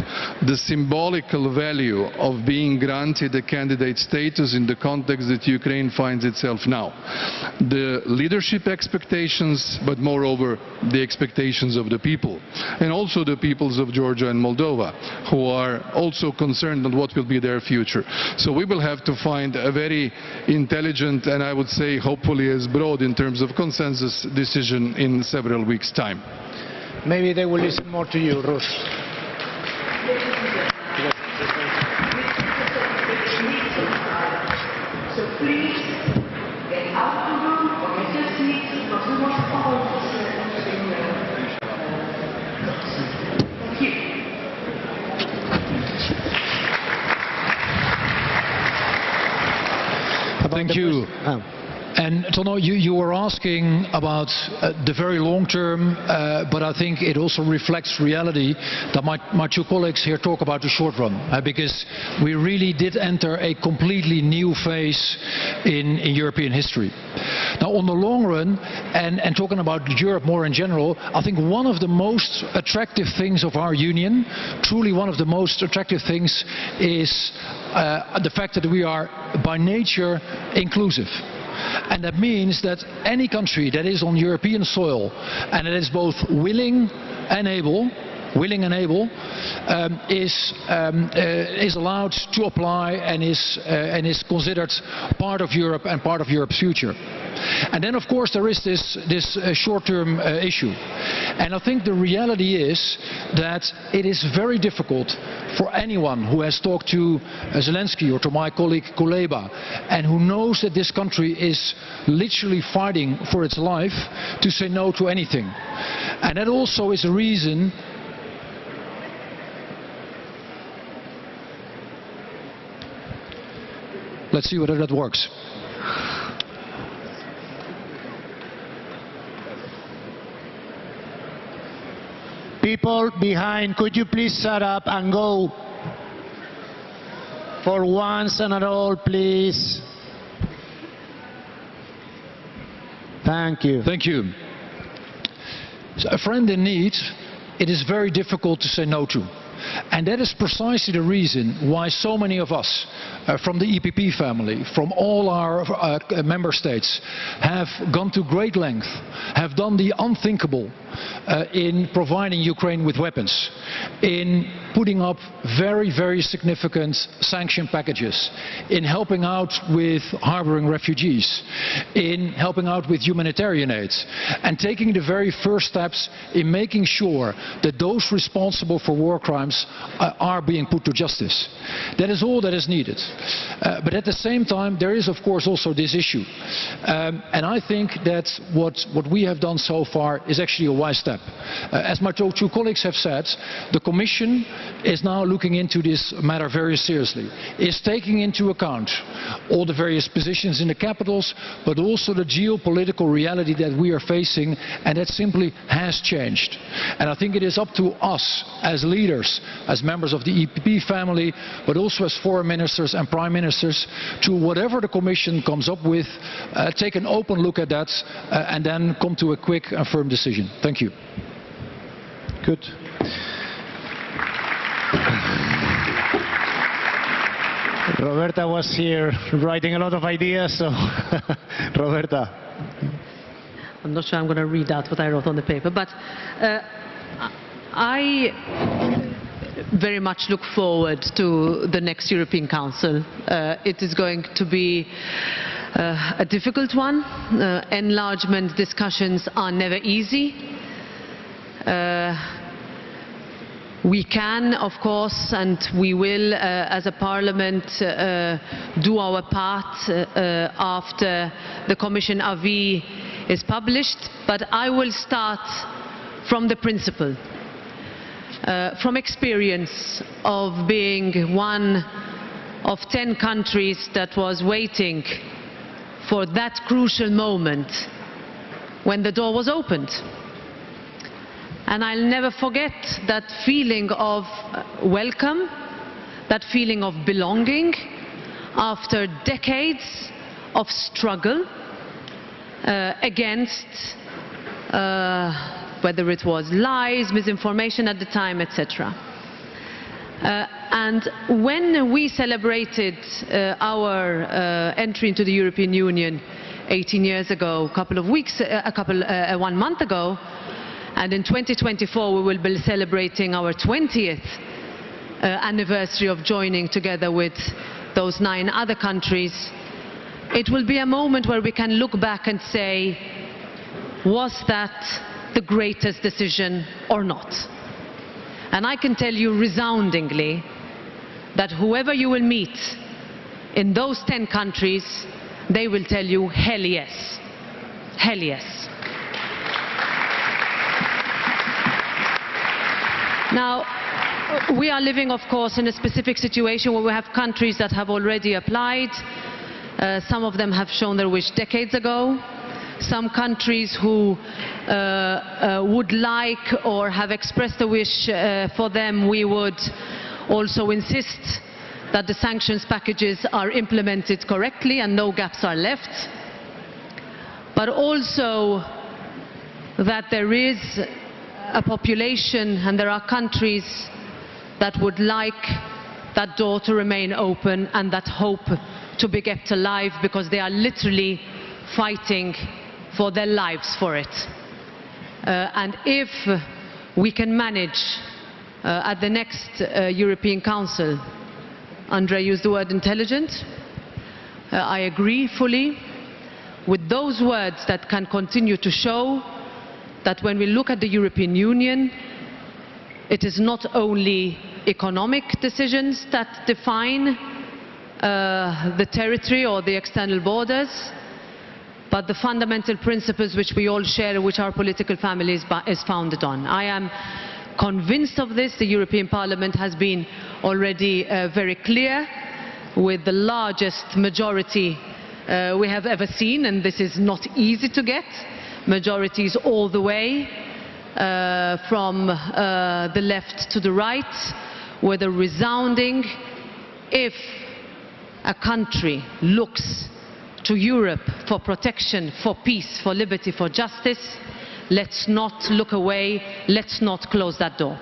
the symbolical value of being granted a candidate status in the context that Ukraine finds itself now. The leadership expectations, but moreover the expectations of the people, and also the peoples of Georgia and Moldova, who are also concerned on what will be their future. So we will have to find a very intelligent, and I would say hopefully as broad in terms of consensus, decision in several weeks' time. Maybe they will listen more to you, Rus. So please get out of the room or get your seats because we want to follow this. Thank you. Thank you. And Tono, you were asking about the very long term, but I think it also reflects reality that my two colleagues here talk about the short run, because we really did enter a completely new phase in European history. Now on the long run, and talking about Europe more in general, I think one of the most attractive things of our union, truly one of the most attractive things, is the fact that we are by nature inclusive. And that means that any country that is on European soil and that is both willing and able is allowed to apply and is considered part of Europe and part of Europe's future. And then of course there is this short-term issue. And I think the reality is that it is very difficult for anyone who has talked to Zelensky or to my colleague Kuleba and who knows that this country is literally fighting for its life to say no to anything. And that also is a reason . Let's see whether that works. People behind, could you please shut up and go? For once and at all, please. Thank you. Thank you. So a friend in need, it is very difficult to say no to. And that is precisely the reason why so many of us from the EPP family, from all our member states, have gone to great length, have done the unthinkable in providing Ukraine with weapons, in putting up very, very significant sanction packages, in helping out with harboring refugees, in helping out with humanitarian aid, and taking the very first steps in making sure that those responsible for war crimes are being put to justice. That is all that is needed. But at the same time, there is of course also this issue. And I think that what we have done so far is actually a wise step. As my two colleagues have said, the Commission is now looking into this matter very seriously, is taking into account all the various positions in the capitals, but also the geopolitical reality that we are facing, and that simply has changed. And I think it is up to us as leaders, as members of the EPP family, but also as foreign ministers and prime ministers, to whatever the Commission comes up with, take an open look at that and then come to a quick and firm decision. Thank you. Good. Roberta was here writing a lot of ideas, so Roberta. I'm not sure I'm going to read out what I wrote on the paper, but I very much look forward to the next European Council. It is going to be a difficult one. Enlargement discussions are never easy. We can, of course, and we will, as a parliament, do our part after the Commission avis is published, but I will start from the principle. From experience of being one of 10 countries that was waiting for that crucial moment when the door was opened. And I'll never forget that feeling of welcome, that feeling of belonging after decades of struggle against whether it was lies, misinformation at the time, etc. And when we celebrated our entry into the European Union 18 years ago, one month ago, and in 2024 we will be celebrating our 20th anniversary of joining together with those 9 other countries, it will be a moment where we can look back and say, was that the greatest decision or not? And I can tell you resoundingly that whoever you will meet in those 10 countries, they will tell you, hell yes. Hell yes. Now, we are living, of course, in a specific situation where we have countries that have already applied. Some of them have shown their wish decades ago. Some countries who would like or have expressed a wish for them, we would also insist that the sanctions packages are implemented correctly and no gaps are left. But also that there is a population and there are countries that would like that door to remain open and that hope to be kept alive, because they are literally fighting for their lives for it. And if we can manage at the next European Council, Andrei used the word intelligent, I agree fully with those words that can continue to show that when we look at the European Union, it is not only economic decisions that define the territory or the external borders, but the fundamental principles which we all share, which our political family is founded on. I am convinced of this. The European Parliament has been already very clear, with the largest majority we have ever seen, and this is not easy to get, majorities all the way from the left to the right, with a resounding, if a country looks to Europe for protection, for peace, for liberty, for justice, let's not look away, let's not close that door.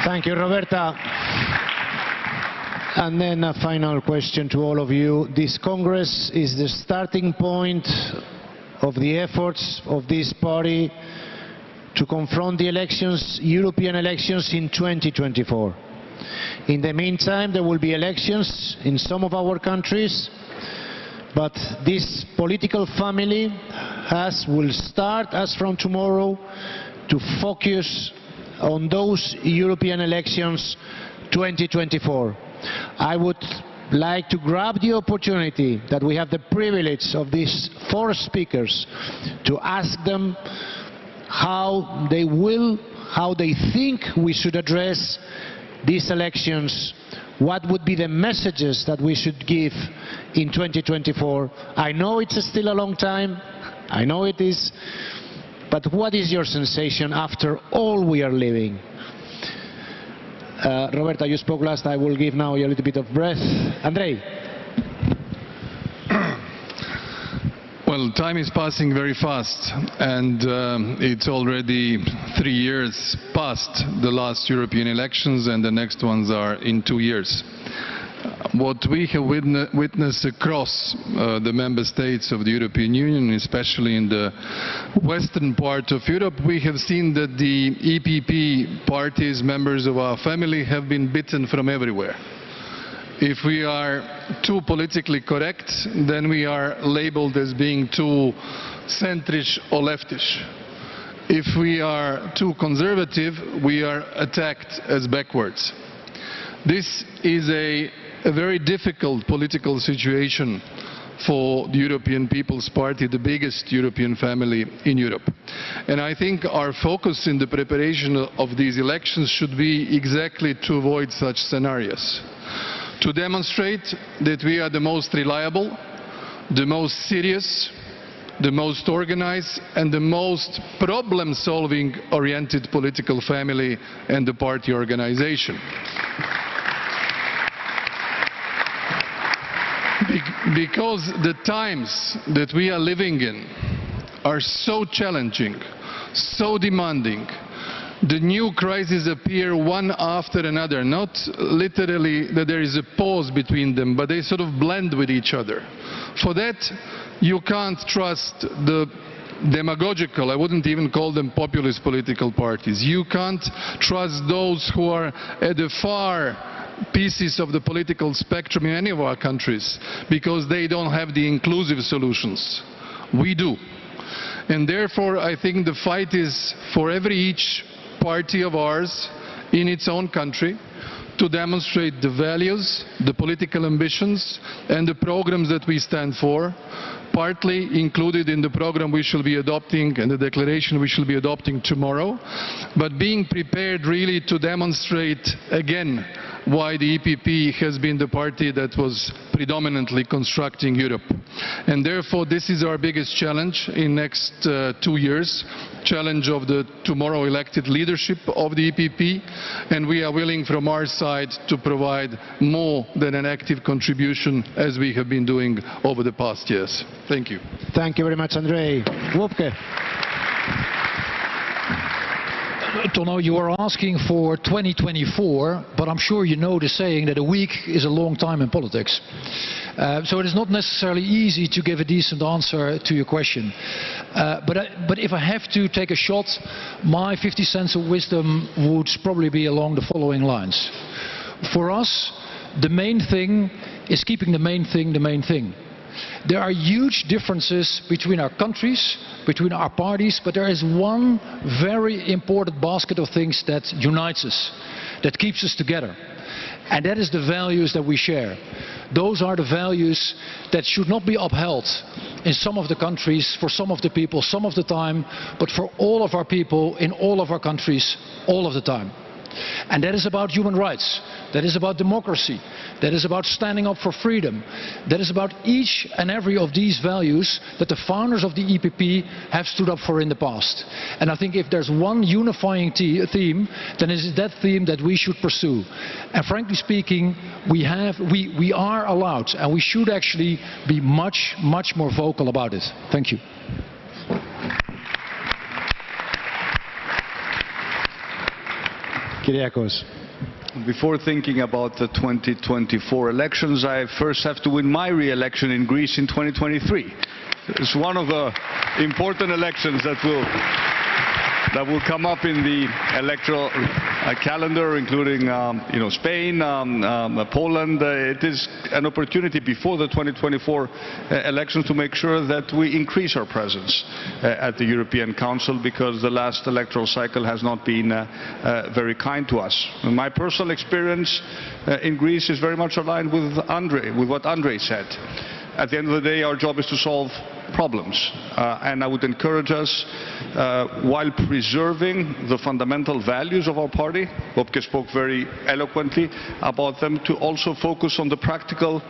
Thank you, Roberta. And then a final question to all of you. This Congress is the starting point of the efforts of this party to confront the elections, European elections in 2024. In the meantime, there will be elections in some of our countries, but this political family will start, as from tomorrow, to focus on those European elections 2024. I would like to grab the opportunity that we have the privilege of these 4 speakers to ask them how they think we should address these elections, what would be the messages that we should give in 2024. I know it's still a long time, I know it is, but what is your sensation after all we are living? Roberta, you spoke last. I will give now a little bit of breath. Andrei. Well, time is passing very fast, and it's already 3 years past the last European elections, and the next ones are in 2 years. What we have witnessed across the member states of the European Union, especially in the western part of Europe, we have seen that the EPP parties, members of our family, have been bitten from everywhere. If we are too politically correct, then we are labeled as being too centrish or leftish. If we are too conservative, we are attacked as backwards. This is a very difficult political situation for the European People's Party, the biggest European family in Europe. And I think our focus in the preparation of these elections should be exactly to avoid such scenarios. To demonstrate that we are the most reliable, the most serious, the most organized and the most problem-solving oriented political family and the party organization. Because the times that we are living in are so challenging, so demanding. The new crises appear one after another, not literally that there is a pause between them, but they sort of blend with each other. For that, you can't trust the demagogical, I wouldn't even call them populist political parties. You can't trust those who are at the far pieces of the political spectrum in any of our countries, because they don't have the inclusive solutions. We do. And therefore, I think the fight is for each party of ours in its own country to demonstrate the values, the political ambitions and the programs that we stand for, partly included in the program we shall be adopting and the declaration we shall be adopting tomorrow, but being prepared really to demonstrate again why the EPP has been the party that was predominantly constructing Europe. And therefore this is our biggest challenge in next 2 years, challenge of the tomorrow elected leadership of the EPP, and we are willing from our side to provide more than an active contribution as we have been doing over the past years. Thank you. Thank you very much, Andrei. Wopke. Tono, you are asking for 2024, but I'm sure you know the saying that a week is a long time in politics. So it is not necessarily easy to give a decent answer to your question. But if I have to take a shot, my 50 cents of wisdom would probably be along the following lines. For us, the main thing is keeping the main thing the main thing. There are huge differences between our countries, between our parties, but there is one very important basket of things that unites us, that keeps us together. And that is the values that we share. Those are the values that should not be upheld in some of the countries, for some of the people, some of the time, but for all of our people in all of our countries, all of the time. And that is about human rights, that is about democracy, that is about standing up for freedom, that is about each and every of these values that the founders of the EPP have stood up for in the past. And I think if there's one unifying theme, then it is that theme that we should pursue. And frankly speaking, we are allowed, and we should actually be much more vocal about it. Thank you. Kyriakos. Before thinking about the 2024 elections, I first have to win my re-election in Greece in 2023. It's one of the important elections that will come up in the electoral calendar, including Spain, Poland. It is an opportunity before the 2024 elections to make sure that we increase our presence at the European Council, because the last electoral cycle has not been very kind to us. And my personal experience in Greece is very much aligned with what Andrei said. At the end of the day, our job is to solve problems, and I would encourage us, while preserving the fundamental values of our party, Wopke spoke very eloquently about them, to also focus on the practical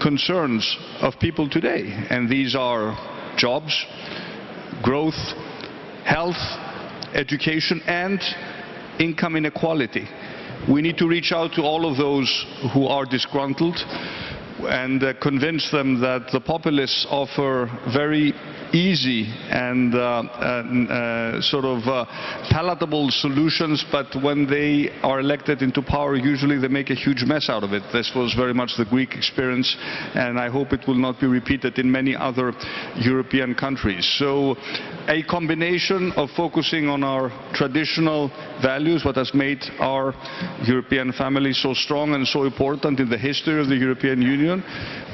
concerns of people today. And these are jobs, growth, health, education and income inequality. We need to reach out to all of those who are disgruntled and convince them that the populists offer very easy and palatable solutions, but when they are elected into power, usually they make a huge mess out of it. This was very much the Greek experience, and I hope it will not be repeated in many other European countries. So a combination of focusing on our traditional values, what has made our European family so strong and so important in the history of the European Union,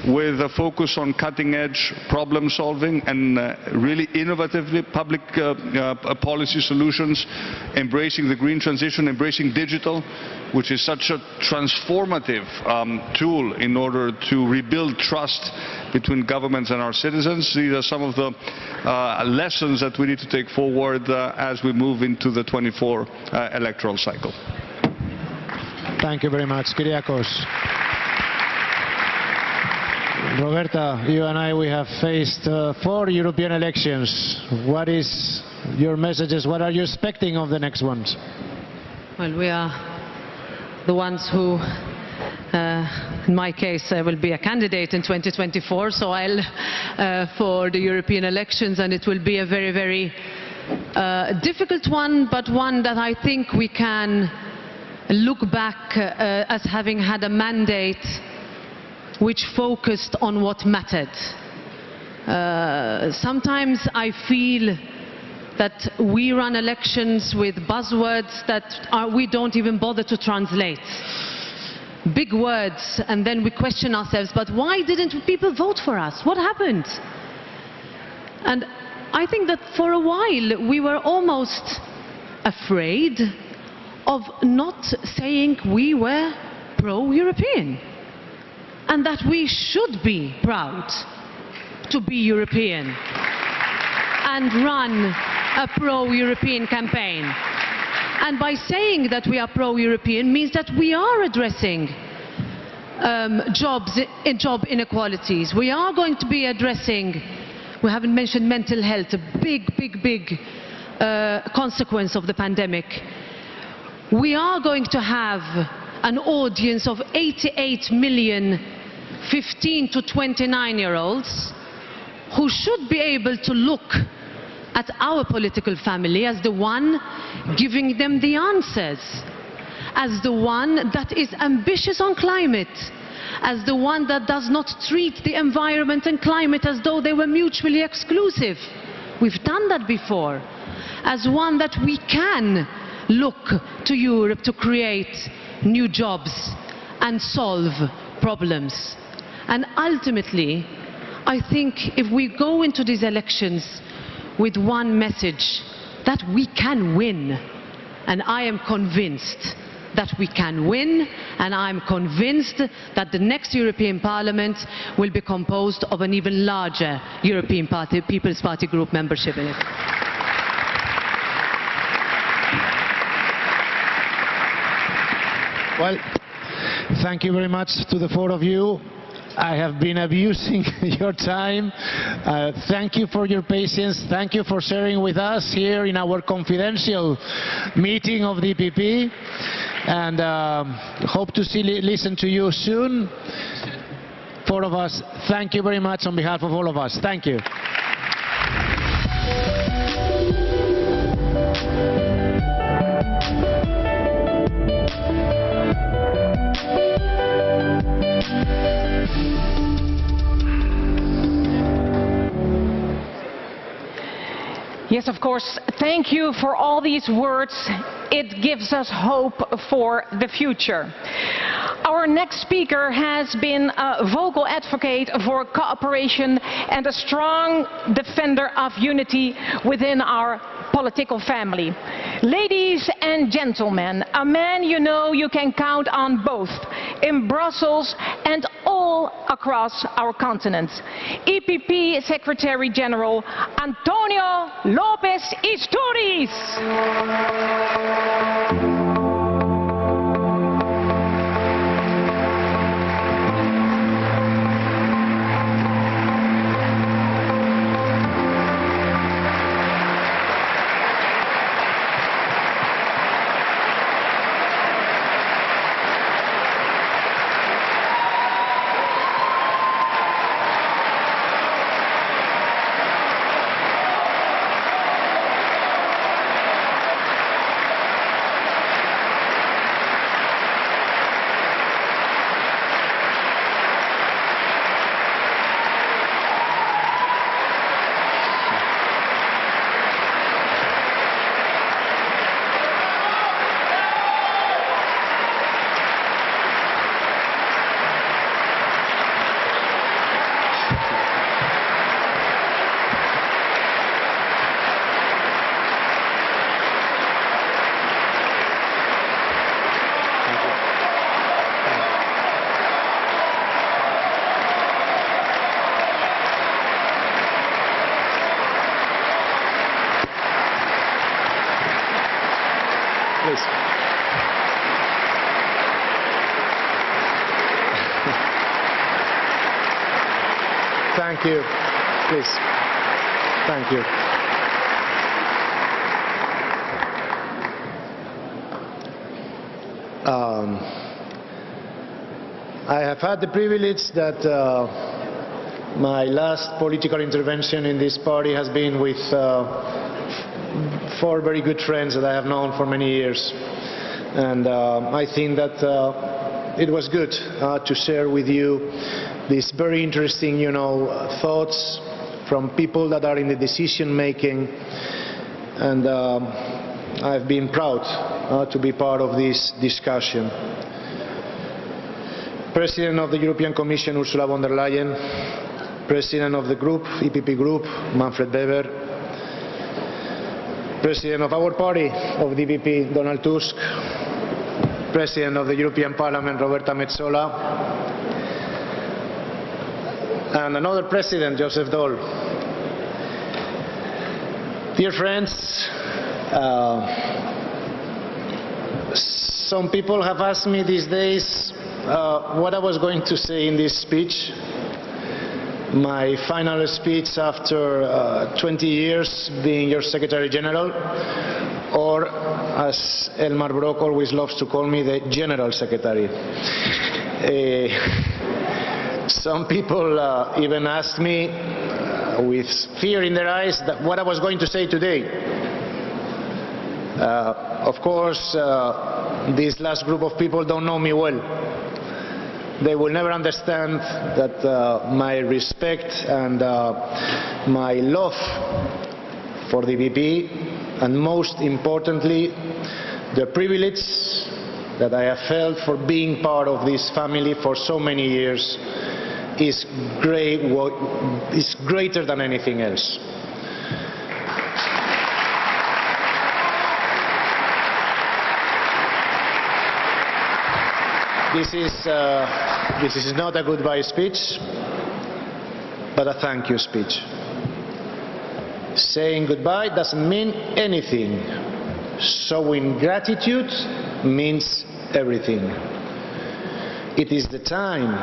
with a focus on cutting-edge problem solving and really innovatively public policy solutions, embracing the green transition, embracing digital, which is such a transformative tool in order to rebuild trust between governments and our citizens. These are some of the lessons that we need to take forward as we move into the 24 electoral cycle. Thank you very much, Kyriakos. Roberta, you and I, we have faced 4 European elections. What is your messages? What are you expecting of the next ones? Well, we are the ones who, in my case, will be a candidate in 2024, so I'll for the European elections, and it will be a very, very difficult one, but one that I think we can look back as having had a mandate which focused on what mattered. Sometimes I feel that we run elections with buzzwords that we don't even bother to translate. Big words, and then we question ourselves, but why didn't people vote for us? What happened? And I think that for a while we were almost afraid of not saying we were pro-European, and that we should be proud to be European and run a pro-European campaign. And by saying that we are pro-European means that we are addressing job inequalities. We are going to be addressing, we haven't mentioned mental health, a big consequence of the pandemic. We are going to have an audience of 88 million 15 to 29-year-olds who should be able to look at our political family as the one giving them the answers, as the one that is ambitious on climate, as the one that does not treat the environment and climate as though they were mutually exclusive. We've done that before. As one that we can look to Europe to create new jobs and solve problems. And ultimately, I think if we go into these elections with one message, that we can win. And I am convinced that we can win, and I'm convinced that the next European Parliament will be composed of an even larger European People's Party group membership in it. Well, thank you very much to the 4 of you. I have been abusing your time. Thank you for your patience. Thank you for sharing with us here in our confidential meeting of the EPP. And hope to listen to you soon. 4 of us, thank you very much on behalf of all of us. Thank you. Yes, of course. Thank you for all these words. It gives us hope for the future. Our next speaker has been a vocal advocate for cooperation and a strong defender of unity within our political family. Ladies and gentlemen, a man you know you can count on both in Brussels and all across our continent. EPP Secretary General Antonio López Istúriz. Thank you. Please. Thank you. I have had the privilege that my last political intervention in this party has been with 4 very good friends that I have known for many years. And I think that it was good to share with you these very interesting, thoughts from people that are in the decision making. And I've been proud to be part of this discussion. President of the European Commission, Ursula von der Leyen, President of the group, EPP Group, Manfred Weber, President of our party, of the EPP, Donald Tusk, President of the European Parliament, Roberta Metsola, and another President, Joseph Daul. Dear friends, some people have asked me these days what I was going to say in this speech, my final speech after 20 years being your Secretary General, or as Elmar Brok always loves to call me, the General Secretary. Some people even asked me with fear in their eyes that what I was going to say today. Of course, this last group of people don't know me well. They will never understand that my respect and my love for the EPP, and most importantly, the privilege that I have felt for being part of this family for so many years, is greater than anything else. This is not a goodbye speech, but a thank you speech. Saying goodbye doesn't mean anything. Showing gratitude means everything. It is the time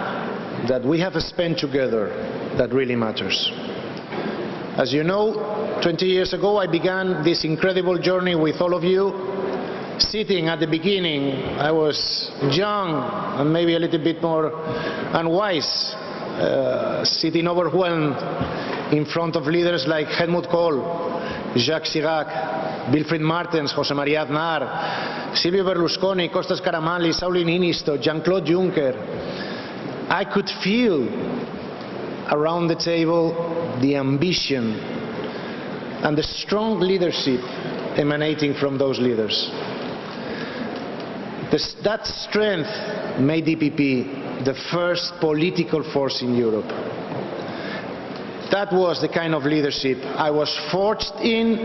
that we have spent together that really matters. As you know, 20 years ago I began this incredible journey with all of you. Sitting at the beginning, I was young and maybe a little bit more unwise, sitting overwhelmed in front of leaders like Helmut Kohl, Jacques Chirac, Wilfried Martens, José María Aznar, Silvio Berlusconi, Kostas Karamanlis, Sauli Niinisto, Jean-Claude Juncker. I could feel around the table the ambition and the strong leadership emanating from those leaders. That strength made EPP the first political force in Europe. That was the kind of leadership I was forged in,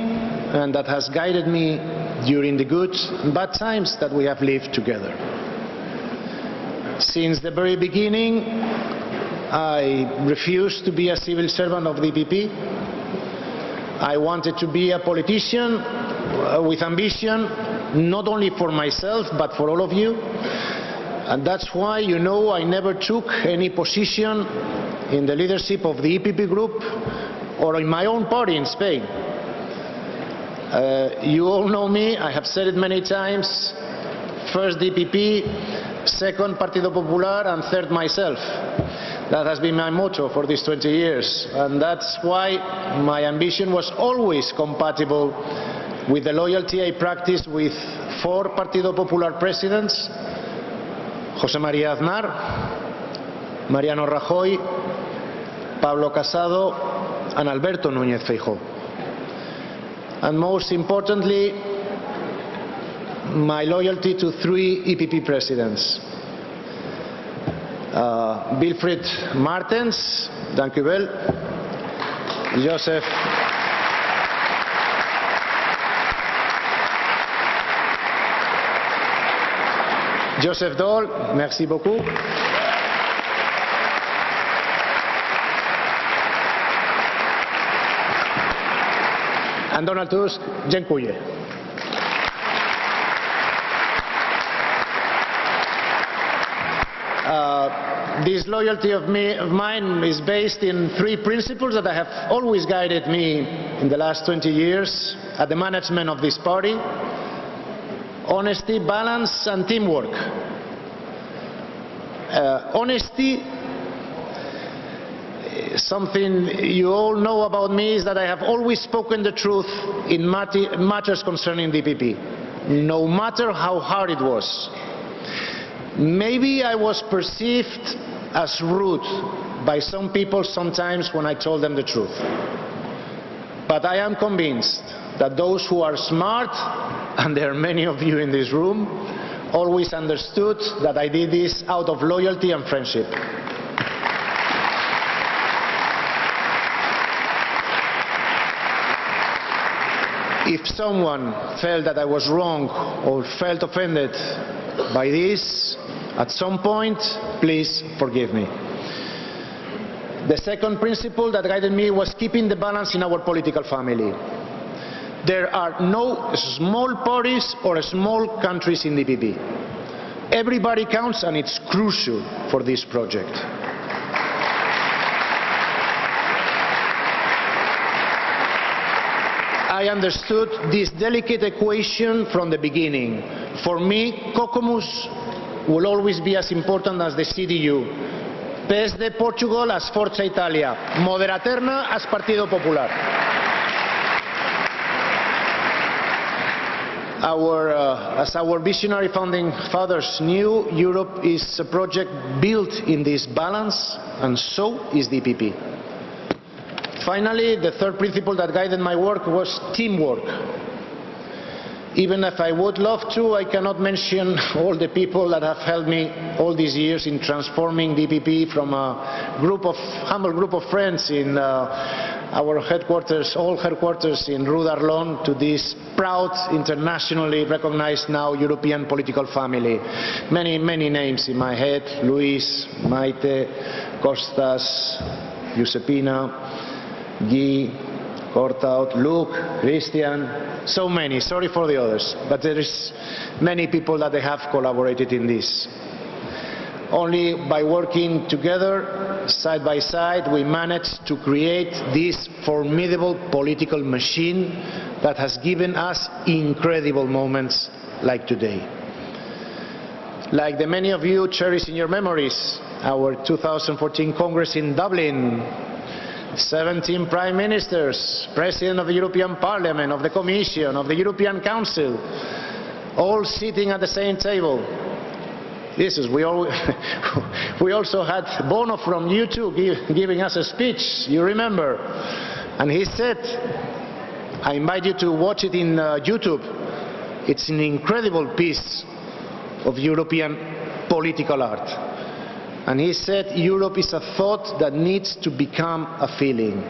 and that has guided me during the good and bad times that we have lived together. Since the very beginning, I refused to be a civil servant of the EPP. I wanted to be a politician with ambition, not only for myself, but for all of you. And that's why, I never took any position in the leadership of the EPP Group or in my own party in Spain. You all know me, I have said it many times, first the EPP, second Partido Popular, and third myself. That has been my motto for these 20 years. And that's why my ambition was always compatible with the loyalty I practiced with 4 Partido Popular presidents, José María Aznar, Mariano Rajoy, Pablo Casado, and Alberto Núñez Feijóo. And most importantly, my loyalty to 3 EPP presidents. Wilfried Martens, dank u wel. Joseph Daul, merci beaucoup. And Donald Tusk, dziękuję. This loyalty of mine is based in 3 principles that have always guided me in the last 20 years at the management of this party: honesty, balance, and teamwork. Honesty, something you all know about me, is that I have always spoken the truth in matters concerning the EPP, no matter how hard it was. Maybe I was perceived as rude by some people sometimes when I told them the truth. But I am convinced that those who are smart, and there are many of you in this room, always understood that I did this out of loyalty and friendship. If someone felt that I was wrong or felt offended by this, at some point, please forgive me. The second principle that guided me was keeping the balance in our political family. There are no small parties or small countries in the EPP. Everybody counts, and it's crucial for this project. I understood this delicate equation from the beginning. For me, COCOMUS will always be as important as the CDU, PES de Portugal as Forza Italia, Moderaterna as Partido Popular. As our visionary founding fathers knew, Europe is a project built in this balance, and so is the EPP. Finally, the third principle that guided my work was teamwork. Even if I would love to, I cannot mention all the people that have helped me all these years in transforming the EPP from a humble group of friends in our headquarters, all headquarters in Rue d'Arlon, to this proud, internationally recognized now European political family. Many, many names in my head: Luis, Maite, Kostas, Giuseppina, Guy, Kortaut, Luke, Christian, so many. Sorry for the others, but there is many people that they have collaborated in this. Only by working together, side by side, we managed to create this formidable political machine that has given us incredible moments like today. Like the many of you cherish in your memories, our 2014 Congress in Dublin, 17 prime ministers, president of the European Parliament, of the Commission, of the European Council, all sitting at the same table. We also had Bono from U2 giving us a speech, you remember. And he said, I invite you to watch it in YouTube, it's an incredible piece of European political art. And he said, Europe is a thought that needs to become a feeling.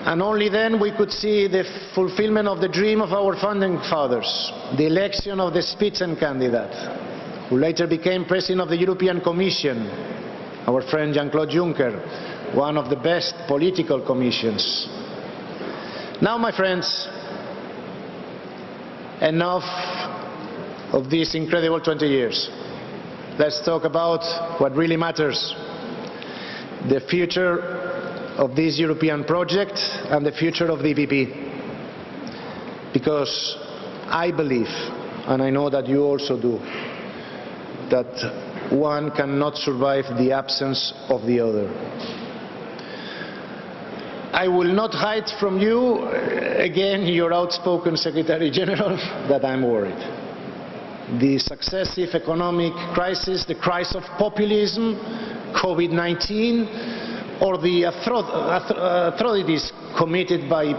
And only then we could see the fulfillment of the dream of our founding fathers, the election of the Spitzenkandidat, who later became President of the European Commission, our friend Jean-Claude Juncker, one of the best political commissions. Now, my friends, enough of these incredible 20 years. Let's talk about what really matters: the future of this European project and the future of the EPP. Because I believe, and I know that you also do, that one cannot survive the absence of the other. I will not hide from you, again, your outspoken Secretary General, that I'm worried. The successive economic crisis, the crisis of populism, COVID-19, or the atrocities committed by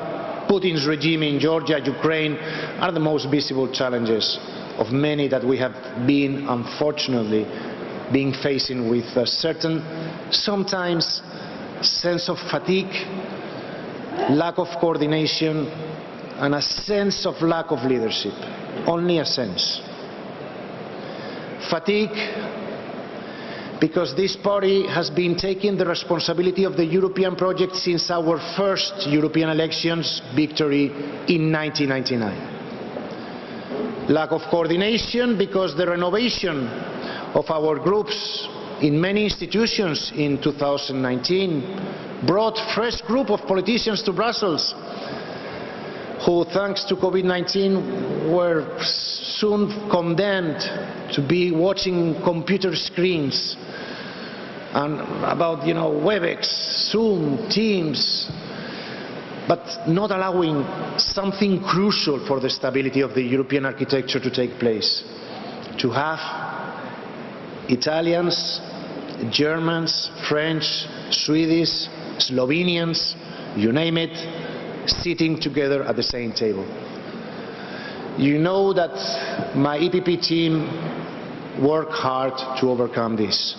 Putin's regime in Georgia, Ukraine, are the most visible challenges of many that we have been, unfortunately, facing, with a certain, sometimes, sense of fatigue, lack of coordination, and a sense of lack of leadership. Only a sense. Fatigue, because this party has been taking the responsibility of the European project since our first European elections victory in 1999. lack of coordination, because the renovation of our groups in many institutions in 2019 brought a fresh group of politicians to Brussels who, thanks to COVID-19, were soon condemned to be watching computer screens and about, WebEx, Zoom, Teams, but not allowing something crucial for the stability of the European architecture to take place, to have Italians, Germans, French, Swedish, Slovenians, you name it, sitting together at the same table. You know that my EPP team worked hard to overcome this.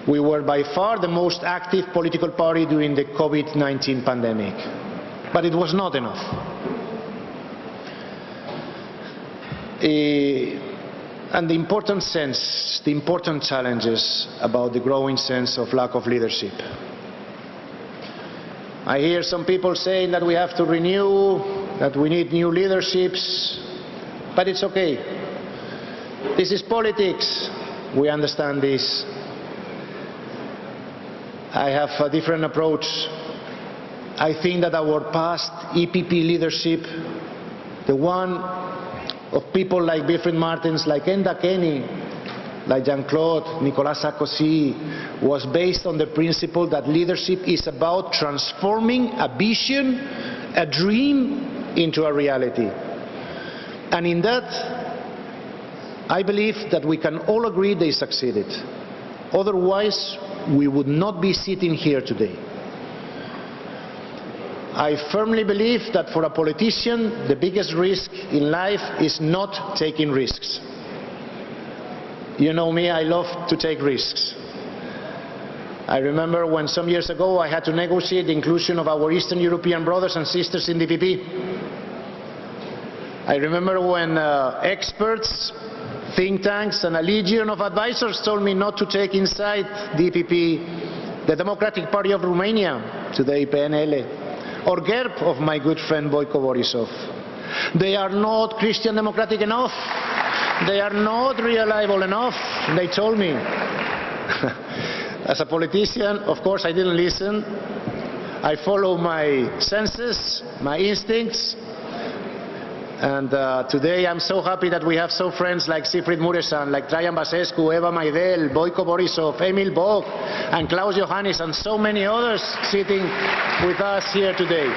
We were by far the most active political party during the COVID-19 pandemic, but it was not enough. And the important challenges about the growing sense of lack of leadership. I hear some people saying that we have to renew, that we need new leaderships, but it's okay. This is politics. We understand this. I have a different approach. I think that our past EPP leadership, the one of people like Wilfried Martens, like Enda Kenny, like Jean-Claude, Nicolas Sarkozy, was based on the principle that leadership is about transforming a vision, a dream, into a reality. And in that, I believe that we can all agree they succeeded. Otherwise, we would not be sitting here today. I firmly believe that for a politician, the biggest risk in life is not taking risks. You know me, I love to take risks. I remember when some years ago I had to negotiate the inclusion of our Eastern European brothers and sisters in the EPP. I remember when experts, think tanks and a legion of advisors told me not to take inside the EPP the Democratic Party of Romania, today PNL, or GERB of my good friend Boyko Borisov. They are not Christian democratic enough. They are not reliable enough, they told me. As a politician, of course, I didn't listen. I follow my senses, my instincts. And today I'm so happy that we have so friends like Siegfried Muresan, like Trajan Basescu, Eva Maidel, Boyko Borisov, Emil Boc, and Klaus Johannes, and so many others sitting with us here today.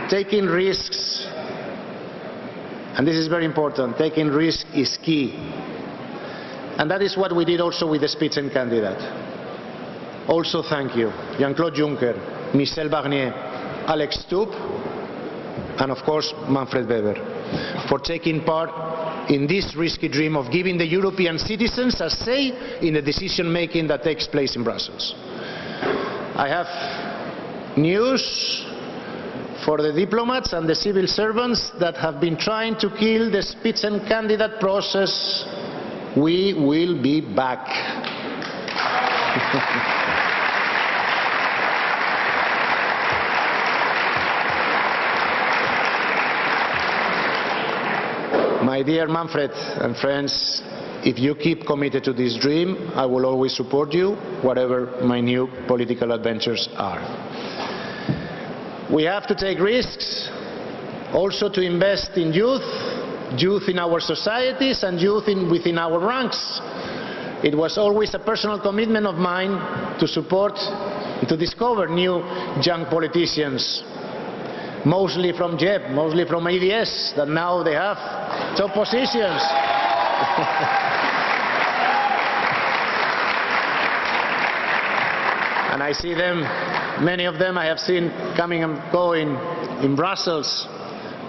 Taking risks, and this is very important, taking risks is key. And that is what we did also with the Spitzenkandidat. Also thank you, Jean-Claude Juncker, Michel Barnier, Alex Stubb, and of course Manfred Weber, for taking part in this risky dream of giving the European citizens a say in the decision making that takes place in Brussels. I have news for the diplomats and the civil servants that have been trying to kill the Spitzenkandidat process. We will be back. My dear Manfred and friends, if you keep committed to this dream, I will always support you, whatever my new political adventures are. We have to take risks, also to invest in youth in our societies and youth within our ranks. It was always a personal commitment of mine to support, to discover new young politicians, mostly from JEP, mostly from EDS, that now they have top positions. And I see them, many of them I have seen coming and going in Brussels.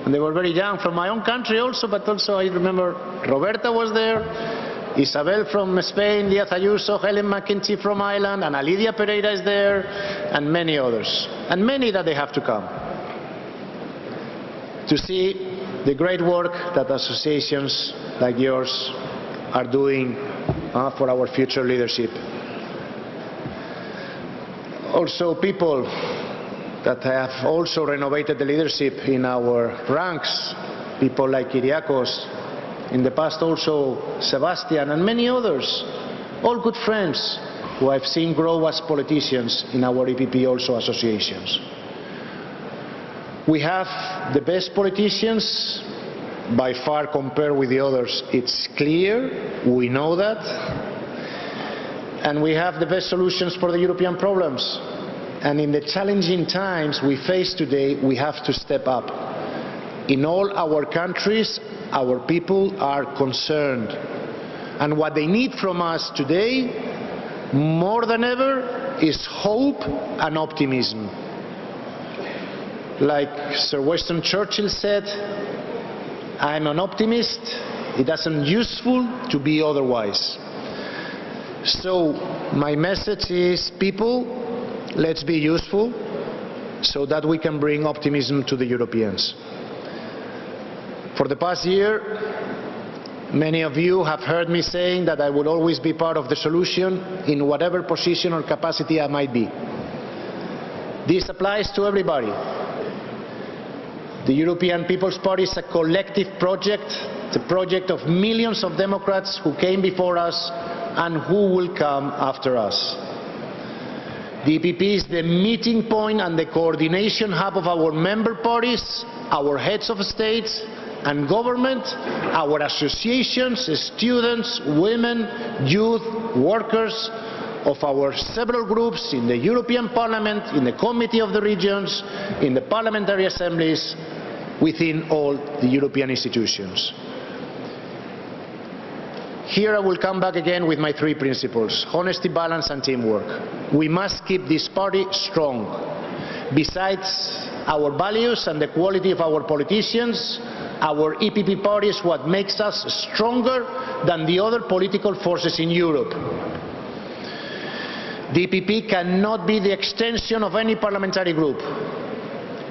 And they were very young, from my own country also, but also I remember Roberta was there, Isabel from Spain, Díaz Ayuso, Helen McEntee from Ireland, and Alidia Pereira is there, and many others. And many that they have to come to see the great work that associations like yours are doing for our future leadership. Also people that have also renovated the leadership in our ranks, people like Kyriakos, in the past also Sebastian and many others, all good friends who I've seen grow as politicians in our EPP also associations. We have the best politicians by far compared with the others. It's clear, we know that, and we have the best solutions for the European problems. And in the challenging times we face today, we have to step up. In all our countries, our people are concerned. And what they need from us today, more than ever, is hope and optimism. Like Sir Winston Churchill said, I'm an optimist. It isn't useful to be otherwise. So my message is, people, let's be useful so that we can bring optimism to the Europeans. For the past year, many of you have heard me saying that I will always be part of the solution in whatever position or capacity I might be. This applies to everybody. The European People's Party is a collective project. It's a project of millions of Democrats who came before us and who will come after us. The EPP is the meeting point and the coordination hub of our member parties, our heads of states and government, our associations, students, women, youth, workers, of our several groups in the European Parliament, in the Committee of the Regions, in the parliamentary assemblies, within all the European institutions. Here I will come back again with my three principles: honesty, balance and teamwork. We must keep this party strong. Besides our values and the quality of our politicians, our EPP party is what makes us stronger than the other political forces in Europe. The EPP cannot be the extension of any parliamentary group.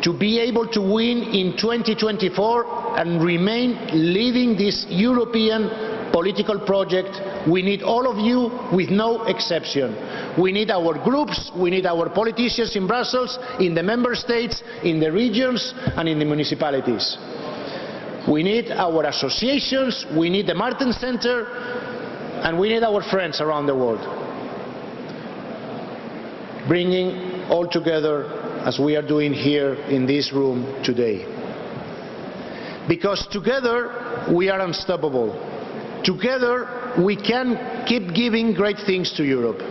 To be able to win in 2024 and remain leading this European political project, we need all of you with no exception. We need our groups, we need our politicians in Brussels, in the member states, in the regions and in the municipalities. We need our associations, we need the Martin Center, and we need our friends around the world. Bringing all together as we are doing here in this room today. Because together we are unstoppable. Together we can keep giving great things to Europe.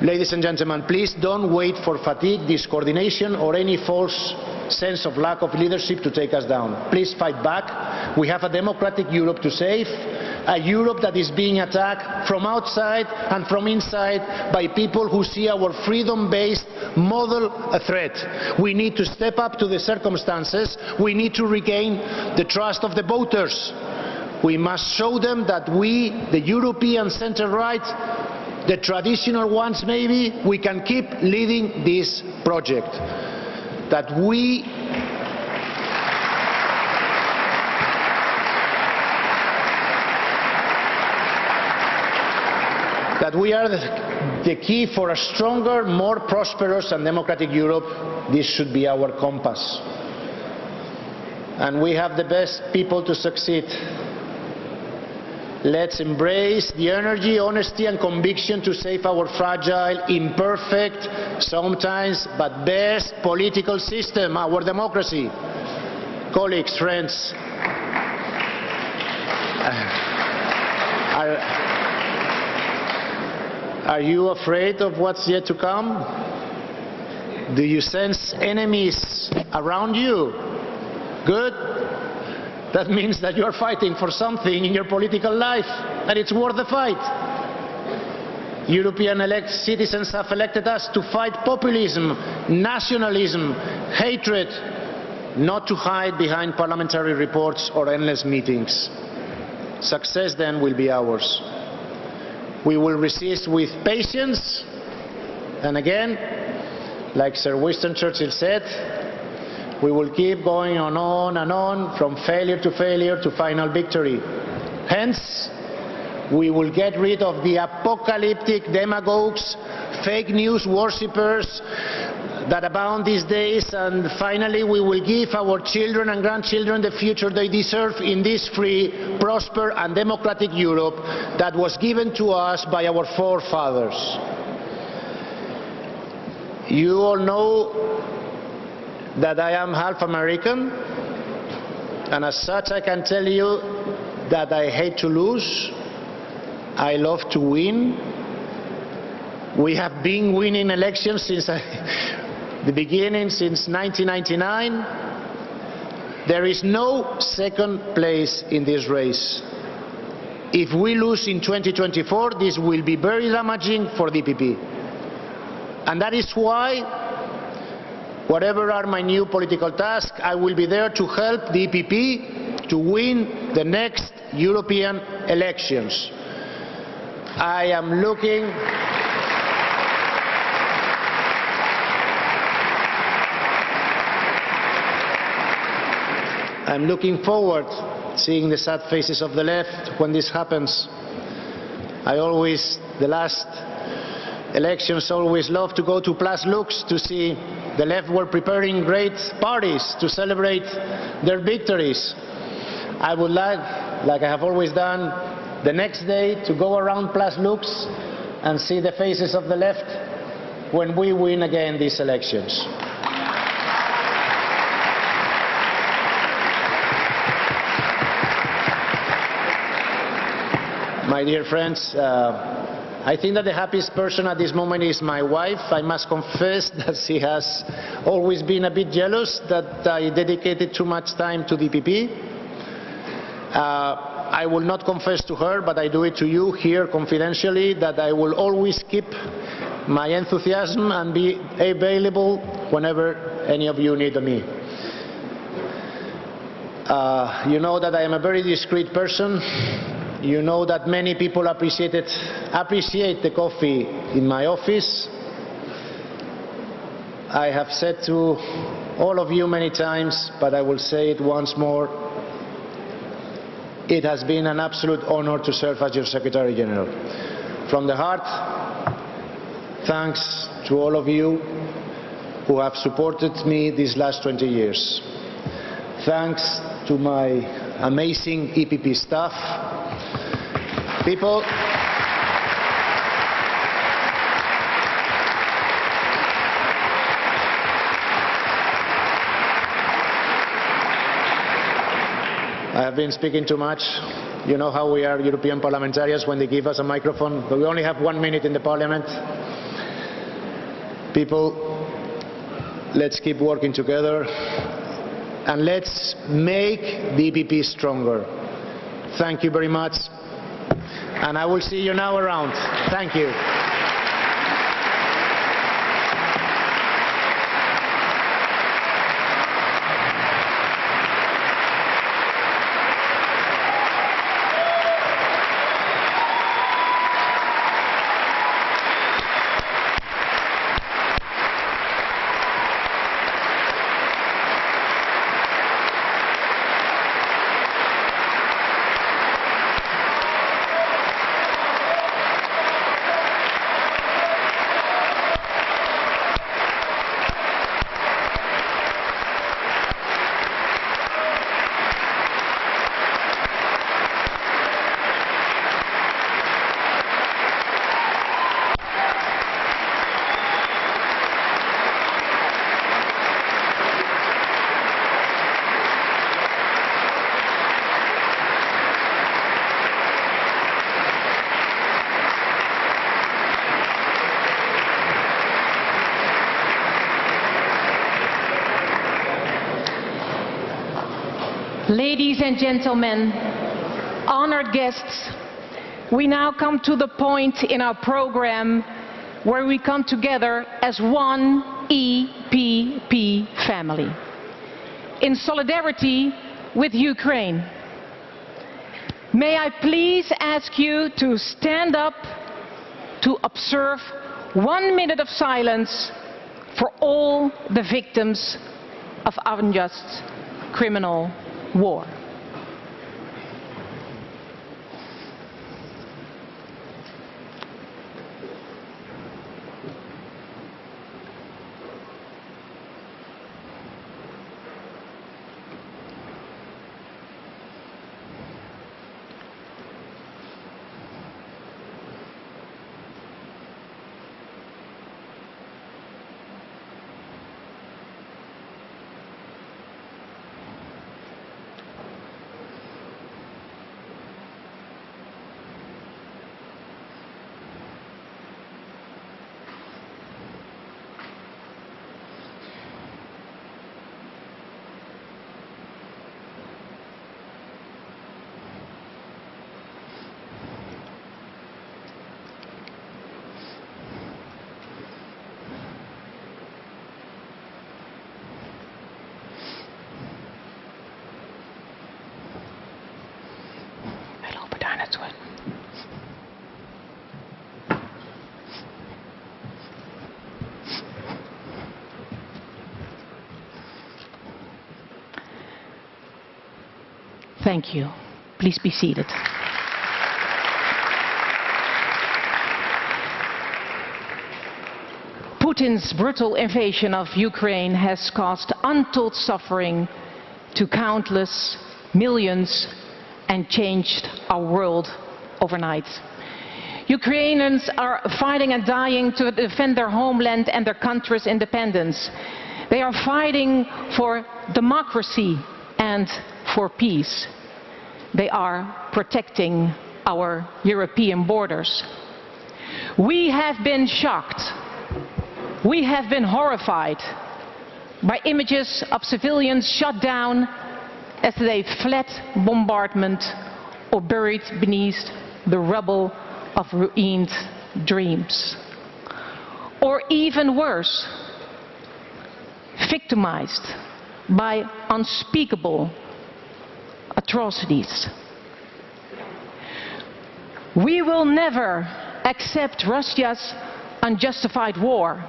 Ladies and gentlemen, please don't wait for fatigue, discoordination or any false sense of lack of leadership to take us down. Please fight back. We have a democratic Europe to save, a Europe that is being attacked from outside and from inside by people who see our freedom-based model a threat. We need to step up to the circumstances. We need to regain the trust of the voters. We must show them that we, the European centre-right, the traditional ones maybe, we can keep leading this project. That we are the key for a stronger, more prosperous and democratic Europe. This should be our compass. And we have the best people to succeed. Let's embrace the energy, honesty and conviction to save our fragile, imperfect, sometimes, but best political system, our democracy. Colleagues, friends, are you afraid of what's yet to come? Do you sense enemies around you? Good. That means that you are fighting for something in your political life, and it's worth the fight. European citizens have elected us to fight populism, nationalism, hatred, not to hide behind parliamentary reports or endless meetings. Success then will be ours. We will resist with patience, and again, like Sir Winston Churchill said, we will keep going on and on, from failure to final victory. Hence, we will get rid of the apocalyptic demagogues fake news worshippers that abound these days, and finally we will give our children and grandchildren the future they deserve in this free, prosperous and democratic Europe that was given to us by our forefathers. You all know that I am half American, and as such I can tell you that I hate to lose. I love to win. We have been winning elections since the beginning, since 1999. There is no second place in this race. If we lose in 2024, this will be very damaging for the EPP. And that is why, whatever are my new political tasks, I will be there to help the EPP to win the next European elections. I'm looking forward to seeing the sad faces of the left when this happens. The last elections, always love to go to Plus Lux to see the left were preparing great parties to celebrate their victories. I would like I have always done, the next day to go around Plus Lux and see the faces of the left when we win again these elections. My dear friends, I think that the happiest person at this moment is my wife. I must confess that she has always been a bit jealous that I dedicated too much time to the EPP. I will not confess to her, but I do it to you here confidentially, that I will always keep my enthusiasm and be available whenever any of you need me. You know that I am a very discreet person. You know that many people appreciate the coffee in my office. I have said to all of you many times, but I will say it once more. It has been an absolute honor to serve as your Secretary General. From the heart, thanks to all of you who have supported me these last 20 years. Thanks to my amazing EPP staff. People, I have been speaking too much. You know how we are European parliamentarians when they give us a microphone, but we only have 1 minute in the parliament. People, let's keep working together and let's make the EPP stronger. Thank you very much, and I will see you now around. Thank you. Ladies and gentlemen, honored guests, we now come to the point in our program where we come together as one EPP family, in solidarity with Ukraine. May I please ask you to stand up to observe 1 minute of silence for all the victims of unjust criminal war. Thank you. Please be seated. Putin's brutal invasion of Ukraine has caused untold suffering to countless millions and changed our world overnight. Ukrainians are fighting and dying to defend their homeland and their country's independence. They are fighting for democracy and for peace. They are protecting our European borders. We have been shocked. We have been horrified by images of civilians shot down as they fled bombardment or buried beneath the rubble of ruined dreams. Or even worse, victimized by unspeakable atrocities. We will never accept Russia's unjustified war.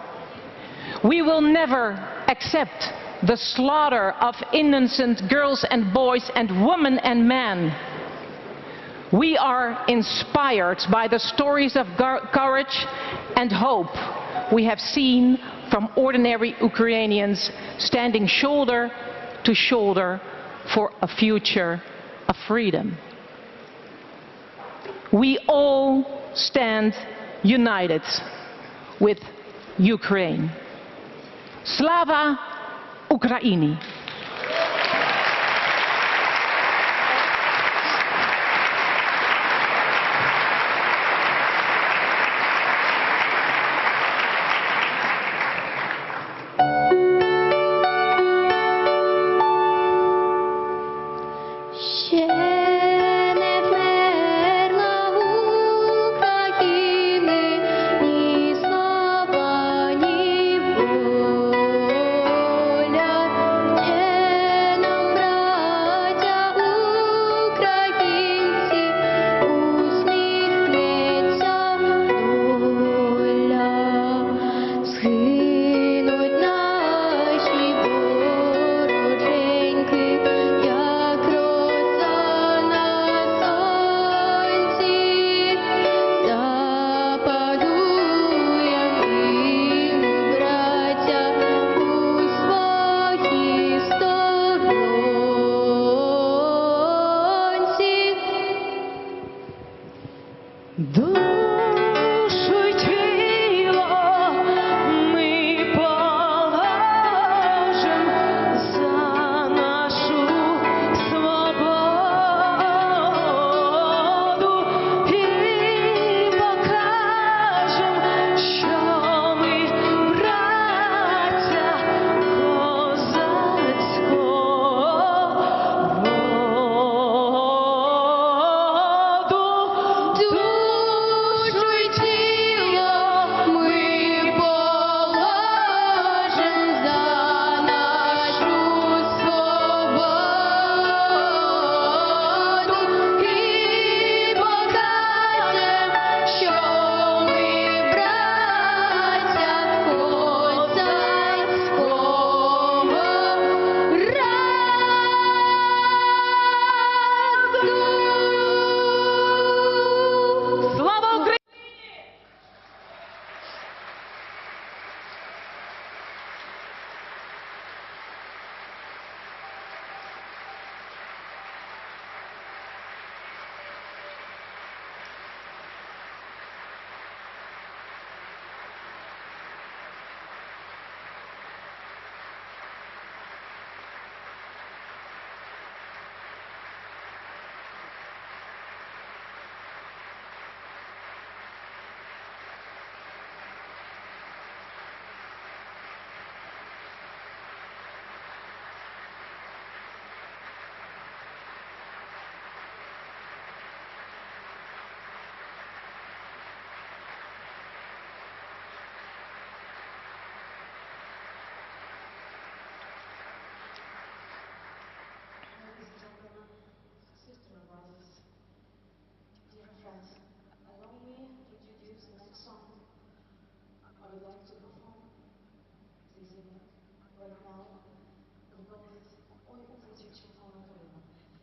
We will never accept the slaughter of innocent girls and boys and women and men. We are inspired by the stories of courage and hope we have seen from ordinary Ukrainians standing shoulder to shoulder for a future of freedom. We all stand united with Ukraine. Slava Ukraini!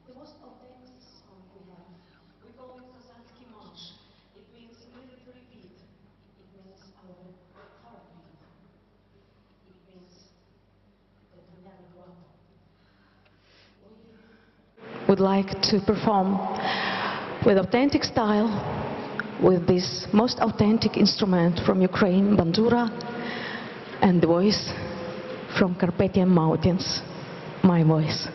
The most of would like to perform with authentic style, with this most authentic instrument from Ukraine, bandura, and the voice from Carpathian Mountains, my voice.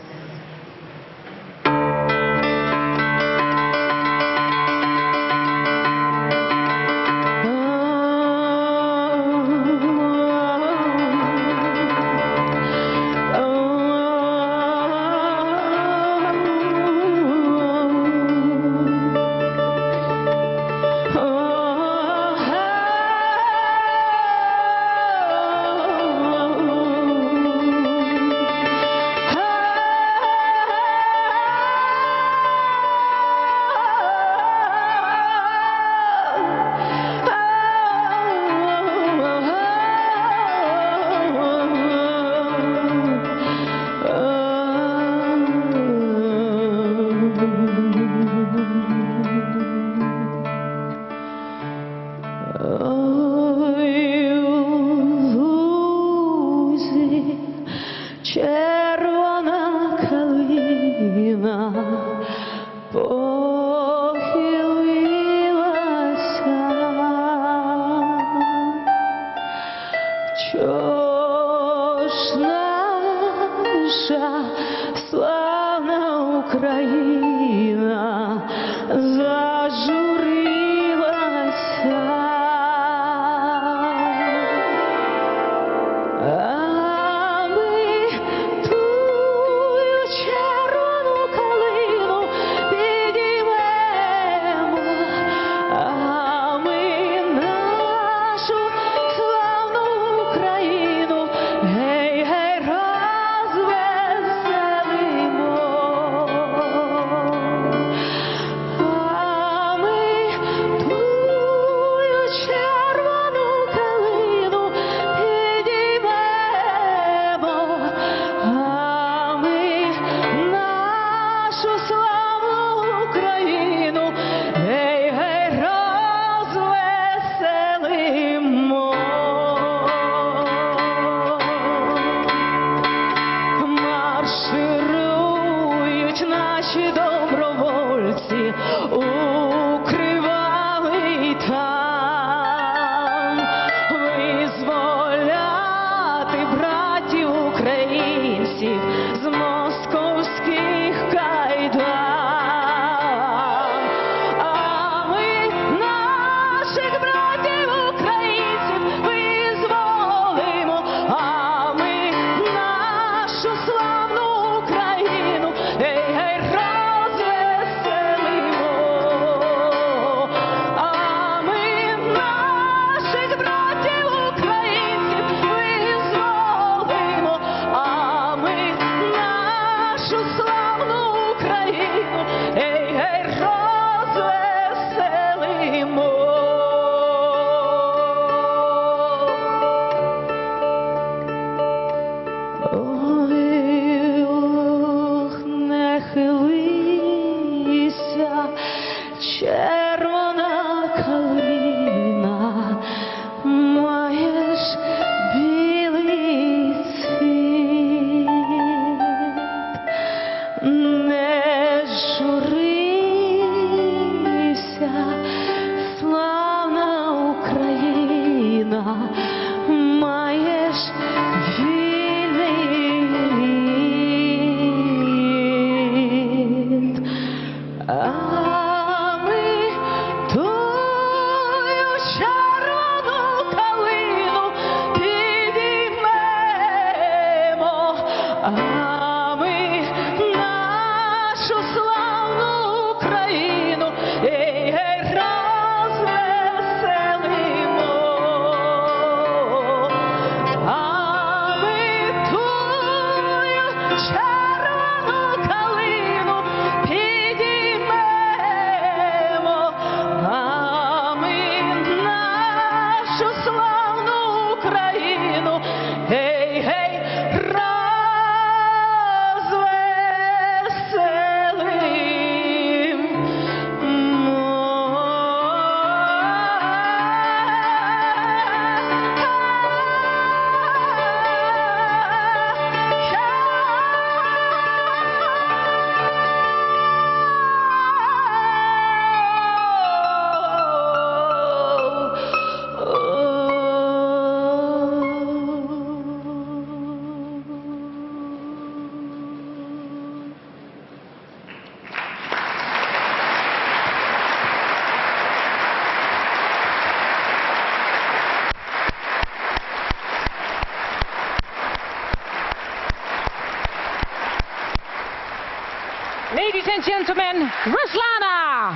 Ladies and gentlemen, Ruslana!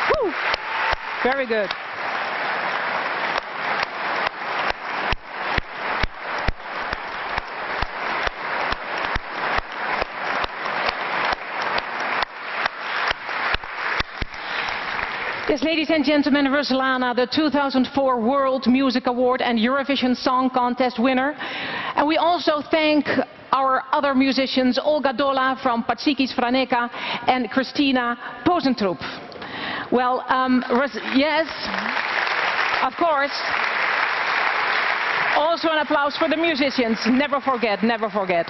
Woo. Very good. Yes, ladies and gentlemen, Ruslana, the 2004 World Music Award and Eurovision Song Contest winner. And we also thank our other musicians, Olga Dola from Patsikis Franeka and Christina Posentrup. Well, yes, of course. Also an applause for the musicians. Never forget, never forget.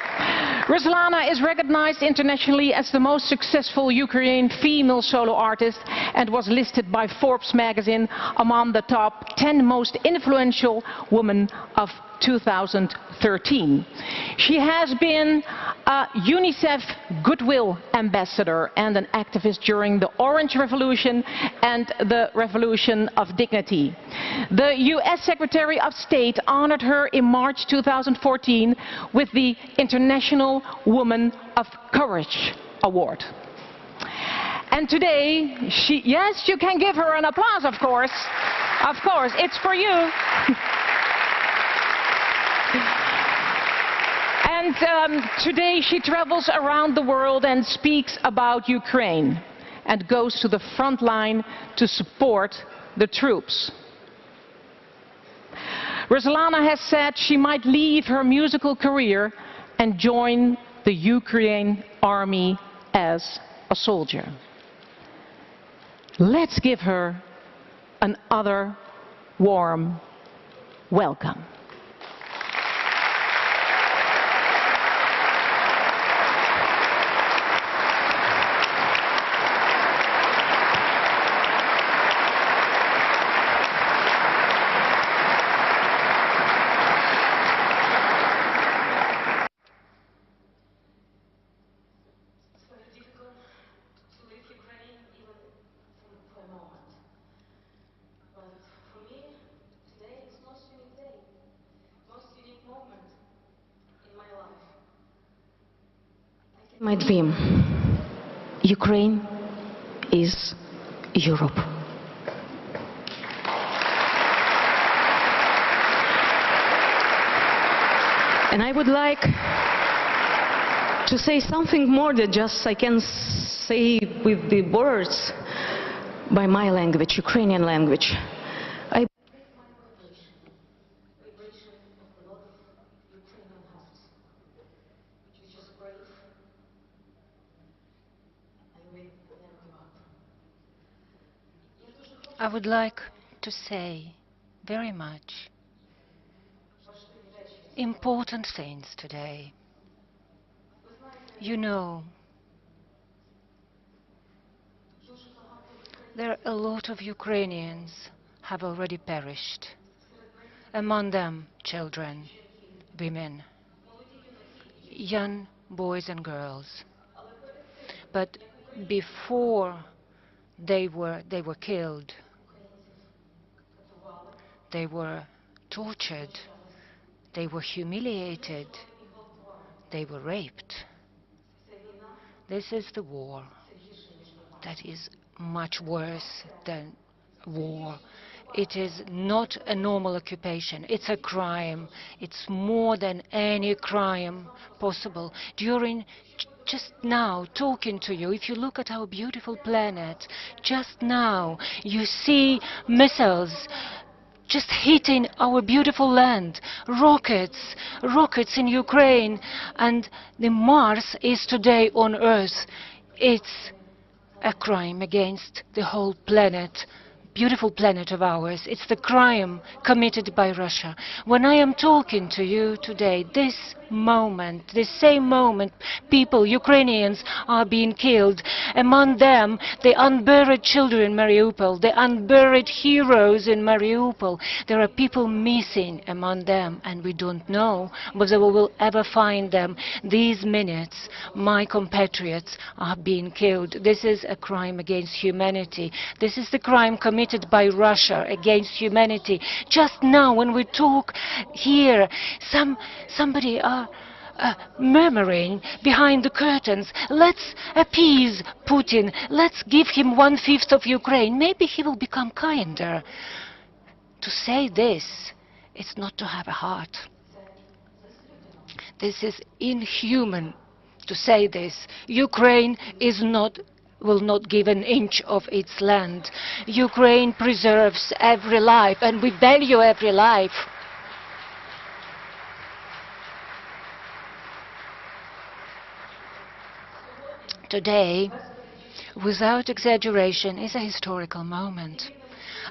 Ruslana is recognized internationally as the most successful Ukrainian female solo artist and was listed by Forbes magazine among the top 10 most influential women of 2013. She has been a UNICEF Goodwill Ambassador and an activist during the Orange Revolution and the Revolution of Dignity. The US Secretary of State honored her in March 2014 with the International Woman of Courage Award. And today, yes, you can give her an applause, of course. Of course, it's for you. And today she travels around the world and speaks about Ukraine and goes to the front line to support the troops. Ruslana has said she might leave her musical career and join the Ukraine army as a soldier. Let's give her another warm welcome. My dream, Ukraine is Europe. And I would like to say something more than just I can say with the words by my language, Ukrainian language. I would like to say very much important things today. You know, there are a lot of Ukrainians have already perished. Among them, children, women, young boys and girls. But before they were killed, they were tortured, they were humiliated, they were raped. This is the war that is much worse than war. It is not a normal occupation. It's a crime. It's more than any crime possible. During just now, talking to you, if you look at our beautiful planet, just now, you see missiles just hitting our beautiful land, rockets in Ukraine, and the Mars is today on Earth. It's a crime against the whole planet, beautiful planet of ours. It's the crime committed by Russia. When I am talking to you today, this same moment, people, Ukrainians, are being killed. Among them, the unburied children in Mariupol, the unburied heroes in Mariupol. There are people missing among them, and we don't know whether we will ever find them. These minutes, my compatriots are being killed. This is a crime against humanity. This is the crime committed by Russia against humanity. Just now, when we talk here, somebody murmuring behind the curtains. Let's appease Putin. Let's give him 1/5 of Ukraine. Maybe he will become kinder. To say this is not to have a heart. This is inhuman to say this. Ukraine will not give an inch of its land. Ukraine preserves every life, and we value every life. Today, without exaggeration, is a historical moment.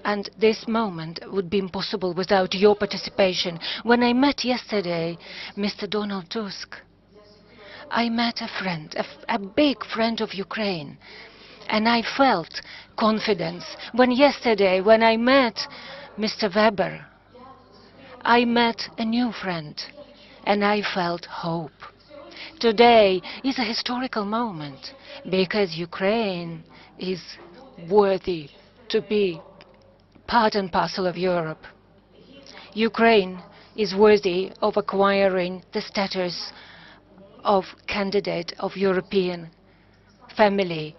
And this moment would be impossible without your participation. When I met yesterday Mr. Donald Tusk, I met a friend, a big friend of Ukraine, and I felt confidence. When I met Mr. Weber, I met a new friend, and I felt hope. Today is a historical moment, because Ukraine is worthy to be part and parcel of Europe. Ukraine is worthy of acquiring the status of candidate of European family,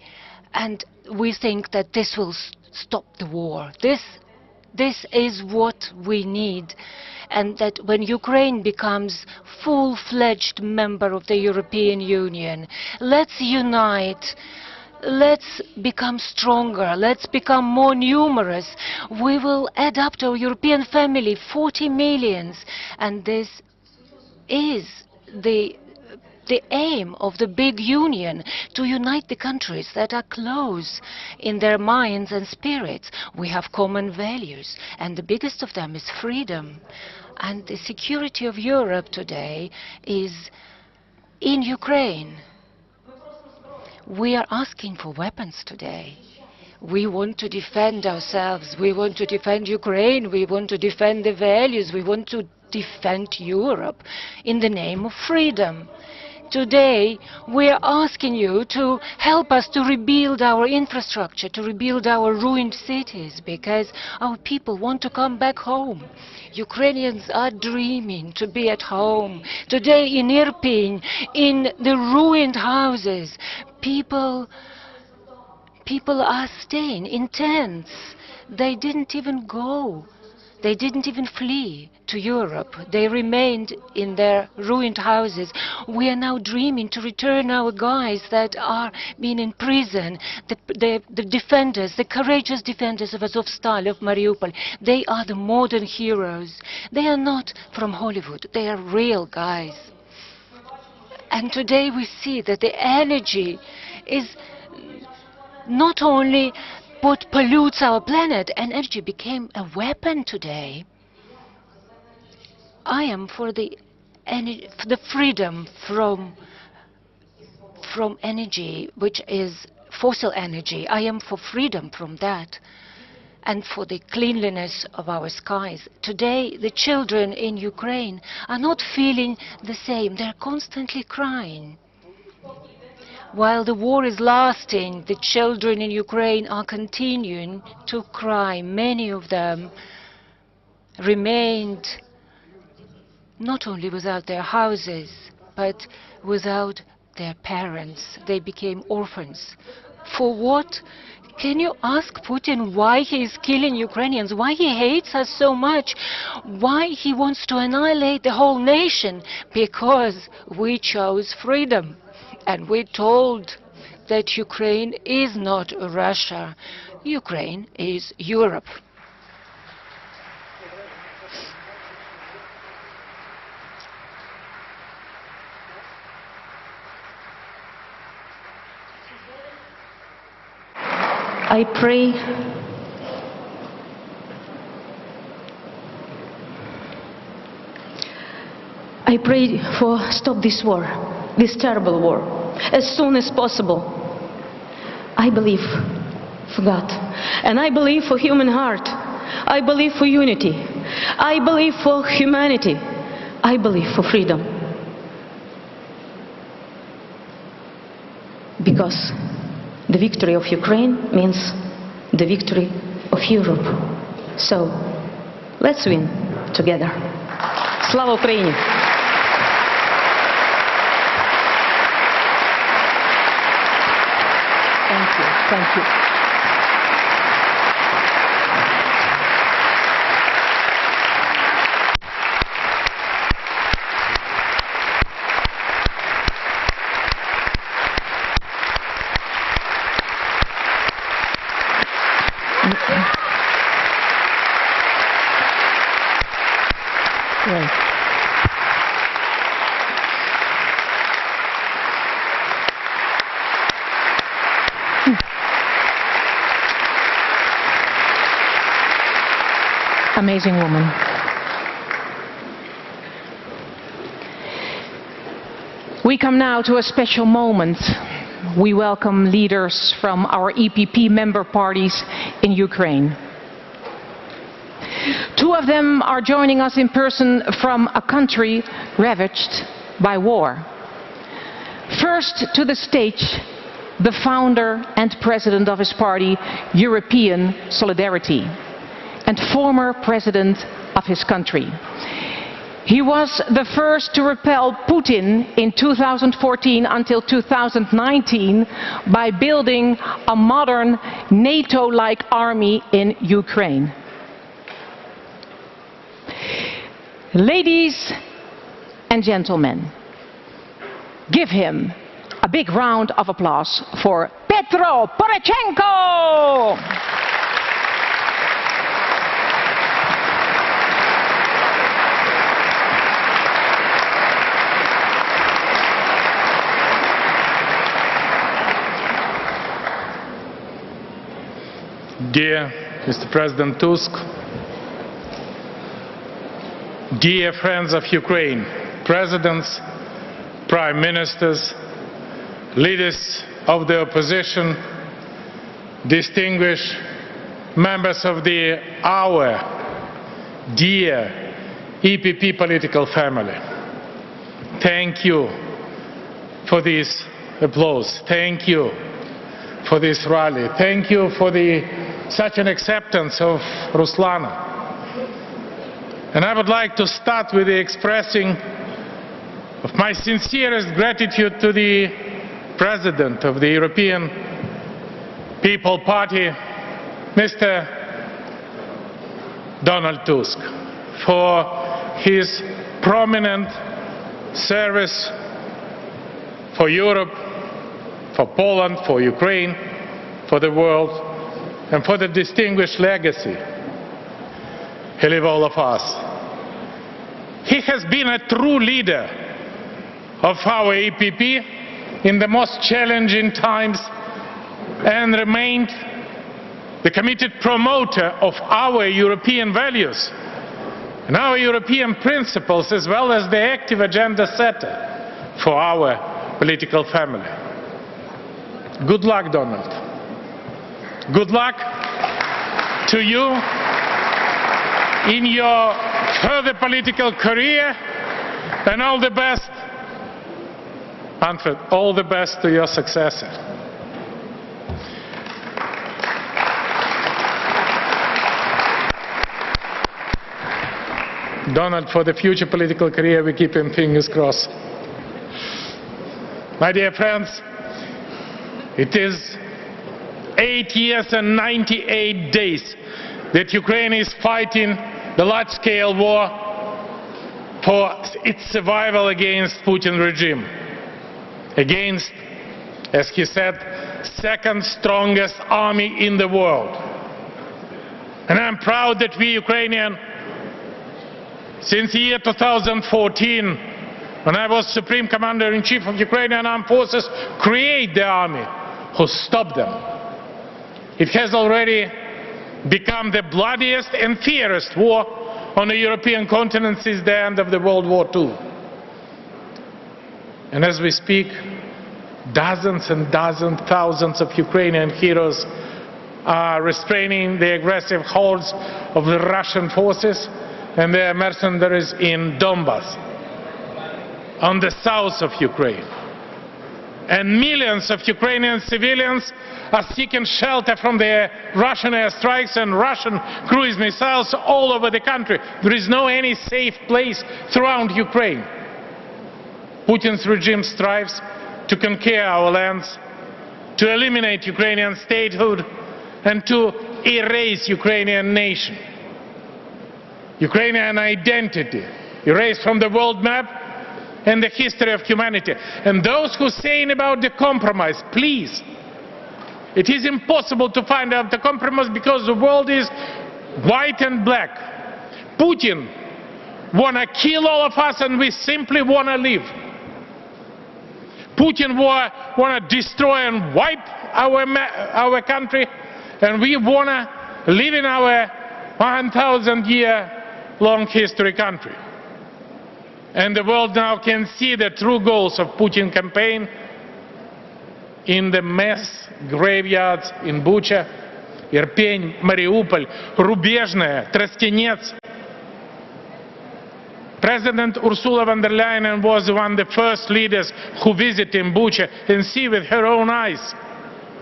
and we think that this will stop the war. This is what we need, and that when Ukraine becomes full-fledged member of the European Union, let's unite. Let's become stronger. Let's become more numerous. We will add up to our European family 40 million, and this is the aim of the big union, to unite the countries that are close in their minds and spirits. We have common values, and the biggest of them is freedom. And the security of Europe today is in Ukraine. We are asking for weapons today. We want to defend ourselves. We want to defend Ukraine. We want to defend the values. We want to defend Europe in the name of freedom. Today, we are asking you to help us to rebuild our infrastructure, to rebuild our ruined cities, because our people want to come back home. Ukrainians are dreaming to be at home. Today in Irpin, in the ruined houses, people are staying in tents. They didn't even go. They didn't even flee to Europe. They remained in their ruined houses. We are now dreaming to return our guys that are being in prison, the defenders, the courageous defenders of Azovstal, of Mariupol. They are the modern heroes. They are not from Hollywood. They are real guys. And today we see that the energy is not only what pollutes our planet, and energy became a weapon today. I am for the freedom from energy, which is fossil energy. I am for freedom from that, and for the cleanliness of our skies. Today, the children in Ukraine are not feeling the same. They're constantly crying. While the war is lasting, the children in Ukraine are continuing to cry. Many of them remained not only without their houses, but without their parents. They became orphans. For what? Can you ask Putin why he is killing Ukrainians? Why he hates us so much? Why he wants to annihilate the whole nation? Because we chose freedom. And we told that Ukraine is not Russia. Ukraine is Europe. I pray for stop this war, this terrible war, as soon as possible. I believe for God, and I believe for human heart. I believe for unity. I believe for humanity. I believe for freedom. Because the victory of Ukraine means the victory of Europe. So, let's win together. Slava Ukraini! you. Thank you. Right. Amazing woman. We come now to a special moment. We welcome leaders from our EPP member parties in Ukraine. Two of them are joining us in person from a country ravaged by war. First to the stage, the founder and president of his party, European Solidarity, and former president of his country. He was the first to repel Putin in 2014 until 2019 by building a modern NATO-like army in Ukraine. Ladies and gentlemen, give him a big round of applause for Petro Poroshenko! Dear Mr. President Tusk, dear friends of Ukraine, presidents, prime ministers, leaders of the opposition, distinguished members of our dear EPP political family, thank you for this applause. Thank you for this rally. Thank you for such an acceptance of Ruslana. And I would like to start with the expressing of my sincerest gratitude to the President of the European People Party, Mr. Donald Tusk, for his prominent service for Europe, for Poland, for Ukraine, for the world, and for the distinguished legacy he left all of us. He has been a true leader of our EPP in the most challenging times and remained the committed promoter of our European values and our European principles, as well as the active agenda setter for our political family. Good luck, Donald. Good luck to you in your further political career, and all the best, Manfred, all the best to your successor. Donald, for the future political career, we keep him fingers crossed. My dear friends, it is 8 years and 98 days that Ukraine is fighting the large-scale war for its survival against Putin regime, against, as he said, second strongest army in the world. And I'm proud that we Ukrainians, since the year 2014, when I was Supreme Commander-in-Chief of Ukrainian Armed Forces, create the army who stopped them. It has already become the bloodiest and fiercest war on the European continent since the end of the World War II. And as we speak, dozens and dozens, thousands of Ukrainian heroes are restraining the aggressive hordes of the Russian forces and their mercenaries in Donbass, on the south of Ukraine. And millions of Ukrainian civilians are seeking shelter from the Russian airstrikes and Russian cruise missiles all over the country. There is no any safe place throughout Ukraine. Putin's regime strives to conquer our lands, to eliminate Ukrainian statehood and to erase Ukrainian nation. Ukrainian identity erased from the world map and the history of humanity. And those who saying about the compromise, please, it is impossible to find out the compromise because the world is white and black. Putin wanna kill all of us and we simply wanna live. Putin wanna destroy and wipe our country, and we wanna live in our 1,000-year-long history country. And the world now can see the true goals of Putin campaign in the mass graveyards in Bucha, Irpень, Mariupol, Rubezhaya, Trostyanets. President Ursula von der Leyen was one of the first leaders who visited in Bucha and see with her own eyes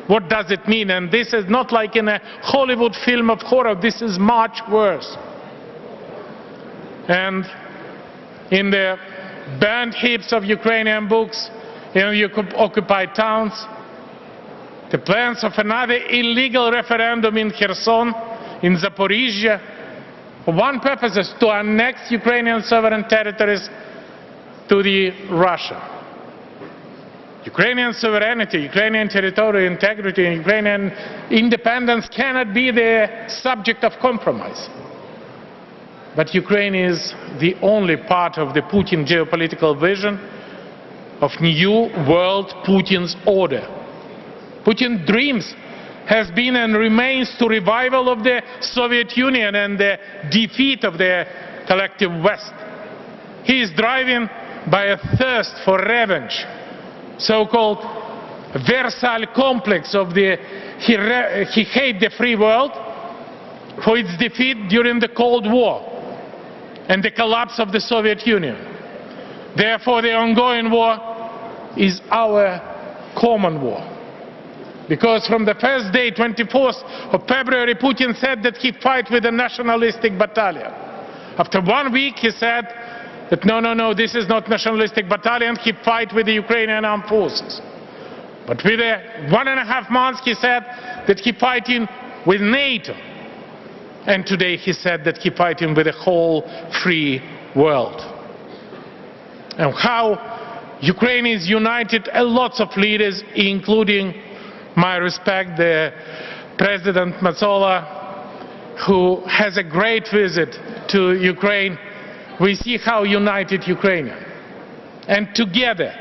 what does it mean. And this is not like in a Hollywood film of horror, this is much worse. And in the burned heaps of Ukrainian books in occupied towns, the plans of another illegal referendum in Kherson, in Zaporizhia, one purpose is to annex Ukrainian sovereign territories to Russia. Ukrainian sovereignty, Ukrainian territorial integrity, and Ukrainian independence cannot be the subject of compromise. But Ukraine is the only part of the Putin geopolitical vision of new world Putin's order. Putin dreams has been and remains to revival of the Soviet Union and the defeat of the collective West. He is driven by a thirst for revenge, so-called Versailles complex of he hates the free world for its defeat during the Cold War and the collapse of the Soviet Union. Therefore, the ongoing war is our common war. Because from the first day, 24th of February, Putin said that he fight with a nationalistic battalion. After 1 week, he said that no, this is not nationalistic battalion, he fight with the Ukrainian armed forces. But with 1.5 months, he said that he fighting with NATO. And today he said that he fighting with the whole free world. And how Ukraine is united, lots of leaders, including my respect, the President Metsola, who has a great visit to Ukraine. We see how united Ukraine is. And together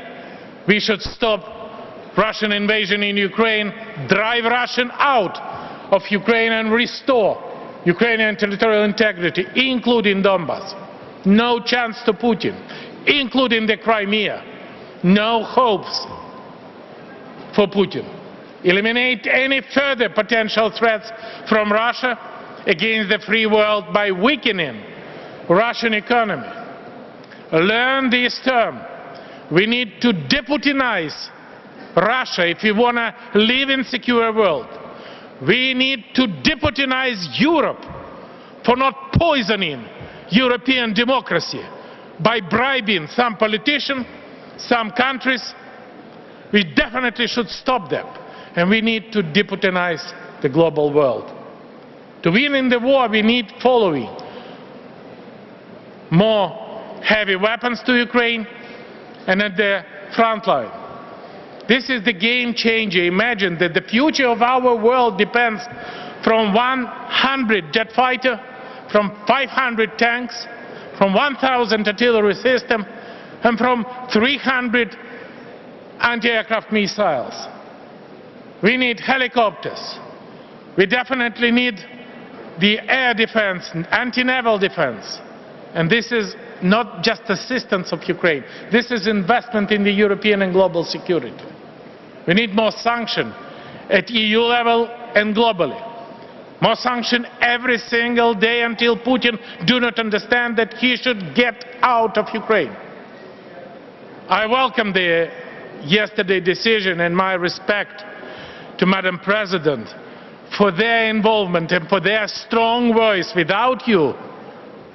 we should stop Russian invasion in Ukraine, drive Russian out of Ukraine and restore Ukrainian territorial integrity, including Donbass. No chance to Putin, including the Crimea. No hopes for Putin. Eliminate any further potential threats from Russia against the free world by weakening Russian economy. Learn this term. We need to deputinize Russia if we want to live in a secure world. We need to deputinize Europe for not poisoning European democracy by bribing some politicians, some countries. We definitely should stop them. And we need to deputinize the global world. To win in the war, we need following: more heavy weapons to Ukraine and at the front line. This is the game changer. Imagine that the future of our world depends from 100 jet fighters, from 500 tanks, from 1,000 artillery systems, and from 300 anti-aircraft missiles. We need helicopters. We definitely need the air defense, anti-naval defense. And this is not just assistance of Ukraine. This is investment in the European and global security. We need more sanction at EU level and globally. More sanction every single day until Putin does not understand that he should get out of Ukraine. I welcome the yesterday's decision and my respect to Madam President for their involvement and for their strong voice. Without you,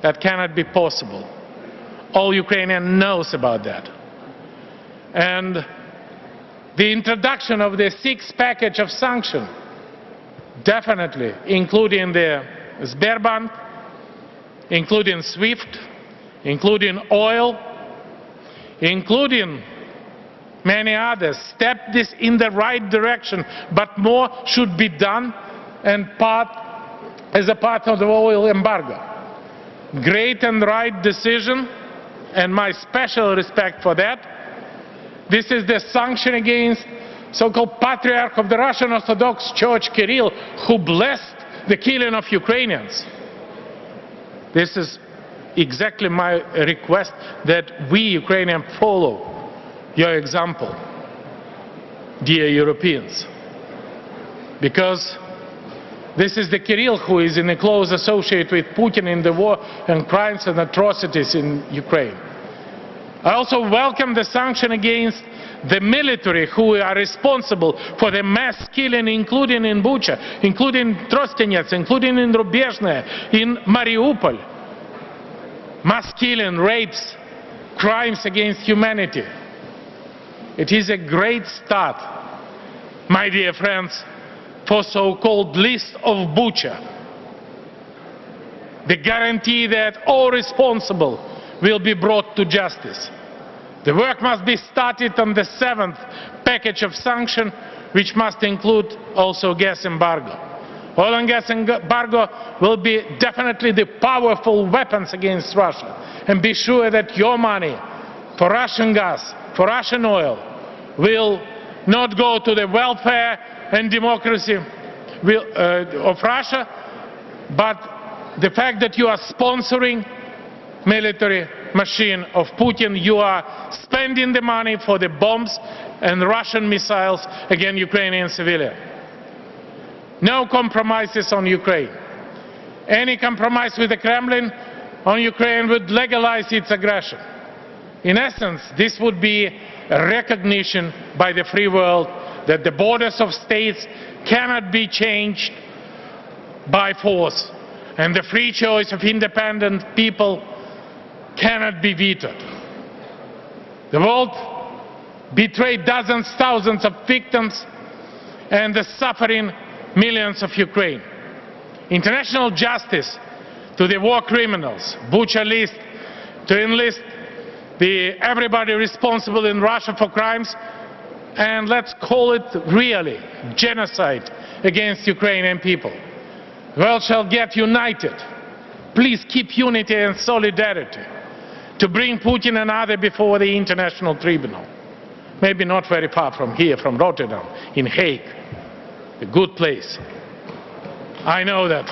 that cannot be possible. All Ukrainian knows about that. And the introduction of the sixth package of sanctions, definitely, including the Sberbank, including SWIFT, including oil, including many others, step this in the right direction, but more should be done and as a part of the oil embargo. Great and right decision, and my special respect for that. This is the sanction against so-called Patriarch of the Russian Orthodox Church, Kirill, who blessed the killing of Ukrainians. This is exactly my request, that we Ukrainians follow your example, dear Europeans. Because this is the Kirill who is in a close associate with Putin in the war and crimes and atrocities in Ukraine. I also welcome the sanction against the military who are responsible for the mass killing, including in Bucha, including in Trostenets, including in Rubezhne, in Mariupol. Mass killing, rapes, crimes against humanity. It is a great start, my dear friends, for so-called list of Bucha. The guarantee that all responsible will be brought to justice. The work must be started on the seventh package of sanctions, which must include also gas embargo. Oil and gas embargo will be definitely the powerful weapons against Russia. And be sure that your money for Russian gas, for Russian oil, will not go to the welfare and democracy of Russia, but the fact that you are sponsoring military machine of Putin, you are spending the money for the bombs and Russian missiles against Ukrainian civilians. No compromises on Ukraine. Any compromise with the Kremlin on Ukraine would legalize its aggression. In essence, this would be a recognition by the free world that the borders of states cannot be changed by force, and the free choice of independent people cannot be vetoed. The world betrayed dozens, thousands of victims and the suffering millions of Ukraine. International justice to the war criminals, Bucha list, to enlist everybody responsible in Russia for crimes, and let's call it really genocide against Ukrainian people. The world shall get united. Please keep unity and solidarity to bring Putin and others before the International Tribunal. Maybe not very far from here, from Rotterdam, in Hague. A good place. I know that.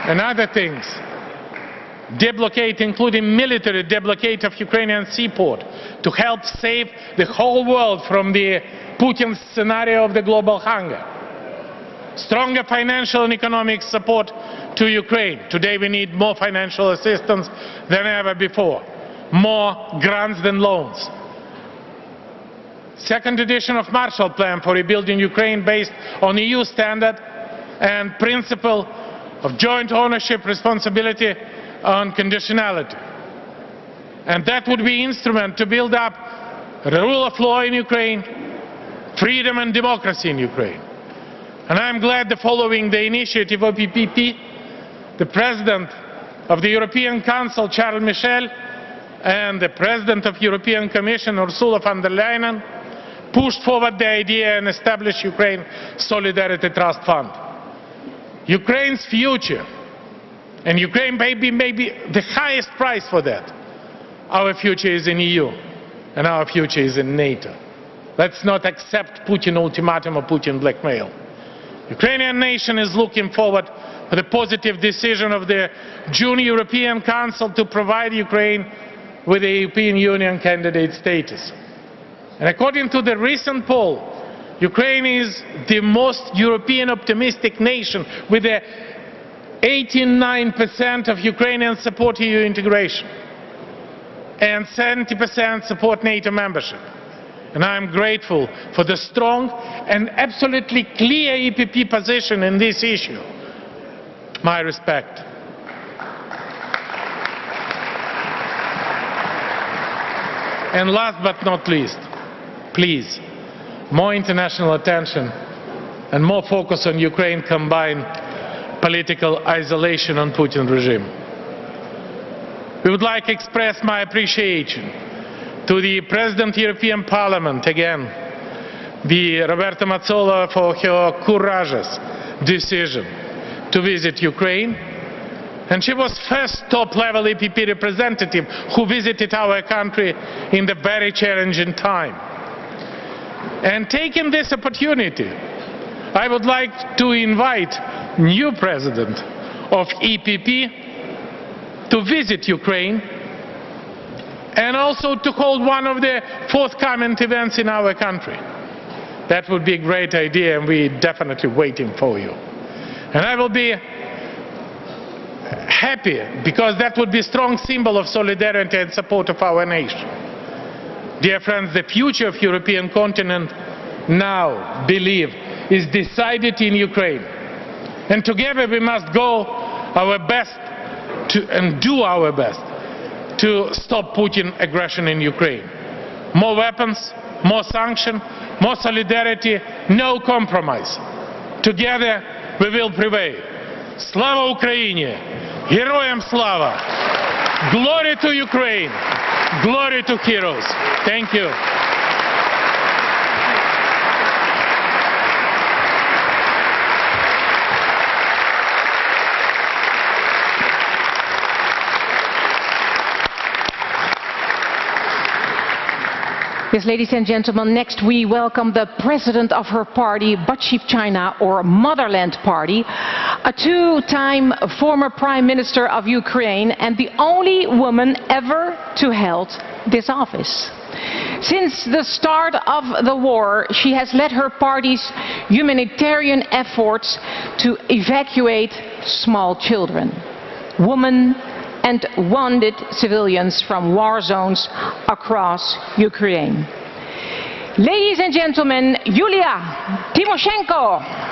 And other things. Deblocate, including military deblocate of Ukrainian seaport, to help save the whole world from the Putin scenario of the global hunger. Stronger financial and economic support to Ukraine. Today we need more financial assistance than ever before. More grants than loans. Second edition of Marshall Plan for rebuilding Ukraine based on EU standard and principle of joint ownership, responsibility on conditionality. And that would be instrument to build up the rule of law in Ukraine, freedom and democracy in Ukraine. And I'm glad that following the initiative of EPP, the President of the European Council, Charles Michel, and the President of the European Commission, Ursula von der Leyen, pushed forward the idea and established Ukraine Solidarity Trust Fund. Ukraine's future, and Ukraine may be the highest price for that. Our future is in EU, and our future is in NATO. Let's not accept Putin ultimatum or Putin blackmail. Ukrainian nation is looking forward to the positive decision of the June European Council to provide Ukraine with the European Union candidate status. And according to the recent poll, Ukraine is the most European optimistic nation, with 89% of Ukrainians support EU integration and 70% support NATO membership. And I am grateful for the strong and absolutely clear EPP position in this issue. My respect. And last but not least, please, more international attention and more focus on Ukraine combined political isolation on Putin regime. We would like to express my appreciation to the President of the European Parliament again, the Roberta Metsola, for her courageous decision to visit Ukraine. And she was first top-level EPP representative who visited our country in the very challenging time. And taking this opportunity, I would like to invite new President of EPP to visit Ukraine and also to hold one of the forthcoming events in our country. That would be a great idea, and we're definitely waiting for you. And I will be happy, because that would be a strong symbol of solidarity and support of our nation. Dear friends, the future of the European continent now, believe, is decided in Ukraine. And together we must go our best and do our best to stop Putin's aggression in Ukraine. More weapons, more sanctions, more solidarity, no compromise. Together we will prevail. Slava Ukraini! Героям слава! Glory to Ukraine! Glory to heroes! Thank you. Yes, ladies and gentlemen, next we welcome the president of her party, Batshivchina, or Motherland Party, a two-time former prime minister of Ukraine and the only woman ever to hold this office. Since the start of the war, she has led her party's humanitarian efforts to evacuate small children, women and wounded civilians from war zones across Ukraine. Ladies and gentlemen, Yulia Tymoshenko.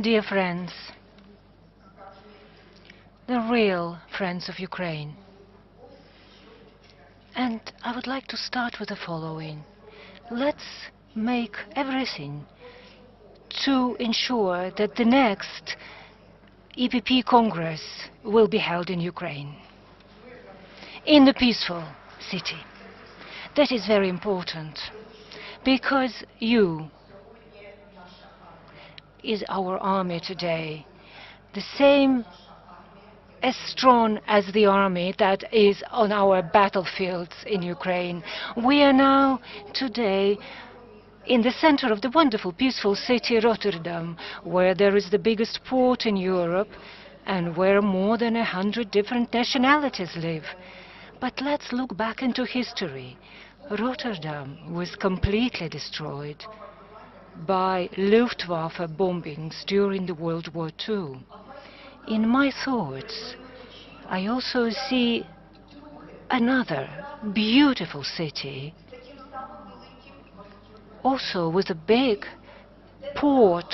Dear friends, the real friends of Ukraine. And I would like to start with the following. Let's make everything to ensure that the next EPP Congress will be held in Ukraine, in a peaceful city. That is very important, because you is our army today, the same as strong as the army that is on our battlefields in Ukraine. We are now today in the center of the wonderful peaceful city Rotterdam, where there is the biggest port in Europe and where more than 100 different nationalities live. But let's look back into history. Rotterdam was completely destroyed by Luftwaffe bombings during the World War II. In my thoughts, I also see another beautiful city, also with a big port,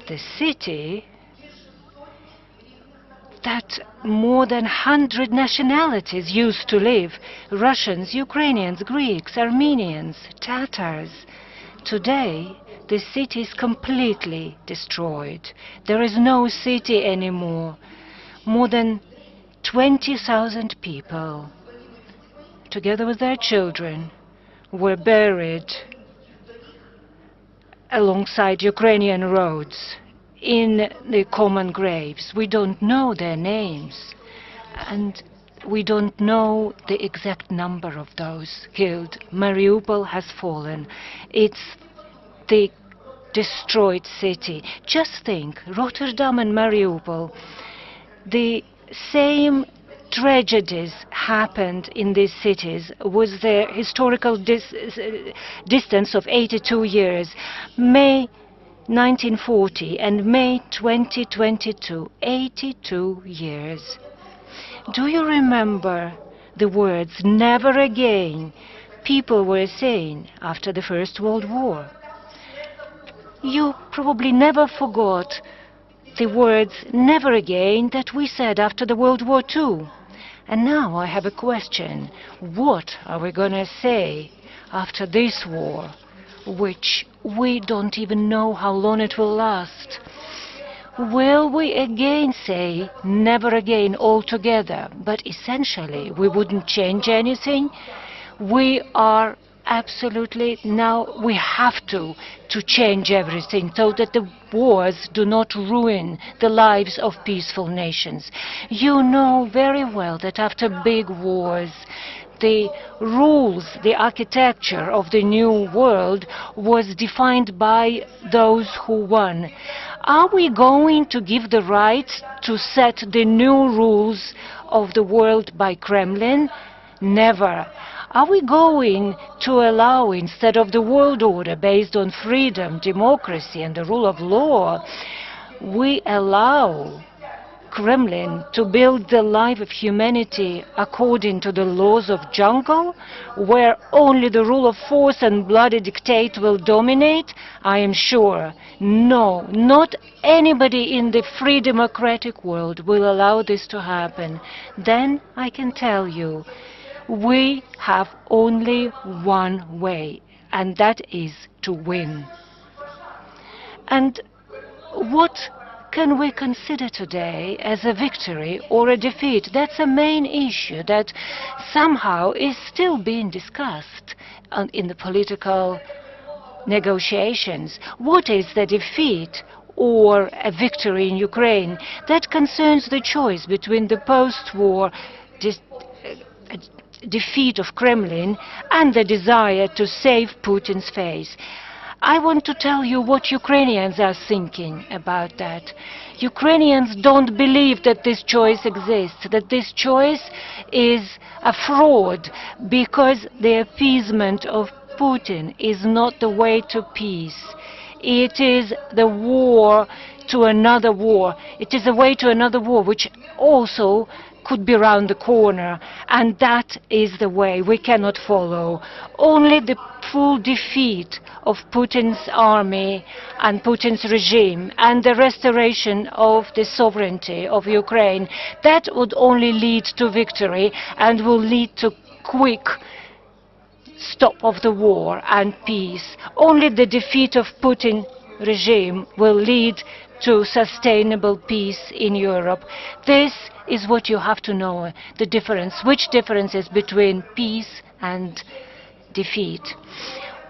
the city that more than 100 nationalities used to live: Russians, Ukrainians, Greeks, Armenians, Tatars. Today, the city is completely destroyed. There is no city anymore. More than 20,000 people, together with their children, were buried alongside Ukrainian roads in the common graves. We don't know their names, and we don't know the exact number of those killed. Mariupol has fallen. It's the destroyed city. Just think, Rotterdam and Mariupol, the same tragedies happened in these cities with their historical distance of 82 years. May 1940 and May 2022, 82 years. Do you remember the words "never again" people were saying after the First World War? You probably never forgot the words "never again" that we said after the World War II. And now I have a question. What are we going to say after this war, which we don't even know how long it will last? Will we again say "never again" altogether? But essentially, we wouldn't change anything. We are absolutely now, we have to change everything so that the wars do not ruin the lives of peaceful nations. You know very well that after big wars, the rules, the architecture of the new world was defined by those who won. Are we going to give the right to set the new rules of the world by Kremlin? Never. Are we going to allow, instead of the world order based on freedom, democracy and the rule of law, we allow Kremlin to build the life of humanity according to the laws of jungle, where only the rule of force and bloody dictate will dominate? I am sure, no, not anybody in the free democratic world will allow this to happen. Then I can tell you, we have only one way, and that is to win. And what can we consider today as a victory or a defeat? That's a main issue that somehow is still being discussed in the political negotiations. What is the defeat or a victory in Ukraine? That concerns the choice between the post-war defeat of Kremlin and the desire to save Putin's face. I want to tell you what Ukrainians are thinking about that. Ukrainians don't believe that this choice exists, that this choice is a fraud, because the appeasement of Putin is not the way to peace. It is the war to another war. It is a way to another war, which also could be round the corner, and that is the way we cannot follow. Only the full defeat of Putin's army and Putin's regime and the restoration of the sovereignty of Ukraine, that would only lead to victory and will lead to quick stop of the war and peace. Only the defeat of Putin regime will lead to sustainable peace in Europe. This is what you have to know, the difference. Which difference is between peace and defeat?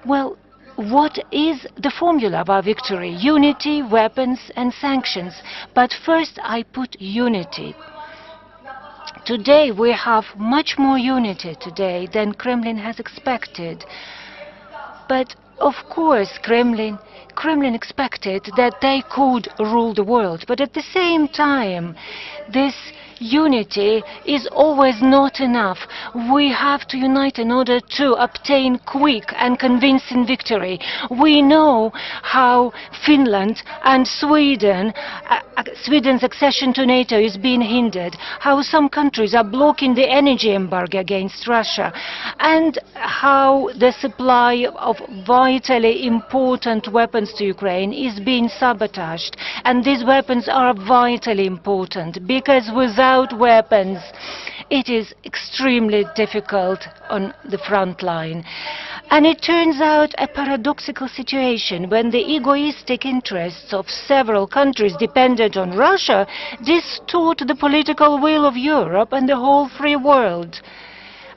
Well, what is the formula of our victory? Unity, weapons and sanctions. But first I put unity. Today we have much more unity today than Kremlin has expected. But of course Kremlin expected that they could rule the world. But at the same time, this unity is always not enough. We have to unite in order to obtain quick and convincing victory. We know how Finland and Sweden's accession to NATO is being hindered, how some countries are blocking the energy embargo against Russia, and how the supply of vitally important weapons to Ukraine is being sabotaged. And these weapons are vitally important, because without weapons it is extremely difficult on the front line. And it turns out a paradoxical situation when the egoistic interests of several countries dependent on Russia distort the political will of Europe and the whole free world.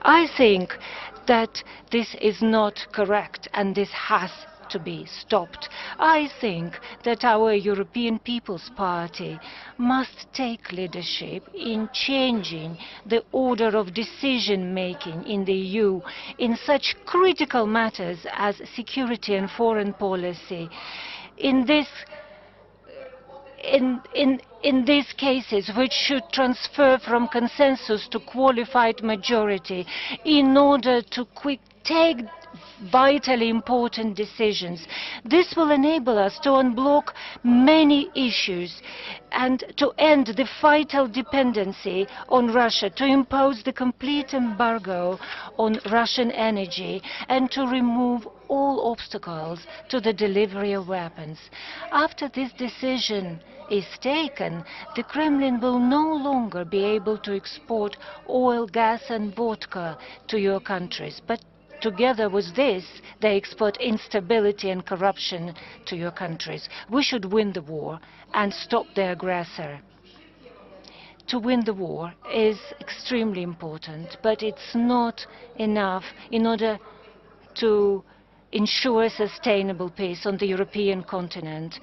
I think that this is not correct, and this has to be stopped. I think that our European People's Party must take leadership in changing the order of decision-making in the EU in such critical matters as security and foreign policy. In these cases, which should transfer from consensus to qualified majority, in order to take vitally important decisions. This will enable us to unblock many issues and to end the vital dependency on Russia, to impose the complete embargo on Russian energy, and to remove all obstacles to the delivery of weapons. After this decision is taken, the Kremlin will no longer be able to export oil, gas and vodka to your countries, but together with this, they export instability and corruption to your countries. We should win the war and stop the aggressor. To win the war is extremely important, but it's not enough in order to ensure sustainable peace on the European continent.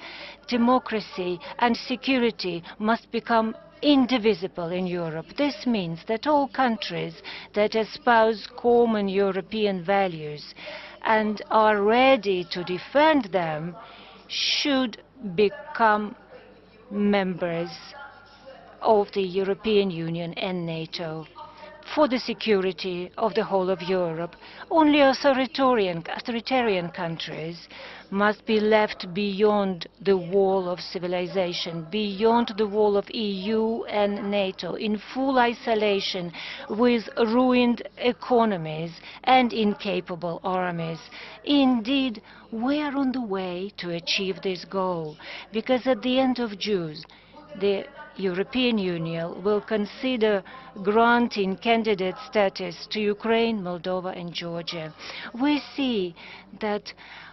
Democracy and security must become indivisible in Europe. This means that all countries that espouse common European values and are ready to defend them should become members of the European Union and NATO. For the security of the whole of Europe, only authoritarian countries must be left beyond the wall of civilization, beyond the wall of EU and NATO, in full isolation with ruined economies and incapable armies. Indeed, we are on the way to achieve this goal, because at the end of June, the European Union will consider granting candidate status to Ukraine, Moldova and Georgia. We see that,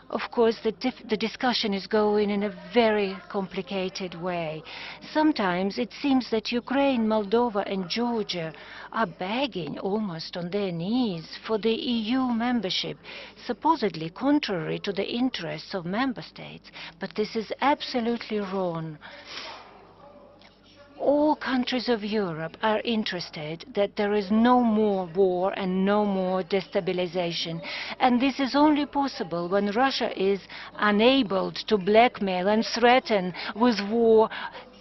of course, the discussion is going in a very complicated way. Sometimes it seems that Ukraine, Moldova and Georgia are begging almost on their knees for the EU membership, supposedly contrary to the interests of member states. But this is absolutely wrong. All countries of Europe are interested that there is no more war and no more destabilization. And this is only possible when Russia is unable to blackmail and threaten with war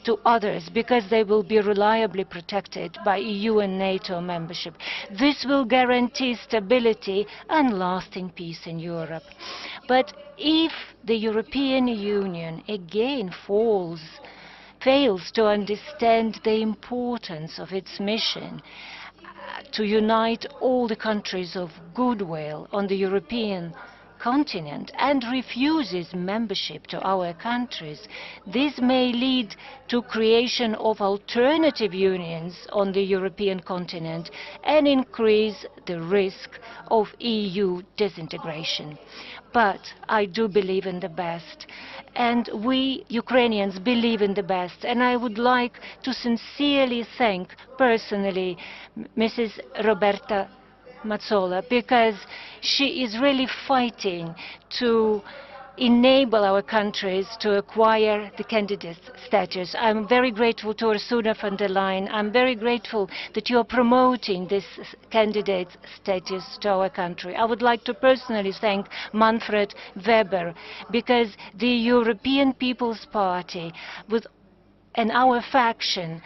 to others, because they will be reliably protected by EU and NATO membership. This will guarantee stability and lasting peace in Europe. But if the European Union again fails to understand the importance of its mission to unite all the countries of goodwill on the European continent and refuses membership to our countries, this may lead to creation of alternative unions on the European continent and increase the risk of EU disintegration. But I do believe in the best, and we Ukrainians believe in the best, and I would like to sincerely thank personally Mrs. Roberta Metsola, because she is really fighting to enable our countries to acquire the candidate status. I'm very grateful to Ursula von der Leyen. I'm very grateful that you are promoting this candidate status to our country. I would like to personally thank Manfred Weber, because the European People's Party and our faction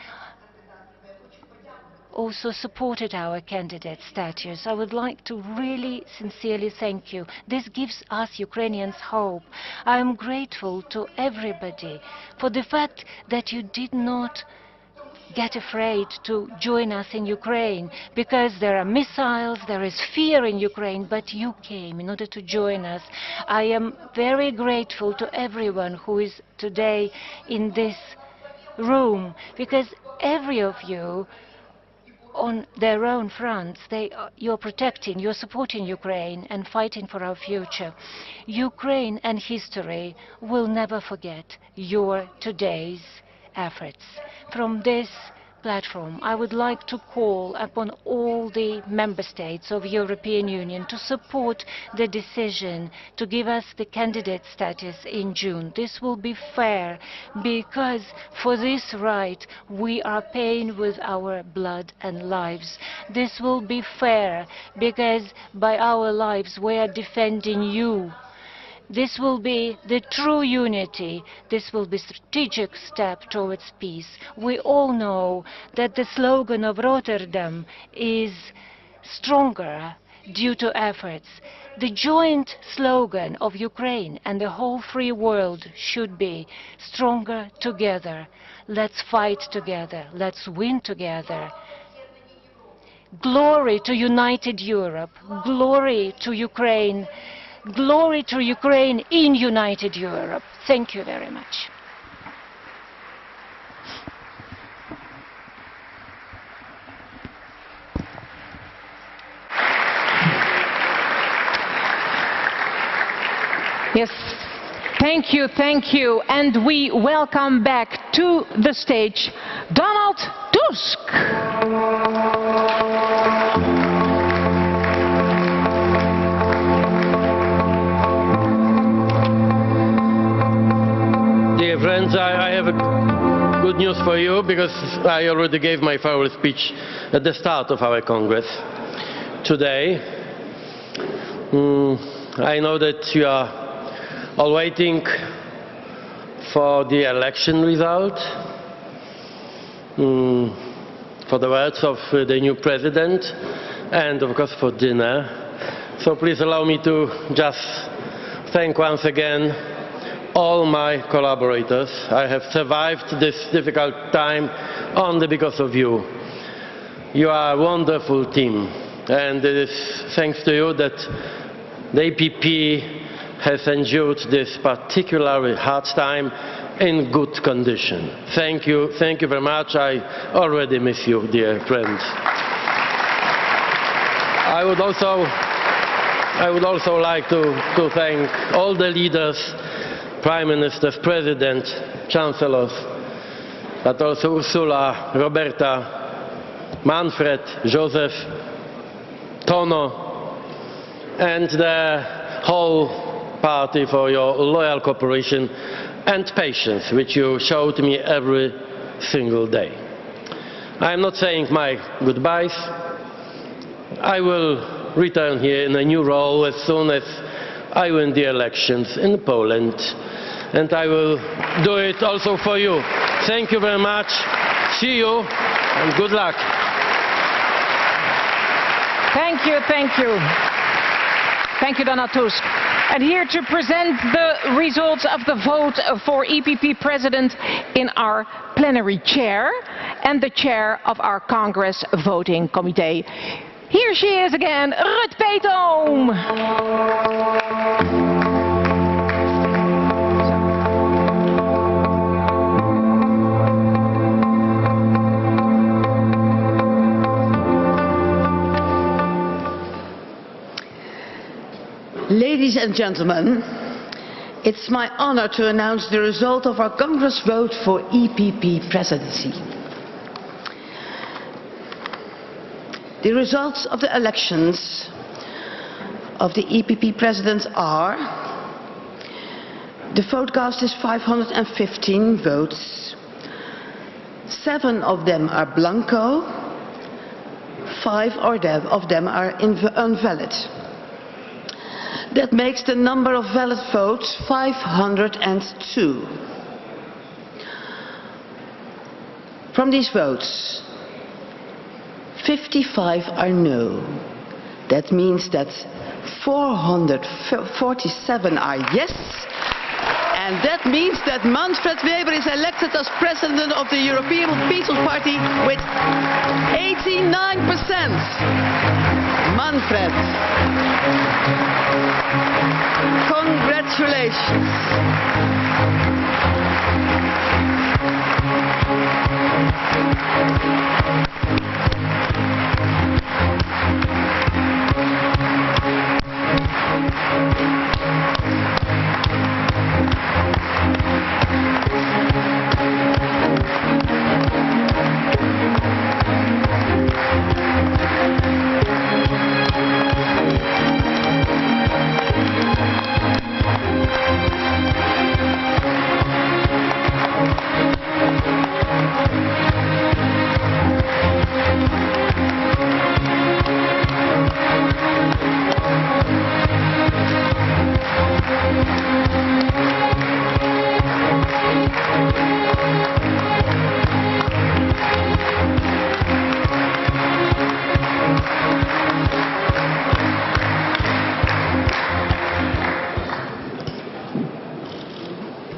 also supported our candidate status. I would like to really sincerely thank you. This gives us Ukrainians hope. I am grateful to everybody for the fact that you did not get afraid to join us in Ukraine, because there are missiles, there is fear in Ukraine, but you came in order to join us. I am very grateful to everyone who is today in this room, because every of you on their own fronts, you're protecting, you're supporting Ukraine and fighting for our future. Ukraine and history will never forget your today's efforts. From this platform, I would like to call upon all the member states of the European Union to support the decision to give us the candidate status in June. This will be fair, because for this right we are paying with our blood and lives. This will be fair, because by our lives we are defending you. This will be the true unity. This will be a strategic step towards peace. We all know that the slogan of Rotterdam is stronger due to efforts. The joint slogan of Ukraine and the whole free world should be stronger together. Let's fight together. Let's win together. Glory to united Europe. Glory to Ukraine. Glory to Ukraine in united Europe. Thank you very much. Yes, thank you, and we welcome back to the stage Donald Tusk. Dear friends, I have good news for you, because I already gave my farewell speech at the start of our Congress today. I know that you are all waiting for the election result, for the words of the new president, and of course for dinner. So please allow me to just thank once again all my collaborators. I have survived this difficult time only because of you. You are a wonderful team, and it is thanks to you that the EPP has endured this particularly hard time in good condition. Thank you very much. I already miss you, dear friends. I would also like to thank all the leaders, prime ministers, president, chancellors, but also Ursula, Roberta, Manfred, Joseph, Tono, and the whole party for your loyal cooperation and patience, which you showed me every single day. I am not saying my goodbyes. I will return here in a new role as soon as I win the elections in Poland, and I will do it also for you. Thank you very much. See you, and good luck. Thank you. Thank you, Donald Tusk. And here to present the results of the vote for EPP President in our plenary chair and the chair of our Congress voting committee. Here she is again, Ruud Peetoom. Ladies and gentlemen, it's my honor to announce the result of our Congress vote for EPP presidency. The results of the elections of the EPP president are: the vote cast is 515 votes, 7 of them are blanco, 5 of them are invalid. That makes the number of valid votes 502. From these votes, 55 are no. That means that 447 are yes. And that means that Manfred Weber is elected as president of the European People's Party with 89%. Manfred, congratulations.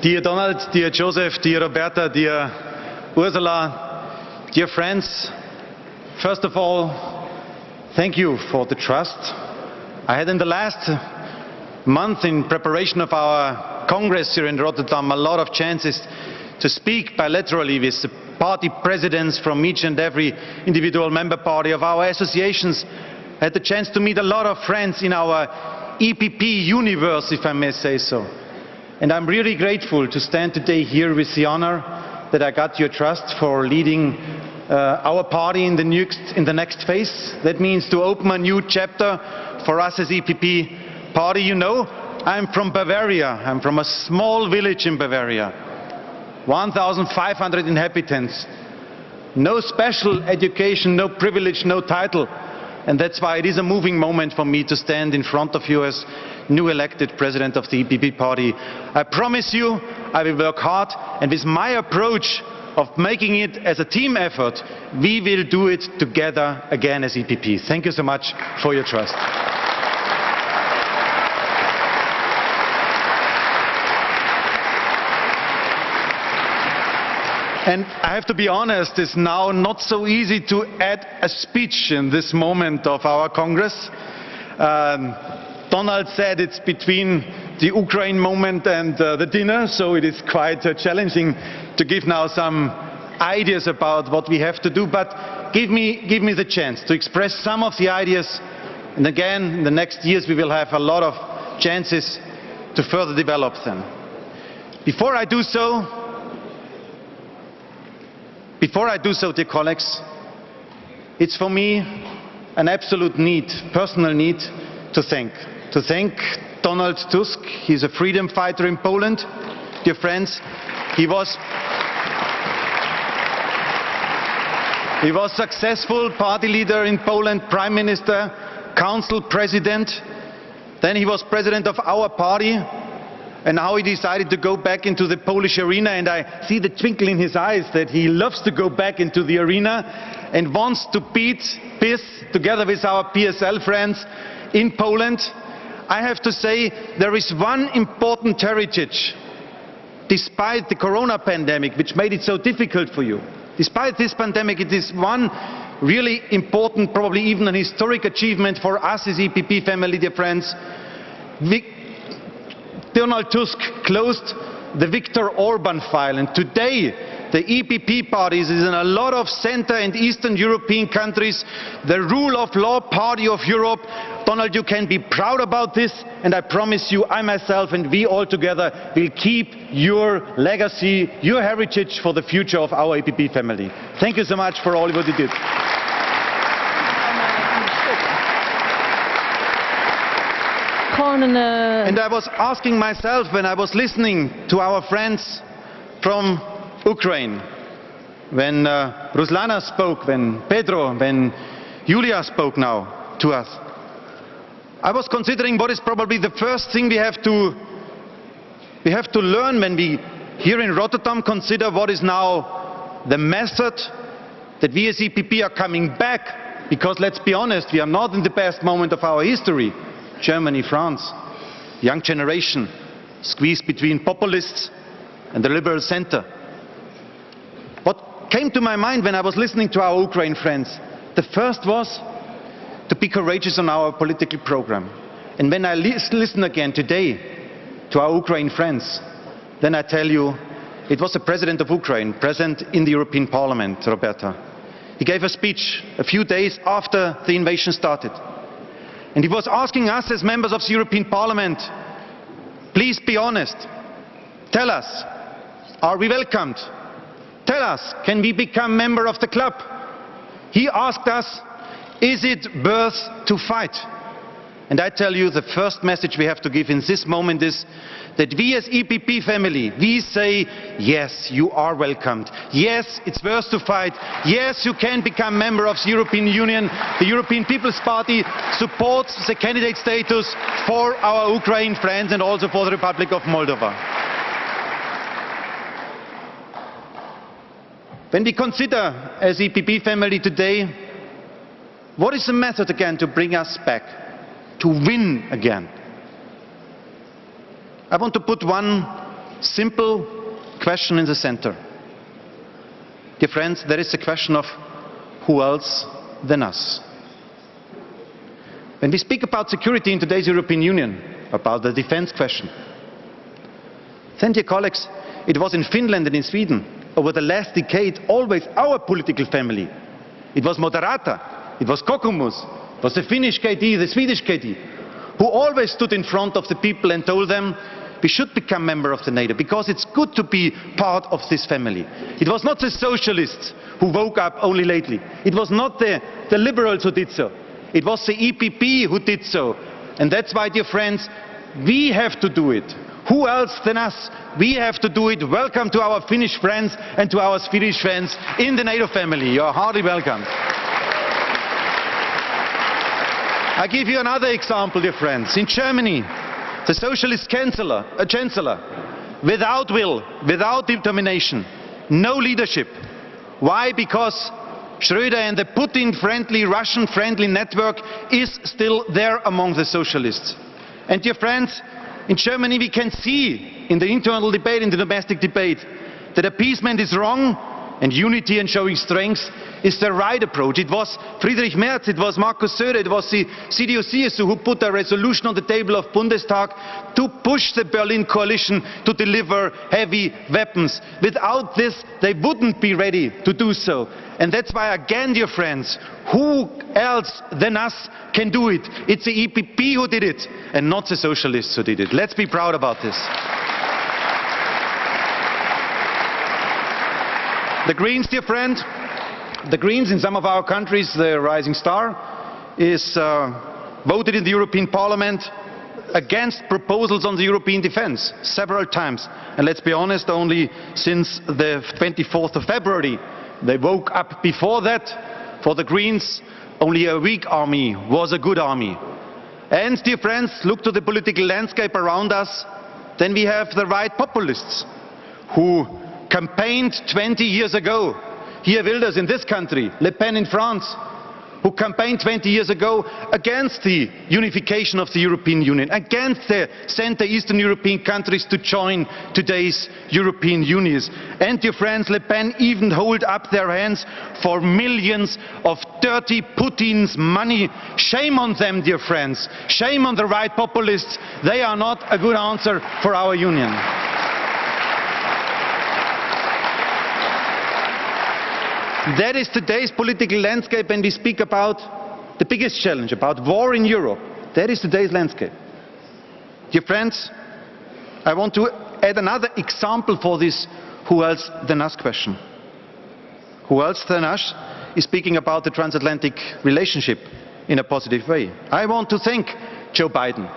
Dear Donald, dear Joseph, dear Roberta, dear Ursula, dear friends, first of all, thank you for the trust. I had in the last month in preparation of our Congress here in Rotterdam a lot of chances to speak bilaterally with the party presidents from each and every individual member party of our associations. I had the chance to meet a lot of friends in our EPP universe, if I may say so. And I'm really grateful to stand today here with the honor that I got your trust for leading our party in the next phase. That means to open a new chapter for us as EPP party. You know, I'm from Bavaria. I'm from a small village in Bavaria. 1,500 inhabitants. No special education, no privilege, no title. And that's why it is a moving moment for me to stand in front of you as new elected president of the EPP party. I promise you I will work hard, and with my approach of making it as a team effort, we will do it together again as EPP. Thank you so much for your trust. And I have to be honest, it's now not so easy to add a speech in this moment of our Congress. Donald said it's between the Ukraine moment and the dinner, so it is quite challenging to give now some ideas about what we have to do, but give me the chance to express some of the ideas, and again, in the next years we will have a lot of chances to further develop them. Before I do so, dear colleagues, it's for me an absolute need, personal need, to thank Donald Tusk. He's a freedom fighter in Poland. Dear friends, he was successful party leader in Poland, prime minister, council president. Then he was president of our party. And now he decided to go back into the Polish arena, and I see the twinkle in his eyes that he loves to go back into the arena and wants to beat PiS together with our PSL friends in Poland. I have to say there is one important heritage, despite the corona pandemic, which made it so difficult for you. Despite this pandemic, it is one really important, probably even an historic achievement for us as EPP family, dear friends. Donald Tusk closed the Viktor Orban file, and today the EPP party is in a lot of Centre and Eastern European countries the rule of law party of Europe. Donald, you can be proud about this, and I promise you, I myself and we all together will keep your legacy, your heritage for the future of our EPP family. Thank you so much for all what you did. And I was asking myself when I was listening to our friends from Ukraine, when Ruslana spoke, when Pedro, when Julia spoke now to us, I was considering what is probably the first thing we have to learn when we here in Rotterdam consider what is now the method that we as EPP are coming back, because let's be honest, we are not in the best moment of our history. Germany, France, young generation squeezed between populists and the liberal center. What came to my mind when I was listening to our Ukraine friends, the first was to be courageous on our political program. And when I listen again today to our Ukraine friends, then I tell you, it was the president of Ukraine, present in the European Parliament, Roberta. He gave a speech a few days after the invasion started. And he was asking us as members of the European Parliament, please be honest. Tell us, are we welcomed? Tell us, can we become member of the club? He asked us, is it worth to fight? And I tell you, the first message we have to give in this moment is that we as EPP family, we say, yes, you are welcomed. Yes, it's worth to fight. Yes, you can become member of the European Union. The European People's Party supports the candidate status for our Ukraine friends and also for the Republic of Moldova. When we consider as EPP family today, what is the method again to bring us back, to win again? I want to put one simple question in the center. Dear friends, there is a question of who else than us? When we speak about security in today's European Union, about the defense question, then, dear colleagues, it was in Finland and in Sweden, over the last decade, always our political family. It was Moderata, it was Kokoomus, it was the Finnish KD, the Swedish KD, who always stood in front of the people and told them, we should become member of the NATO, because it's good to be part of this family. It was not the socialists who woke up only lately. It was not the liberals who did so. It was the EPP who did so. And that's why, dear friends, we have to do it. Who else than us? We have to do it. Welcome to our Finnish friends and to our Swedish friends in the NATO family. You are heartily welcome. I give you another example, dear friends. In Germany, the socialist chancellor, without will, without determination, no leadership. Why? Because Schröder and the Putin-friendly, Russian-friendly network is still there among the socialists. And dear friends, in Germany we can see in the internal debate, in the domestic debate, that appeasement is wrong and unity and showing strength is the right approach. It was Friedrich Merz, it was Markus Söder, it was the CDU-CSU who put a resolution on the table of Bundestag to push the Berlin coalition to deliver heavy weapons. Without this, they wouldn't be ready to do so. And that's why, again, dear friends, who else than us can do it? It's the EPP who did it, and not the socialists who did it. Let's be proud about this. The Greens, dear friend, the Greens in some of our countries, the rising star, is voted in the European Parliament against proposals on the European defence several times. And let's be honest, only since the 24th of February, they woke up. Before that, for the Greens, only a weak army was a good army. And, dear friends, look to the political landscape around us, then we have the right populists who campaigned 20 years ago. Here Wilders in this country, Le Pen in France, who campaigned 20 years ago against the unification of the European Union, against the Centre-Eastern European countries to join today's European Union. And, dear friends, Le Pen even hold up their hands for millions of dirty Putin's money. Shame on them, dear friends. Shame on the right populists. They are not a good answer for our Union. That is today's political landscape when we speak about the biggest challenge, about war in Europe. That is today's landscape. Dear friends, I want to add another example for this who else than us question. Who else than us is speaking about the transatlantic relationship in a positive way. I want to thank Joe Biden.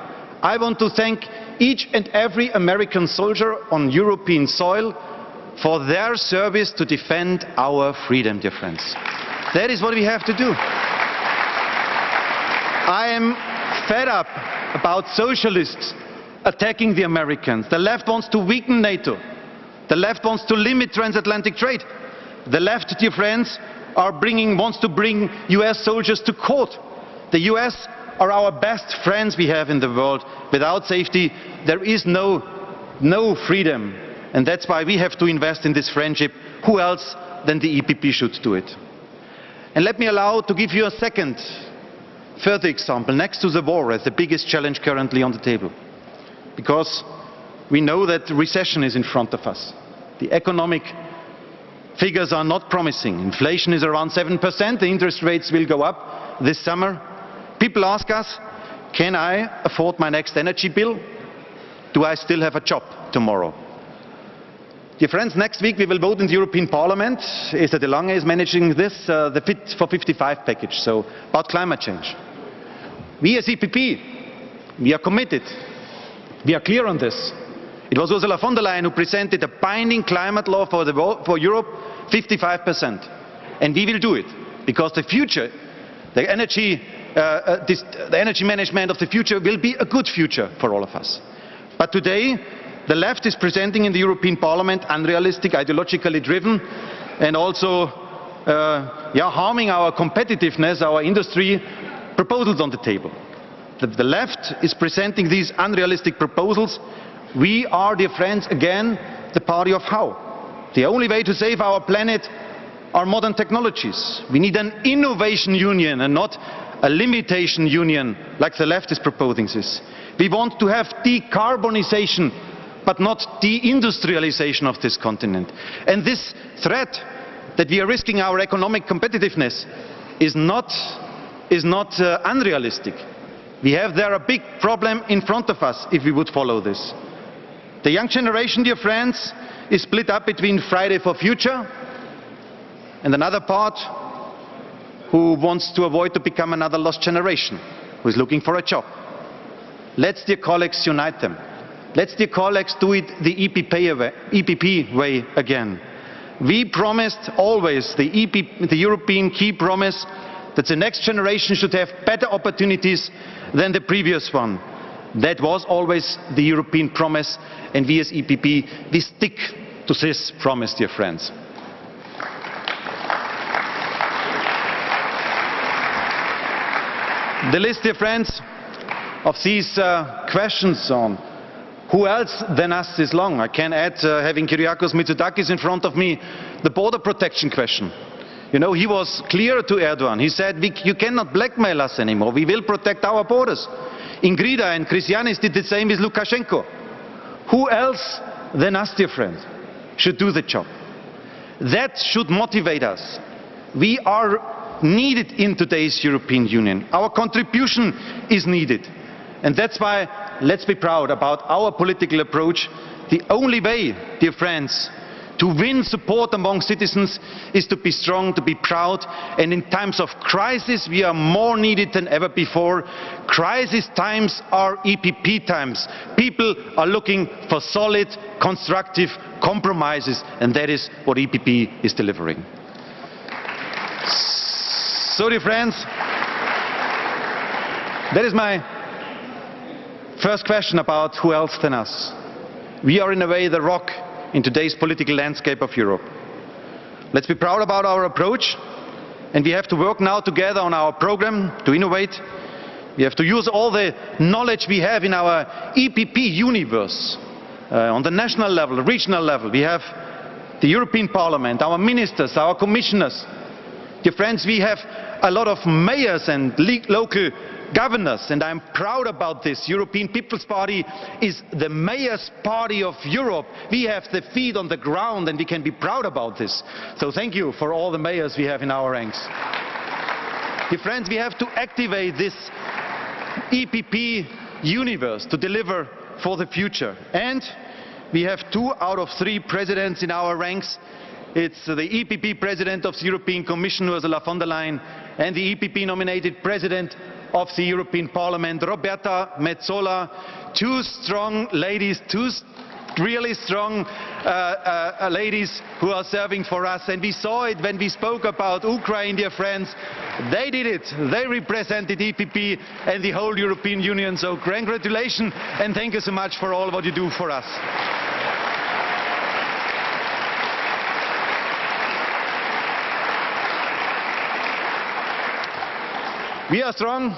I want to thank each and every American soldier on European soil for their service to defend our freedom, dear friends. That is what we have to do. I am fed up about socialists attacking the Americans. The left wants to weaken NATO. The left wants to limit transatlantic trade. The left, dear friends, wants to bring US soldiers to court. The US are our best friends we have in the world. Without safety, there is no freedom. And that's why we have to invest in this friendship. Who else than the EPP should do it? And let me allow to give you a second, further example, next to the war as the biggest challenge currently on the table. Because we know that recession is in front of us. The economic figures are not promising. Inflation is around 7%. The interest rates will go up this summer. People ask us, can I afford my next energy bill? Do I still have a job tomorrow? Dear friends, next week we will vote in the European Parliament. Esther de Lange is managing this, the Fit for 55 package, so about climate change. We as EPP, we are committed. We are clear on this. It was Ursula von der Leyen who presented a binding climate law for Europe, 55%. And we will do it, because the future, the energy management of the future will be a good future for all of us. But today, the left is presenting in the European Parliament unrealistic, ideologically driven, and also harming our competitiveness, our industry, proposals on the table. The left is presenting these unrealistic proposals We are, dear friends, again, the party of how. The only way to save our planet are modern technologies. We need an innovation union and not a limitation union like the left is proposing this. We want to have decarbonization but not deindustrialization of this continent. And this threat that we are risking our economic competitiveness is not unrealistic. We have there a big problem in front of us if we would follow this. The young generation, dear friends, is split up between Friday for Future and another part who wants to avoid to become another lost generation, who is looking for a job. Let's, dear colleagues, unite them. Let's, dear colleagues, do it the EPP way again. We promised always, the European key promise, that the next generation should have better opportunities than the previous one. That was always the European promise, and we as EPP, we stick to this promise, dear friends. The list, dear friends, of these questions on who else than us is long. I can add, having Kyriakos Mitsotakis in front of me, the border protection question. You know, he was clear to Erdogan. He said, you cannot blackmail us anymore. We will protect our borders. Ingrida and Christianis did the same with Lukashenko. Who else than us, dear friends, should do the job? That should motivate us. We are needed in today's European Union. Our contribution is needed. And that's why, let's be proud about our political approach. The only way, dear friends, to win support among citizens is to be strong, to be proud, and in times of crisis we are more needed than ever before. Crisis times are EPP times. People are looking for solid, constructive compromises, and that is what EPP is delivering. So, dear friends, that is my first question about who else than us. We are in a way the rock in today's political landscape of Europe. Let's be proud about our approach, and we have to work now together on our program to innovate. We have to use all the knowledge we have in our EPP universe, on the national level, regional level. We have the European Parliament, our ministers, our commissioners. Dear friends, we have a lot of mayors and local governors, and I'm proud about this. European People's Party is the mayor's party of Europe. We have the feet on the ground, and we can be proud about this. So thank you for all the mayors we have in our ranks. Dear friends, we have to activate this EPP universe to deliver for the future. And we have 2 out of 3 presidents in our ranks. It's the EPP President of the European Commission, Ursula von der Leyen, and the EPP nominated President of the European Parliament, Roberta Metsola. 2 strong ladies, 2 really strong ladies who are serving for us. And we saw it when we spoke about Ukraine, dear friends. They did it. They represented EPP and the whole European Union. So congratulations and thank you so much for all what you do for us. We are strong.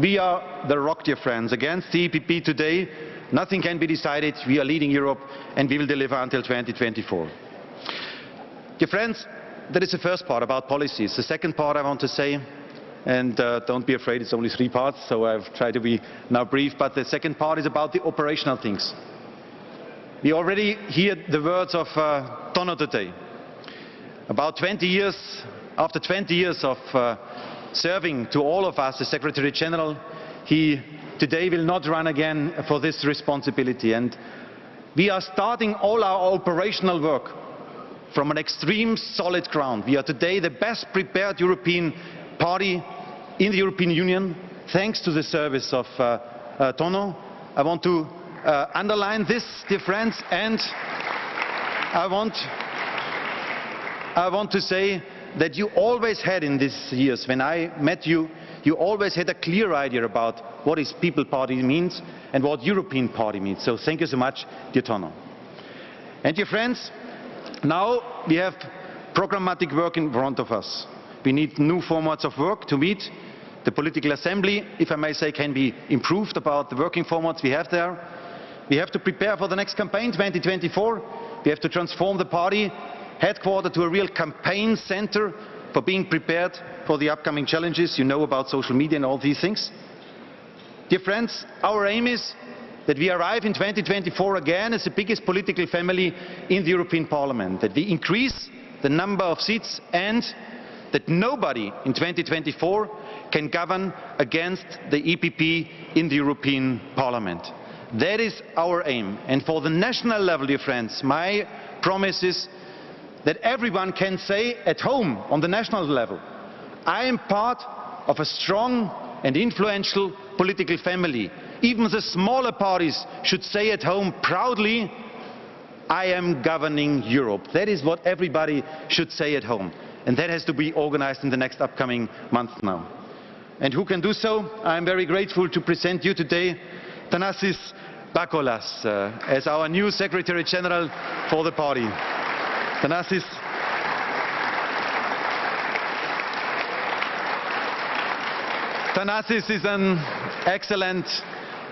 We are the rock, dear friends. Against the EPP today, nothing can be decided. We are leading Europe, and we will deliver until 2024. Dear friends, that is the first part about policies. The second part I want to say, and don't be afraid, it's only 3 parts, so I've tried to be now brief, but the second part is about the operational things. We already heard the words of Tono today. About 20 years, after 20 years of serving to all of us as Secretary General, he today will not run again for this responsibility. And we are starting all our operational work from an extreme solid ground. We are today the best prepared European party in the European Union, thanks to the service of Tono. I want to underline this, dear friends, and I want to say that you always had in these years, when I met you, you always had a clear idea about what is People Party means and what European Party means. So thank you so much, dear Tono. And dear friends, now we have programmatic work in front of us. We need new formats of work to meet. The political assembly, if I may say, can be improved about the working formats we have there. We have to prepare for the next campaign, 2024. We have to transform the party headquarters to a real campaign center for being prepared for the upcoming challenges. You know about social media and all these things. Dear friends, our aim is that we arrive in 2024 again as the biggest political family in the European Parliament, that we increase the number of seats and that nobody in 2024 can govern against the EPP in the European Parliament. That is our aim. And for the national level, dear friends, my promise is that everyone can say at home on the national level, I am part of a strong and influential political family. Even the smaller parties should say at home proudly, I am governing Europe. That is what everybody should say at home. And that has to be organized in the next upcoming month now. And who can do so? I am very grateful to present you today Thanasis Bakolas as our new Secretary General for the party. Thanasis. Thanasis is an excellent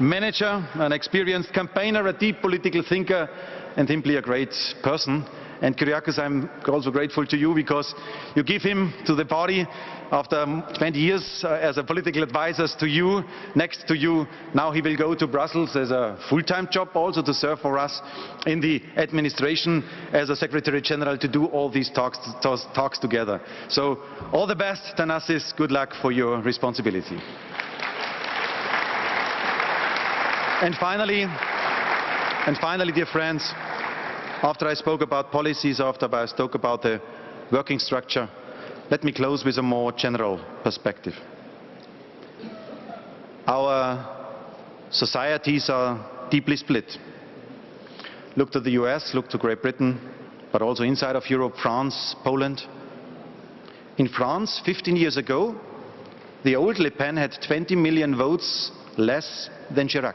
manager, an experienced campaigner, a deep political thinker, and simply a great person. And Kyriakos, I'm also grateful to you because you give him to the party after 20 years as a political advisor to you, next to you. Now he will go to Brussels as a full-time job also to serve for us in the administration as a Secretary General to do all these talks together. So all the best, Thanasis. Good luck for your responsibility. And finally, dear friends, after I spoke about policies, after I spoke about the working structure, let me close with a more general perspective. Our societies are deeply split. Look to the US, look to Great Britain, but also inside of Europe, France, Poland. In France, 15 years ago, the old Le Pen had 20 million votes less than Chirac.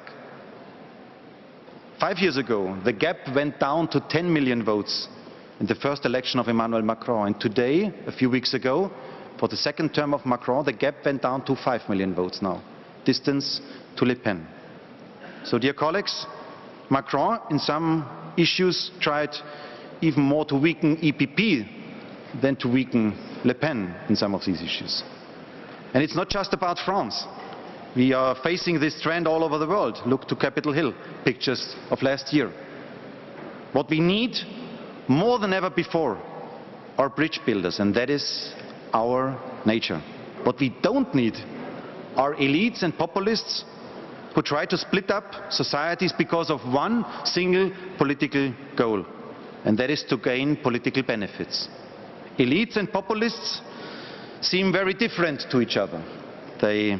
5 years ago, the gap went down to 10 million votes in the first election of Emmanuel Macron. And today, a few weeks ago, for the second term of Macron, the gap went down to 5 million votes now. Distance to Le Pen. So, dear colleagues, Macron, in some issues, tried even more to weaken EPP than to weaken Le Pen in some of these issues. And it's not just about France. We are facing this trend all over the world. Look to Capitol Hill, pictures of last year. What we need, more than ever before, are bridge builders, and that is our nature. What we don't need are elites and populists who try to split up societies because of one single political goal, and that is to gain political benefits. Elites and populists seem very different to each other. They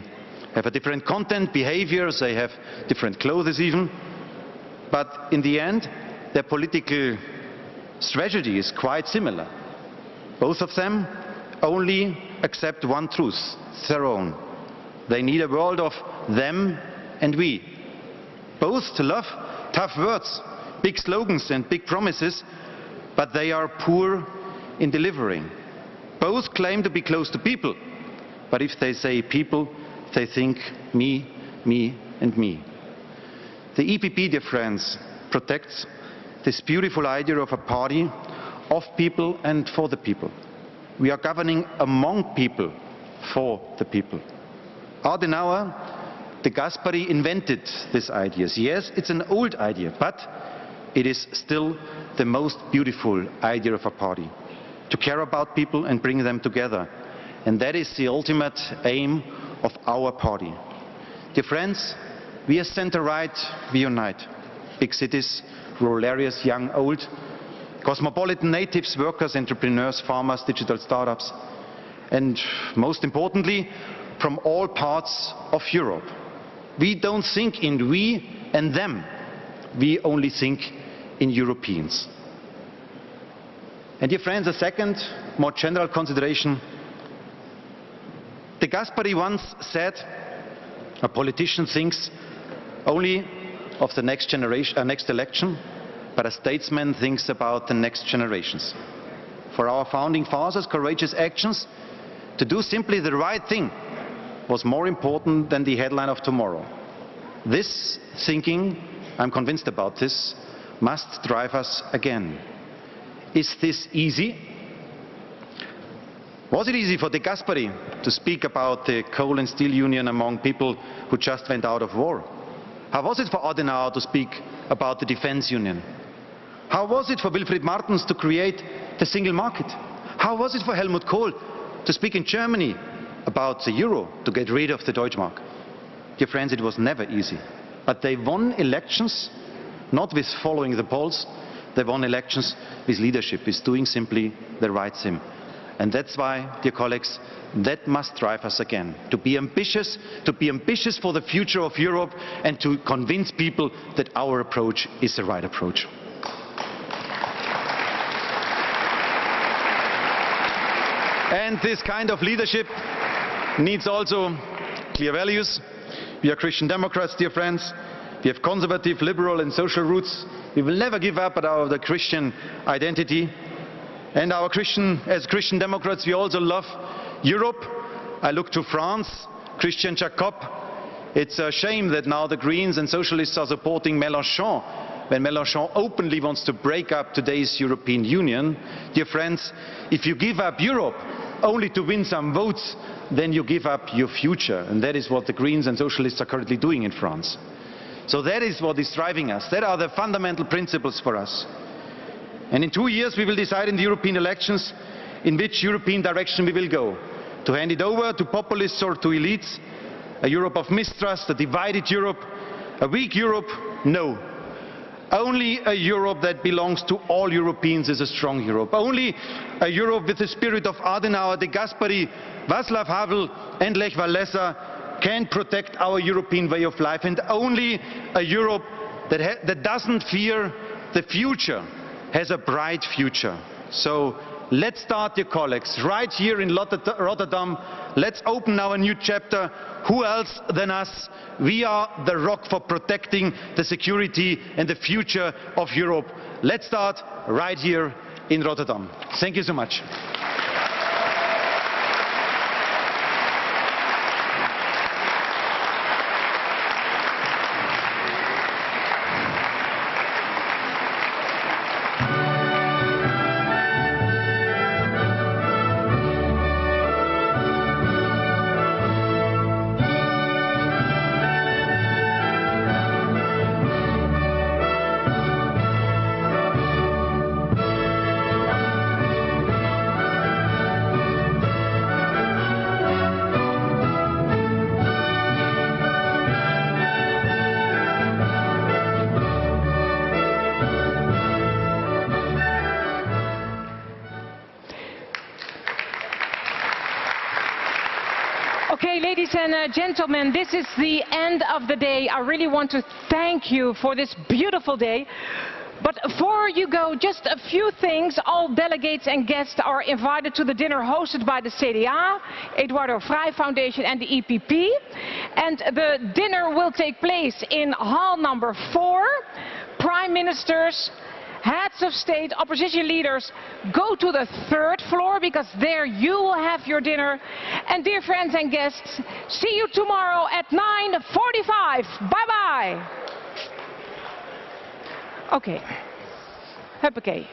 have a different content, behaviors, they have different clothes even. But in the end, their political strategy is quite similar. Both of them only accept one truth, their own. They need a world of them and we. Both to love tough words, big slogans and big promises, but they are poor in delivering. Both claim to be close to people, but if they say people, they think me, me and me. The EPP, dear friends, protects this beautiful idea of a party of people and for the people. We are governing among people, for the people. Adenauer, de Gasperi invented these ideas. Yes, it's an old idea, but it is still the most beautiful idea of a party. To care about people and bring them together. And that is the ultimate aim of our party. Dear friends, we as center-right, we unite. Big cities, rural areas, young, old, cosmopolitan natives, workers, entrepreneurs, farmers, digital startups, and most importantly, from all parts of Europe. We don't think in we and them. We only think in Europeans. And dear friends, a second, more general consideration. De Gasperi once said, a politician thinks only of the next generation, next election, but a statesman thinks about the next generations. For our founding fathers, courageous actions to do simply the right thing was more important than the headline of tomorrow. This thinking I'm convinced about this, must drive us again. Is this easy? Was it easy for De Gasperi to speak about the coal and steel union among people who just went out of war? How was it for Adenauer to speak about the defense union? How was it for Wilfried Martens to create the single market? How was it for Helmut Kohl to speak in Germany about the euro, to get rid of the Deutschmark? Dear friends, it was never easy. But they won elections not with following the polls, they won elections with leadership, with doing simply the right thing. And that's why, dear colleagues, that must drive us again, to be ambitious for the future of Europe and to convince people that our approach is the right approach. And this kind of leadership needs also clear values. We are Christian Democrats, dear friends. We have conservative, liberal and social roots. We will never give up the Christian identity. And as Christian Democrats, we also love Europe. I look to France, Christian Jacob. It's a shame that now the Greens and Socialists are supporting Mélenchon, when Mélenchon openly wants to break up today's European Union. Dear friends, if you give up Europe only to win some votes, then you give up your future. And that is what the Greens and Socialists are currently doing in France. So that is what is driving us. That are the fundamental principles for us. And in 2 years we will decide in the European elections in which European direction we will go. To hand it over to populists or to elites, a Europe of mistrust, a divided Europe, a weak Europe? No. Only a Europe that belongs to all Europeans is a strong Europe. Only a Europe with the spirit of Adenauer, De Gasperi, Václav Havel and Lech Walesa can protect our European way of life, and only a Europe that doesn't fear the future has a bright future. So let's start, dear colleagues, right here in Rotterdam. Let's open now a new chapter. Who else than us? We are the rock for protecting the security and the future of Europe. Let's start right here in Rotterdam. Thank you so much. Ladies and gentlemen, this is the end of the day. I really want to thank you for this beautiful day. But before you go, just a few things. All delegates and guests are invited to the dinner hosted by the CDA, Eduardo Frei Foundation and the EPP. And the dinner will take place in hall number 4. Prime ministers, heads of state, opposition leaders, go to the 3rd floor, because there you will have your dinner. And dear friends and guests, see you tomorrow at 9:45. Bye-bye. Okay. Huppakee.